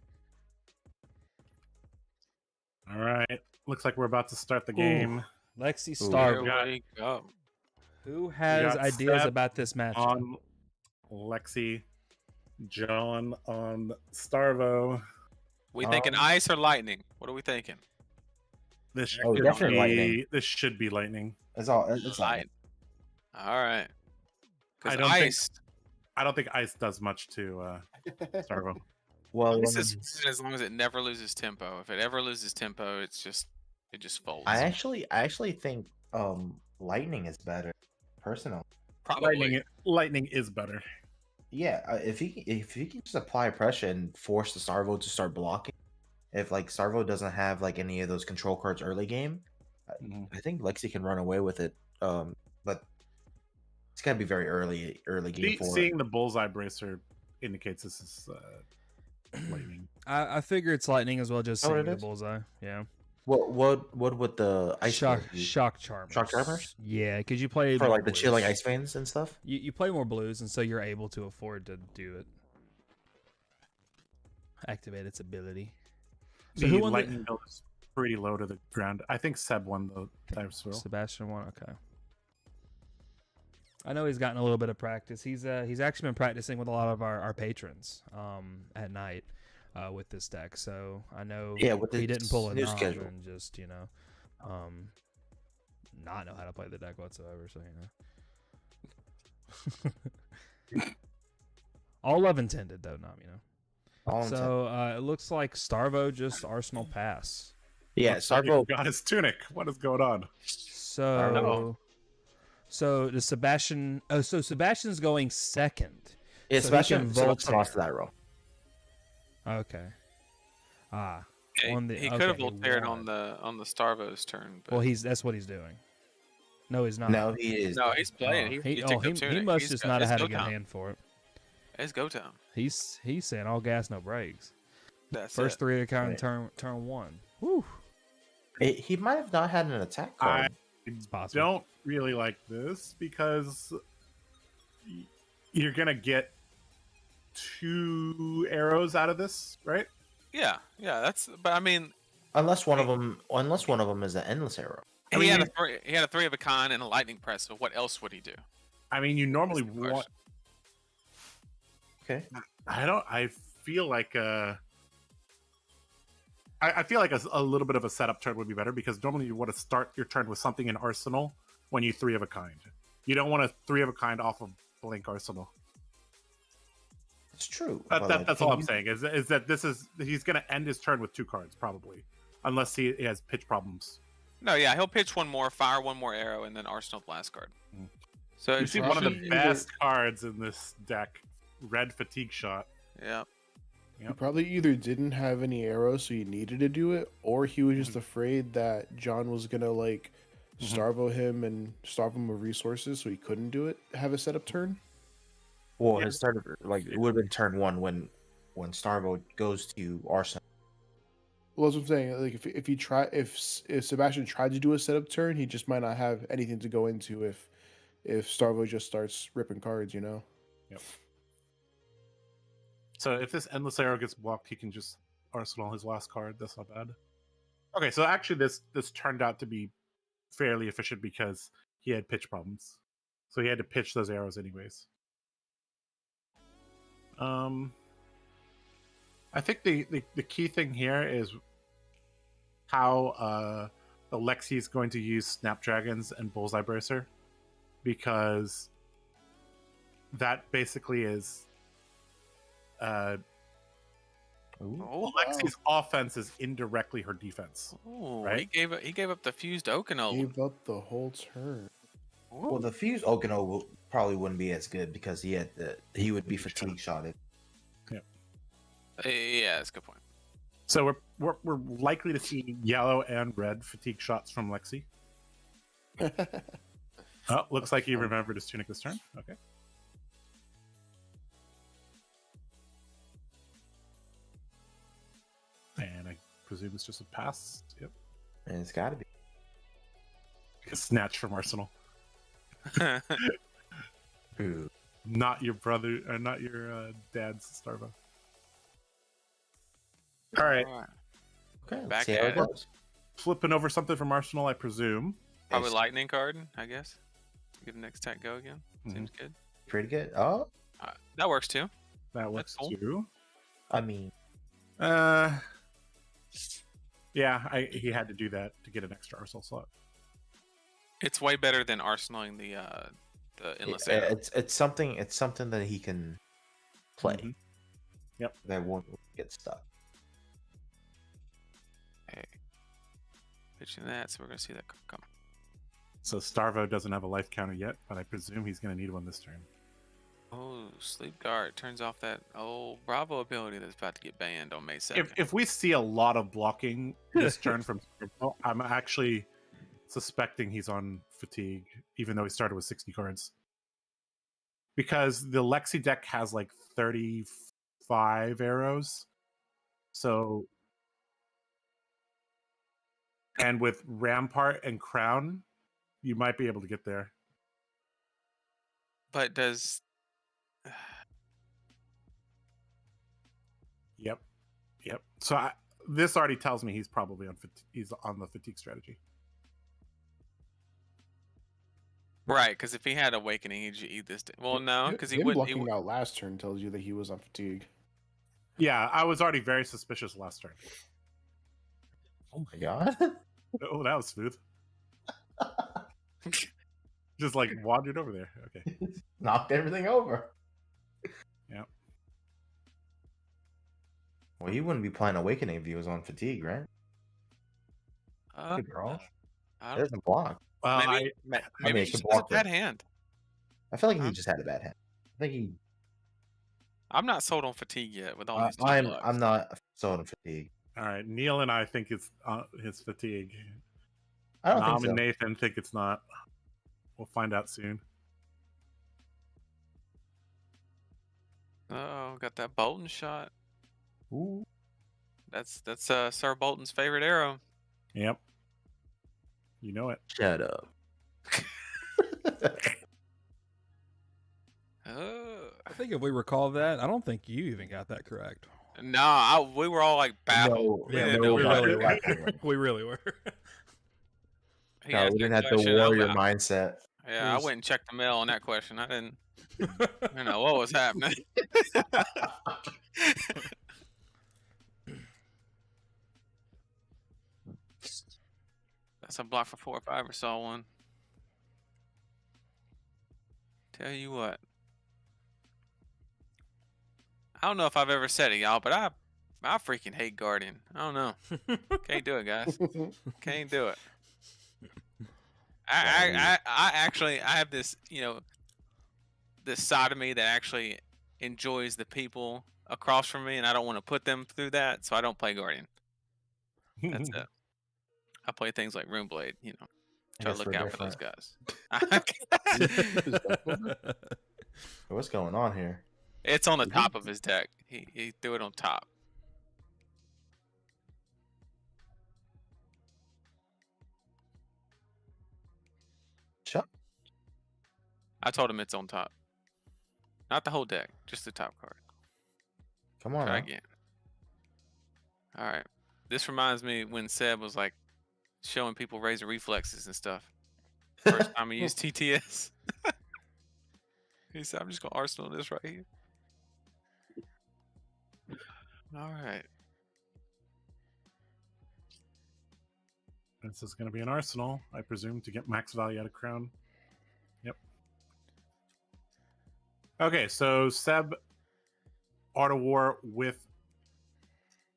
All right. Looks like we're about to start the game. Lexi Here Star, Starve. we go. who has got ideas Seb about this match? On Lexi, John on Starvo. We thinking ice or lightning? What are we thinking? This should, definitely be, lightning. this should be lightning. It's all. It's all. Light. All right. I Because don't think- ice, I don't think ice does much to Starvo. Well, ice is good as long as it never loses tempo. If it ever loses tempo, it just folds. I actually think lightning is better, personally. Probably. Lightning is better. Yeah, if he can just apply pressure and force the Sarvo to start blocking, if like Sarvo doesn't have like any of those control cards early game, I think Lexi can run away with it. But it's gotta be very early game for it. Seeing the bullseye bracer indicates this is lightning. I figure it's lightning as well. Just Oh, seeing it the is? bullseye. Yeah. What would the ice Shock Blades do? shock charmers. Shock charmers? Yeah, because you play for more like the blues. chilling ice veins and stuff? You play more blues, and so you're able to afford to do it. Activate its ability. So The who won lightning build is pretty low to the ground. I think Seb won the dive swirl. Sebastian won. Okay. I know he's gotten a little bit of practice. He's actually been practicing with a lot of our patrons at night with this deck. So I know with he this didn't pull a new knob schedule. and just not know how to play the deck whatsoever. So all love intended though, not All intent. So it looks like Starvo just Arsenal pass. Yeah, Sarvo. got his tunic. What is going on? So the Sebastian. Oh, so Sebastian's going second. Yeah, so he Sebastian can Sebastian Voltaire. lost to that row. Okay. Yeah, on the- he okay, could have he voltared won. on the Starvo's turn. But Well, that's what he's doing. No, he's not. No, he is. no, he's playing. Oh, He took the he tunic. must He's just go- not have it's had a go good time. hand for it. It's go time. He's saying all gas, no brakes. That's First it. 3 of the count Right. turn 1. Woo. He might have not had an attack card. It's possible. Don't really like this because you're gonna get 2 arrows out of this, right? Yeah. That's. But I mean, Unless one of them is an endless arrow. he had a 3 of a kind and a lightning press. So what else would he do? I mean, you normally Of course. want. Okay. I feel like I feel like a little bit of a setup turn would be better because normally you want to start your turn with something in arsenal when you 3 of a kind. You don't want a 3 of a kind off of blank arsenal. It's true. That's all I'm saying is that he's going to end his turn with 2 cards probably, unless he has pitch problems. No, yeah, he'll pitch one more, fire one more arrow, and then arsenal the last card. Mm. So You it's see one of the Probably best cards in this deck, Red Fatigue Shot. yeah. He probably either didn't have any arrows, so he needed to do it, or he was just afraid that John was gonna like starvo him and starve him of resources, so he couldn't do it. Have a setup turn. Well, his start like it would have been turn 1 when Starvo goes to Arsenal. Well, that's what I'm saying. Like if Sebastian tried to do a setup turn, he just might not have anything to go into if Starvo just starts ripping cards, you know. Yep. So if this endless arrow gets blocked, he can just arsenal his last card. That's not bad. Okay, so actually this turned out to be fairly efficient because he had pitch problems. So he had to pitch those arrows anyways. I think the key thing here is how Alexi is going to use Snapdragons and Bullseye Bracer, because that basically is Alexi's offense is indirectly her defense. Oh, Right? he gave up the fused Okino. Gave up the whole turn. Well, the fuse Okino probably wouldn't be as good because he would be fatigue shotted. Yeah, that's a good point. So we're likely to see yellow and red fatigue shots from Lexi. Oh, looks like he remembered his tunic this turn. Okay. And I presume it's just a pass. Yep. And it's got to be. A snatch from Arsenal. Ooh. Not your brother, or not your dad's Starbucks. All right. Okay, let's Back see how it at it. goes. Flipping over something from Arsenal, I presume. Probably It's lightning card, I guess. Give the next attack go again. Seems good. pretty good. Oh, That works too. That works cool. too. I mean, Yeah, he had to do that to get an extra Arsenal slot. It's way better than arsenaling the endless arrow. it's something that he can play. Mhm. Yep. That won't get stuck. Okay. Pitching that, so we're gonna see that come. So Starvo doesn't have a life counter yet, but I presume he's going to need one this turn. Oh, sleep guard turns off that old Bravo ability that's about to get banned on May 2nd. If we see a lot of blocking this turn from Starvo, I'm actually suspecting he's on fatigue, even though he started with 60 cards. Because the Lexi deck has like 35 arrows. So, and with Rampart and Crown, you might be able to get there. But does Yep. So this already tells me he's probably he's on the fatigue strategy. right? Because if he had awakening, he'd eat this. Well, no, because he Him wouldn't. blocking out last turn tells you that he was on fatigue. Yeah, I was already very suspicious last turn. Oh my god! Oh, that was smooth. Just like wandered over there. Okay. Knocked everything over. Yeah. Well, he wouldn't be playing Awakening if he was on fatigue, right? Good draw. I It don't, doesn't block. maybe mean, maybe it he could just has a block bad it. hand. I feel like he Huh? just had a bad hand. I think he. I'm not sold on fatigue yet with all these. I'm not sold on fatigue. All right. Neil and I think it's his fatigue. I don't Nom think so. and Nathan think it's not. We'll find out soon. Oh, got that Bolton shot. Ooh. That's Sir Bolton's favorite arrow. Yep. You know it. Shut up. I think if we recall that, I don't think you even got that correct. No, we were all like baffled. No, Yeah, no, we we really were. were. We really were. He No, asked we didn't that have the question, I'm warrior like, mindset. Yeah, I went and checked the mail on that question. I didn't know what was happening. That's a block for 4 if I ever saw one. Tell you what. I don't know if I've ever said it, y'all, but I freaking hate Guardian. I don't know. Can't do it, guys. Can't do it. I actually have this, this side of me that actually enjoys the people across from me, and I don't want to put them through that, so I don't play Guardian. That's it. I play things like Runeblade, try to look out for those guys. What's going on here? It's on the top of his deck. He threw it on top. Shut. I told him it's on top. Not the whole deck, just the top card. Come on. Try again. All right. This reminds me when Seb was like showing people razor reflexes and stuff. First time he used TTS. He said, I'm just going to arsenal this right here. All right. This is going to be an arsenal, I presume, to get max value out of Crown. Yep. Okay, so Seb, Art of War with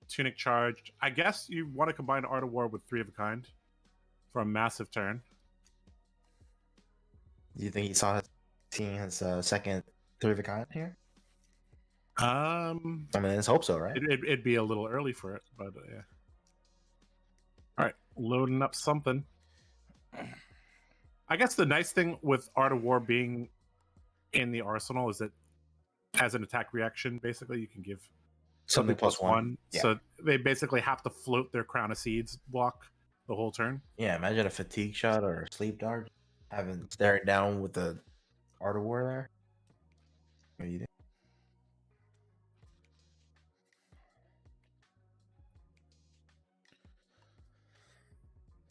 Tunic Charge. I guess you want to combine Art of War with Three of a Kind for a massive turn. Do you think he saw seeing his second Three of a Kind here? I mean, let's hope so, right? It'd be a little early for it, but yeah. All right, loading up something. I guess the nice thing with Art of War being in the arsenal is that as an attack reaction, basically you can give Something plus one. Yeah. So they basically have to float their Crown of Seeds block the whole turn. Yeah, imagine a fatigue shot or a sleep dart, having staring down with the Art of War there. What do you think?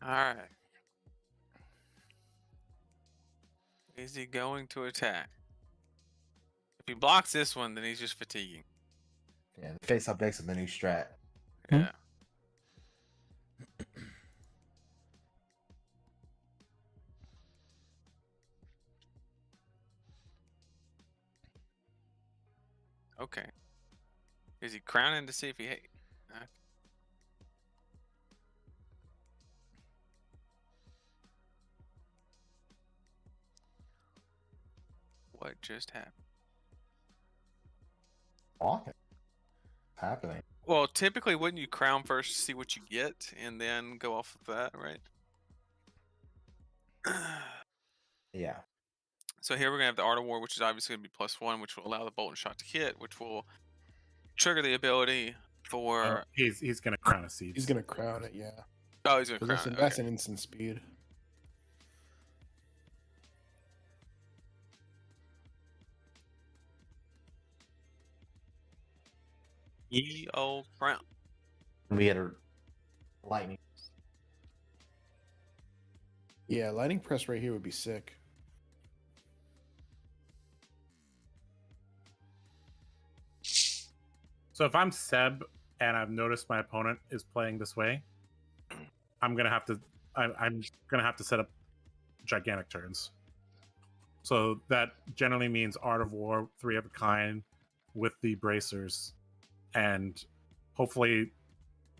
All right. Is he going to attack? If he blocks this one, then he's just fatiguing. Yeah, the face up decks is the new strat. Yeah. Okay. Is he crowning to see if he hate? What just happened? Awesome. Happening. Well, typically, wouldn't you crown first to see what you get, and then go off of that, right? Yeah. So here we're gonna have the Art of War, which is obviously gonna be +1, which will allow the bolt and shot to hit, which will trigger the ability for. He's gonna Crown of Seeds. He's gonna crown it, yeah. Oh, he's gonna crown it. That's an instant speed. Ye old crown. We had a lightning. Yeah, lightning press right here would be sick. So if I'm Seb and I've noticed my opponent is playing this way, I'm gonna have to set up gigantic turns. So that generally means Art of War, Three of a Kind, with the bracers, and hopefully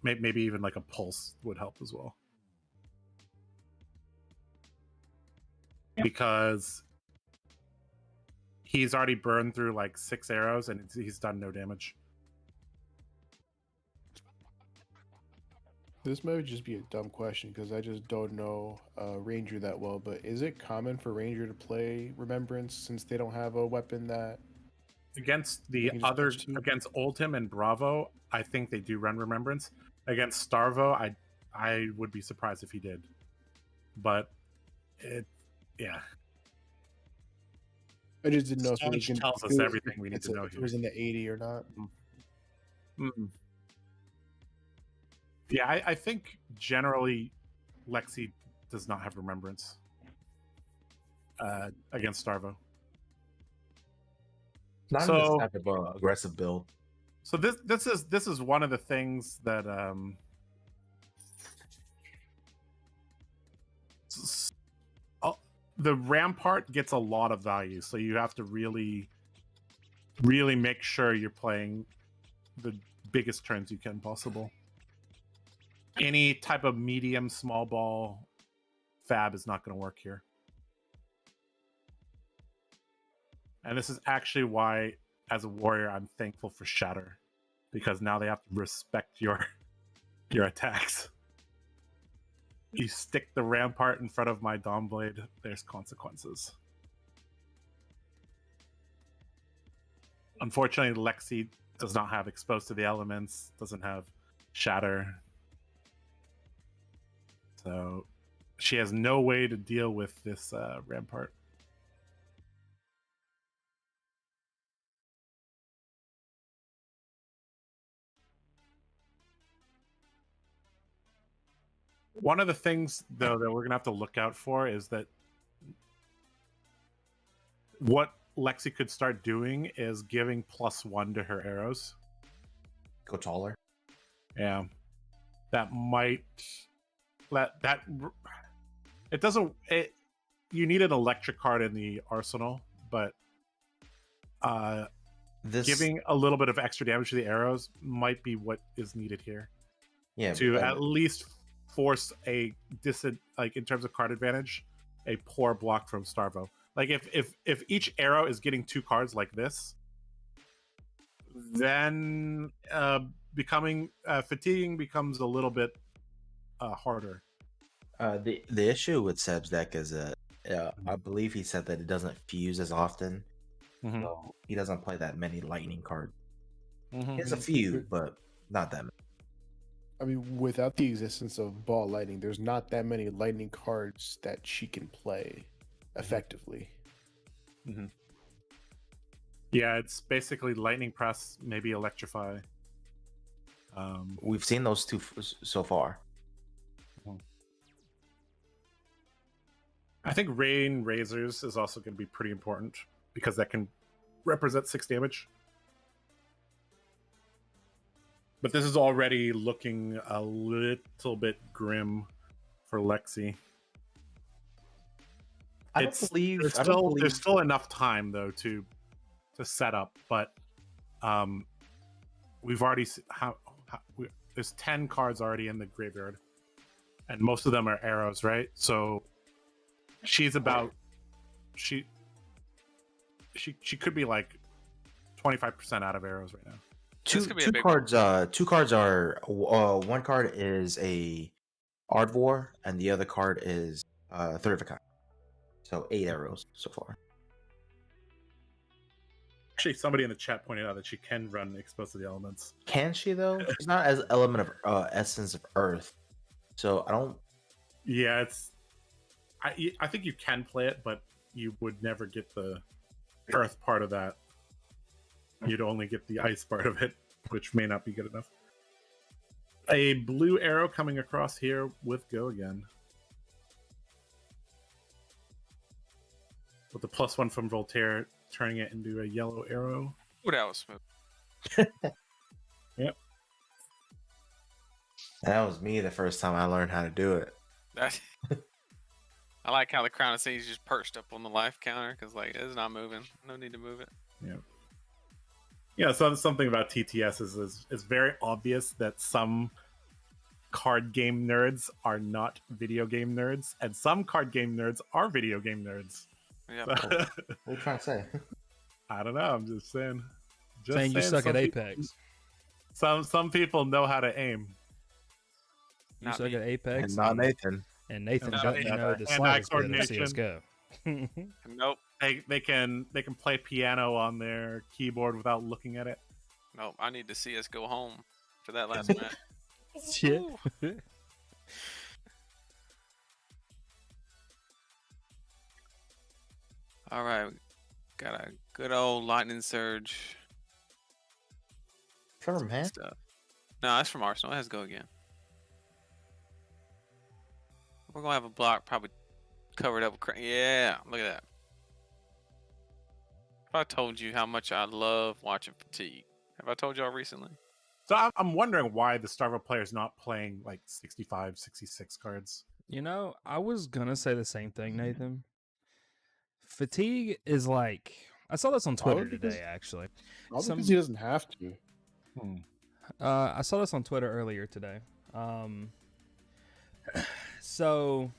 maybe even like a pulse would help as well. Because he's already burned through like 6 arrows and he's done no damage. This might just be a dumb question because I just don't know Ranger that well, but is it common for Ranger to play Remembrance since they don't have a weapon that... Against the other, against Oldhim and Bravo, I think they do run Remembrance. Against Starvo, I would be surprised if he did. But yeah. I just didn't know if it tells us everything we need to know if here. it was in the 80 or not. Yeah, I think generally Lexi does not have Remembrance. against Starvo. Not So- in this type of aggressive build. So this is one of the things that the Rampart gets a lot of value, so you have to really make sure you're playing the biggest turns you can possible. Any type of medium small ball fab is not going to work here. And this is actually why, as a warrior, I'm thankful for Shatter, because now they have to respect your attacks. You stick the Rampart in front of my Dawnblade, there's consequences. Unfortunately, Lexi does not have Exposed to the Elements, doesn't have Shatter. So she has no way to deal with this Rampart. One of the things, though, that we're going to have to look out for is that what Lexi could start doing is giving +1 to her arrows. Go taller. Yeah. That might... That it doesn't... You need an electric card in the arsenal, but This giving a little bit of extra damage to the arrows might be what is needed here. yeah, To but, at least force a like in terms of card advantage, a poor block from Starvo. Like if each arrow is getting 2 cards like this, then becoming fatiguing becomes a little bit harder. the issue with Seb's deck is that I believe he said that it doesn't fuse as often, Mhm. so he doesn't play that many lightning cards. Mhm. He has a few, but not that many. I mean, without the existence of ball lightning, there's not that many lightning cards that she can play effectively. Yeah, it's basically lightning press, maybe electrify. We've seen those two so far. I think Rain Razors is also going to be pretty important because that can represent 6 damage. But this is already looking a little bit grim for Lexi. I don't believe. There's still enough time though to set up, but we've already there's 10 cards already in the graveyard, and most of them are arrows, right? So she's about she could be like 25% out of arrows right now. This could be a big cards. 2 cards are. One card is a Ardvor, and the other card is Third of a Kind. So 8 arrows so far. Actually, somebody in the chat pointed out that she can run Exposed to the Elements. Can she though? It's not as element of Essence of Earth. So I don't. Yeah, I think you can play it, but you would never get the Earth part of that. You'd only get the Ice part of it, which may not be good enough. A blue arrow coming across here with Go again. With the +1 from Voltaire, turning it into a yellow arrow. Ooh, that was smooth. Yep. That was me the first time I learned how to do it. That, I like how the Crown of Seas just perched up on the life counter because like it's not moving. No need to move it. Yeah. Yeah, so something about TTS is very obvious that some card game nerds are not video game nerds, and some card game nerds are video game nerds. Yeah. What are you trying to say? I don't know. I'm just saying. Saying you suck some at people- Apex. Some people know how to aim. You Not suck me. at Apex. And not Nathan. And Nathan And doesn't not- know the and slightest bit of coordination. CSGO. Nope. They can play piano on their keyboard without looking at it. Nope. I need to see us go home for that last match. Shit. All right. Got a good old lightning surge From man. stuff. No, that's from Arsenal. It has to go again. We're gonna have a block probably covered up with yeah, look at that. If I told you how much I love watching Fatigue, have I told y'all recently? So I'm wondering why the Starvo player is not playing like 65, 66 cards. You know, I was gonna say the same thing, Nathan. Fatigue is like I saw this on Twitter Probably because- today, actually. Probably Some- because he doesn't have to. I saw this on Twitter earlier today. So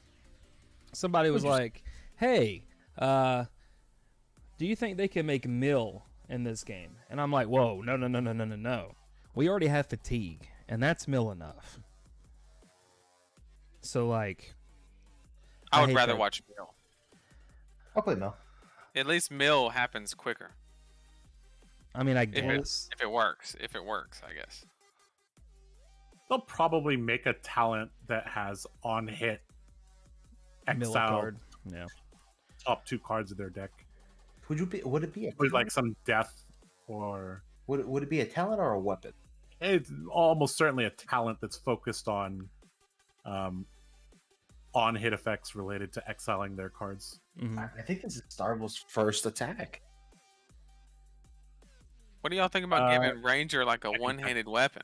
somebody was like, "Hey, do you think they can make mill in this game?" And I'm like, "Whoa, no. We already have fatigue, and that's mill enough." So like, I would hate rather that. watch Mill. I'll play Mill. At least Mill happens quicker. I mean, I If guess. If it works, I guess. They'll probably make a talent that has on hit Mill exile card. Yeah. top 2 cards of their deck. Would it be a With like some death, or would it be a talent or a weapon? it's almost certainly a talent that's focused on hit effects related to exiling their cards. Mhm. I think this is Starvo's first attack. What do y'all think about giving Ranger like a one-handed weapon?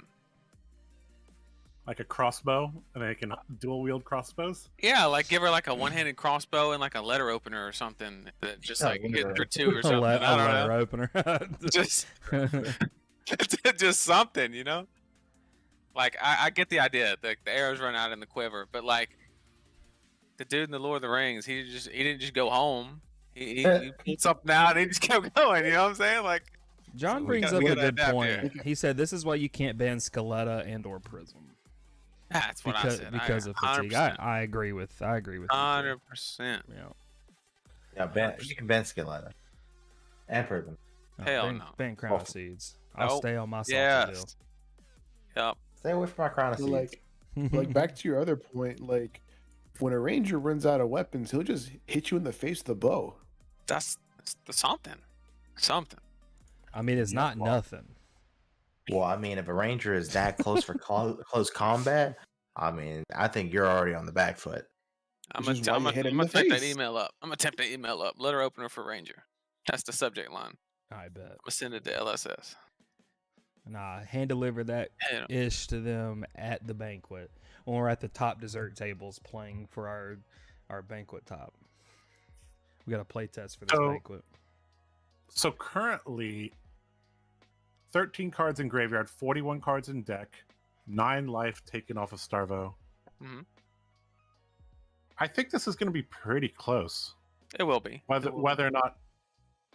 Like a crossbow, and they can dual wield crossbows. Yeah, like give her like a one-handed crossbow and like a letter opener or something that just Yeah, like letter hit for 2 or A something. letter I don't know. opener. Just just something, you know? Like I get the idea. The arrows run out in the quiver, but like the dude in the Lord of the Rings, he didn't just go home. He pulled something out and he just kept going. You know what I'm saying? Like John we brings gotta- up we a gotta good adapt point. here. He said this is why you can't ban Scaletta and or Prism that's what I because said. because of fatigue. 100%. I agree with. you, 100%. too. Yeah. Yeah, you can ban Skeleton and Prism. Hell ban, no. ban Crown of Oh. Seeds. I'll Nope. stay on my salty Yes. Yep. Stay away from my Crown of So, Seeds. like, deal. like back to your other point, like when a ranger runs out of weapons, he'll just hit you in the face with a bow. That's something. Something. I mean, it's not nothing. Well, I mean, if a ranger is that close for close combat, I mean, I think you're already on the back foot. I'm Which gonna is why you hit him in the type that face. email up. I'm gonna type that email up. Letter opener for Ranger. That's the subject line. I bet. I'm gonna send it to LSS. Nah, hand deliver that Yeah. ish to them at the banquet when we're at the top dessert tables playing for our banquet top. We got a play test for this So- banquet. So currently, 13 cards in graveyard, 41 cards in deck, 9 life taken off of Starvo. Mhm. I think this is going to be pretty close. It will be. Whether or not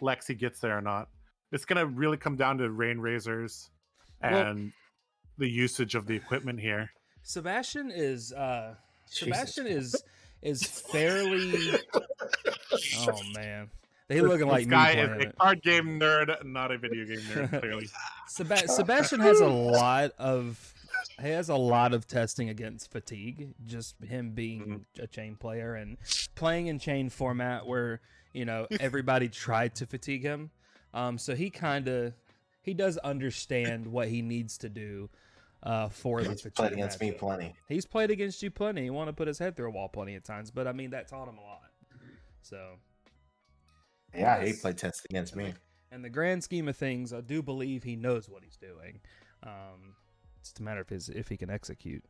Lexi gets there or not, it's going to really come down to rain razors and the usage of the equipment here. Sebastian is Jesus. is fairly. Oh man, they looking like This me guy playing is a it. card game nerd, not a video game nerd. Clearly, Sebastian has a lot of testing against fatigue. Just him being a chain player and playing in chain format where everybody tried to fatigue him. So he does understand what he needs to do for the He's fatigue. played against me matchup. plenty. He's played against you plenty. He want to put his head through a wall plenty of times, but I mean that taught him a lot. So Yeah, he played test against me. in the grand scheme of things, I do believe he knows what he's doing. It's just a matter of if he can execute.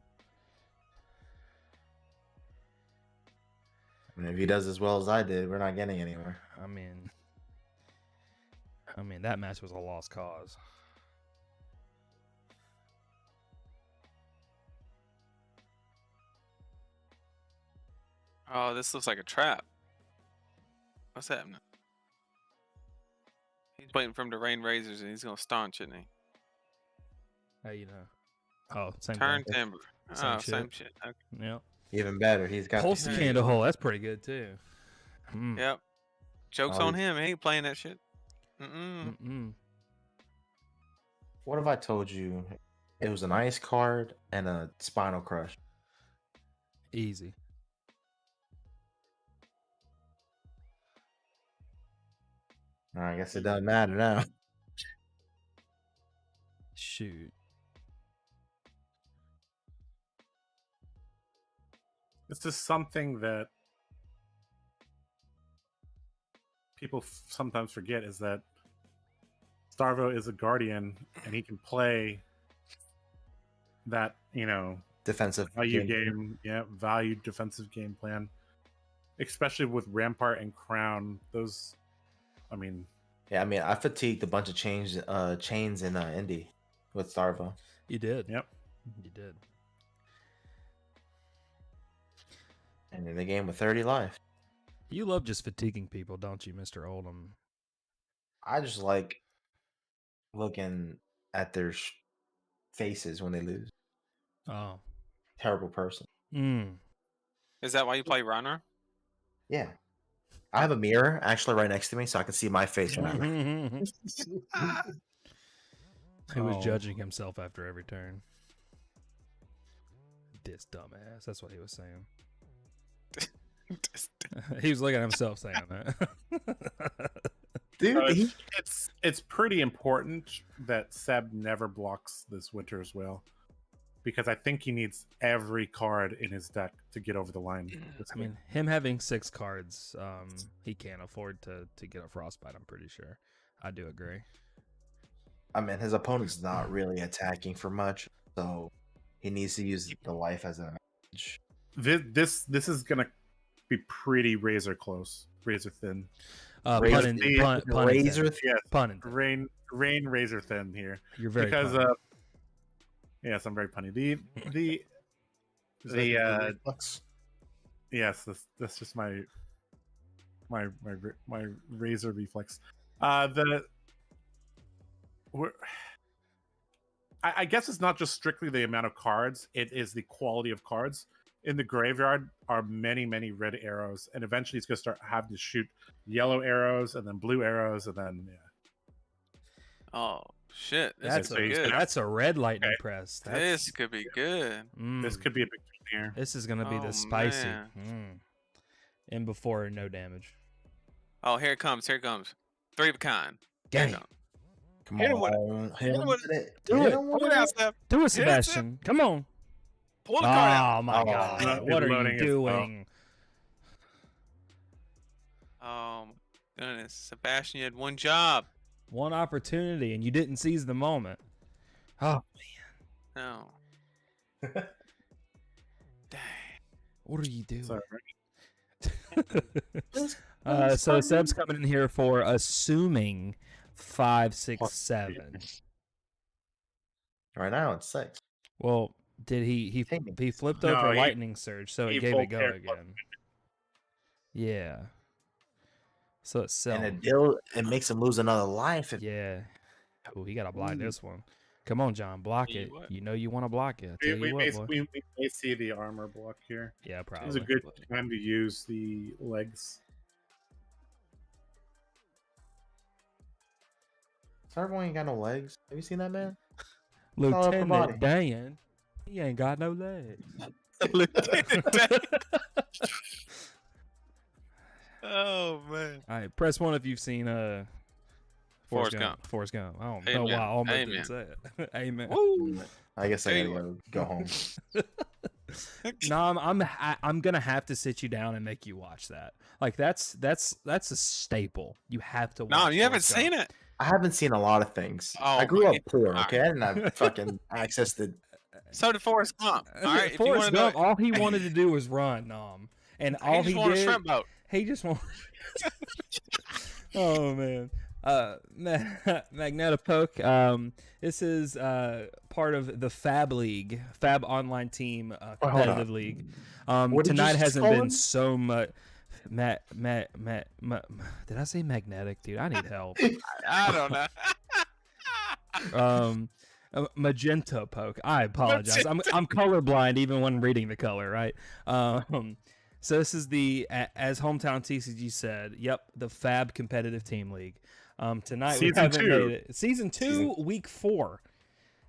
I mean, if he does as well as I did, we're not getting anywhere. I mean that match was a lost cause. Oh, this looks like a trap. What's happening? He's waiting for him to rain razors and he's gonna staunch, isn't he? How you know? Oh, same Turn thing. timber. Same Oh, shit. same shit. Okay. Yep. Even better, he's got Pulse the There you candle go. hole. That's pretty good too. Mm. Yep. Joke's Oh, on him. He ain't playing that shit. Mm-mm. Mm-mm. What if I told you it was an ice card and a spinal crush? Easy. I guess it doesn't matter now. Shoot. this is something that people sometimes forget is that Starvo is a guardian and he can play that, Defensive value game, value defensive game plan, especially with Rampart and Crown. Those, I mean, I fatigued a bunch of chains in Indy with Starvo. You did. Yep. You did. And in the game with 30 life. You love just fatiguing people, don't you, Mr. Oldhim? I just like looking at their faces when they lose. Oh. Terrible person. Is that why you play Rhinar? Yeah. I have a mirror actually right next to me so I can see my face when I He was judging himself after every turn. This dumbass. That's what he was saying. He was looking at himself saying that. Dude, it's pretty important that Seb never blocks this winter as well, because I think he needs every card in his deck to get over the line. I mean, him having 6 cards, he can't afford to get a frostbite, I'm pretty sure. I do agree. I mean, his opponent's not really attacking for much, so he needs to use the life as an advantage. This is gonna be pretty razor thin. Razor Pun. Rain razor thin here. You're very because punny. yes, I'm very punny. The yes, that's just my razor reflex. I guess it's not just strictly the amount of cards; it is the quality of cards. In the graveyard are many red arrows, and eventually it's going to start having to shoot yellow arrows and then blue arrows, and then Oh shit! That's a red lightning press. This could be good. This could be a big thing here. This is gonna be the spicy. And before no damage. Oh, here it comes. 3 of a kind. Gang. Come Hit him on. Hit him with it. Do it. Pull it out, Steph. Do it, Sebastian. Come on. Pull the card out. Oh my god. What are you doing? Oh my goodness, Sebastian, you had one job. One opportunity and you didn't seize the moment. Oh No. Dang. what are you doing? Sorry. So Seb's coming in here for assuming 5, 6, 7. Right now it's 6. Well, did he flipped No, over he- lightning surge, so he it gave full it go care again. Yeah. So it's selling. And it makes him lose another life. Yeah. Oh, he gotta block this one. Come on, John, block Tell you it. what. You know you want to block it. I tell We you what, boy. may see the armor block here. Yeah, probably. It's a good time to use the legs. Starvo ain't got no legs. Have you seen that man? all upper body. Lieutenant Dan, he ain't got no legs. Oh man. All right, press 1 if you've seen Forrest Gump. Forrest Gump. I don't know Amen. why I almost Amen. didn't say it. Amen. Woo. I guess I There gotta go home. No, I'm gonna have to sit you down and make you watch that. Like that's a staple. You have to watch. No, you haven't Forrest Gump. seen it. I haven't seen a lot of things. Oh, I grew up my- poor, okay? I didn't have fucking access to. So did Forrest Gump. All right, if you Forrest want to Gump, know, all he wanted to do was run, and all he he just wanted a did, shrimp boat. he just wanted. Oh man, Magnetopoke. This is part of the Fab League, Fab Online Team competitive league. What did you Tonight just hasn't call been him? so much. Did I say magnetic, dude? I need help. I don't know. Magenta poke. I apologize. I'm colorblind even when reading the color, right? So this is as Hometown TCG said. Yep, the Fab competitive team league. Tonight we Season haven't 2. made it. Season 2, week 4.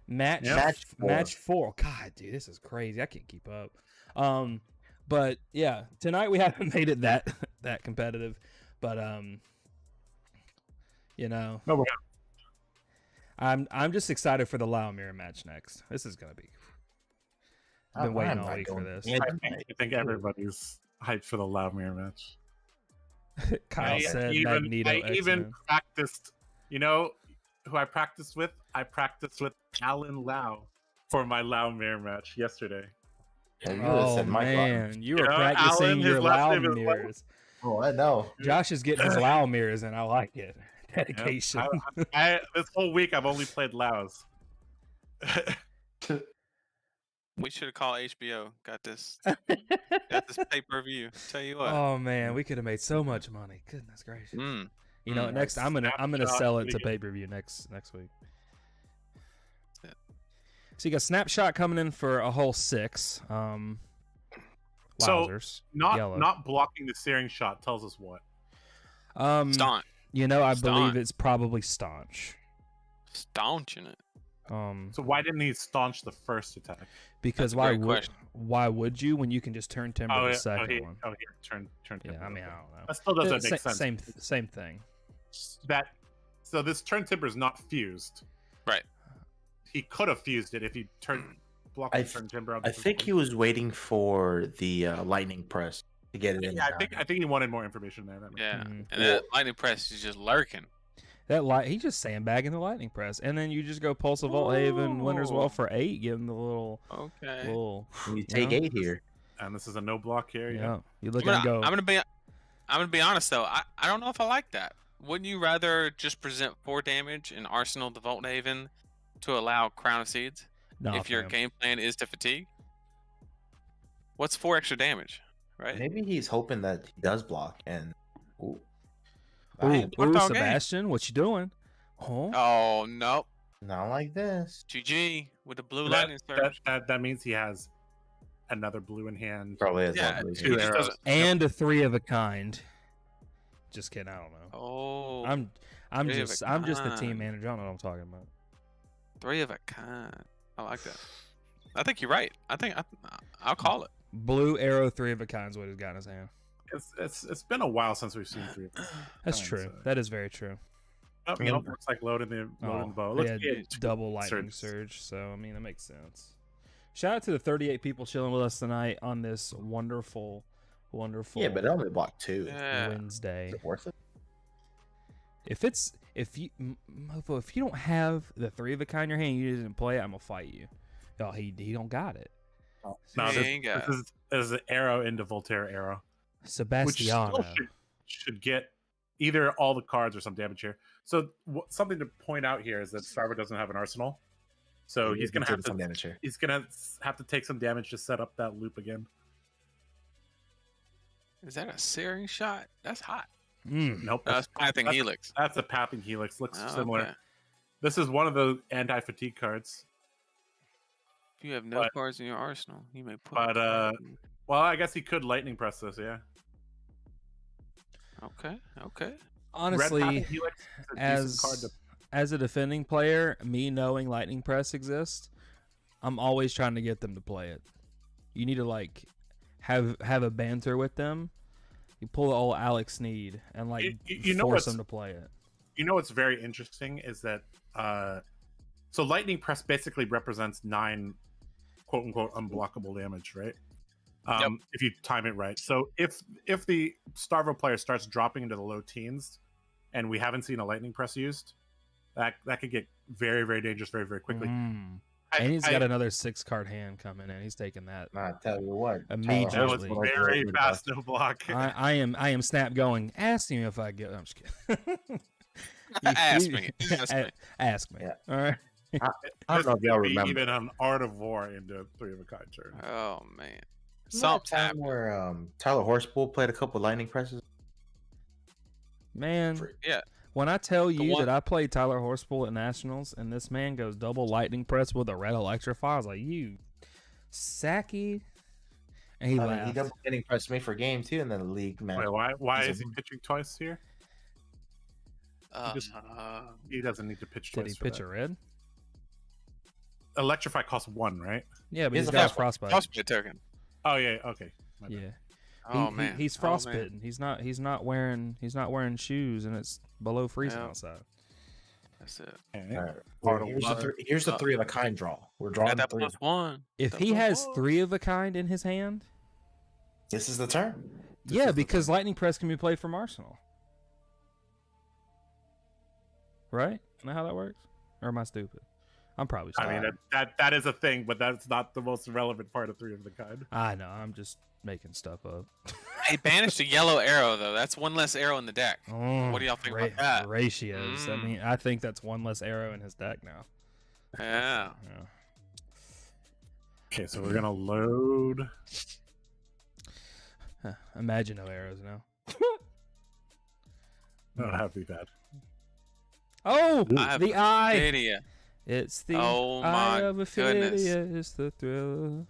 Match Yep. match 4. God, dude, this is crazy. I can't keep up. But yeah, tonight we haven't made it that competitive. But you know, No, we're I'm just excited for the Laumira match next. This is gonna be. I've been waiting all week for this. I think everybody's hyped for the Loudmere match. Kyle said I Magneto. even X-Men. practiced. You know, who I practiced with? I practiced with Alan Lau for my Lau mirror match yesterday. Hey, you would've Oh said Mike Lawton. man, you were Yeah, practicing Alan, his your last Lao name is mirrors. Oh, I know. Josh is getting his Lao mirrors, and I like it. Dedication. This whole week I've only played Laos. We should have called HBO. Got this pay-per-view. Tell you what. Oh man, we could have made so much money. Goodness gracious. Mm. You know, Mm. next I'm gonna Snapshot sell it to video. pay per view next week. Yeah. So you got Snapshot coming in for a whole 6. So, Wowzers. Yellow. Not blocking the searing shot tells us what. Staunch. You know, I believe Staunch. it's probably staunch. Staunching it. So why didn't he staunch the first attack? Because That's a why great would question. you when you can just turn timber the second one? Turn. Yeah, I mean, I don't know. That still doesn't make sense. Same thing. So this turn timber is not fused. Right. He could have fused it if he blocked the turn timber. I think he was waiting for the lightning press to get it in. Yeah, I think he wanted more information there. That makes Yeah. Mhm. And that lightning press is just lurking. He's just sandbagging the lightning press, and then you just go Pulse of Volthaven, Winter's Well for 8, give him the little. Okay. You take know? 8 here. And this is a no block here. Yeah, you look I'm at him gonna, go. I'm gonna be honest though. I don't know if I like that. Wouldn't you rather just present 4 damage and Arsenal to Volthaven to allow Crown of Seeds No, if your fam. game plan is to fatigue? What's 4 extra damage, right? Maybe he's hoping that he does block and. Ooh. Ooh, Bam. What dog game? Sebastian, what you doing? Oh, Oh no. Not like this. GG with the blue That, lightning surge. that means he has another blue in hand. Probably has Yeah, one blue he here. just arrows. doesn't. and a 3 of a kind. Just kidding. I don't know. Oh, I'm three of a just the team kind. manager. I don't know what I'm talking about. 3 of a kind. I like that. I think you're right. I'll call it. Blue arrow 3 of a kind is what he's got in his hand. It's been a while since we've seen 3 of them. That's Kind, true. so- That is very true. Oh, you know, looks like loading the bow. Oh, Looks yeah, good. double lightning surge. So I mean, that makes sense. Shout out to the 38 people chilling with us tonight on this wonderful Yeah, but it only blocked 2. Yeah. Wednesday. Is it worth it? If you Mofo, if you don't have the 3 of a kind in your hand, you didn't play it, I'm gonna fight you. Oh, he don't got it. No, He this, ain't got this is an arrow into Voltaire arrow, which Sebastiano. still should get either all the cards or some damage here. So something to point out here is that Starver doesn't have an arsenal, so he's gonna have some to damage here. he's gonna have to take some damage to set up that loop again. Is that a searing shot? That's hot. Nope, No, that's Pathing that's- Helix. That's a Pathing Helix. Looks Oh, similar. okay. This is one of the anti-fatigue cards. If you have no But- cards in your arsenal, you may put. but, Well, I guess he could lightning press this. Yeah. Okay. Red Honestly, Pathing Helix is a decent card to as a defending player, me knowing lightning press exists, I'm always trying to get them to play it. You need to like have a banter with them. You pull the old Alex Sneed and like You know force what's- them to play it. You know what's very interesting is that so lightning press basically represents 9 quote unquote unblockable damage, right? If you time it right. So if the Starvo player starts dropping into the low teens and we haven't seen a lightning press used, that could get very, very dangerous very, very quickly. Mm. And he's got another 6-card hand coming in. He's taking that. I tell you what. Immediately. That was Usually. very fast no block. I am Snap going. Ask me if I get. I'm just kidding. Ask me. Ask me. Yeah. All right. I don't know if y'all Be remember. even an art of war into 3 of a kind turn. Oh man. Remember that Something's time happening. where Tyler Horsepool played a couple lightning presses. Man, Yeah. when I tell you one- that I played Tyler Horspool at Nationals and this man goes double lightning press with a red electrify, I was like, you sacky. And he I mean, laughed. he double lightning pressed me for game 2 and then the league match. Wait, why He's is a- he pitching twice here? just- He doesn't need to pitch Did twice. he pitch a red? Electrify costs 1, right? Yeah, but He's he's a got frostbite. frostbite. Frostbite token. Oh yeah, okay. My bad. Yeah. Oh man. He's Oh, man. frostbitten. He's not wearing shoes and it's below freezing Yeah. outside. That's it. Okay. All right. Part of Here's, blood. here's the 3 of a kind draw. We're drawing Got that 3. +1. If That he has +1. 3 of a kind in his hand, This is the turn. yeah, because lightning press can be played from Arsenal. Right? Isn't that how that works? Or am I stupid? I'm probably I stupid. mean, that is a thing, but that's not the most relevant part of 3 of the kind. I know. I'm just making stuff up. Hey, banished a yellow arrow though. That's one less arrow in the deck. Oh, What do y'all think about that? Ratios. I mean, I think that's one less arrow in his deck now. Yeah. Yeah. Okay, so we're gonna load. Huh, imagine no arrows now. That would have to be bad. Oh, I have the eye. Idiot. It's the Oh eye my of goodness. Ophidia. It's the thrill.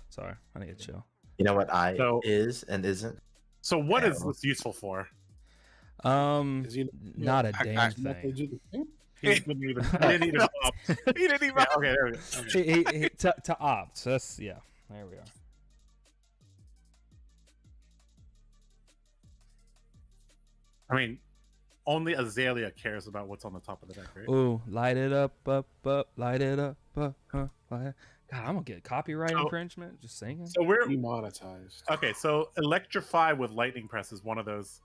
Sorry, I need to chill. You know what I So- is and isn't? So what is Arrow. this useful for? Is he Not a I- damn not thing. gonna do the thing? He didn't even opt. He didn't even. Yeah, okay, there we go. Okay. To opt. So that's yeah. There we are. I mean, only Azalea cares about what's on the top of the deck, right? Ooh, light it up, light it up, light. God, I'm gonna get copyright So- infringement just singing. So we're Demonetized. okay. So Electrify with Lightning Press is one of those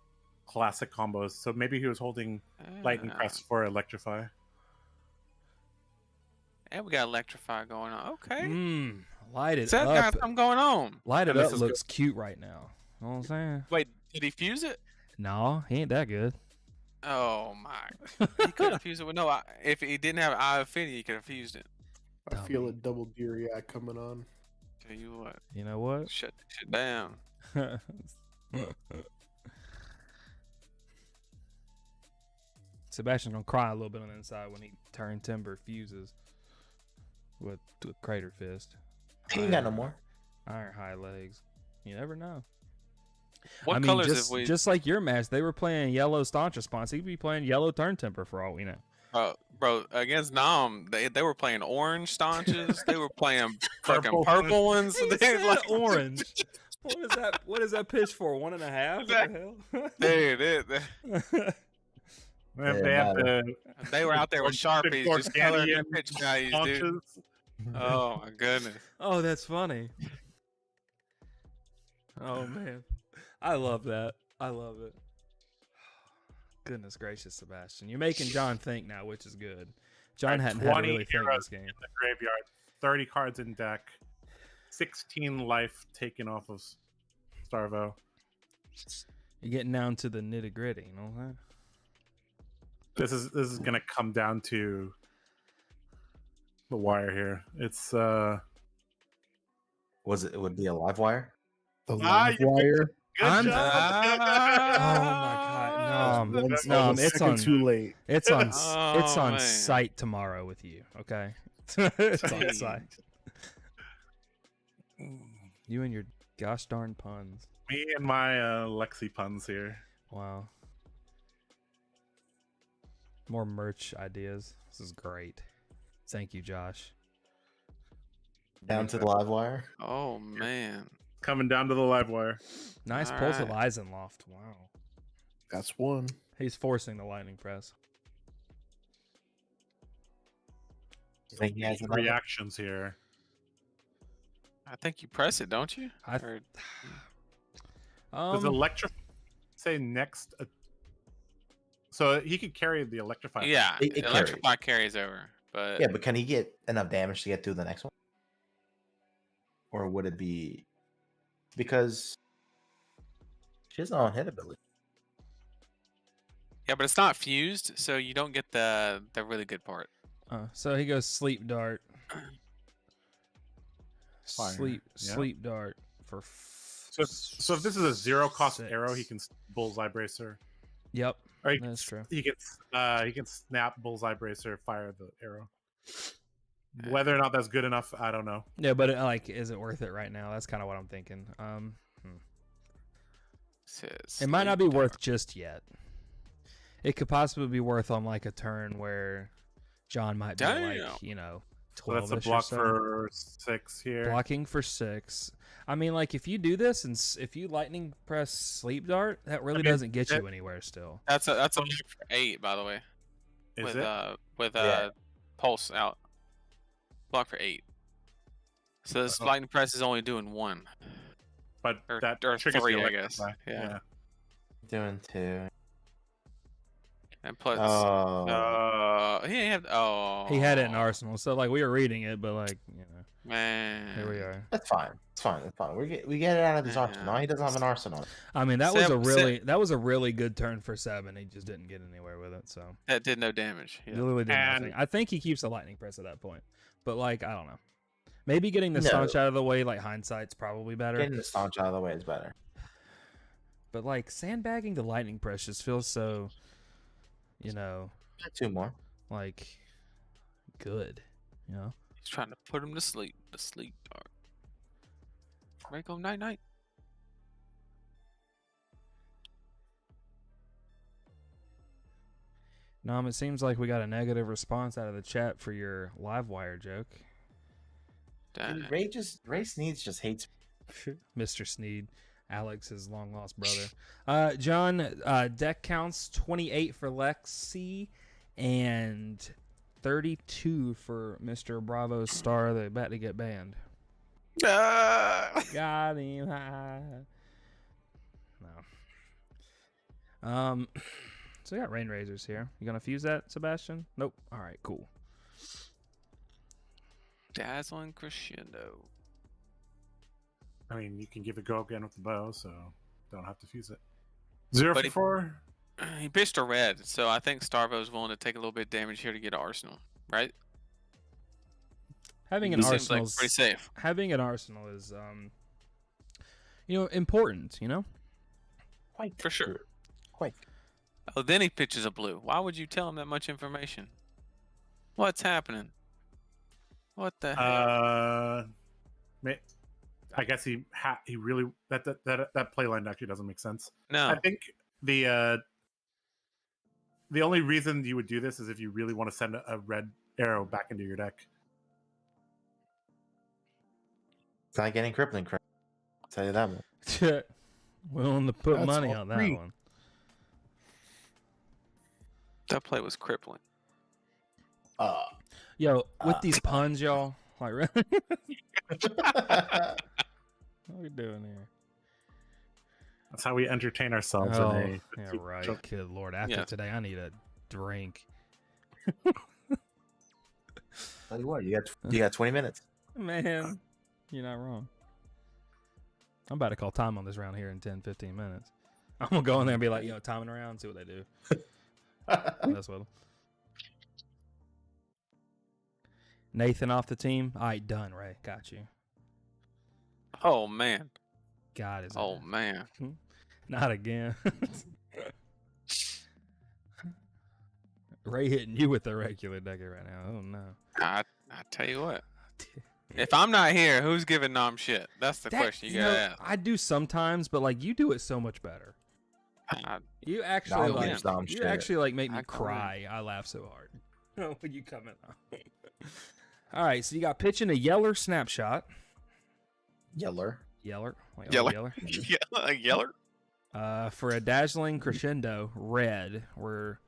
classic combos. So maybe he was holding Lightning Press for Electrify. And we got electrify going on. Okay. Light it Is that up. got something going on? Light it And this up is looks cute right now. You know what I'm saying? Wait, did he fuse it? No, he ain't that good. Oh my! He could have fused it with no. If he didn't have Eye of Affinity, he could have fused it. I feel a double deer eye coming on. Tell you what, You know what? shut that shit down. Sebastian's gonna cry a little bit on the inside when he turn timber fuses with Crater Fist. He ain't got no more. Iron high legs. You never know. What I mean, colors just, have we? just like your match, they were playing yellow staunch response. He could be playing yellow turn temper for all we know. Bro, against Nam, they were playing orange staunches. They were playing fucking Purple purple ones. He They said like orange. What is that? What is that pitch for? 1.5? What the hell? Dude, They have the they were out there with Sharpies just coloring their Organian pitch values, dude. launches. Oh my goodness. Oh, that's funny. Oh man, I love that. I love it. Goodness gracious, Sebastian, you're making John think now, which is good. John hadn't had to 20 really think heroes this game. in the graveyard, 30 cards in deck, 16 life taken off of Starvo. You're getting down to the nitty gritty, you know what I'm saying? This is gonna come down to the wire here. It's Was it? It would be a live wire. The Ah, live you picked wire. good I'm- job. Oh my God, One no, one it's second on. too late. It's on. Oh, It's on man. site tomorrow with you. Okay. It's on Jeez. site. You and your gosh darn puns. Me and my Lexi puns here. Wow. More merch ideas. This is great. Thank you, Josh. Down to the live wire. Oh man. Coming down to the live wire. Nice All pulse of right. Eisenloft. Wow. That's one. He's forcing the lightning press. You think he has another? Reactions here. I think you press it, don't you? I Or- Does Electrify say next? So he could carry the Electrify. yeah, It electrify carries over, but Yeah, but can he get enough damage to get through the next one? Or would it be because she has no hit ability? yeah, but it's not fused, so you don't get the really good part. So he goes sleep dart. Fire, yeah. Sleep dart for. So if this is a 0-cost 6. arrow, he can bullseye bracer. Yep, Or he that's true. He can snap bullseye bracer, fire the arrow. Whether or not that's good enough, I don't know. Yeah, but like, is it worth it right now? That's kind of what I'm thinking. Says It might not be sleep worth just yet. It could possibly be worth on like a turn where John might be Damn. like, you know, So 12 that's a block for 6 here. blocking for 6. I mean, like if you do this and if you lightning press sleep dart, that really mean, doesn't get that- you anywhere still. That's a block for 8, by the way. Is with it? With Yeah. pulse out. Block for 8. So this lightning press is only doing 1 But or, that or triggers 3, the I guess. Electrify. Yeah. Doing 2. And plus, he had He had it in Arsenal, so like we were reading it, but like man. here we are. That's fine. It's fine. It's fine. We get it out of his arsenal. He doesn't have an arsenal. I mean, that was a really good turn for Seb, and he just didn't get anywhere with it. So That did no damage. he Yeah. literally did nothing. I think he keeps the lightning press at that point, but like I don't know. Maybe getting the staunch out of the way, like hindsight's probably better. Getting the staunch out of the way is better. But like sandbagging the lightning press just feels so, Two more. like good, He's trying to put him to sleep. The sleep dart. Draco night night. Nom, it seems like we got a negative response out of the chat for your live wire joke. Dang. Ray Sneeds just hates. Mr. Sneed, Alex's long lost brother. John, deck counts 28 for Lexi and 32 for Mr. Bravo's star. They about to get banned. Got him. No. So we got Rain Razors here. You gonna fuse that, Sebastian? Nope. All right, cool. Dazzling crescendo. I mean, you can give it a go again with the bow, so don't have to fuse it. 0 But for 4. He pitched a red, so I think Starvo's willing to take a little bit of damage here to get Arsenal, right? Having an Seems arsenal like pretty safe. Having an arsenal is important, Quite For sure. Quite. Oh, then he pitches a blue. Why would you tell him that much information? What's happening? What the heck? I guess he really that play line actually doesn't make sense. No. I think the only reason you would do this is if you really want to send a red arrow back into your deck. It's not getting crippling. I'll tell you that one. Willing to put That's money all on that free. one. That play was crippling. Yo, with these puns, y'all, like really? What are we doing here? That's how we entertain ourselves. Oh, in yeah, a right. joke. Good Lord, after Yeah. today, I need a drink. Tell you what, you got 20 minutes. Man, you're not wrong. I'm about to call time on this round here in 10, 15 minutes. I'm going to go in there and be like, timing around, see what they do. That's what. Nathan off the team. All right, done, Ray. Got you. Oh man. God is. Oh man. Not again. Ray hitting you with the regular decker right now. Oh no. I tell you what. If I'm not here, who's giving Nom shit? That's the question you gotta ask. I do sometimes, but like you do it so much better. You actually Nom like gives Nom you shit. actually like make me I call cry. I laugh so hard when you come in. All right, so you got pitching a Yeller snapshot. Yeller. Yeller. Like, Yeller. Yeller. For a dazzling crescendo, red. Where,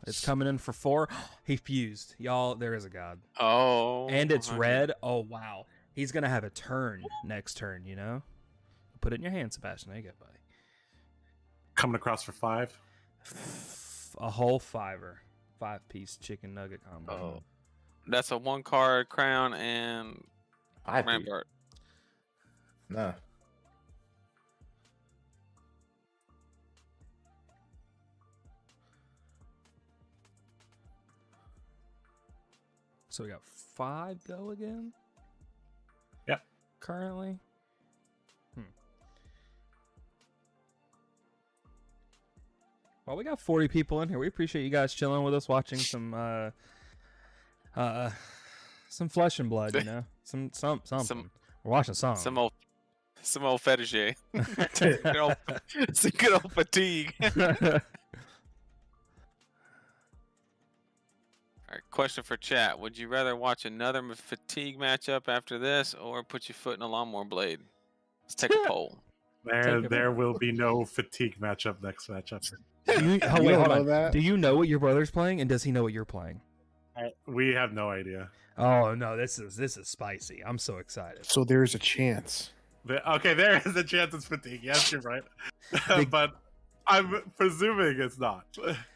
it's coming in for 4. He fused, y'all. There is a god, Oh. and it's red. Oh wow, he's gonna have a turn next turn. Put it in your hand, Sebastian. There you go, buddy. Coming across for 5. A whole 5-piece chicken nugget combo. Oh. That's a 1-card crown and 5. Rampart. No. So we got 5 go again? Yep. Currently? Well, we got 40 people in here. We appreciate you guys chilling with us, watching some flesh and blood, something. We're watching some. Some old fetish. It's a good old fatigue. All right, question for chat. Would you rather watch another fatigue matchup after this or put your foot in a lawnmower blade? Let's take a poll. There will be no fatigue matchup next matchup. Wait, don't hold know on. that? Do you know what your brother's playing, and does he know what you're playing? We have no idea. Oh no, this is spicy. I'm so excited. So there's a chance. Okay, there is a chance it's fatigue. Yes, you're right. The- But I'm presuming it's not.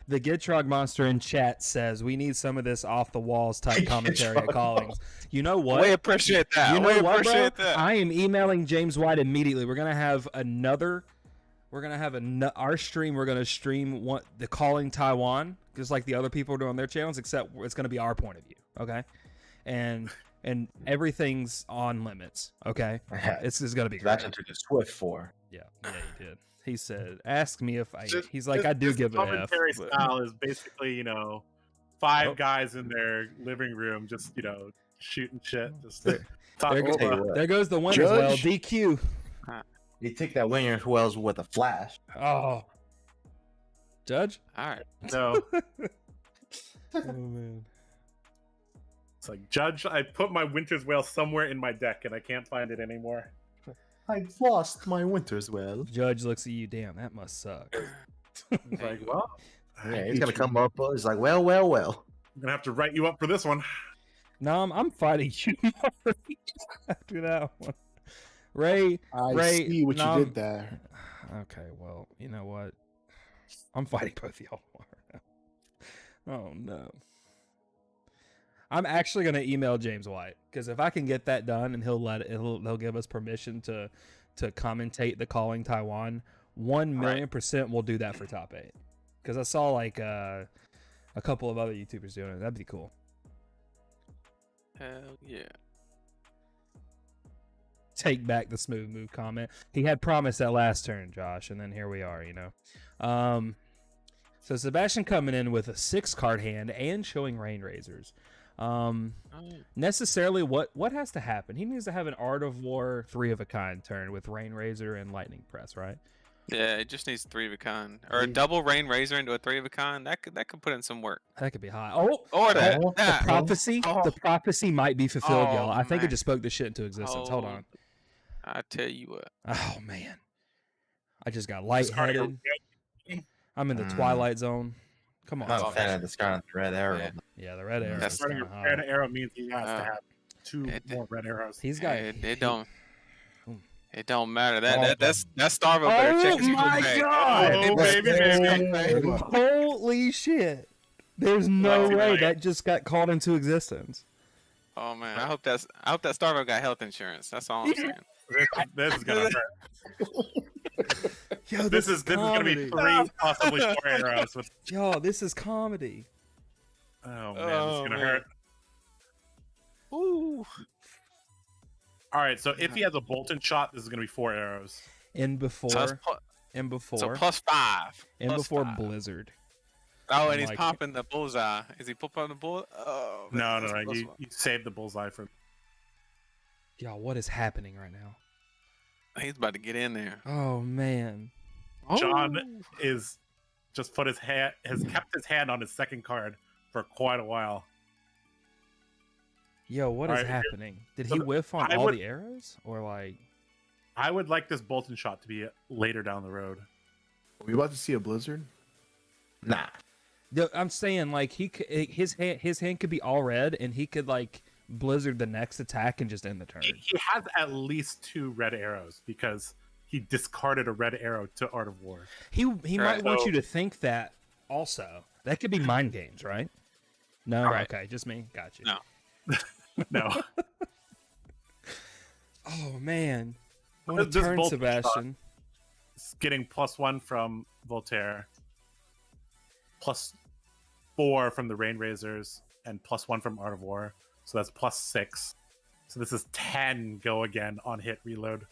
The Gitrog monster in chat says we need some of this off the walls type commentary at Callings. You know what? We appreciate that. You know we what, bro? appreciate that. I am emailing James White immediately. We're gonna have our stream. We're gonna stream the Calling Taiwan, just like the other people are doing on their channels, except it's gonna be our point of view. Okay, and everything's on limits. Okay, it's gonna be great. That's what took a Swift for. Yeah, he did. He said, "Ask me if I." He's like, "I do give a F." Commentary but- style is basically, five guys in their living room, just shooting shit. Just There talking goes- about- There goes the win as well. Judge. DQ. He took that winner Wells with a flash. Oh, Judge. All right. So Oh man. it's like, Judge, I put my Winter's Whale somewhere in my deck and I can't find it anymore. I've lost my Winter's Well. Judge looks at you. Damn, that must suck. It's like, well, Yeah, he's gonna come up. He's like, well. I'm gonna have to write you up for this one. No, I'm fighting you after that one. Ray, I see what Nom- you did there. Okay, well, you know what? I'm fighting both of y'all tomorrow now. Oh no. I'm actually gonna email James White because if I can get that done and he'll give us permission to commentate the Calling Taiwan, 1,000,000% we'll do that for top 8. Because I saw like a couple of other YouTubers doing it. That'd be cool. Hell yeah. Take back the smooth move comment. He had promised that last turn, Josh, and then here we are, So Sebastian coming in with a 6-card hand and showing Rain Razors. Necessarily what has to happen? He needs to have an Art of War 3 of a kind turn with Rain Razor and Lightning Press, right? Yeah, it just needs 3 of a kind. Or a double Rain Razor into a 3 of a kind. That could put in some work. That could be high. Oh, Or that. the that. prophecy. Oh. The prophecy might be fulfilled, Oh, y'all. I think it man. just spoke this shit into existence. Hold Oh. on. I tell you what. Oh man, I just got Discard lightheaded. your- I'm in the Twilight Zone. Come on. I'm not a fan of the Scarlet Red Arrow. Yeah. Yeah, the red arrow. That's is Discarding kinda a high. red arrow means he has to Uh, have 2 it- more red arrows. He's got. It don't. Hmm. It don't matter. Oh, That's Starvo better check his my pay. God! Oh, baby. Holy shit! There's no Lucky way night. that just got called into existence. Oh man, I hope that Starvo got health insurance. That's all I'm saying. This is gonna hurt. Yo, This is gonna be 3, possibly 4 arrows. With, Yo, this is comedy. oh man, this is gonna man. hurt. Ooh. All right, so if he has a Bolton shot, this is gonna be 4 arrows. In before, So, before, plus 5. and Plus before 5. Blizzard. Oh, and he's like- popping the bullseye. Is he popping the bull? Oh, No, that's plus you 1. saved the bullseye for. Yo, what is happening right now? He's about to get in there. Oh man. John Oh. is just put has kept his hand on his second card for quite a while. Yo, what is Alright, here- happening? Did so he whiff on I all would- the arrows, or like? I would like this Bolton shot to be later down the road. Are we about to see a blizzard? Nah. Yo, I'm saying like his hand could be all red, and he could like Blizzard the next attack and just end the turn. He has at least 2 red arrows because he discarded a red arrow to Art of War. He might want So- you to think that also. That could be mind games, right? No, All right. okay, just me. Got you. No. No, Oh man, what a This turn, Bolton Sebastian. it's getting +1 from Voltaire, +4 from the Rain Razors, and +1 from Art of War. So that's +6. So this is 10 go again on hit reload.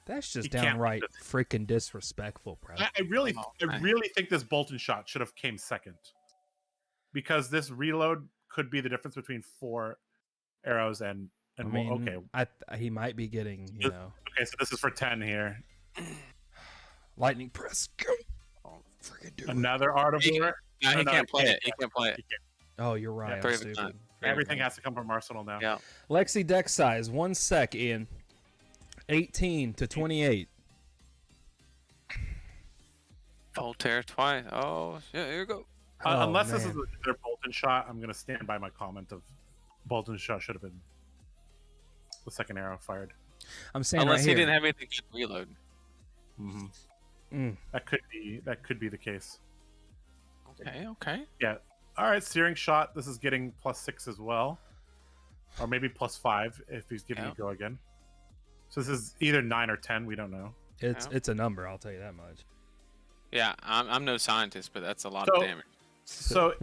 That's just He can't downright lose freaking disrespectful, bro. I really think this Bolton shot should have came second, because this reload could be the difference between 4 arrows and I more. mean, Okay, he might be getting, okay, so this is for 10 here. lightning press. Go. Freaking do it. Another Art of War. No, he no, can't play he it. He can't play it. Oh, you're right. I'm three of a stupid. kind. Everything has to come from Arsenal now. Yeah. Lexi deck size 1 sec, Ian. 18 to 28. Voltaire twice. Oh, yeah, here you go. Oh, Unless this is man. their Bolton shot, I'm gonna stand by my comment of Bolton shot should have been the second arrow fired. I'm saying Unless right he here. didn't have anything to reload. Mm-hmm. That could be the case. Okay. Yeah. All right, Searing Shot. This is getting +6 as well, or maybe +5 if he's giving you go again. So this is either 9 or 10. We don't know. It's a number. I'll tell you that much. Yeah, I'm no scientist, but that's a lot of damage. So,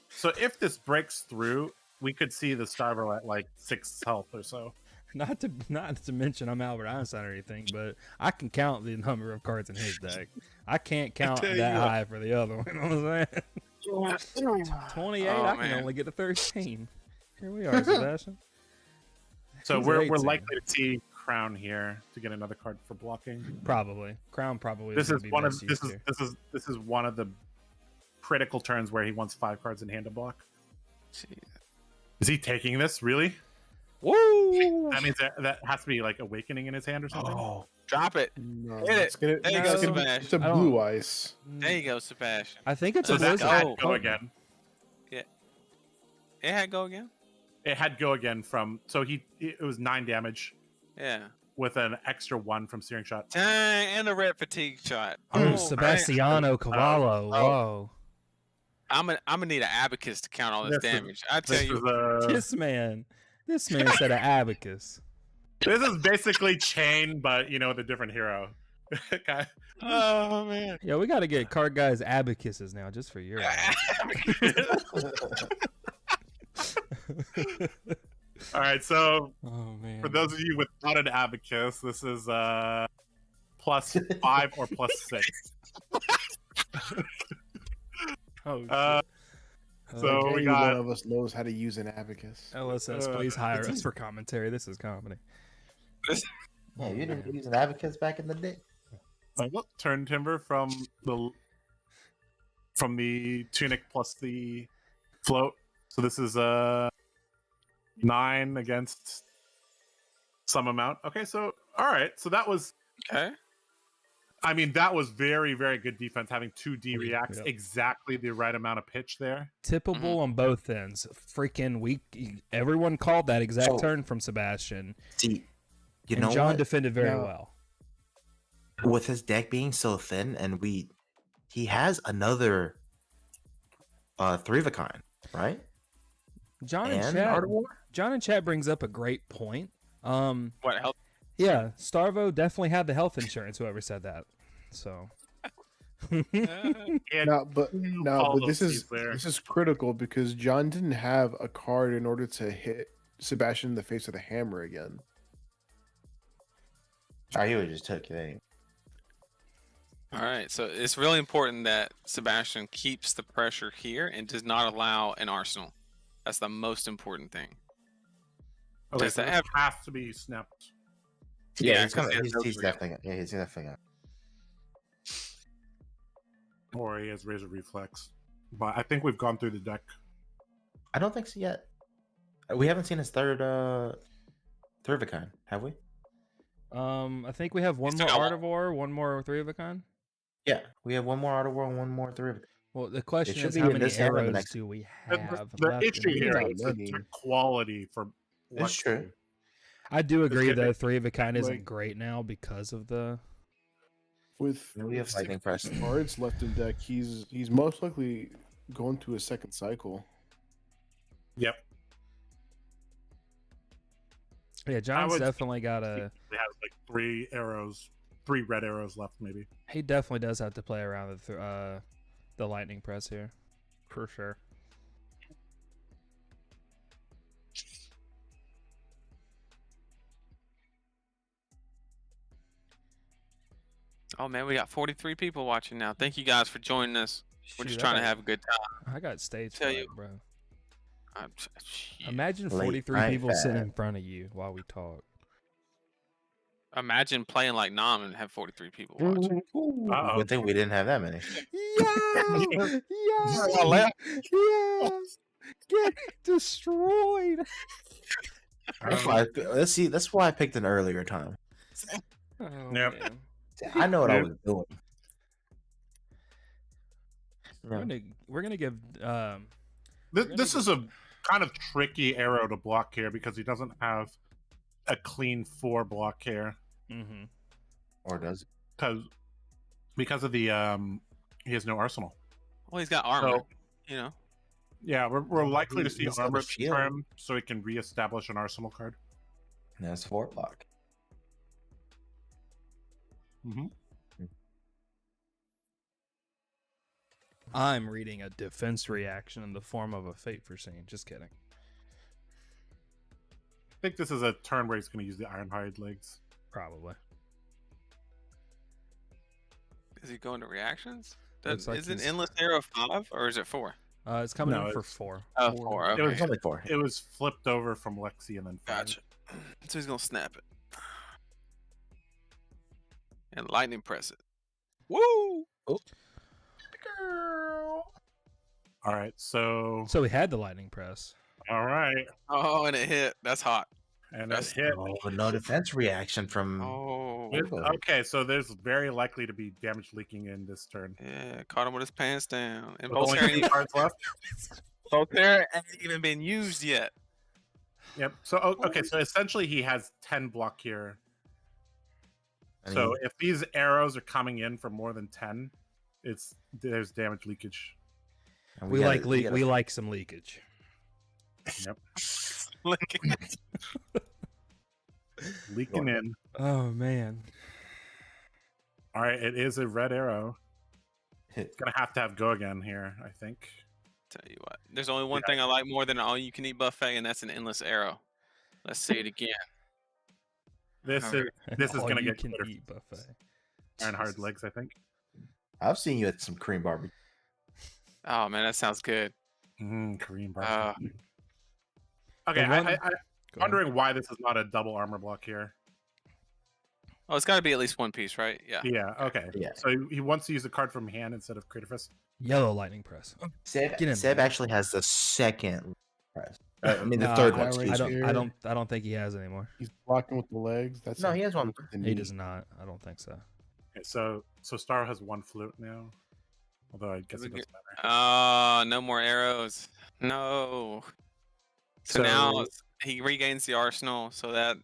so if this breaks through, we could see the Starvo at like 6 health or so. Not to mention I'm Albert Einstein or anything, but I can count the number of cards in his deck. I can't count that high for the other one. You know what I'm saying? 28. I can only get to 13. Here we are, Sebastian. So He's we're 18. likely to see Crown here to get another card for blocking. Probably Crown. Probably. This is one of best used here. this is one of the critical turns where he wants 5 cards in hand to block. Jeez. Is he taking this really? Woo! That means that has to be like Awakening in his hand or something. Oh, Drop it. No, Hit it. There you go, Sebastian. It's a blue ice. There you go, Sebastian. I think it's So a that blizzard. had go again. It had go again. It had go again from it was 9 damage Yeah. with an extra 1 from Searing Shot. Dang, and a red fatigue shot. Oh, Sebastiano Cavallo. Whoa. I'm gonna need an abacus to count all this damage. I tell you. This man said an abacus. This is basically Chain, but with a different hero. Okay. Oh man. Yeah, we got to get CardGuyz abacuses now, just for your. All right, so Oh man. for those of you without an abacus, this is +5 or +6. Oh, So we Any got one of us knows how to use an abacus. LSS, please hire us for commentary. This is comedy. yeah, you didn't use an abacus back in the day. Turn Timber from the tunic plus the float. So this is 9 against some amount. Okay, so all right, so that was Okay. I mean, that was very, very good defense, having 2D reacts, Yep. exactly the right amount of pitch there. Tippable on both ends. Freaking weak. Everyone called that exact So- turn from Sebastian. See, you And know John what? defended very Yeah. well. With his deck being so thin, and he has another 3 of a kind, right? John in And chat. Art of War? John in chat brings up a great point. What help? Yeah, Starvo definitely had the health insurance. Whoever said that. So. And No, but follow this those is keys there. this is critical because John didn't have a card in order to hit Sebastian in the face with a hammer again. He would just took it anyway. All right, so it's really important that Sebastian keeps the pressure here and does not allow an arsenal. That's the most important thing. okay, Does so that this has to be snapped. Yeah, he's 'cause gonna. he has He's, those he's three. definitely. Yeah, he's definitely. Or he has Razor Reflex. But I think we've gone through the deck. I don't think so yet. We haven't seen his third of a kind, have we? I think we have one still more got Art of War, one more 3 of a kind. Yeah, we have one more Art of War and one more 3 of a kind. Well, the question should is, be how in many this hand or the arrows next- do we The, have? the left in issue the here game? is the quality for It's true. I do agree get though, it. 3 of a kind isn't Like- great now because of the. With We have Lightning Press. cards left in deck, he's most likely going to his second cycle. Yep. Yeah, John's would- definitely got a. He has like 3 red arrows left, maybe. He definitely does have to play around with the lightning press here, for sure. Oh man, we got 43 people watching now. Thank you guys for joining us. We're just Shoot, trying to have a good time. I got stage Tell fright, you- bro. Shit. Imagine Late 43 night people sitting fat. in front of you while we talk. Imagine playing like Nam and have 43 people watching. Uh-oh. Good thing we didn't have that many. Yeah, yeah, yeah. Get destroyed. That's why. Let's see. That's why I picked an earlier time. Oh, Yep. man. I know what I Yep. was doing. We're gonna give This is a kind of tricky arrow to block here because he doesn't have a clean 4 block here. mhm. Or does it? because of the he has no arsenal. Well, he's got armor. So- You know. Yeah, we're likely to see he's got a armor this shield. turn, so he can reestablish an arsenal card. And that's 4 block. Mm-hmm. I'm reading a defense reaction in the form of a Fate Foreseen. Just kidding. I think this is a turn where he's going to use the Ironhide legs. Probably. Is he going to reactions? Looks like Is it he's- endless arrow 5 or is it 4? It's coming No, in for it's- 4. Oh, 4. It Okay. was It's only 4. It was flipped over from Lexi and then fired. Gotcha. So he's gonna snap it. And lightning press it. Woo! All right, so So we had the lightning press. all right, Oh, and it hit. That's hot. and That's- that's hit. Oh, no defense reaction from. Oh, Okay, so there's very likely to be damage leaking in this turn. yeah. Caught him with his pants down. And With only Voltaire 3 cards left. Voltaire ain't even been used yet. Yep. So okay, so essentially he has 10 block here. I So mean, if these arrows are coming in for more than 10, there's damage leakage. and We gotta- like gotta- we like some leakage. Look Leaking in. Oh man. All right, it is a red arrow. Gonna have to have go again here, I think. Tell you what, there's only one thing I like more than an all-you-can-eat buffet, and that's an endless arrow. Let's see it again. This Okay. is this is All gonna you get can Twitter eat buffet. Iron hard Jesus. legs, I think. I've seen you at some cream barbecue. Oh man, that sounds good. Korean Uh, barbecue. Okay, the one- I'm Go ahead. wondering why this is not a double armor block here. Oh, it's got to be at least one piece, right? Yeah. Yeah, okay. Yeah. So he wants to use a card from hand instead of Creator Fist. Yellow lightning press. Seb, Get in Seb there. actually has the second press. I mean, the Nah, third I, one. I Excuse don't. me. I don't. I don't think he has anymore. He's blocking with the legs. That's No, he has one. He does not. I don't think so. Okay, so Star has 1 flute now. Although I guess it doesn't matter. Oh, no more arrows. No. So now he regains the arsenal. So that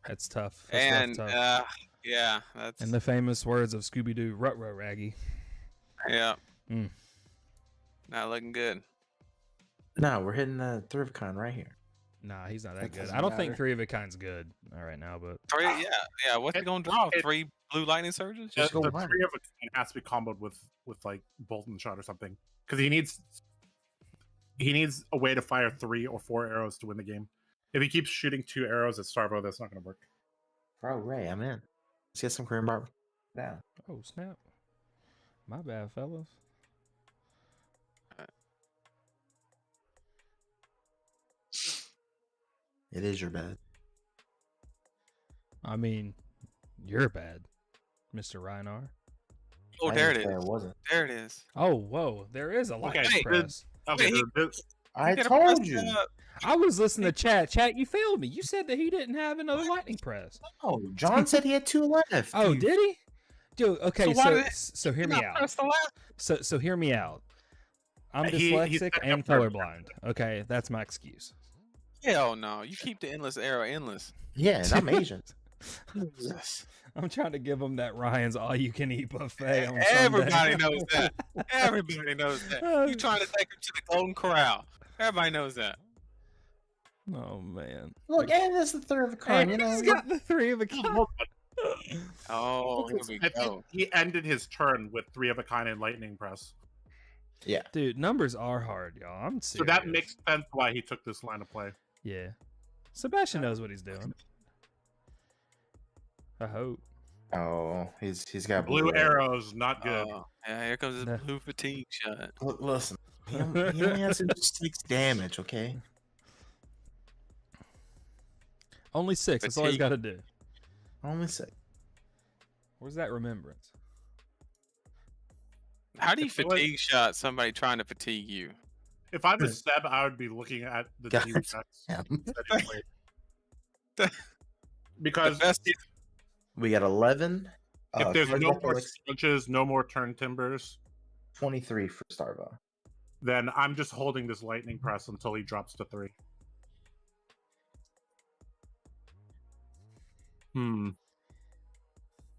That's tough. That's rough, and tough. yeah, that's In the famous words of Scooby Doo, "Rut-row Raggy." yeah. Mm. Not looking good. No, we're hitting the Thrivcon right here. Nah, he's not that That good. doesn't I don't think matter. 3 of a kind's good. All right now, but 3, yeah. What's he gonna draw? it- 3 blue lightning surges? Just the go one. 3 of a kind has to be comboed with like Bolton Shot or something. Because he needs a way to fire 3 or 4 arrows to win the game. If he keeps shooting 2 arrows at Starvo, that's not going to work. Bro, Ray, I'm in. Let's get some cream barbecue. Down. oh snap! My bad, fellas. It is your bed. I mean, you're bad, Mr. Rhinar. Oh, I there it didn't say is. It wasn't. There it is. Oh, whoa! There is a lightning Okay, press. Okay, Wait, this, I You gotta told press you. the- I was listening to chat. Chat, you failed me. You said that he didn't have another lightning press. Oh, John said he had 2 left. Oh, did he? Dude, okay, So why so did it- so hear You me not out. press the last- So hear me out. I'm He- he's dyslexic setting and up for- colorblind. Okay, that's my excuse. Hell no. You keep the endless arrow endless. Yeah, and I'm Asian. I'm trying to give him that Ryan's all-you-can-eat buffet. On Everybody Sunday. knows that. Everybody knows that. You trying to take him to the Golden Corral. Everybody knows that. Oh man. Look, and it's the Thrivcon. You know, He's got the 3 of a kind. Oh, here we I think go. he ended his turn with 3 of a kind and lightning press. yeah. Dude, numbers are hard, y'all. I'm So serious. that makes sense why he took this line of play. Yeah. Sebastian knows what he's doing. I hope. Oh, he's got Blue arrow. arrows, not good. Oh, yeah, here comes his Nah. blue fatigue shot. Look, listen, he only has to do 6 damage, okay? Only 6. That's all he's Fatigue. got to do. Only 6. Where's that remembrance? How do you If it was- fatigue shot somebody trying to fatigue you? If I'm a Seb, I would be looking at the God team sets damn. that he played. The Because best We got 11. if there's no Cardiac more Elixir, switches, no more turn timbers, 23 for Starvo. then I'm just holding this lightning press until he drops to 3.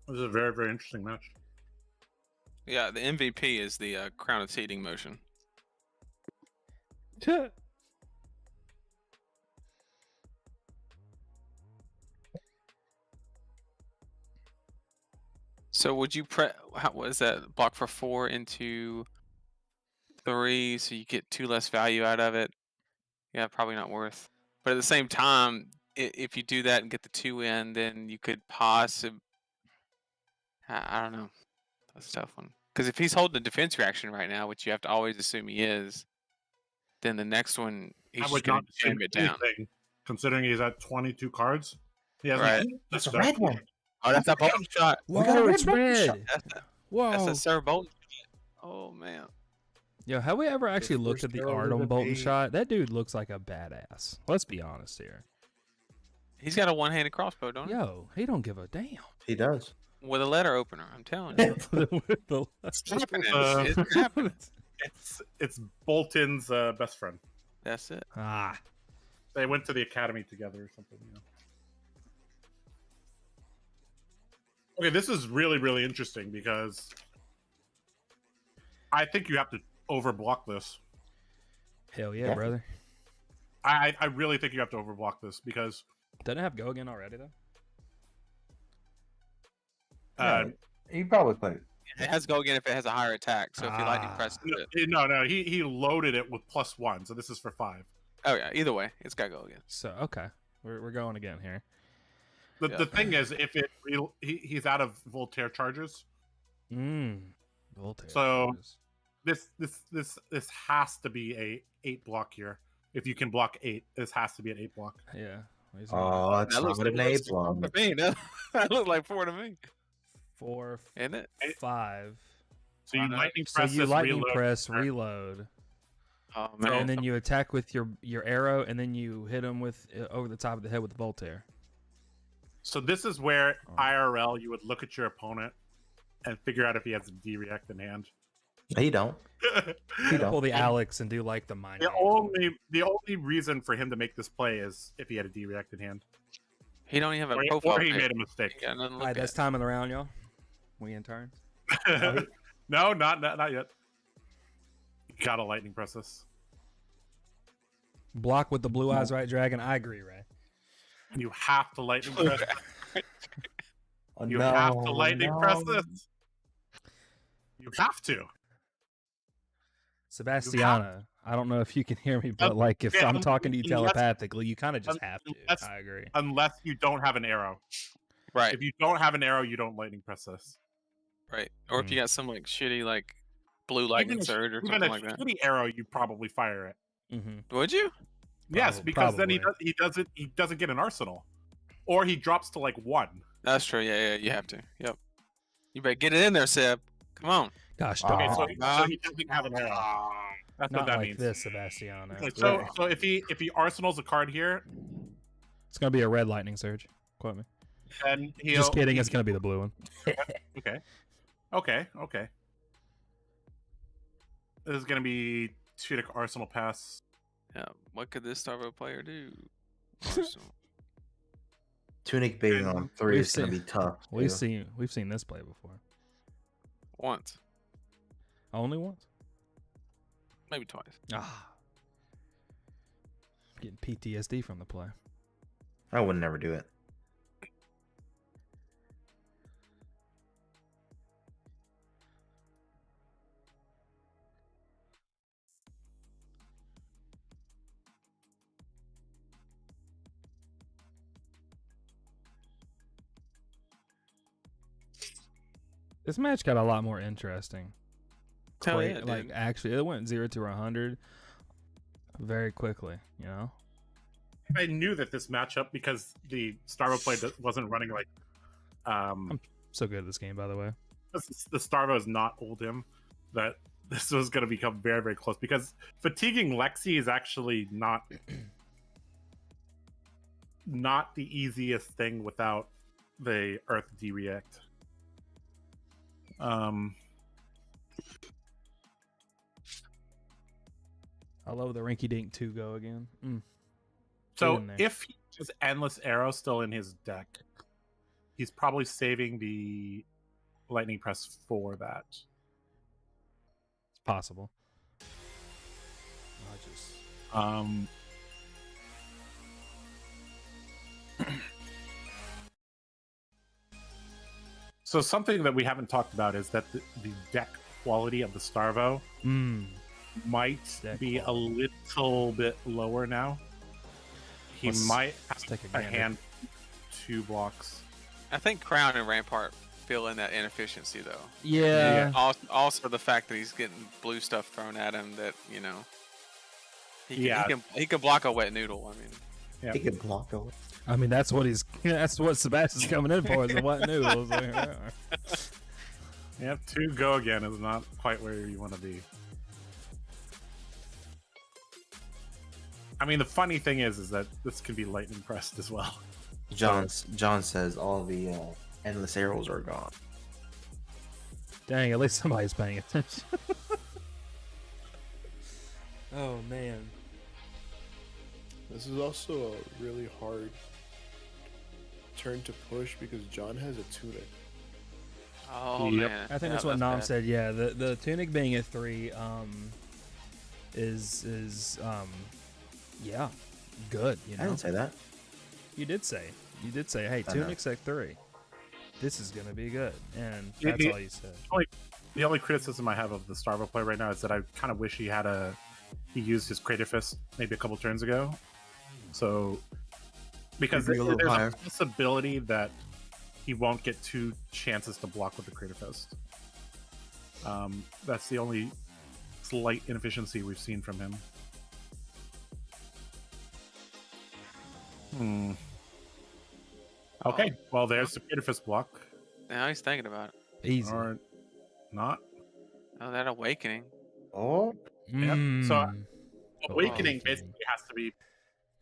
This is a very, very interesting match. Yeah, the MVP is the Crown of Seeding motion. So would you what is that? Block for 4 into 3, so you get 2 less value out of it. Yeah, probably not worth. But at the same time, if you do that and get the 2 in, then you could possibly. I don't know. That's a tough one. Because if he's holding a defense reaction right now, which you have to always assume he is, then the next one he's just going to jam it down. Anything, considering he's at 22 cards. He has Right. That's a red one. Oh, that's a Bolton shot. Whoa, it's red. That's Whoa. a Sir Bolton shot. Oh man. Yo, have we ever actually looked at first the arrow art of on the Bolton beat. shot? That dude looks like a badass. Let's be honest here. He's got a one-handed crossbow, don't he? Yo, he don't give a damn. He does. With a letter opener, I'm telling you. It's It's happening. It's Bolton's best friend. That's it. ah, They went to the academy together or something. You know. Okay, this is really, really interesting because I think you have to overblock this. hell yeah, Yeah. brother. I really think you have to overblock this because Doesn't it have go again already though? He probably played. It has to go again if it has a higher attack. So if you lightning press it. no, he loaded it with +1, so this is for 5. Oh yeah, either way, it's got to go again. So okay, we're going again here. The thing is, if he's out of Voltaire charges, Voltaire. So- this has to be a 8 block here. If you can block 8, this has to be an 8 block. yeah. Oh, it's That not looks what an like A worse than block. to me. That looks like 4 to me, 4, isn't it? 5. So you lightning So press you this, lightning reload. press, reload, Oh So- man. and then you attack with your arrow, and then you hit him with over the top of the head with the Voltaire. So this is where Oh. IRL you would look at your opponent and figure out if he has a D react in hand. He don't. He Pull don't. the Alex and do like the mind. The only reason for him to make this play is if he had a D react in hand, He don't even have a or profile. he pic. made a mistake. He got nothing to All look right, that's at. time of the round, y'all. We in turns. No, not yet. You gotta lightning press this. Block with the blue eyes, right, Dragon? I agree, Ray. You have to lightning press. Oh, You no, have to lightning no. press this. You have to. Sebastiana, I don't know if you can hear me, but like if yeah, I'm talking to you unless- telepathically, you kind of just have to. unless- I agree. Unless you don't have an arrow. Right, If you don't have an arrow, you don't lightning press this. right. Or if you got some like shitty like blue lightning surge or Even something a like that. shitty arrow, you probably fire it. Mm-hmm. Would you? Yes, Probably- because then probably. he doesn't get an arsenal, or he drops to like 1. That's true. Yeah, you have to. Yep. You better get it in there, Seb. Come on. Gosh, Oh, darn. Okay, so, it. so he doesn't have an arrow. That's Not what that like means. this, Sebastiana. Okay, so if he arsenals a card here, It's gonna be a red lightning surge. Quote me. then he'll Just kidding. It's gonna be the blue one. Okay. This is gonna be Tunic Arsenal pass. Yeah. What could this Starvo player do? Arsenal. Tunic baiting on 3 We've is going to seen- be tough. We've too. seen this play before. Once, Only once. maybe twice. Ah. Getting PTSD from the play. I would never do it. This match got a lot more interesting. Hell yeah, Like dude. actually, it went 0 to 100 very quickly. You know. I knew that this matchup because the Starvo play wasn't running like So good at this game, by the way. the Starvo is not Oldhim, that this was going to become very, very close because fatiguing Lexi is actually not the easiest thing without the Earth D react. I love the Rinky Dink 2 go again. So in there. if he has Endless Arrow still in his deck, he's probably saving the lightning press for that. It's possible. I just So something that we haven't talked about is that the deck quality of the Starvo might Deck be quality. a little bit lower now. He might let's take have a a gander. hand 2 blocks. I think Crown and Rampart feel in that inefficiency though. Yeah. Also the fact that he's getting blue stuff thrown at him that he can block a wet noodle. I mean, Yeah. He could block away. I mean, that's what Sebastian's coming in for is the wet noodles. Yep, 2 go again is not quite where you want to be. I mean, the funny thing is that this can be lightning pressed as well. John says all the endless arrows are gone. Dang, at least somebody's paying attention. Oh man. This is also a really hard turn to push because John has a tunic. oh Yep. man, I think Yeah, that's what Nam bad. said. Yeah, the tunic being at 3 is yeah, good. You I know, didn't say that. you did say hey, I know. tunic's at 3. This is gonna be good, and Yeah, that's yeah. all you said. The only criticism I have of the Starvo play right now is that I kind of wish he used his Crater Fist maybe a couple turns ago. So, because Maybe a little there's higher. a possibility that he won't get 2 chances to block with the Crater Fist. That's the only slight inefficiency we've seen from him. Okay, well, there's the Crater Fist block. Now he's thinking about it. Easy. Or not. Oh, that awakening. Oh, Yep, so- Mm. Awakening Oh, basically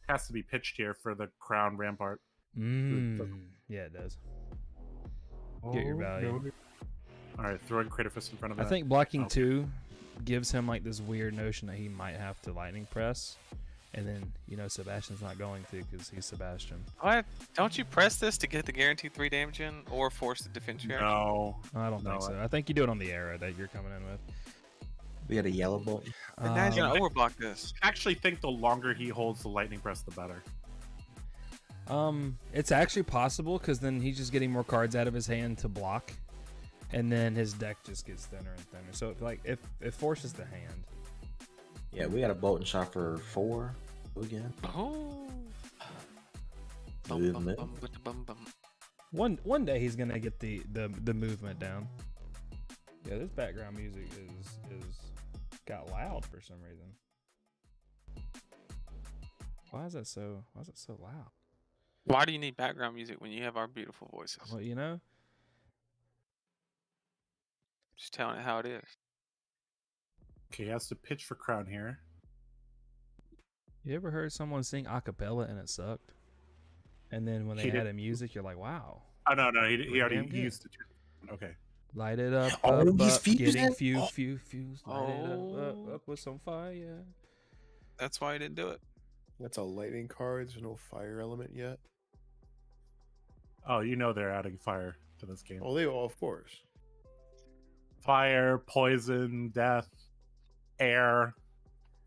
has to be pitched here for the Crown Rampart. Yeah, it does. Get your value. All right, throwing Crater Fist in front of I that. think blocking Okay. 2 gives him like this weird notion that he might have to lightning press, and then Sebastian's not going to because he's Sebastian. What? Don't you press this to get the guaranteed 3 damage in, or force the defense reaction? No. I don't think No, so. I think you do it on the arrow that you're coming in with. we got a yellow bolt. The guy's Um, gonna overblock this. I actually think the longer he holds the lightning press, the better. It's actually possible because then he's just getting more cards out of his hand to block, and then his deck just gets thinner and thinner. So if it forces the hand. Yeah, we got a bolt and shot for 4 again. Oh. Movement. Bum, bum. One day he's gonna get the movement down. Yeah, this background music is got loud for some reason. Why is that so loud? Why do you need background music when you have our beautiful voices? Well, Just telling it how it is. Okay, he has to pitch for Crown here. you ever heard someone sing a cappella and it sucked? And then when they He did. added music, you're like, wow. Oh no, he Pretty already damn good. used the two. Okay. Light it up, Oh, up, he's up, fusing? getting Oh. fused. Light it Oh. up with some fire. That's why he didn't do it. That's a lightning card. There's no fire element yet. Oh, they're adding fire to this game. Oh, of course. Fire, poison, death, air,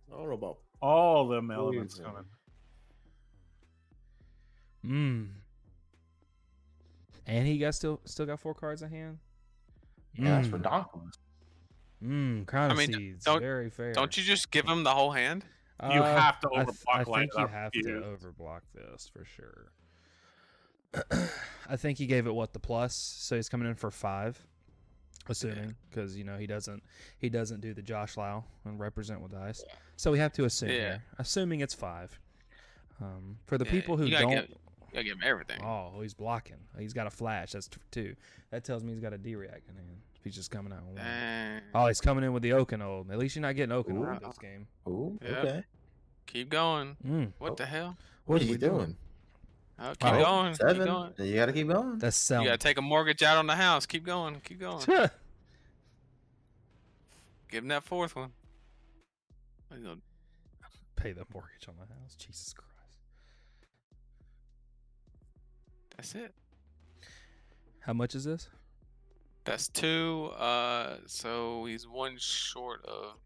I don't know about. all them elements Poison. coming. And he still got 4 cards in hand. Yeah, that's for Donklins. Crown of I mean, Seeds. don't- Very fair. Don't you just give him the whole hand? You have to I overblock light think you up have to fused. overblock this for sure. I think he gave it the plus, so he's coming in for 5, assuming because he doesn't do the Josh Lau and represent with dice, so we have to assume Yeah. here, assuming it's 5. For the Yeah, people who you gotta don't, You gotta give him everything. oh, he's blocking. He's got a flash. That's 2. That tells me he's got a D-react in hand. If he's just coming out with 1. Dang. Oh, he's coming in with the Okanold. At least you're not getting Okanold Ooh. this game. Ooh, Yep. okay. Keep going. What Oh. the hell? What are are you we doing? doing? Oh, keep Oh, going. 7. Keep going. You gotta keep going. That's You selling. gotta take a mortgage out on the house. Keep going. Keep going. Give him that 4th one. You know, Pay the mortgage on the house. Jesus Christ. that's it. How much is this? That's 2. So he's 1 short of.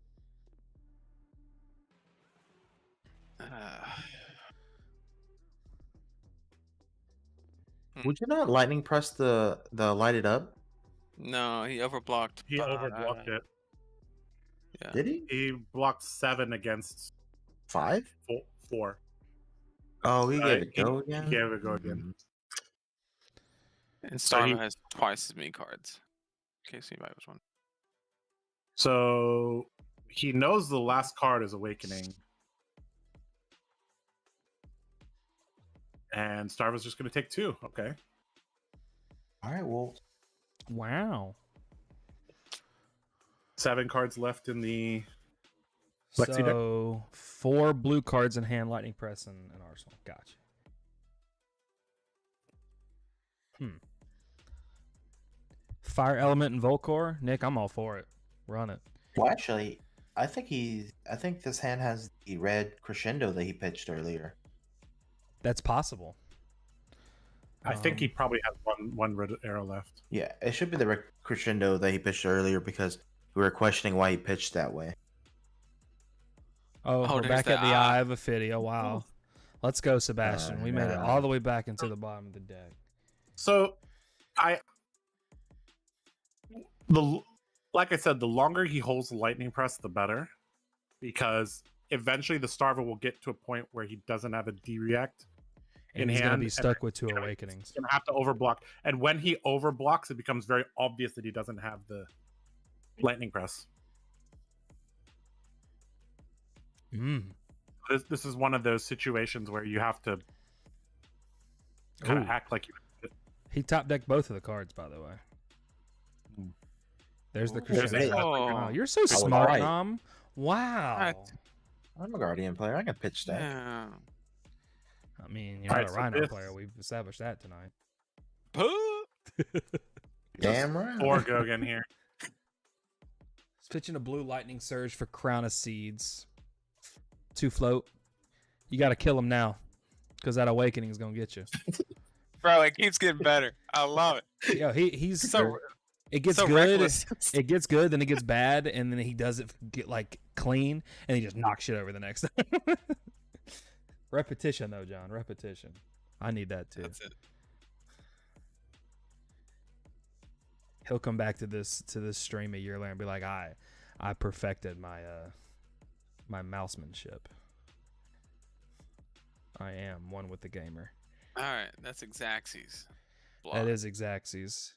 Would you not lightning press the light it up? No, he overblocked. He overblocked it. Yeah. Did he? He blocked 7 against 5? 4. Oh, he gave it He go again. gave it go again. And So Starvo he- has twice as many cards. In case anybody was wondering. So he knows the last card is Awakening. And Starvo's just going to take 2. Okay. All right, well, Wow. 7 cards left in the Lexi deck? So 4 blue cards in hand, lightning press, and an arsenal. Gotcha. Fire element and Volcor. Nick, I'm all for it. Run it. well, actually, I think this hand has the red crescendo that he pitched earlier. That's possible. I think he probably has one red arrow left. Yeah, it should be the red crescendo that he pitched earlier because we were questioning why he pitched that way. Oh, we're there's back the at the eye. Eye of Ophidia. Wow. Let's go, Sebastian. We made it yeah. all the way back into the bottom of the deck. So, like I said, the longer he holds the lightning press, the better, because eventually the Starver will get to a point where he doesn't have a D react And in he's going to hand. be and stuck with 2 you know, awakenings. He's gonna have to overblock, and when he overblocks, it becomes very obvious that he doesn't have the lightning press. This is one of those situations where you have to kind of Ooh. act like you. He top decked both of the cards, by the way. There's the There's crescendo. a- Wow, you're so was smart, right. Nom. Wow. I'm a Guardian player. I can pitch that. Yeah. I mean, you're All not right, a so Rhino this- player. We've established that tonight. Damn right. Or Gogan here. He's pitching a blue lightning surge for Crown of Seeds. 2 float. You got to kill him now, because that awakening is gonna get you. Bro, it keeps getting better. I love it. Yo, he's So, it gets so good. reckless. It gets good, then it gets bad, and then he does it get like clean, and he just knocks shit over the next time. Repetition, though, John. Repetition. I need that too. That's it. He'll come back to this stream a year later and be like, I perfected my my mousemanship. I am one with the gamer. All right, that's Xaxes. That is Xaxes.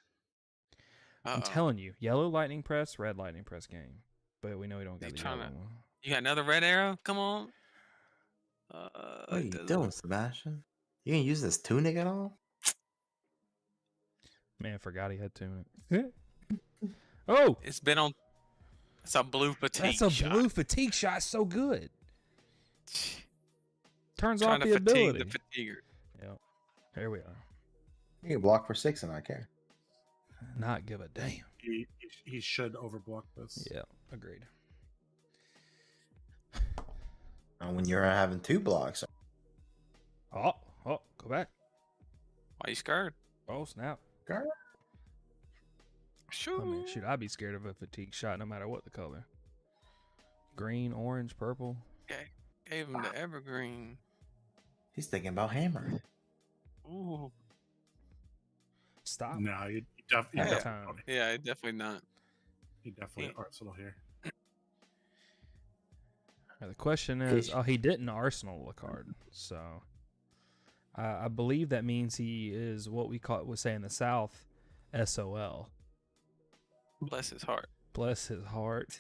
I'm telling you, yellow lightning press, red lightning press game. But we know we don't got You the tryna- yellow one. You got another red arrow? Come on. What are you doing, Sebastian? You can use this tunic at all? Man, forgot he had tunic. Oh, It's been on. It's a blue fatigue. that's a shot. blue fatigue shot. So good. Turns Trying off to the fatigue ability. the fatiguer. Yep. Here we are. You can block for 6 and I care. Not give a damn. He should overblock this. Yeah, agreed. And when you're having 2 blocks, Oh, go back. Why you scared? Oh, snap. Sure. I mean, shoot, I'd be scared of a fatigue shot no matter what the color. Green, orange, purple. Gave him the evergreen. he's thinking about hammering. Ooh. Stop. No, you Every definitely, time. Yeah, definitely not. he definitely Arsenal here. Now, the question is, he didn't arsenal a card, so I believe that means he is what we would say in the South, SOL. Bless his heart. Bless his heart.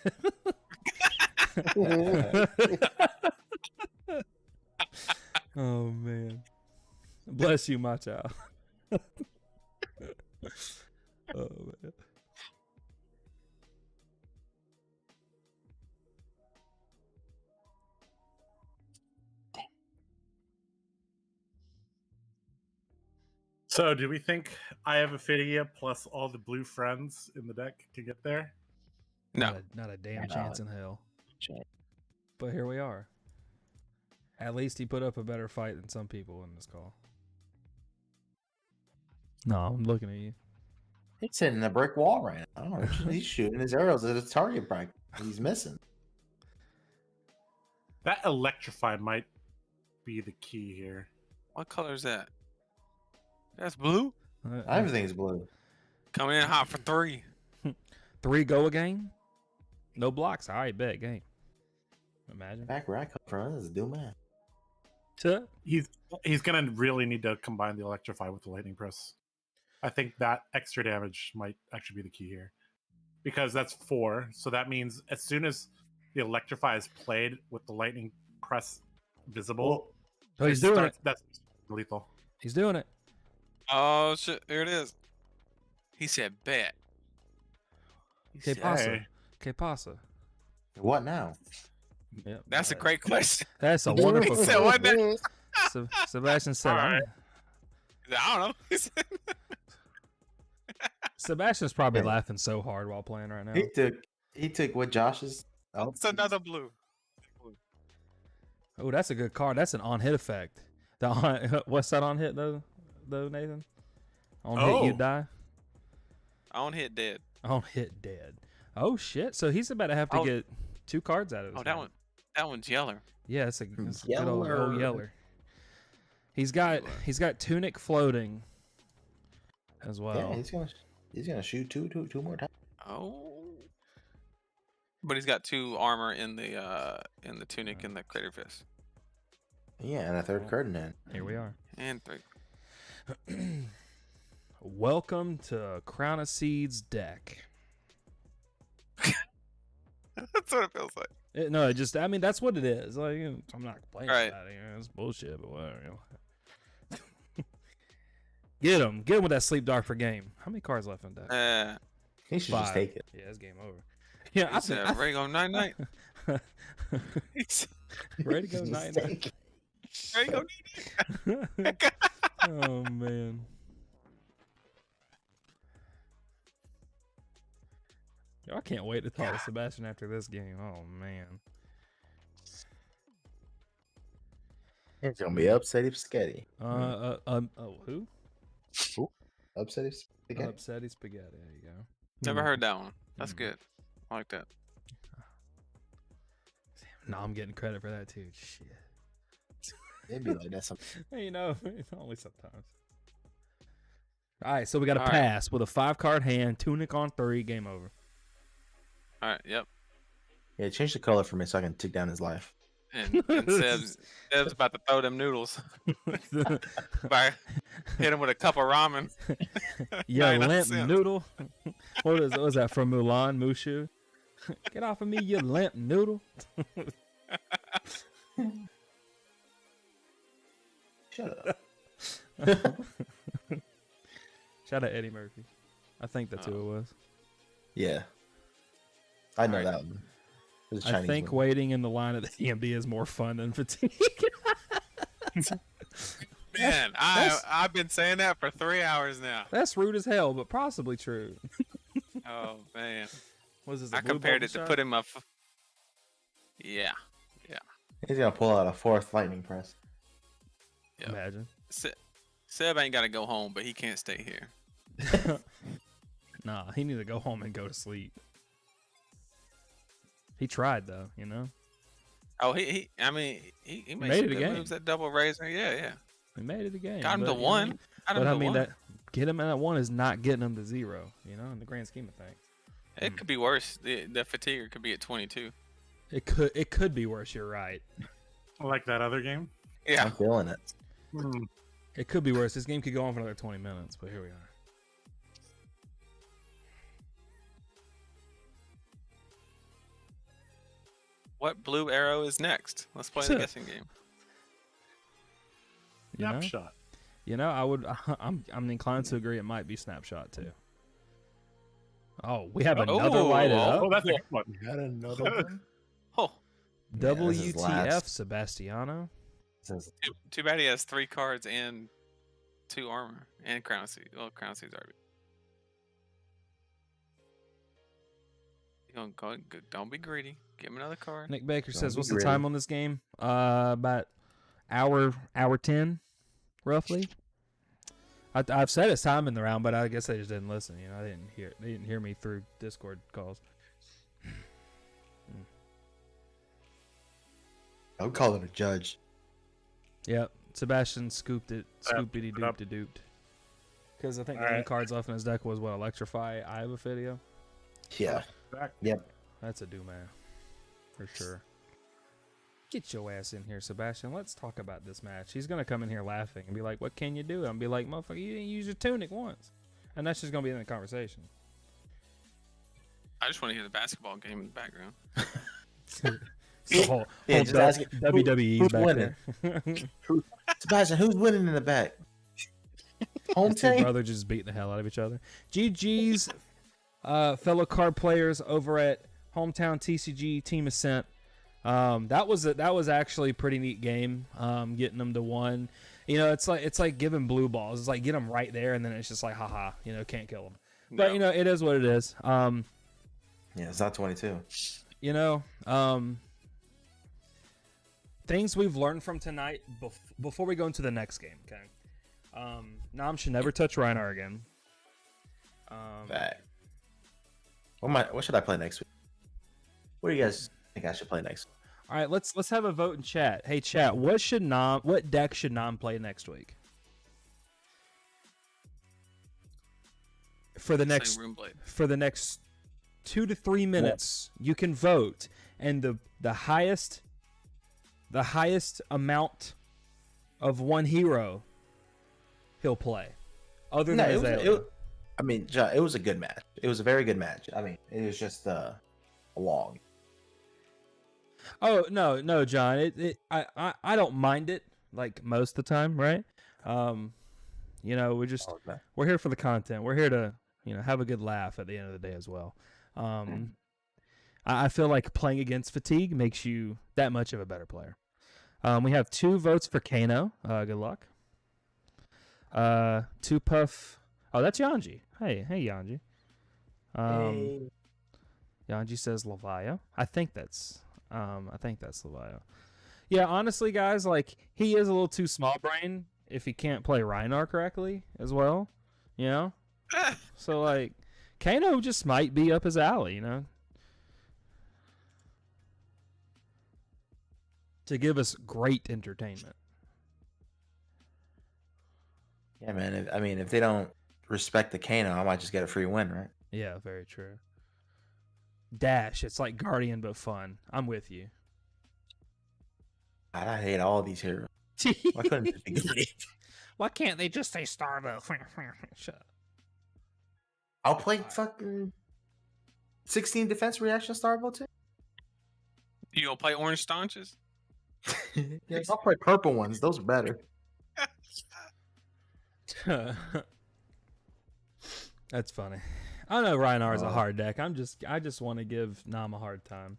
Oh man, bless you, my child. Oh man. So, do we think I have Ophidia plus all the blue friends in the deck to get there? No. Not a damn No. chance in hell. But here we are. At least he put up a better fight than some people in this call. No, I'm looking at you. He's hitting a brick wall right now. He's shooting his arrows at his target practice. He's missing. That electrify might be the key here. What color is that? That's blue. Everything's blue. Coming in hot for 3. 3 go a game. No blocks. All right, bet game. Imagine. Back where I come from, this is do man. He's gonna really need to combine the electrify with the lightning press. I think that extra damage might actually be the key here, because that's 4. So that means as soon as the electrify is played with the lightning press visible, Oh, he's doing it. That's lethal. He's doing it. Oh shit! Here it is. He said bet. He Que said- pasa? Que pasa? What now? Yep. That's a great question. That's a wonderful He said what now? Sebastian said, All right. I'm- He said, I don't know. He said- Sebastian's probably Yeah. laughing so hard while playing right now. He took what Josh's. Oh, It's another blue. Oh, that's a good card. That's an on-hit effect. The on, what's that on-hit, though, Nathan? On-hit, you Oh. die? On hit dead. On-hit, dead. Oh, shit. So he's about to have to Oh. get 2 cards out of this. Oh, that one. That one's yeller. Yeah, it's a good old Yeller. Yeller. He's got Tunic floating as well. yeah, he's gonna shoot two more times. Oh. But he's got 2 armor in the tunic and the crater fist. Yeah, and a third card in hand. Here we are. And 3. Welcome to Crown of Seeds deck. That's what it feels like. No, I mean, that's what it is. Like, I'm not complaining Right. about it. It's bullshit, but whatever. Get him with that Sleep Dark for game. How many cards left in deck? He should 5. just take it. Yeah, it's game over. Yeah, He said, ready to go night night. He said, ready to go Just night take it. ready to go night night. Oh man. Yo, I can't wait to talk to Sebastian after this game. Oh man. It's gonna be upsetty spaghetti. Who? Upsetty spaghetti. Upsetty spaghetti. There you go. Never heard that one. That's good. I like that. No, I'm getting credit for that too. Shit. It'd be like that sometimes. Hey, only sometimes. All right, so we got a All right. pass with a 5-card hand, Tunic on 3, game over. All right. Yep. Yeah, change the color for me so I can take down his life. And Seb's about to throw them noodles. By hit him with a cup of ramen. Yeah, 99 limp cents. noodle. What was that from Mulan, Mushu? Get off of me, you limp noodle. Shut up. Shout out Eddie Murphy. I think that's who it was. Yeah. I know Alright. that one. It was a I Chinese think one. waiting in the line at the DMV is more fun than fatigue. Man, I've been saying that for 3 hours now. That's rude as hell, but possibly true. Oh man, Was this? I compared it to putting my. Yeah. He's gonna pull out a 4th lightning press. Yep. Imagine. Seb ain't got to go home, but he can't stay here. Nah, he need to go home and go to sleep. He tried though, you know. Oh, he made Made some it a good game. moves. That double razor, yeah. He made it a game. Got him but, to you 1. know, Got him But to I mean 1. that get him at 1 is not getting him to 0. You know, in the grand scheme of things, It could be worse. The fatiguer could be at 22. it could be worse. You're right. Like that other game. Yeah. I'm feeling it. It could be worse. This game could go on for another 20 minutes, but here we are. What blue arrow is next? Let's play the guessing game. You know? Snapshot. You know, I'm inclined to agree. It might be Snapshot too. Oh, we have another lighted up. Oh, that's a good one. You got another one? Oh, Yeah, this is WTF last. Sebastiano. Says, too bad he has 3 cards and 2 armor and Crown Seed. Well, Crown Seed's already. You gonna go? Don't be greedy. Give him another card. Nick Baker Don't says, be "What's the greedy. time on this game? About hour 10, roughly. I've said it's time in the round, but I guess they just didn't listen. You know, they didn't hear me through Discord calls. I would call it a judge. Yep, Sebastian scooped it, scoopity dooped dooped. Because I think the only cards left in his deck was what, Electrify, Eye of Ophidia. Yeah. Yep. That's a do man, for sure. Get your ass in here, Sebastian. Let's talk about this match. He's gonna come in here laughing and be like, "What can you do?" And be like, "Motherfucker, you didn't use your tunic once," and that's just gonna be in the conversation. I just want to hear the basketball game in the background. whole just ask it, WWE's who's back winning? there. Sebastian, who's winning in the back? Home Two team. brothers just beating the hell out of each other. GG's, fellow card players over at Hometown TCG Team Ascent. That was actually a pretty neat game. Getting them to one. You know, it's like giving blue balls. It's like get them right there, and then it's just like, haha, you know, can't kill them. But you know, it is what it is. Yeah, it's not 22. You know, things we've learned from tonight before we go into the next game. Okay. Nam should never touch Rhinar again. Back. What should I play next week? What do you guys think I should play next week? All right, let's have a vote in chat. Hey, chat, what deck should Nam play next week? For the next 2 to 3 minutes, you can vote, and the highest amount of one hero he'll play. Other than Azalea. I mean, John, it was a good match. It was a very good match. I mean, it was just long. Oh no, John. I don't mind it like most of the time, right? You know, we're here for the content. We're here to, you know, have a good laugh at the end of the day as well. I feel like playing against fatigue makes you that much of a better player. We have 2 votes for Kano. Good luck. 2 puff. Oh, that's Yanji. Hey, Yanji. Yanji says Levia. I think that's Levia. Yeah, honestly, guys, like he is a little too small brain if he can't play Rhinar correctly as well. You know, so like Kano just might be up his alley. You know, to give us great entertainment. Yeah, man. If they don't respect the Kano, I might just get a free win, right? Yeah, very true. Dash, it's like Guardian but fun. I'm with you. God, I hate all these heroes. Why couldn't it be good? Why can't they just say Starbow? Shut up. I'll play fucking 16 defense reaction Starbow too. You gonna play orange staunches? Yes, I'll play purple ones. Those are better. That's funny. I know Rhinar is a hard deck. I just want to give Nam a hard time.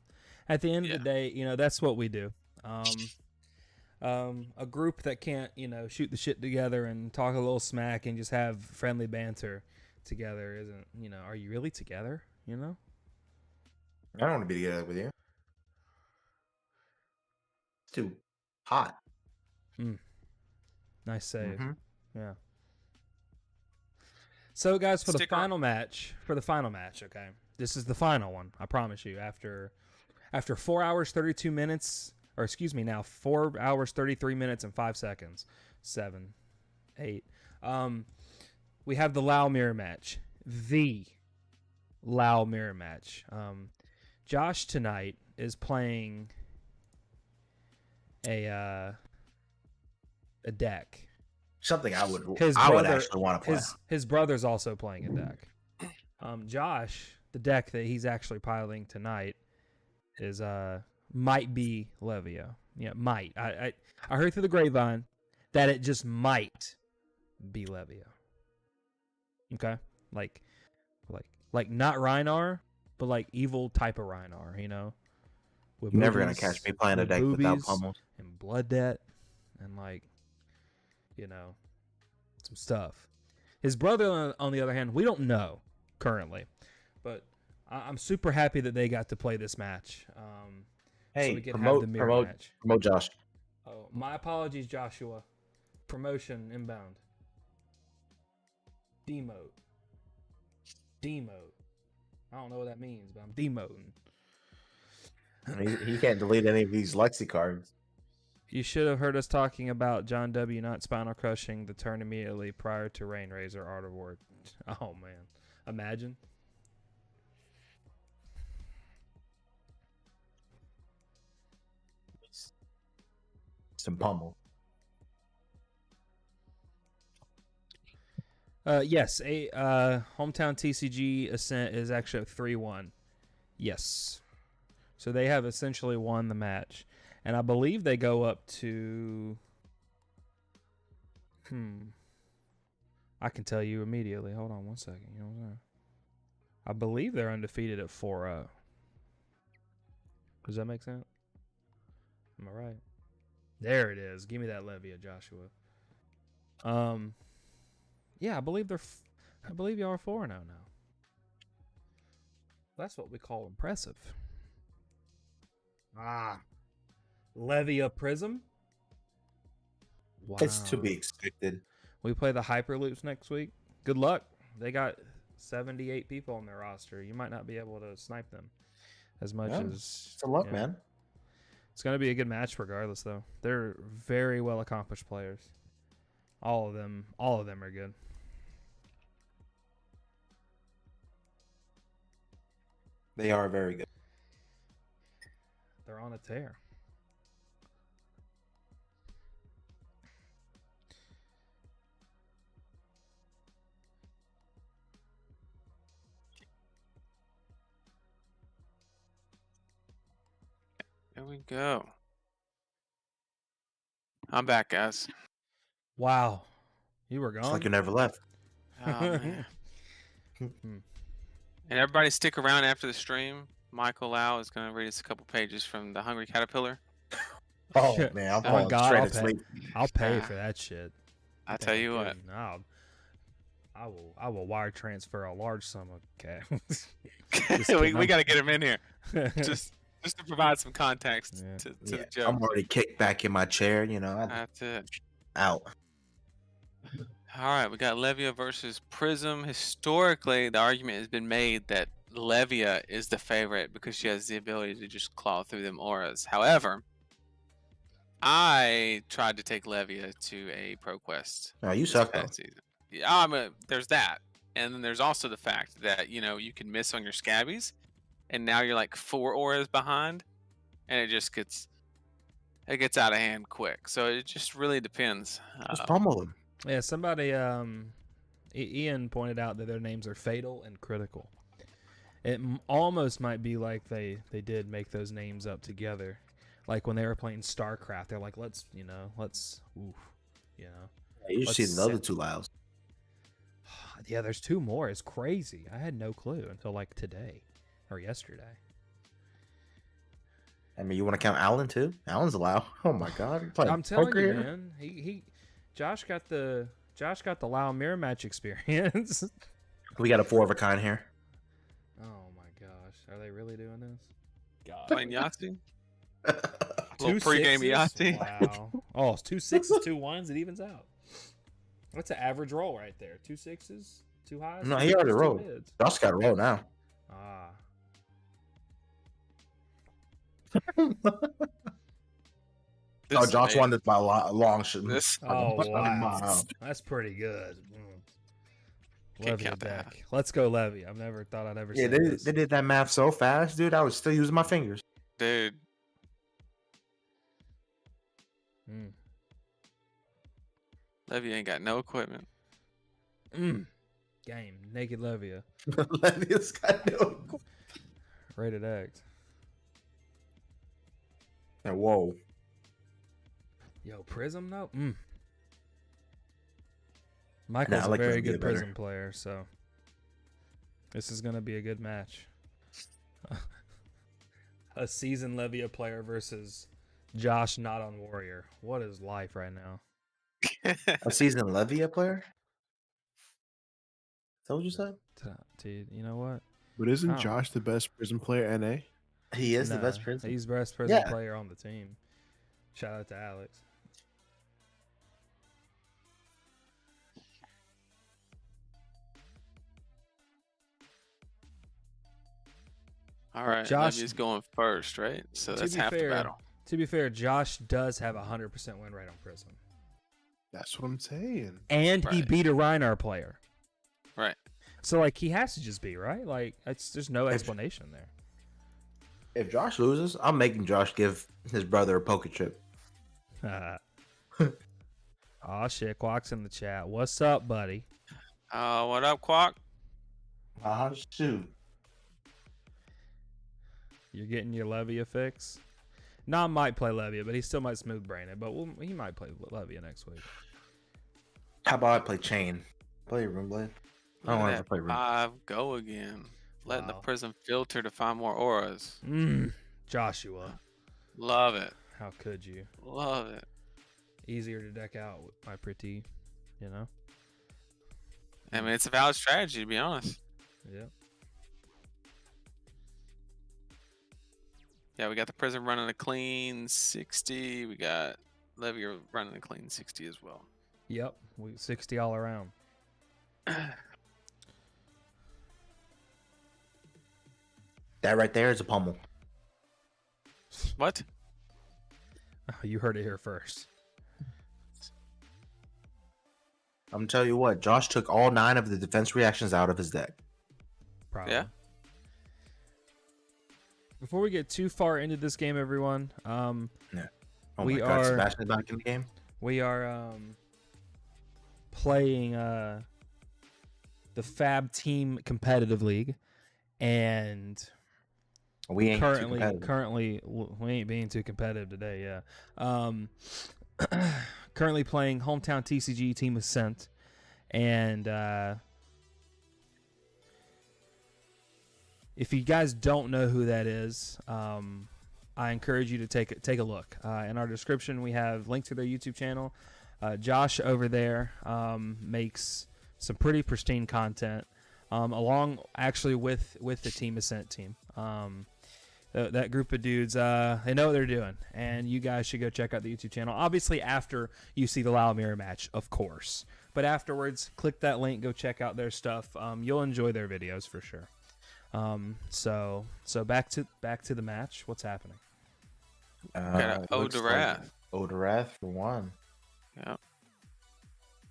At the end of the day, you know, that's what we do. A group that can't, you know, shoot the shit together and talk a little smack and just have friendly banter together isn't, you know, are you really together, you know? I don't want to be together with you. It's too hot. Nice save. Yeah. So, guys, for the final match, okay, this is the final one. I promise you. After 4 hours 32 minutes, or excuse me, now 4 hours 33 minutes and 5 seconds, 7, 8. We have the Lao mirror match. The Lao mirror match. Josh tonight is playing a deck. Something I would actually want to play. His brother's also playing a deck. Josh, the deck that he's actually piloting tonight is might be Levia. Yeah, might. I heard through the grapevine that it just might be Levia. Okay, like not Rhinar, but like evil type of Rhinar. You know, with you're never gonna catch me playing a deck without pummels and blood debt and like, you know, some stuff. His brother, on the other hand, we don't know currently, but I'm super happy that they got to play this match. Hey, so we can have the mirror match. Promote Josh. Oh, my apologies, Joshua. Promotion inbound. Demote. Demote. I don't know what that means, but I'm demoting. He can't delete any of these Lexi cards. You should have heard us talking about John W. not spinal crushing the turn immediately prior to Rain Razor Art of War. Oh, man. Imagine. Some pummel. Yes, Hometown TCG Ascent is actually 3-1. Yes. So they have essentially won the match. And I believe they go up to... I can tell you immediately. Hold on one second. You know what I'm saying? I believe they're undefeated at 4-0. Does that make sense? Am I right? There it is. Give me that Levia, Joshua. Yeah, I believe I believe y'all are 4-0 now. That's what we call impressive. Levia Prism. Wow. It's to be expected. We play the Hyperloops next week. Good luck. They got 78 people on their roster. You might not be able to snipe them as much as. It's a luck, man. It's going to be a good match regardless, though. They're very well accomplished players. All of them are good. They are very good. They're on a tear. There we go. I'm back, guys. Wow. You were gone? It's like you never left. Oh, man. And everybody stick around after the stream. Michael Lau is going to read us a couple pages from The Hungry Caterpillar. Oh, Shit. man. I'm Oh, falling God, straight I'll asleep. I'll pay for that shit. I tell you what. No, I will wire transfer a large sum of cash. we got to get him in here. Just to provide some context to the joke. I'm already kicked back in my chair, you know. That's it. Out. All right, we got Levia versus Prism. Historically, the argument has been made that Levia is the favorite because she has the ability to just claw through them auras. However, I tried to take Levia to a Pro Quest. No, you this suck, though. past season. Yeah, there's that. And then there's also the fact that, you can miss on your scabbies, and now you're like 4 auras behind, and it just gets out of hand quick. So it just really depends. Just pummel them. Yeah, somebody, Ian pointed out that their names are Fatal and Critical. It almost might be like they did make those names up together. Like when they were playing StarCraft, they're like, let's. You should see the other two Laos. Yeah, there's 2 more. It's crazy. I had no clue until like today or yesterday. I mean, you want to count Alan too? Alan's allowed. Oh my God! I'm telling you, man. Josh got the Lao mirror match experience. We got a 4 of a kind here. Oh my gosh, are they really doing this? God. Playing Yahtzee? Two Little pregame sixes? Yahtzee? Wow. Oh, it's 2 6s, 2 1s. It evens out. That's an average roll right there. 2 6s, 2 highs. No, 2 he already mids, 2 rolled. mids. Josh got to roll now. Ah. Oh, Josh won this by a long shot. Oh wow, that's pretty good. Can't Levia count that. back. Let's go, Levy. I've never thought I'd ever. Yeah, say this. they did that math so fast, dude. I was still using my fingers. Dude. Levia ain't got no equipment. Game naked Levia. Levia's got no. Rated X. Whoa. Yo, Prism though. Michael's I like a very Levia good better. Prism player, so this is gonna be a good match. A seasoned Levia player versus Josh not on Warrior. What is life right now? A seasoned Levia player? Is that what you said? Dude, you know what? But isn't Oh. Josh the best prison player NA? He is the Nah, best prison. He's the best Prism Yeah. player on the team. Shout out to Alex. All right, Josh- Levia's going first, right? So To that's be half fair- the battle. To be fair, Josh does have a 100% win rate on Prism, That's what I'm saying. and he Right. beat a Rhinar player. Right. So like he has to just be right. Like there's no explanation there. If Josh loses, I'm making Josh give his brother a poker chip. Oh shit, Quack's in the chat. What's up, buddy? What up, Quack? Shoot. You're getting your Levia fix? Nom might play Levia, but he still might smooth brain it. But he might play Levia next week. How about I play Chain? Play Runeblade. I don't want to play Rune. 5 go again. Letting the Wow. Prism filter to find more auras. Joshua, Love it. how could you? Love it. Easier to deck out with my pretty, you know? I mean, it's a valid strategy, to be honest. Yep. Yeah, we got the Prism running a clean 60. We got Levia running a clean 60 as well. Yep. 60 all around. That right there is a pummel. What? You heard it here first. I'm gonna tell you what, Josh took all 9 of the defense reactions out of his deck. Probably. Yeah. Before we get too far into this game, everyone, Oh We my god, are- Sebastian's back in the game. we are playing the Fab Team Competitive League, and We ain't too currently competitive. we ain't being too competitive today. Yeah. Currently playing Hometown TCG Team Ascent, and if you guys don't know who that is, I encourage you to take a look. In our description, we have links to their YouTube channel. Josh over there makes some pretty pristine content, along actually with the Team Ascent team. That group of dudes, they know what they're doing, and you guys should go check out the YouTube channel. Obviously, after you see the Lao Mirror match, of course. But afterwards, click that link, go check out their stuff. You'll enjoy their videos for sure. So back to the match. What's happening? Got it looks Odorath. like Odorath for 1 Yeah.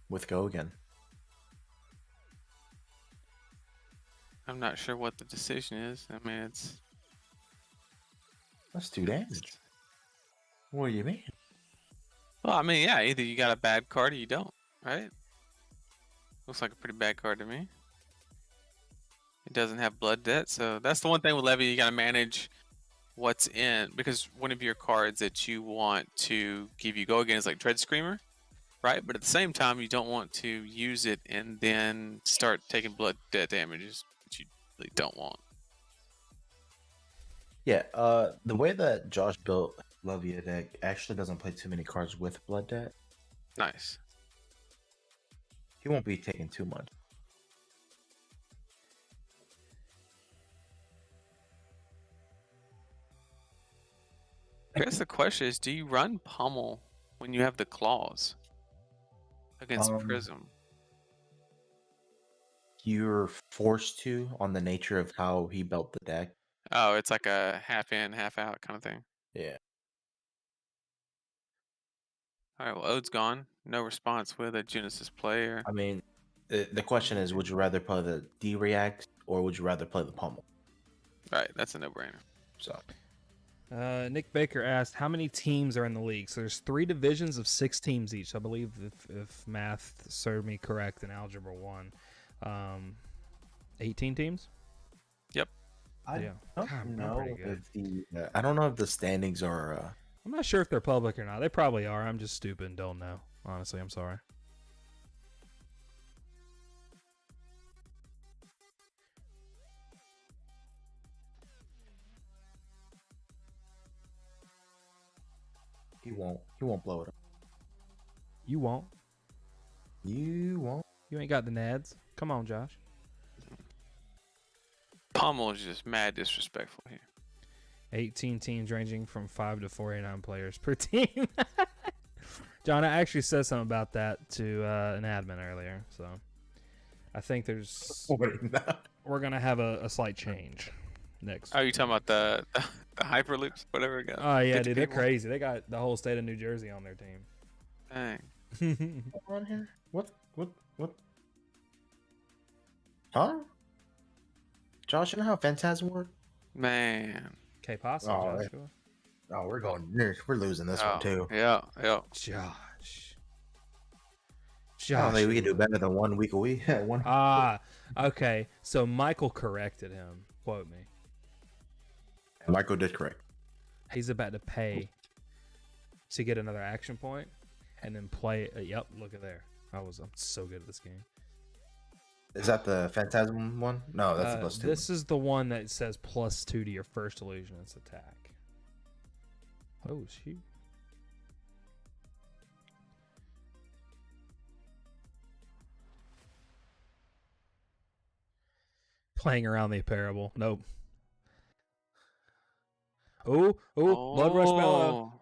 with Gogan. I'm not sure what the decision is. I mean, it's That's 2 damage. What do you mean? well, I mean, yeah. Either you got a bad card or you don't, right? Looks like a pretty bad card to me. It doesn't have blood debt, so that's the one thing with Levia. You got to manage what's in, because one of your cards that you want to give you go again is like Dread Screamer, right? But at the same time, you don't want to use it and then start taking blood debt damages, which you really don't want. Yeah, the way that Josh built Levia deck actually doesn't play too many cards with Blood Debt. Nice. He won't be taking too much. I guess the question is, do you run Pummel when you have the claws against Prism? You're forced to on the nature of how he built the deck. Oh, it's like a half in, half out kind of thing. Yeah. All right, well, Ode's gone. No response with a Genesis player. I mean, the question is, would you rather play the D-React or would you rather play the Pummel? Right, that's a no-brainer. So, Nick Baker asked, how many teams are in the league? So there's 3 divisions of 6 teams each. I believe if math served me correct in Algebra 1. 18 teams? Yep. I Yeah. don't God, I'm know pretty good. if the I don't know if the standings are. I'm not sure if they're public or not. They probably are. I'm just stupid and don't know. Honestly, I'm sorry. He won't blow it up. You won't. You won't. You ain't got the nads. Come on, Josh. Pummel is just mad disrespectful here. 18 teams ranging from 5 to 49 players per team. John, I actually said something about that to an admin earlier, so I think we're gonna have a slight change. Next. Oh, you talking about the hyperloops, whatever it got? Oh yeah, 50 dude, they're people? crazy. They got the whole state of New Jersey on their Dang. team. On here? What? Huh? Josh, you know how Phantasm works? Man. K Pasa, Oh, Joshua. Oh, we're losing this Oh, one too. Yeah. Josh. I don't think we can do better than 1 week a week. One. Okay. So Michael corrected him. Quote me. Michael did correct. He's about to pay to get another action point and then play. Yep, look at there. I'm so good at this game. Is that the Phantasm one? No, that's the plus 2. This is the one that says +2 to your first illusionist's attack. Oh shoot. Playing around the parable. Nope. Oh, Blood Rush Mellow.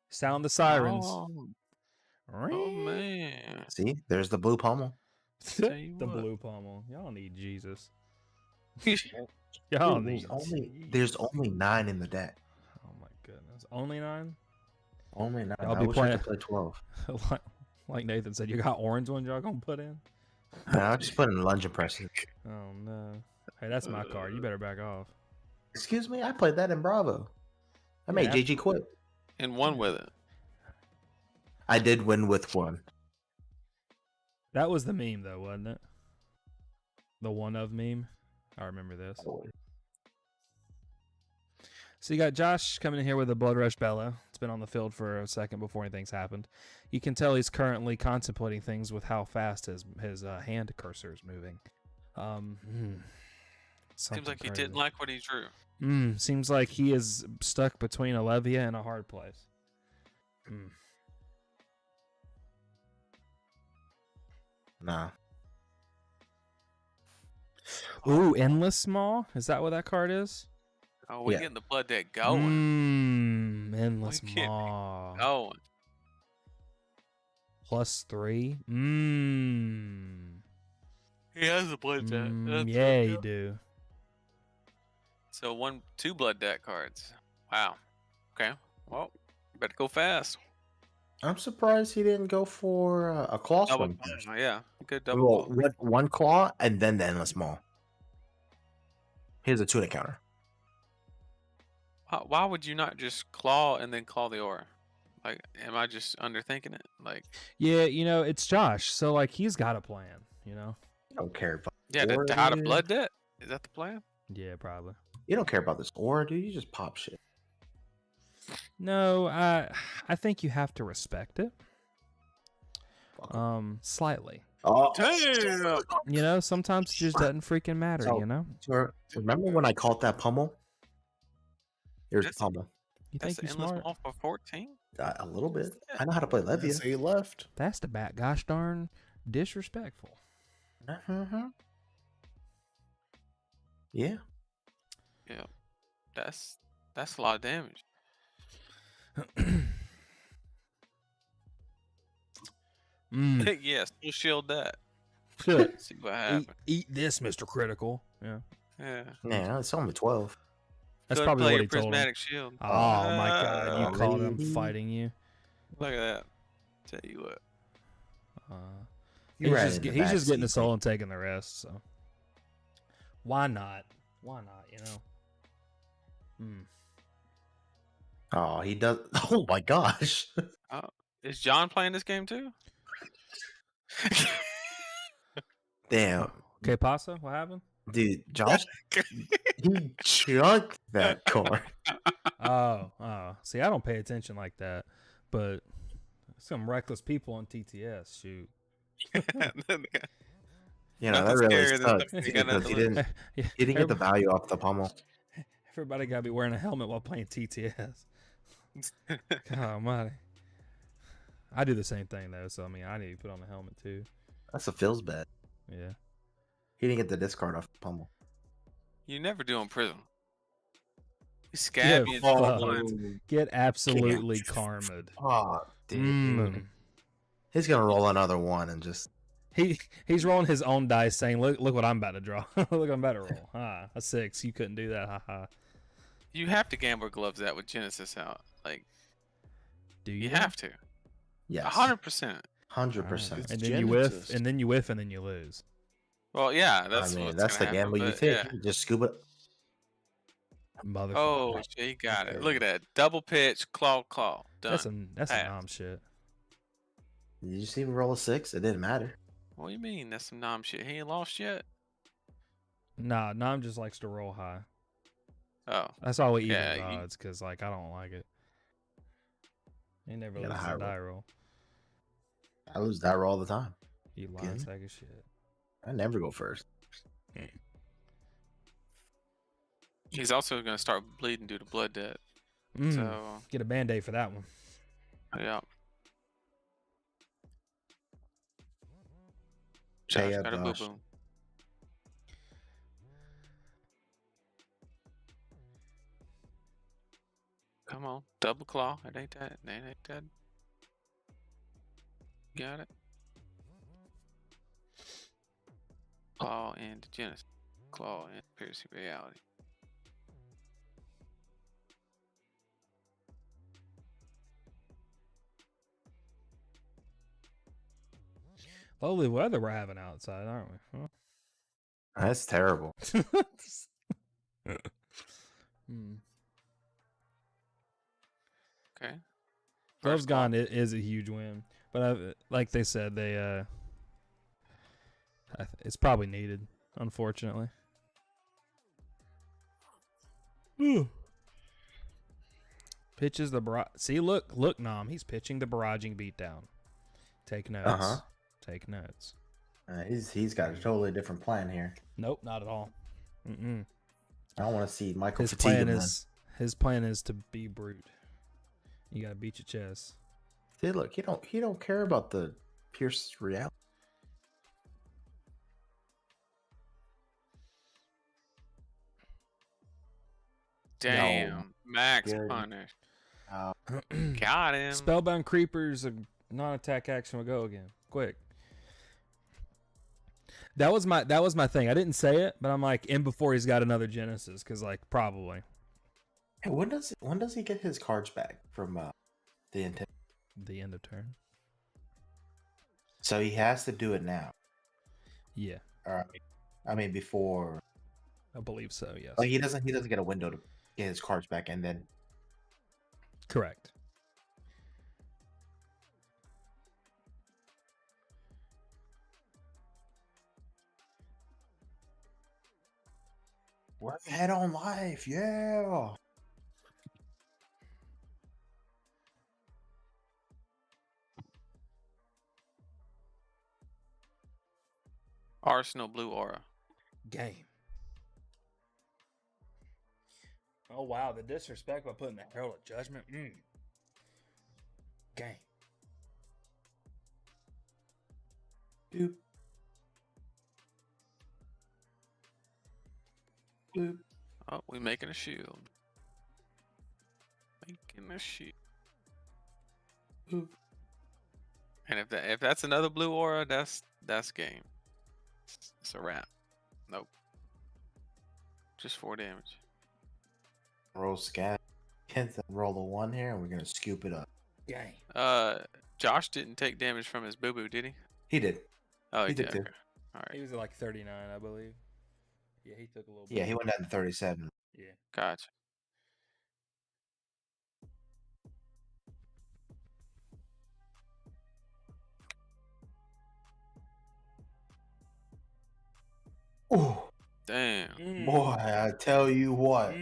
Sound the sirens. Oh, man. See, there's the blue pommel. Tell you The what. blue pommel. Y'all need Jesus. Dude, Y'all there's need there's only 9 in the deck. Oh my goodness. Only 9? Only 9. I'll I be wish playing- I could play 12. like Nathan said, you got orange ones y'all gonna put in? No, I'll just put in lunge impression. Oh no. Hey, that's my card. You better back off. Excuse me, I played that in Bravo. I made Yeah. JG quit. And one with it. I did win with 1. That was the meme though, wasn't it? The one of meme. I remember this. So you got Josh coming in here with a Blood Rush Bellow. It's been on the field for a second before anything's happened. You can tell he's currently contemplating things with how fast his hand cursor is moving. Seems like he didn't like what he drew. Seems like he is stuck between a Levia and a hard place. Nah. Ooh, Endless Small? Is that what that card is? Oh, we're Yeah. getting the blood deck going. Endless We can't- Maw. Going. +3. He has a blood deck. That's Yeah, right. you do. So 2 blood deck cards. Wow. Okay. Well, you better go fast. I'm surprised he didn't go for a claw Double. swing first. Yeah. Good double. Well, one claw and then the endless maul. Here's a tuna counter. Why would you not just claw and then claw the aura? Like, am I just underthinking it? Like, Yeah, it's Josh, so like he's got a plan, You don't care about yeah, to Aura, hide a dude. blood debt? Is that the plan? Yeah, probably. You don't care about this aura, dude. You just pop shit. No, I think you have to respect it. Slightly. Oh, Damn! Sometimes it just doesn't freaking matter, So- remember when I called that pummel? Here's the That's- pummel. You That's think the you're endless smart? ball for 14? A little bit. I know how to play Levia. Say left. That's the bat gosh darn disrespectful. Uh-huh. Yeah. Yeah. That's a lot of damage. Yeah, still shield that. Shit. See what happens. Eat this, Mr. Critical. Yeah. Yeah. Yeah, it's only 12. That's Go probably play what your he told him. prismatic shield. Oh my god, you called him lady. fighting you. Look at that. Tell you what. You He's ran just, in the he's just getting the backseat, soul and taking the rest, so. Why not? Why not, Oh, he does. Oh my gosh. Is John playing this game too? Damn. Okay, Pasa, what happened? Dude, Josh, he chucked that card. Oh. See, I don't pay attention like that, but some reckless people on TTS, shoot. You know, that Nothing really scarier than sucks something you got because nothing he to didn't, Yeah, he didn't get the value off the pommel. everybody gotta be wearing a helmet while playing TTS. God almighty. I do the same thing though, so I mean I need to put on the helmet too. That's a Phil's bet. Yeah. He didn't get the discard off the pommel. You never do on Prism. You Yeah, scab you. fuck. Get absolutely karma'd. Oh, dude. Mm. He's gonna roll another one and just He's rolling his own dice, saying, "Look what I'm about to draw. Look what I'm about to roll. Ah, a 6. You couldn't do that. Ha ha. You have to gamble gloves that with Genesis out. Like Do you you? have to. Yes. 100%. 100%. It's And then you whiff, Genesis. and then you whiff, and then you lose. Well, yeah, I that's mean, what's that's the gonna happen, gamble you but, take. yeah. You just scuba. Motherfucker. Oh, shit, he got it. Look at that. Double pitch, claw. Done. That's a Pass. nom shit. Did you see him roll a 6? It didn't matter. What do you mean? That's some nom shit. He ain't lost yet? Nah, nom just likes to roll high. Oh. That's all we even Yeah, you- odds, because like I don't like it. He never You got a loses high a roll. die roll. I lose that roll all the time. You lying Again? sack of shit. I never go first. He's also gonna start bleeding due to blood debt. Mm, So get a band-aid for that one. yeah. Hey, Josh got a boo Josh. boo. Come on, double claw. It ain't that. It ain't that. Got it. Claw into Genesis. Claw into piercing reality. Lovely weather we're having outside, aren't we? Huh? That's terrible. Hmm. Okay. Gloves First claw. gone is a huge win, but like they said, it's probably needed, unfortunately. Pitches the barrage. See, look, Nom. He's pitching the barraging beatdown. Take notes. Uh-huh. Take notes. He's got a totally different plan here. Nope, not at all. Mm-mm. I don't want to see Michael His fatigue plan him. his plan is to be brute. You gotta beat your chest. See, look, he don't care about the Pierce reality. Damn. Max Good. punish. Uh, Got him. Spellbound Creepers, a non-attack action will go again. Quick. That was my thing. I didn't say it, but I'm like, in before he's got another Genesis, because like probably hey, when does he get his cards back from the intent? the end of turn. So he has to do it now. Yeah, I mean before. I believe so. Yes, Like he doesn't get a window to get his cards back, and then correct. we're ahead on life. Yeah. Arsenal blue aura. Game. Oh wow, the disrespect by putting the Herald of Judgment. Game. Doop. Doop. Oh, we making a shield. Making a shield. Doop. And if that's another blue aura, that's game. It's a wrap. Nope. Just 4 damage. Roll scat. Kent roll a 1 here, and we're gonna scoop it up. Game. Josh didn't take damage from his boo boo, did he? He did. Oh, he He did did. too. Okay. All He right. was at like 39, I believe. Yeah, he took a little. Yeah, he went down to 37. Yeah. Gotcha. Oh Damn. boy, I tell you what.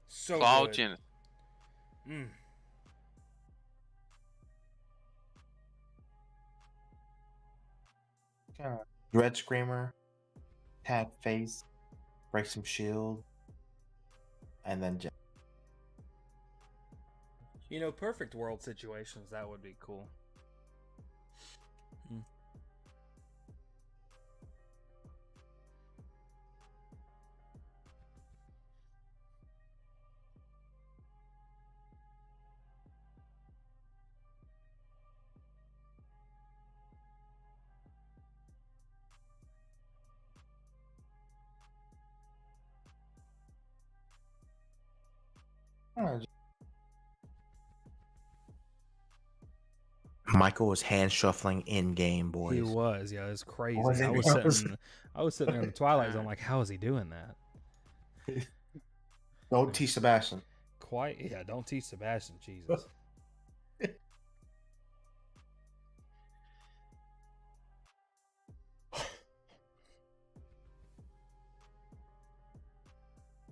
So Claw good. Genesis. Dread Screamer, tap face, break some shield, and then You know, perfect world situations, that would be cool. Michael was hand shuffling in game, boys. He was, yeah, it was crazy. Was it? I was sitting there in the twilight zone, like, how is he doing that? Don't teach Sebastian. Quite, yeah. Don't teach Sebastian, Jesus.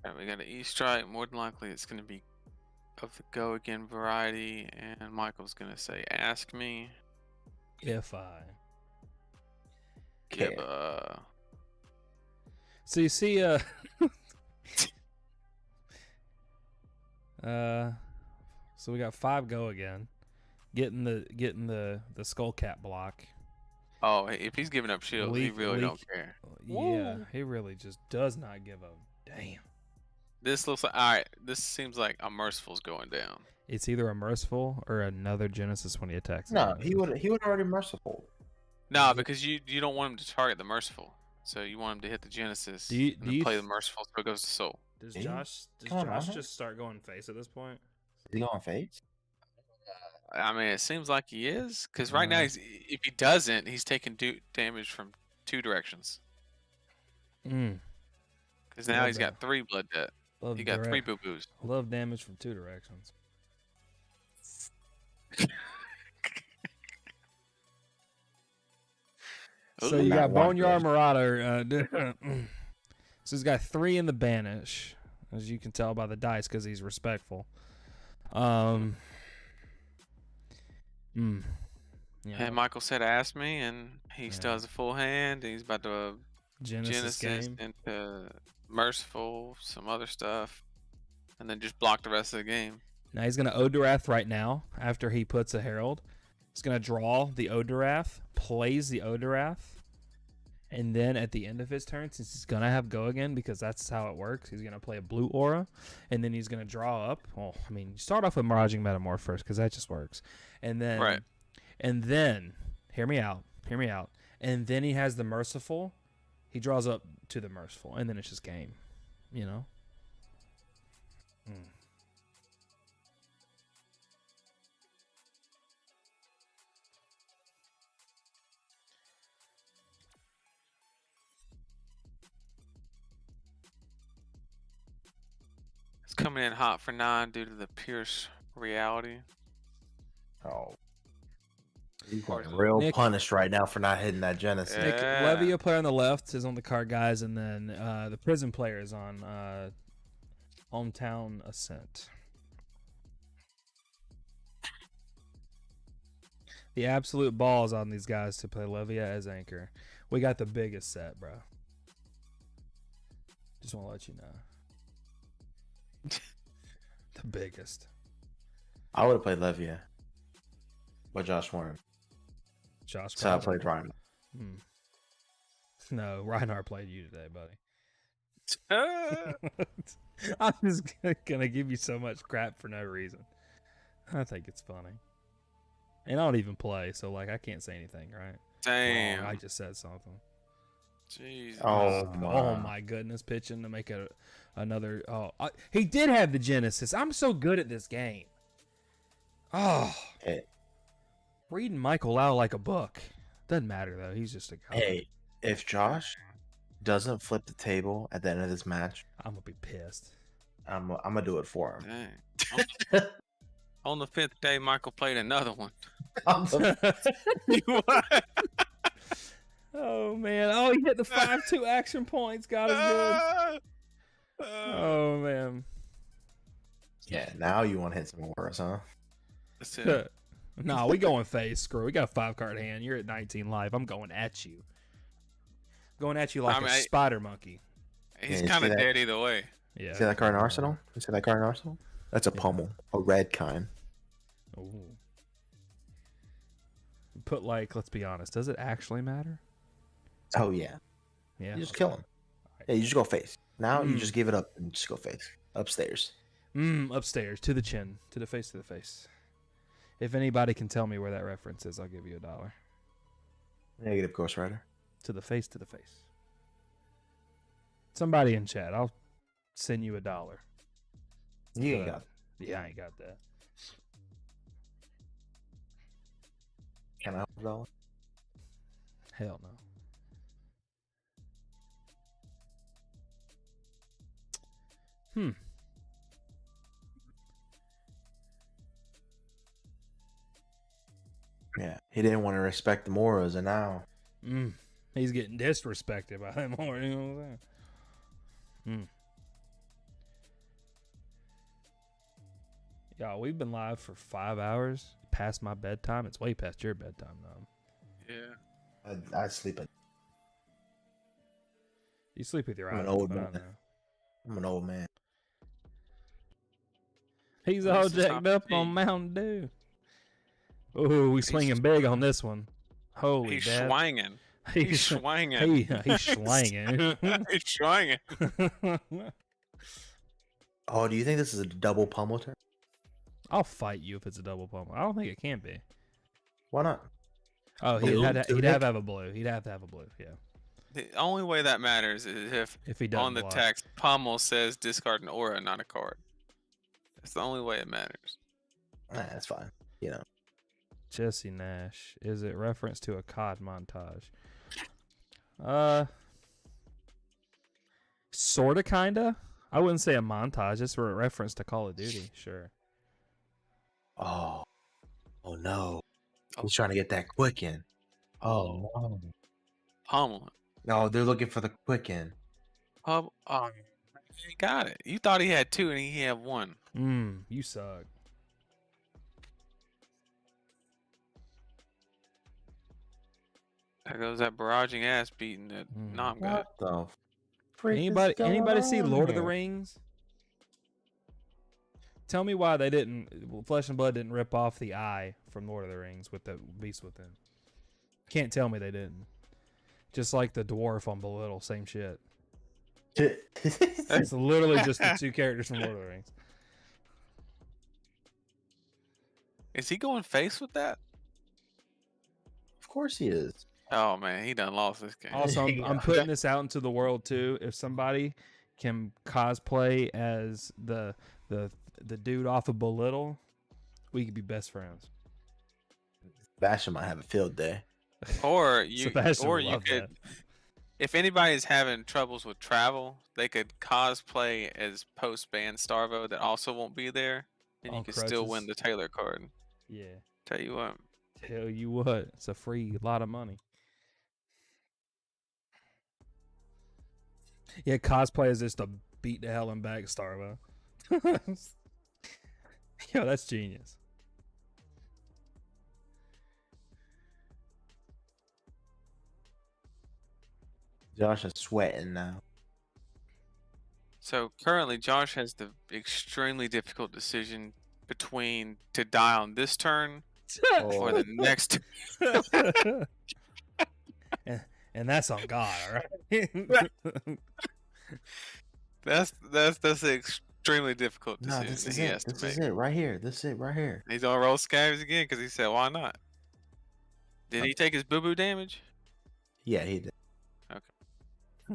Alright, we got an E-Strike. More than likely, it's going to be of the go again variety, and Michael's going to say, "Ask me." If I Give so you see, so we got 5 go again, getting the skull cap block. Oh, if he's giving up shields, he really don't care. Yeah, he really just does not give a damn. This looks like all right. This seems like a merciful's going down. It's either a merciful or another Genesis when he attacks. No, he would already merciful. No, because you don't want him to target the merciful, so you want him to hit the Genesis and then play the merciful so it goes to soul. Does He- Josh Come on, just start going face at this point? Is he going face? I mean, it seems like he is, because right now if he doesn't, he's taking damage from 2 directions. Because now Love he's got that. 3 blood debt. Love He got 3 direct- boo boos. Love damage from 2 directions. So you Not got one Boneyard Marauder. So he's got 3 in the banish, as you can tell by the dice, because he's respectful. Yeah. And Michael said, "Ask me," and he still has a full hand. And he's about to Genesis game. into merciful, some other stuff, and then just block the rest of the game. Now he's going to Odurath right now after he puts a Herald. He's going to draw the Odurath, plays the Odurath, and then at the end of his turn, since he's going to have go again because that's how it works, he's going to play a blue aura, and then he's going to draw up. Well, I mean, you start off with Miraging Metamorph first because that just works. And then, Right. And then, hear me out. And then he has the Merciful. He draws up to the Merciful, and then it's just game, you know? It's coming in hot for 9 due to the Pierce reality. Oh. He's getting real Nick- punished right now for not hitting that Genesis. Yeah. Nick, Levia player on the left is on the card guys, and then the Prism player is on Hometown Ascent. The absolute balls on these guys to play Levia as anchor. We got the biggest set, bro. Just want to let you know. The biggest. I would have played Levia, but Josh wanted. Josh. So I Crosby. played Rhinar. No, Rhinar played you today, buddy. Ah! I'm just gonna give you so much crap for no reason. I think it's funny, and I don't even play, so like I can't say anything, right? Damn. Wrong, I just said something. Jesus. Oh my goodness! Pitching to make another. He did have the Genesis. I'm so good at this game. Oh, Hey. Reading Michael out like a book. Doesn't matter though. He's just a guy. Hey, if Josh doesn't flip the table at the end of this match, I'm gonna be pissed. I'm gonna do it for him. Dang. On the 5th day, Michael played another one. Oh man! Oh, he hit the 5-2 action points. Got us good. Oh man! Yeah, now you want to hit some more, huh? That's it. Nah, we going face. Screw. We got a 5-card hand. You're at 19 live. I'm going at you. Going at you like I mean, a spider monkey. He's you kind see of that? dead either way. Yeah. See that card in Arsenal? You see that card in Arsenal? That's a pummel, a red kind. Ooh. Put like, let's be honest. Does it actually matter? Oh yeah, Yeah. you just kill him. Yeah, you just go face. Now you just give it up and just go face upstairs. Upstairs to the chin, to the face, to the face. If anybody can tell me where that reference is, I'll give you $1. Negative Ghost Rider. To the face, to the face. Somebody in chat, I'll send you $1. You ain't got. Yeah, I ain't got that. Can I have that? Hell no. Yeah, he didn't want to respect the Moros, and now He's getting disrespected by them more. You know what I'm saying? Y'all, we've been live for 5 hours. Past my bedtime. It's way past your bedtime now. Yeah. I sleep at. You sleep with your I'm eyes an old open, I man. know. I'm an old man. He's At all least it's jacked not up on fatigue. Mountain Dew. Ooh, we swinging big on this one. Holy He's dad. swanging. He's swanging. He's swanging. He's swanging. Oh, do you think this is a double pummel turn? I'll fight you if it's a double pummel. I don't think it can be. Why not? Oh, Blue, he'd have tunic? to have a blue. He'd have to have a blue, yeah. The only way that matters is If he doesn't on the block. text pommel says discard an aura, not a card. That's the only way it matters. Nah, that's fine. You know. Jesse Nash. Is it reference to a COD montage? Sorta, kinda. I wouldn't say a montage. It's a reference to Call of Duty. Sure. Oh no. He's trying to get that quicken. Oh no. Pommel. No, they're looking for the quicken. Oh, he got it. You thought he had two and he had one. You suck. There goes that barraging ass beating that. No, I'm good. What the freak Anybody is see going Lord of the on here? Rings? Tell me why they didn't. Flesh and Blood didn't rip off the eye from Lord of the Rings with the beast within. Can't tell me they didn't. Just like the dwarf on Belittle, same shit. It's literally just the two characters from Lord of the Rings. Is he going face with that? Of course he is. Oh man, he done lost this game. Also, I'm Yeah. putting this out into the world too. If somebody can cosplay as the dude off of Belittle, we could be best friends. Sebastian might have a field day. Or you, Sebastian or would you love could. that. If anybody's having troubles with travel, they could cosplay as post-ban Starvo that also won't be there, and you On could still crutches. win the Taylor card. Yeah. Tell you what. Tell you what, it's a free lot of money. Yeah, cosplay is just to beat the hell and back Starvo. Yo, that's genius. Josh is sweating now. So currently, Josh has the extremely difficult decision between to die on this turn or the next. and that's on God, all right? That's the extremely difficult No, decision this that is he it. has to This make. is it right here. This is it right here. He's gonna roll scabs again because he said, "Why not?" Did he take his boo boo damage? Yeah, he did.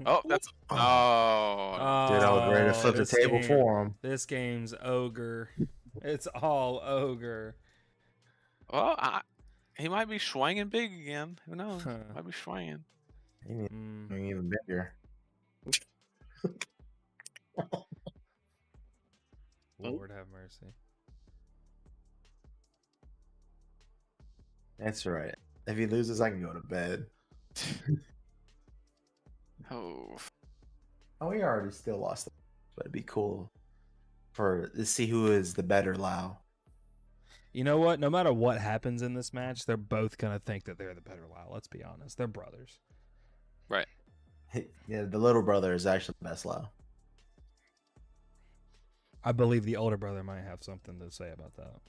Oh, that's Oh. oh. Dude, I was ready to flip the this table game- for him. This game's ogre. It's all ogre. Well, he might be swinging big again. Who knows? Huh. Might be swinging. He needs Mm. something even bigger. Lord have mercy. That's right. If he loses, I can go to bed. Oh, Oh, we already still lost, but it'd be cool to see who is the better Lao. You know what? No matter what happens in this match, they're both gonna think that they're the better Lao. Let's be honest. They're brothers. right. Yeah, the little brother is actually the best Lao. I believe the older brother might have something to say about that.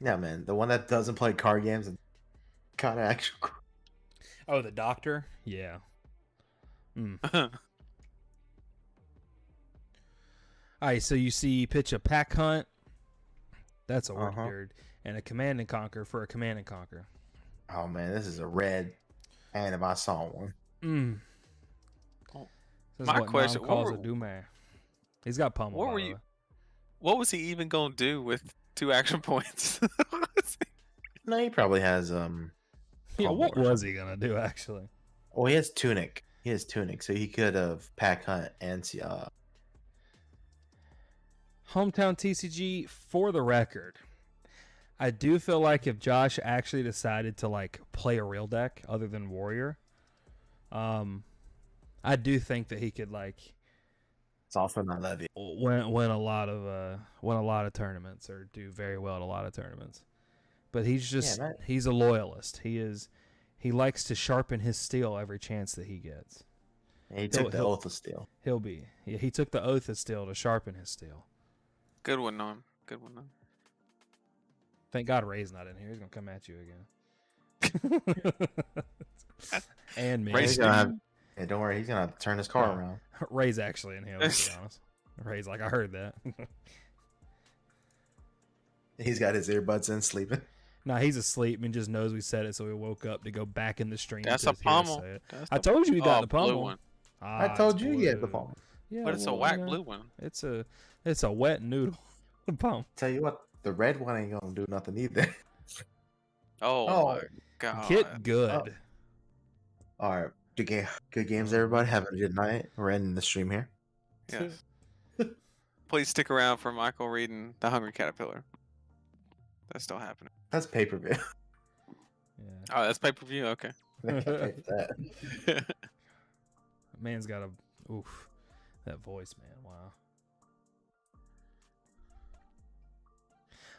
Yeah, man, the one that doesn't play card games and kind of actual. Oh, the doctor? Yeah. All right, so you see pitch a pack hunt. That's a weird. And a command and conquer for a command and conquer. Oh man, this is a red. And if I saw one, This is My what question, Nom what calls were- a Dumas. He's got pummel. what by were the you- way. what was he even gonna do with 2 action points? No, he probably has Yeah, what Pummel or was he gonna do actually? Oh, he has tunic. He has tunic, so he could have pack hunt and see. Hometown TCG, for the record, I do feel like if Josh actually decided to like play a real deck other than Warrior, I do think that he could like It's also not Levia. win a lot of tournaments or do very well at a lot of tournaments. But he's just he's a loyalist. He likes to sharpen his steel every chance that he gets. And he took the oath of steel. He took the oath of steel to sharpen his steel. Good one, Norm. Good one, Norm. Thank God Ray's not in here. He's gonna come at you again. And me. Ray's Yeah, don't worry. He's gonna have to turn his car around. Ray's actually in here. Let's be honest. Ray's like, I heard that. He's got his earbuds in, sleeping. Nah, he's asleep and just knows we said it, so he woke up to go back in the stream. That's to a hear us pommel. say it. That's I the- told you he got the blue pommel. one. I told it's you he had the blue. phone. Yeah, But it's a well, whack you know, blue one. It's a wet noodle. The pommel. Tell you what, the red one ain't gonna do nothing either. Oh, my God. Get good. All right, good games, everybody. Have a good night. We're ending the stream here. Yes. Please stick around for Michael reading The Hungry Caterpillar. That's still happening. That's pay per view. Yeah. Oh, that's pay-per-view? Okay. that. Man's got that voice, man. Wow.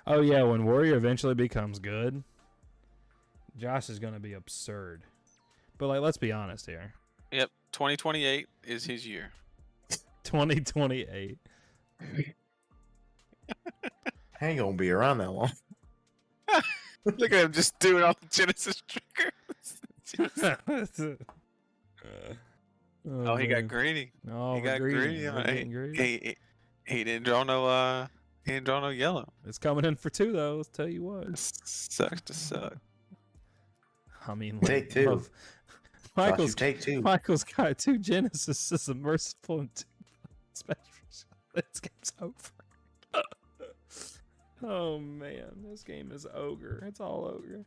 Oh yeah, when Warrior eventually becomes good, Josh is gonna be absurd. But like, let's be honest here. Yep. 2028 is his year. 2028. I ain't gonna be around that long. Look at him just doing all the Genesis triggers. Oh, he got man. greedy. Oh, He we're got greedy. greedy. We're getting greedy. He didn't draw no he didn't draw no yellow. It's coming in for 2 though. Let's tell you what. Sucks to suck. I mean, Take 2. love- Michael's take 2. Michael's got 2 Genesis, a merciful, and 2 specials. This game's over. Oh man, this game is ogre. It's all ogre.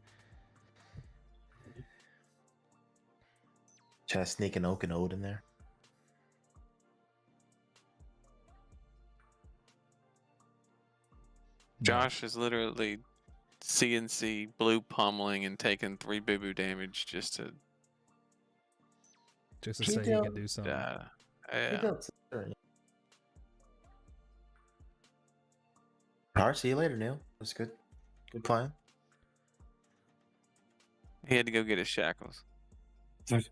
Try to sneak an Oak and Ode in there. Josh is literally CNC blue pummeling and taking 3 boo-boo damage just to Just to say he can do something. yeah. All right, see you later, Neil. That's good. Good plan. He had to go get his shackles. I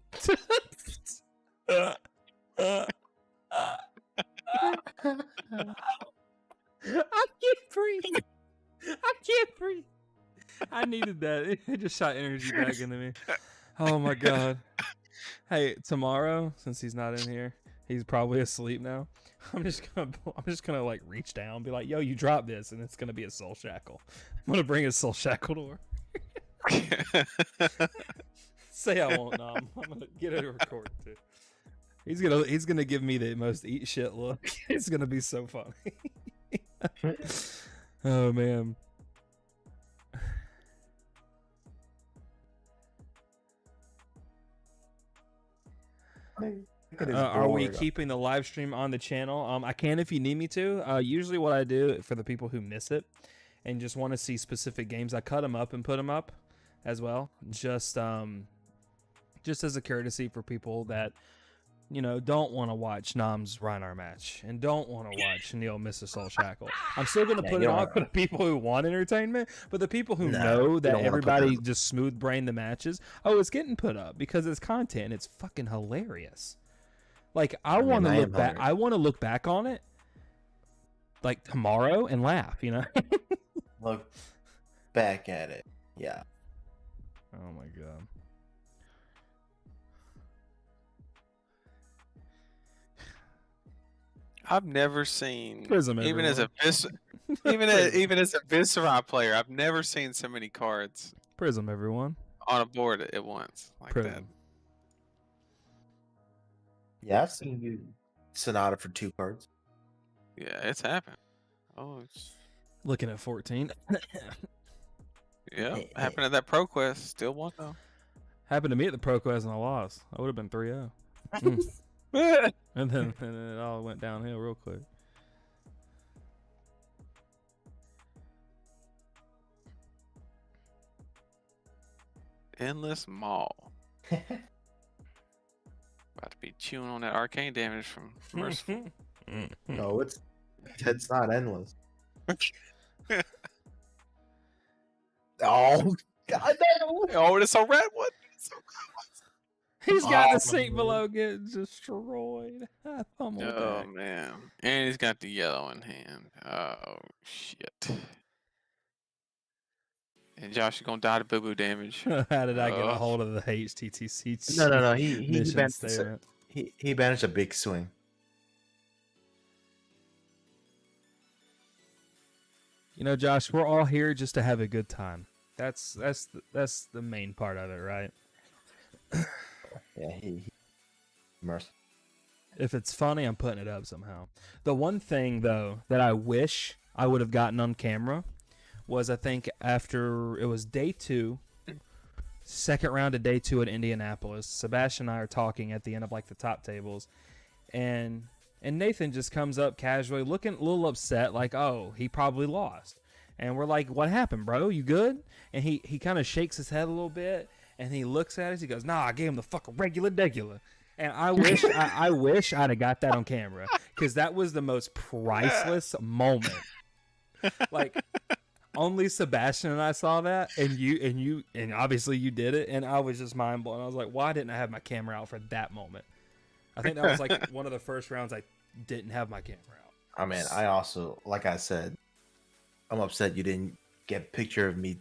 can't breathe. I can't breathe. I needed that. It just shot energy back into me. Oh my god. Hey, tomorrow, since he's not in here, he's probably asleep now. I'm just gonna like reach down, and be like, "Yo, you drop this," and it's gonna be a soul shackle. I'm gonna bring a soul shackle to her. Say I won't. No, I'm gonna get it to record too. He's gonna give me the most eat shit look. It's gonna be so funny. Oh man. Are we keeping the live stream on the channel? I can if you need me to. Usually what I do for the people who miss it and just want to see specific games, I cut them up and put them up as well. Just as a courtesy for people that, you know, don't want to watch Nam's Rhinar match and don't want to watch Neil miss a soul shackle. I'm still going to put it on for the people who want entertainment, but the people who know that everybody just smooth brain the matches, it's getting put up because it's content. It's fucking hilarious. Like I want to look back. I want to look back on it like tomorrow and laugh. You know. Look back at it. Yeah. Oh my god. I've never seen Prism, even as a even as a Viscera player, I've never seen so many cards Prism, everyone. on a board at once like that. Prism. Yeah, I've seen you Sonata for 2 cards. Yeah, it's happened. Oh, it's... Looking at 14. yeah. Hey, Happened at that ProQuest. Still won though. Happened to me at the ProQuest and I lost. I would have been 3-0. And then it all went downhill real quick. Endless Mall. About to be chewing on that arcane damage from Merciful. No, it's not endless. Oh God no! Oh, it's a red one. He's got Oh, the seat below getting destroyed. I pummeled Oh that. man. And he's got the yellow in hand. Oh shit. And Josh is gonna die to boo-boo damage. How did I get a Oh. hold of the HTTC? No. He mission banished, statement? he banished a big swing. You know, Josh, we're all here just to have a good time. That's the main part of it, right? Yeah, he mercy. If it's funny, I'm putting it up somehow. The one thing though that I wish I would have gotten on camera was, I think after it was day 2, second round of day 2 at Indianapolis, Sebastian and I are talking at the end of like the top tables, and Nathan just comes up casually looking a little upset, like, oh, he probably lost. And we're like, what happened, bro? You good? And he kind of shakes his head a little bit, and he looks at us. He goes, nah, I gave him the fucking regular. And I wish I wish I'd have got that on camera, because that was the most priceless moment. Like, only Sebastian and I saw that, and obviously you did it, and I was just mind blown. I was like, why didn't I have my camera out for that moment? I think that was like one of the first rounds I didn't have my camera out. I mean, I also, like I said, I'm upset you didn't get a picture of me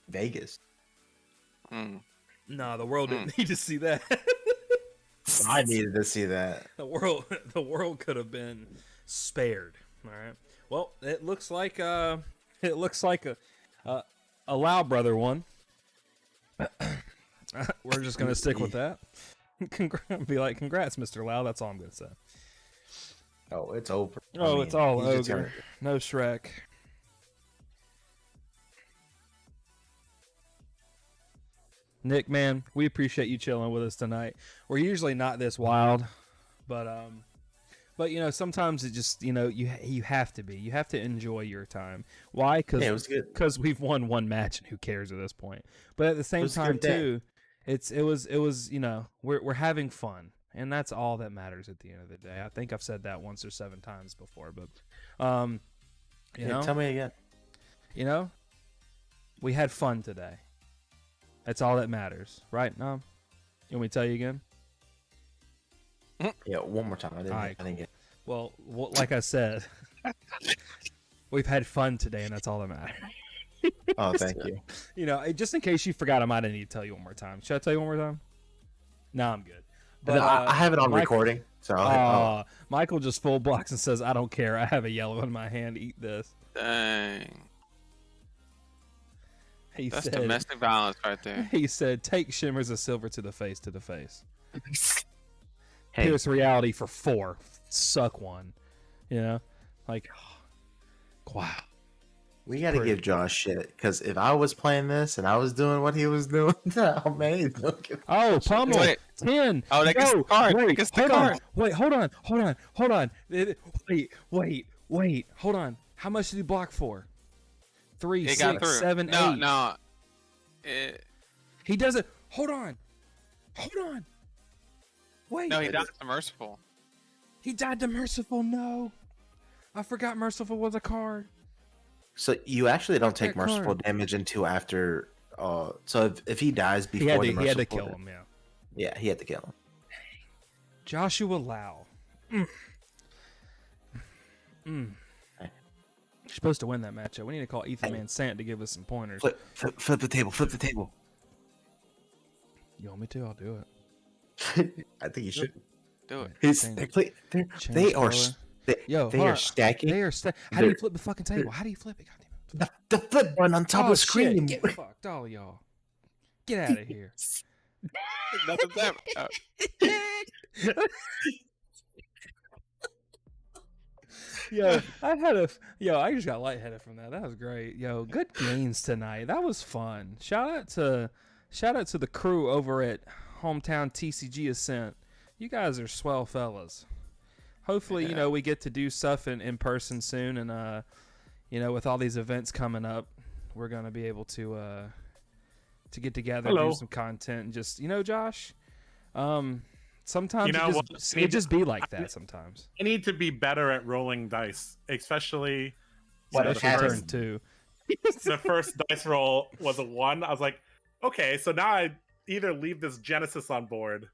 Vegas. Mm. No, the world didn't need to see that. I needed to see that. The world could have been spared. All right. Well, it looks like a Lau brother one. We're just gonna stick with that. Be like, congrats, Mr. Lau. That's all I'm gonna say. Oh, it's over. Oh, it's all he's just ogre. No Shrek. Nick, man, we appreciate you chilling with us tonight. We're usually not this wild, but you know, sometimes it just, you know, you have to be. You have to enjoy your time. Why? Because it was good. Because we've won one match, and who cares at this point? But at the same was a time, good day. too, it was you know, we're having fun, and that's all that matters at the end of the day. I think I've said that once or 7 times before, but you know, Tell me again. you know, we had fun today. That's all that matters, right? No, you want me to tell you again? Yeah, one more time. I didn't. Alright, I didn't get. Well, like I said, we've had fun today, and that's all that matters. Oh, thank you. You know, just in case you forgot, I might need to tell you one more time. Should I tell you one more time? No, I'm good. But I have it on Mike- recording, so I'll Michael just full blocks and says, "I don't care. I have a yellow in my hand. Eat this." Dang. He That's said, domestic violence right there. He said, "Take shimmers of silver to the face, to the face. Hey. Pierce reality for 4. Suck one." You know, like, wow. We got to give Josh shit, because if I was playing this and I was doing what he was doing, oh man, he's gonna give Oh, shit. pummel. Wait. 10. Oh, that gets Go. the card. That Wait, gets the hold card. on. Wait, hold on. Wait. Hold on. How much did he block for? 3, It got 6, through. 7, no, 8. No, it, He doesn't. Hold on. Wait. no, he died to Merciful. He died to Merciful. No. I forgot Merciful was a card. So you actually don't take That merciful card. damage until after. So if he dies He before had, the to, merciful, he had to kill him, yeah. Yeah, he had to kill him. Joshua Lau. You're supposed to win that matchup. We need to call Ethan Man Sant to give us some pointers. Flip the table. Flip the table. You want me to? I'll do it. I think you should. Do it. Change- They change are color. they, Yo, they hold are on. stacking How do you They're- flip the fucking table? How do you flip it? Goddamn it. the flip button on top of the screen. Shit. Get fucked, all of y'all. Get out of here. Nothing's happening. I just got lightheaded from that. That was great. Yo, good games tonight. That was fun. Shout out to the crew over at Hometown TCG Ascent. You guys are swell fellas. Hopefully, we get to do stuff in person soon, and with all these events coming up, we're gonna be able to get together, do some content, and just Josh. Sometimes it just be like that. Sometimes I need to be better at rolling dice, especially What turn happened? two. the first dice roll was a 1. I was like, okay, so now I either leave this Genesis on board,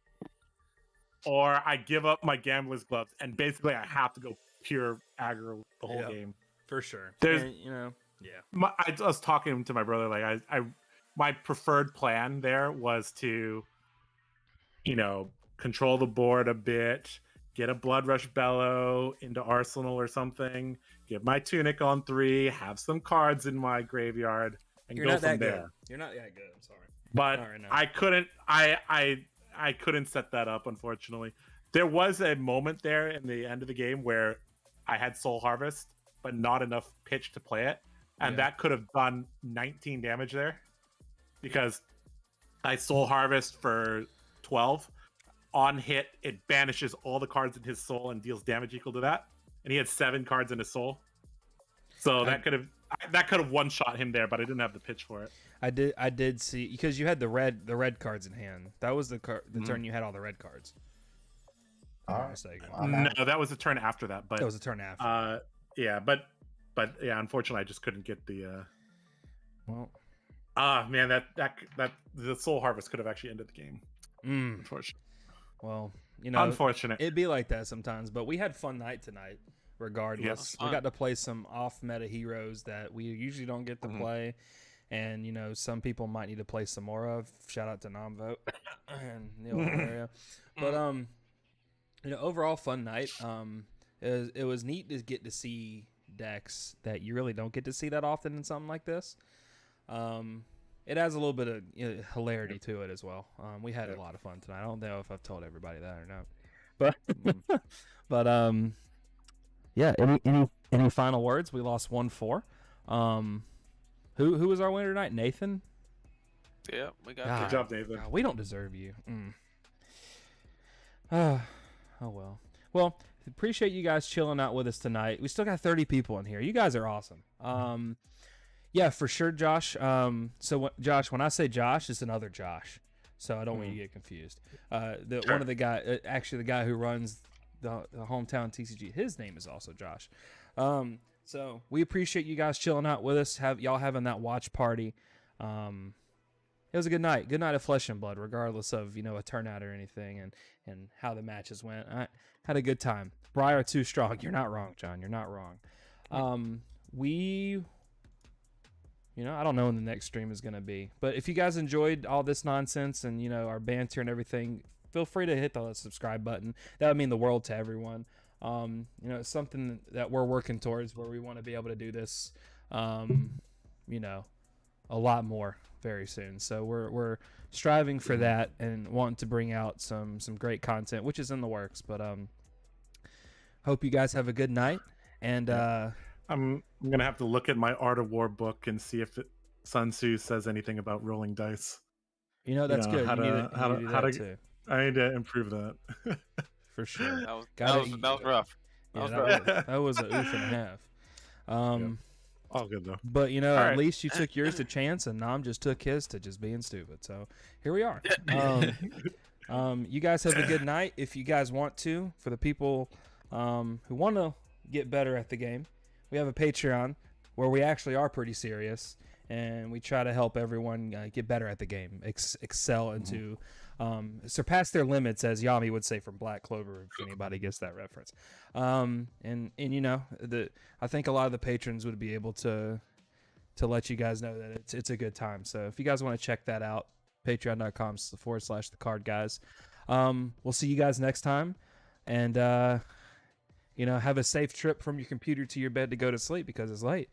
or I give up my gambler's gloves, and basically I have to go pure aggro the whole game. For sure. There's, And, I was talking to my brother, like my preferred plan there was to, control the board a bit, get a Blood Rush Bellow into Arsenal or something, get my Tunic on 3, have some cards in my graveyard, and You're go not from that there. good. You're not that good. I'm sorry. But Not right now. I couldn't. I couldn't set that up, unfortunately. There was a moment there in the end of the game where I had Soul Harvest, but not enough pitch to play it, and that could have done 19 damage there, because I Soul Harvest for 12. On hit, it banishes all the cards in his soul and deals damage equal to that. And he had 7 cards in his soul, so that could have one shot him there. But I didn't have the pitch for it. I did see, because you had the red cards in hand. That was the turn you had all the red cards. All I'm right. mistaken. No, that was the turn after that. But That was the turn after. yeah, but yeah, unfortunately, I just couldn't get the. Well, Man, that the Soul Harvest could have actually ended the game. Unfortunately. well, Unfortunate. it'd be like that sometimes. But we had fun night tonight. Regardless, Yes. we got to play some off-meta heroes that we usually don't get to play, and some people might need to play some more of. Shout out to Nomvote and Neil area. But overall fun night. It was neat to get to see decks that you really don't get to see that often in something like this. It adds a little bit of hilarity to it as well. We had a lot of fun tonight. I don't know if I've told everybody that or not, but yeah. Any final words? We lost 1-4. Who was our winner tonight? Nathan. Yeah, we got. God. Good job, David. God, we don't deserve you. Oh well. Well, appreciate you guys chilling out with us tonight. We still got 30 people in here. You guys are awesome. Yeah, for sure, Josh. Josh, when I say Josh, it's another Josh. So I don't want you to get confused. One of the guy, actually the guy who runs the Hometown TCG, his name is also Josh. So we appreciate you guys chilling out with us. Y'all having that watch party. It was a good night. Good night of Flesh and Blood, regardless of a turnout or anything, and how the matches went. I had a good time. Briar too strong. You're not wrong, John. You're not wrong. I don't know when the next stream is going to be. But if you guys enjoyed all this nonsense and, our banter and everything, feel free to hit the subscribe button. That would mean the world to everyone. It's something that we're working towards, where we want to be able to do this, a lot more very soon. So we're striving for that and wanting to bring out some great content, which is in the works. But hope you guys have a good night. And I'm gonna have to look at my Art of War book and see if Sun Tzu says anything about rolling dice. That's good. How You need to do that to too. I need to improve that. For sure. That was rough. That was an oof and a half. All good though. But at right. least you took yours to chance, and Nam just took his to just being stupid. So here we are. You guys have a good night. If you guys want to, for the people who want to get better at the game, we have a Patreon where we actually are pretty serious, and we try to help everyone get better at the game, excel into surpass their limits, as Yami would say from Black Clover, if anybody gets that reference. And I think a lot of the patrons would be able to let you guys know that it's a good time. So if you guys want to check that out, patreon.com/TheCardGuyz. We'll see you guys next time, and have a safe trip from your computer to your bed to go to sleep, because it's late.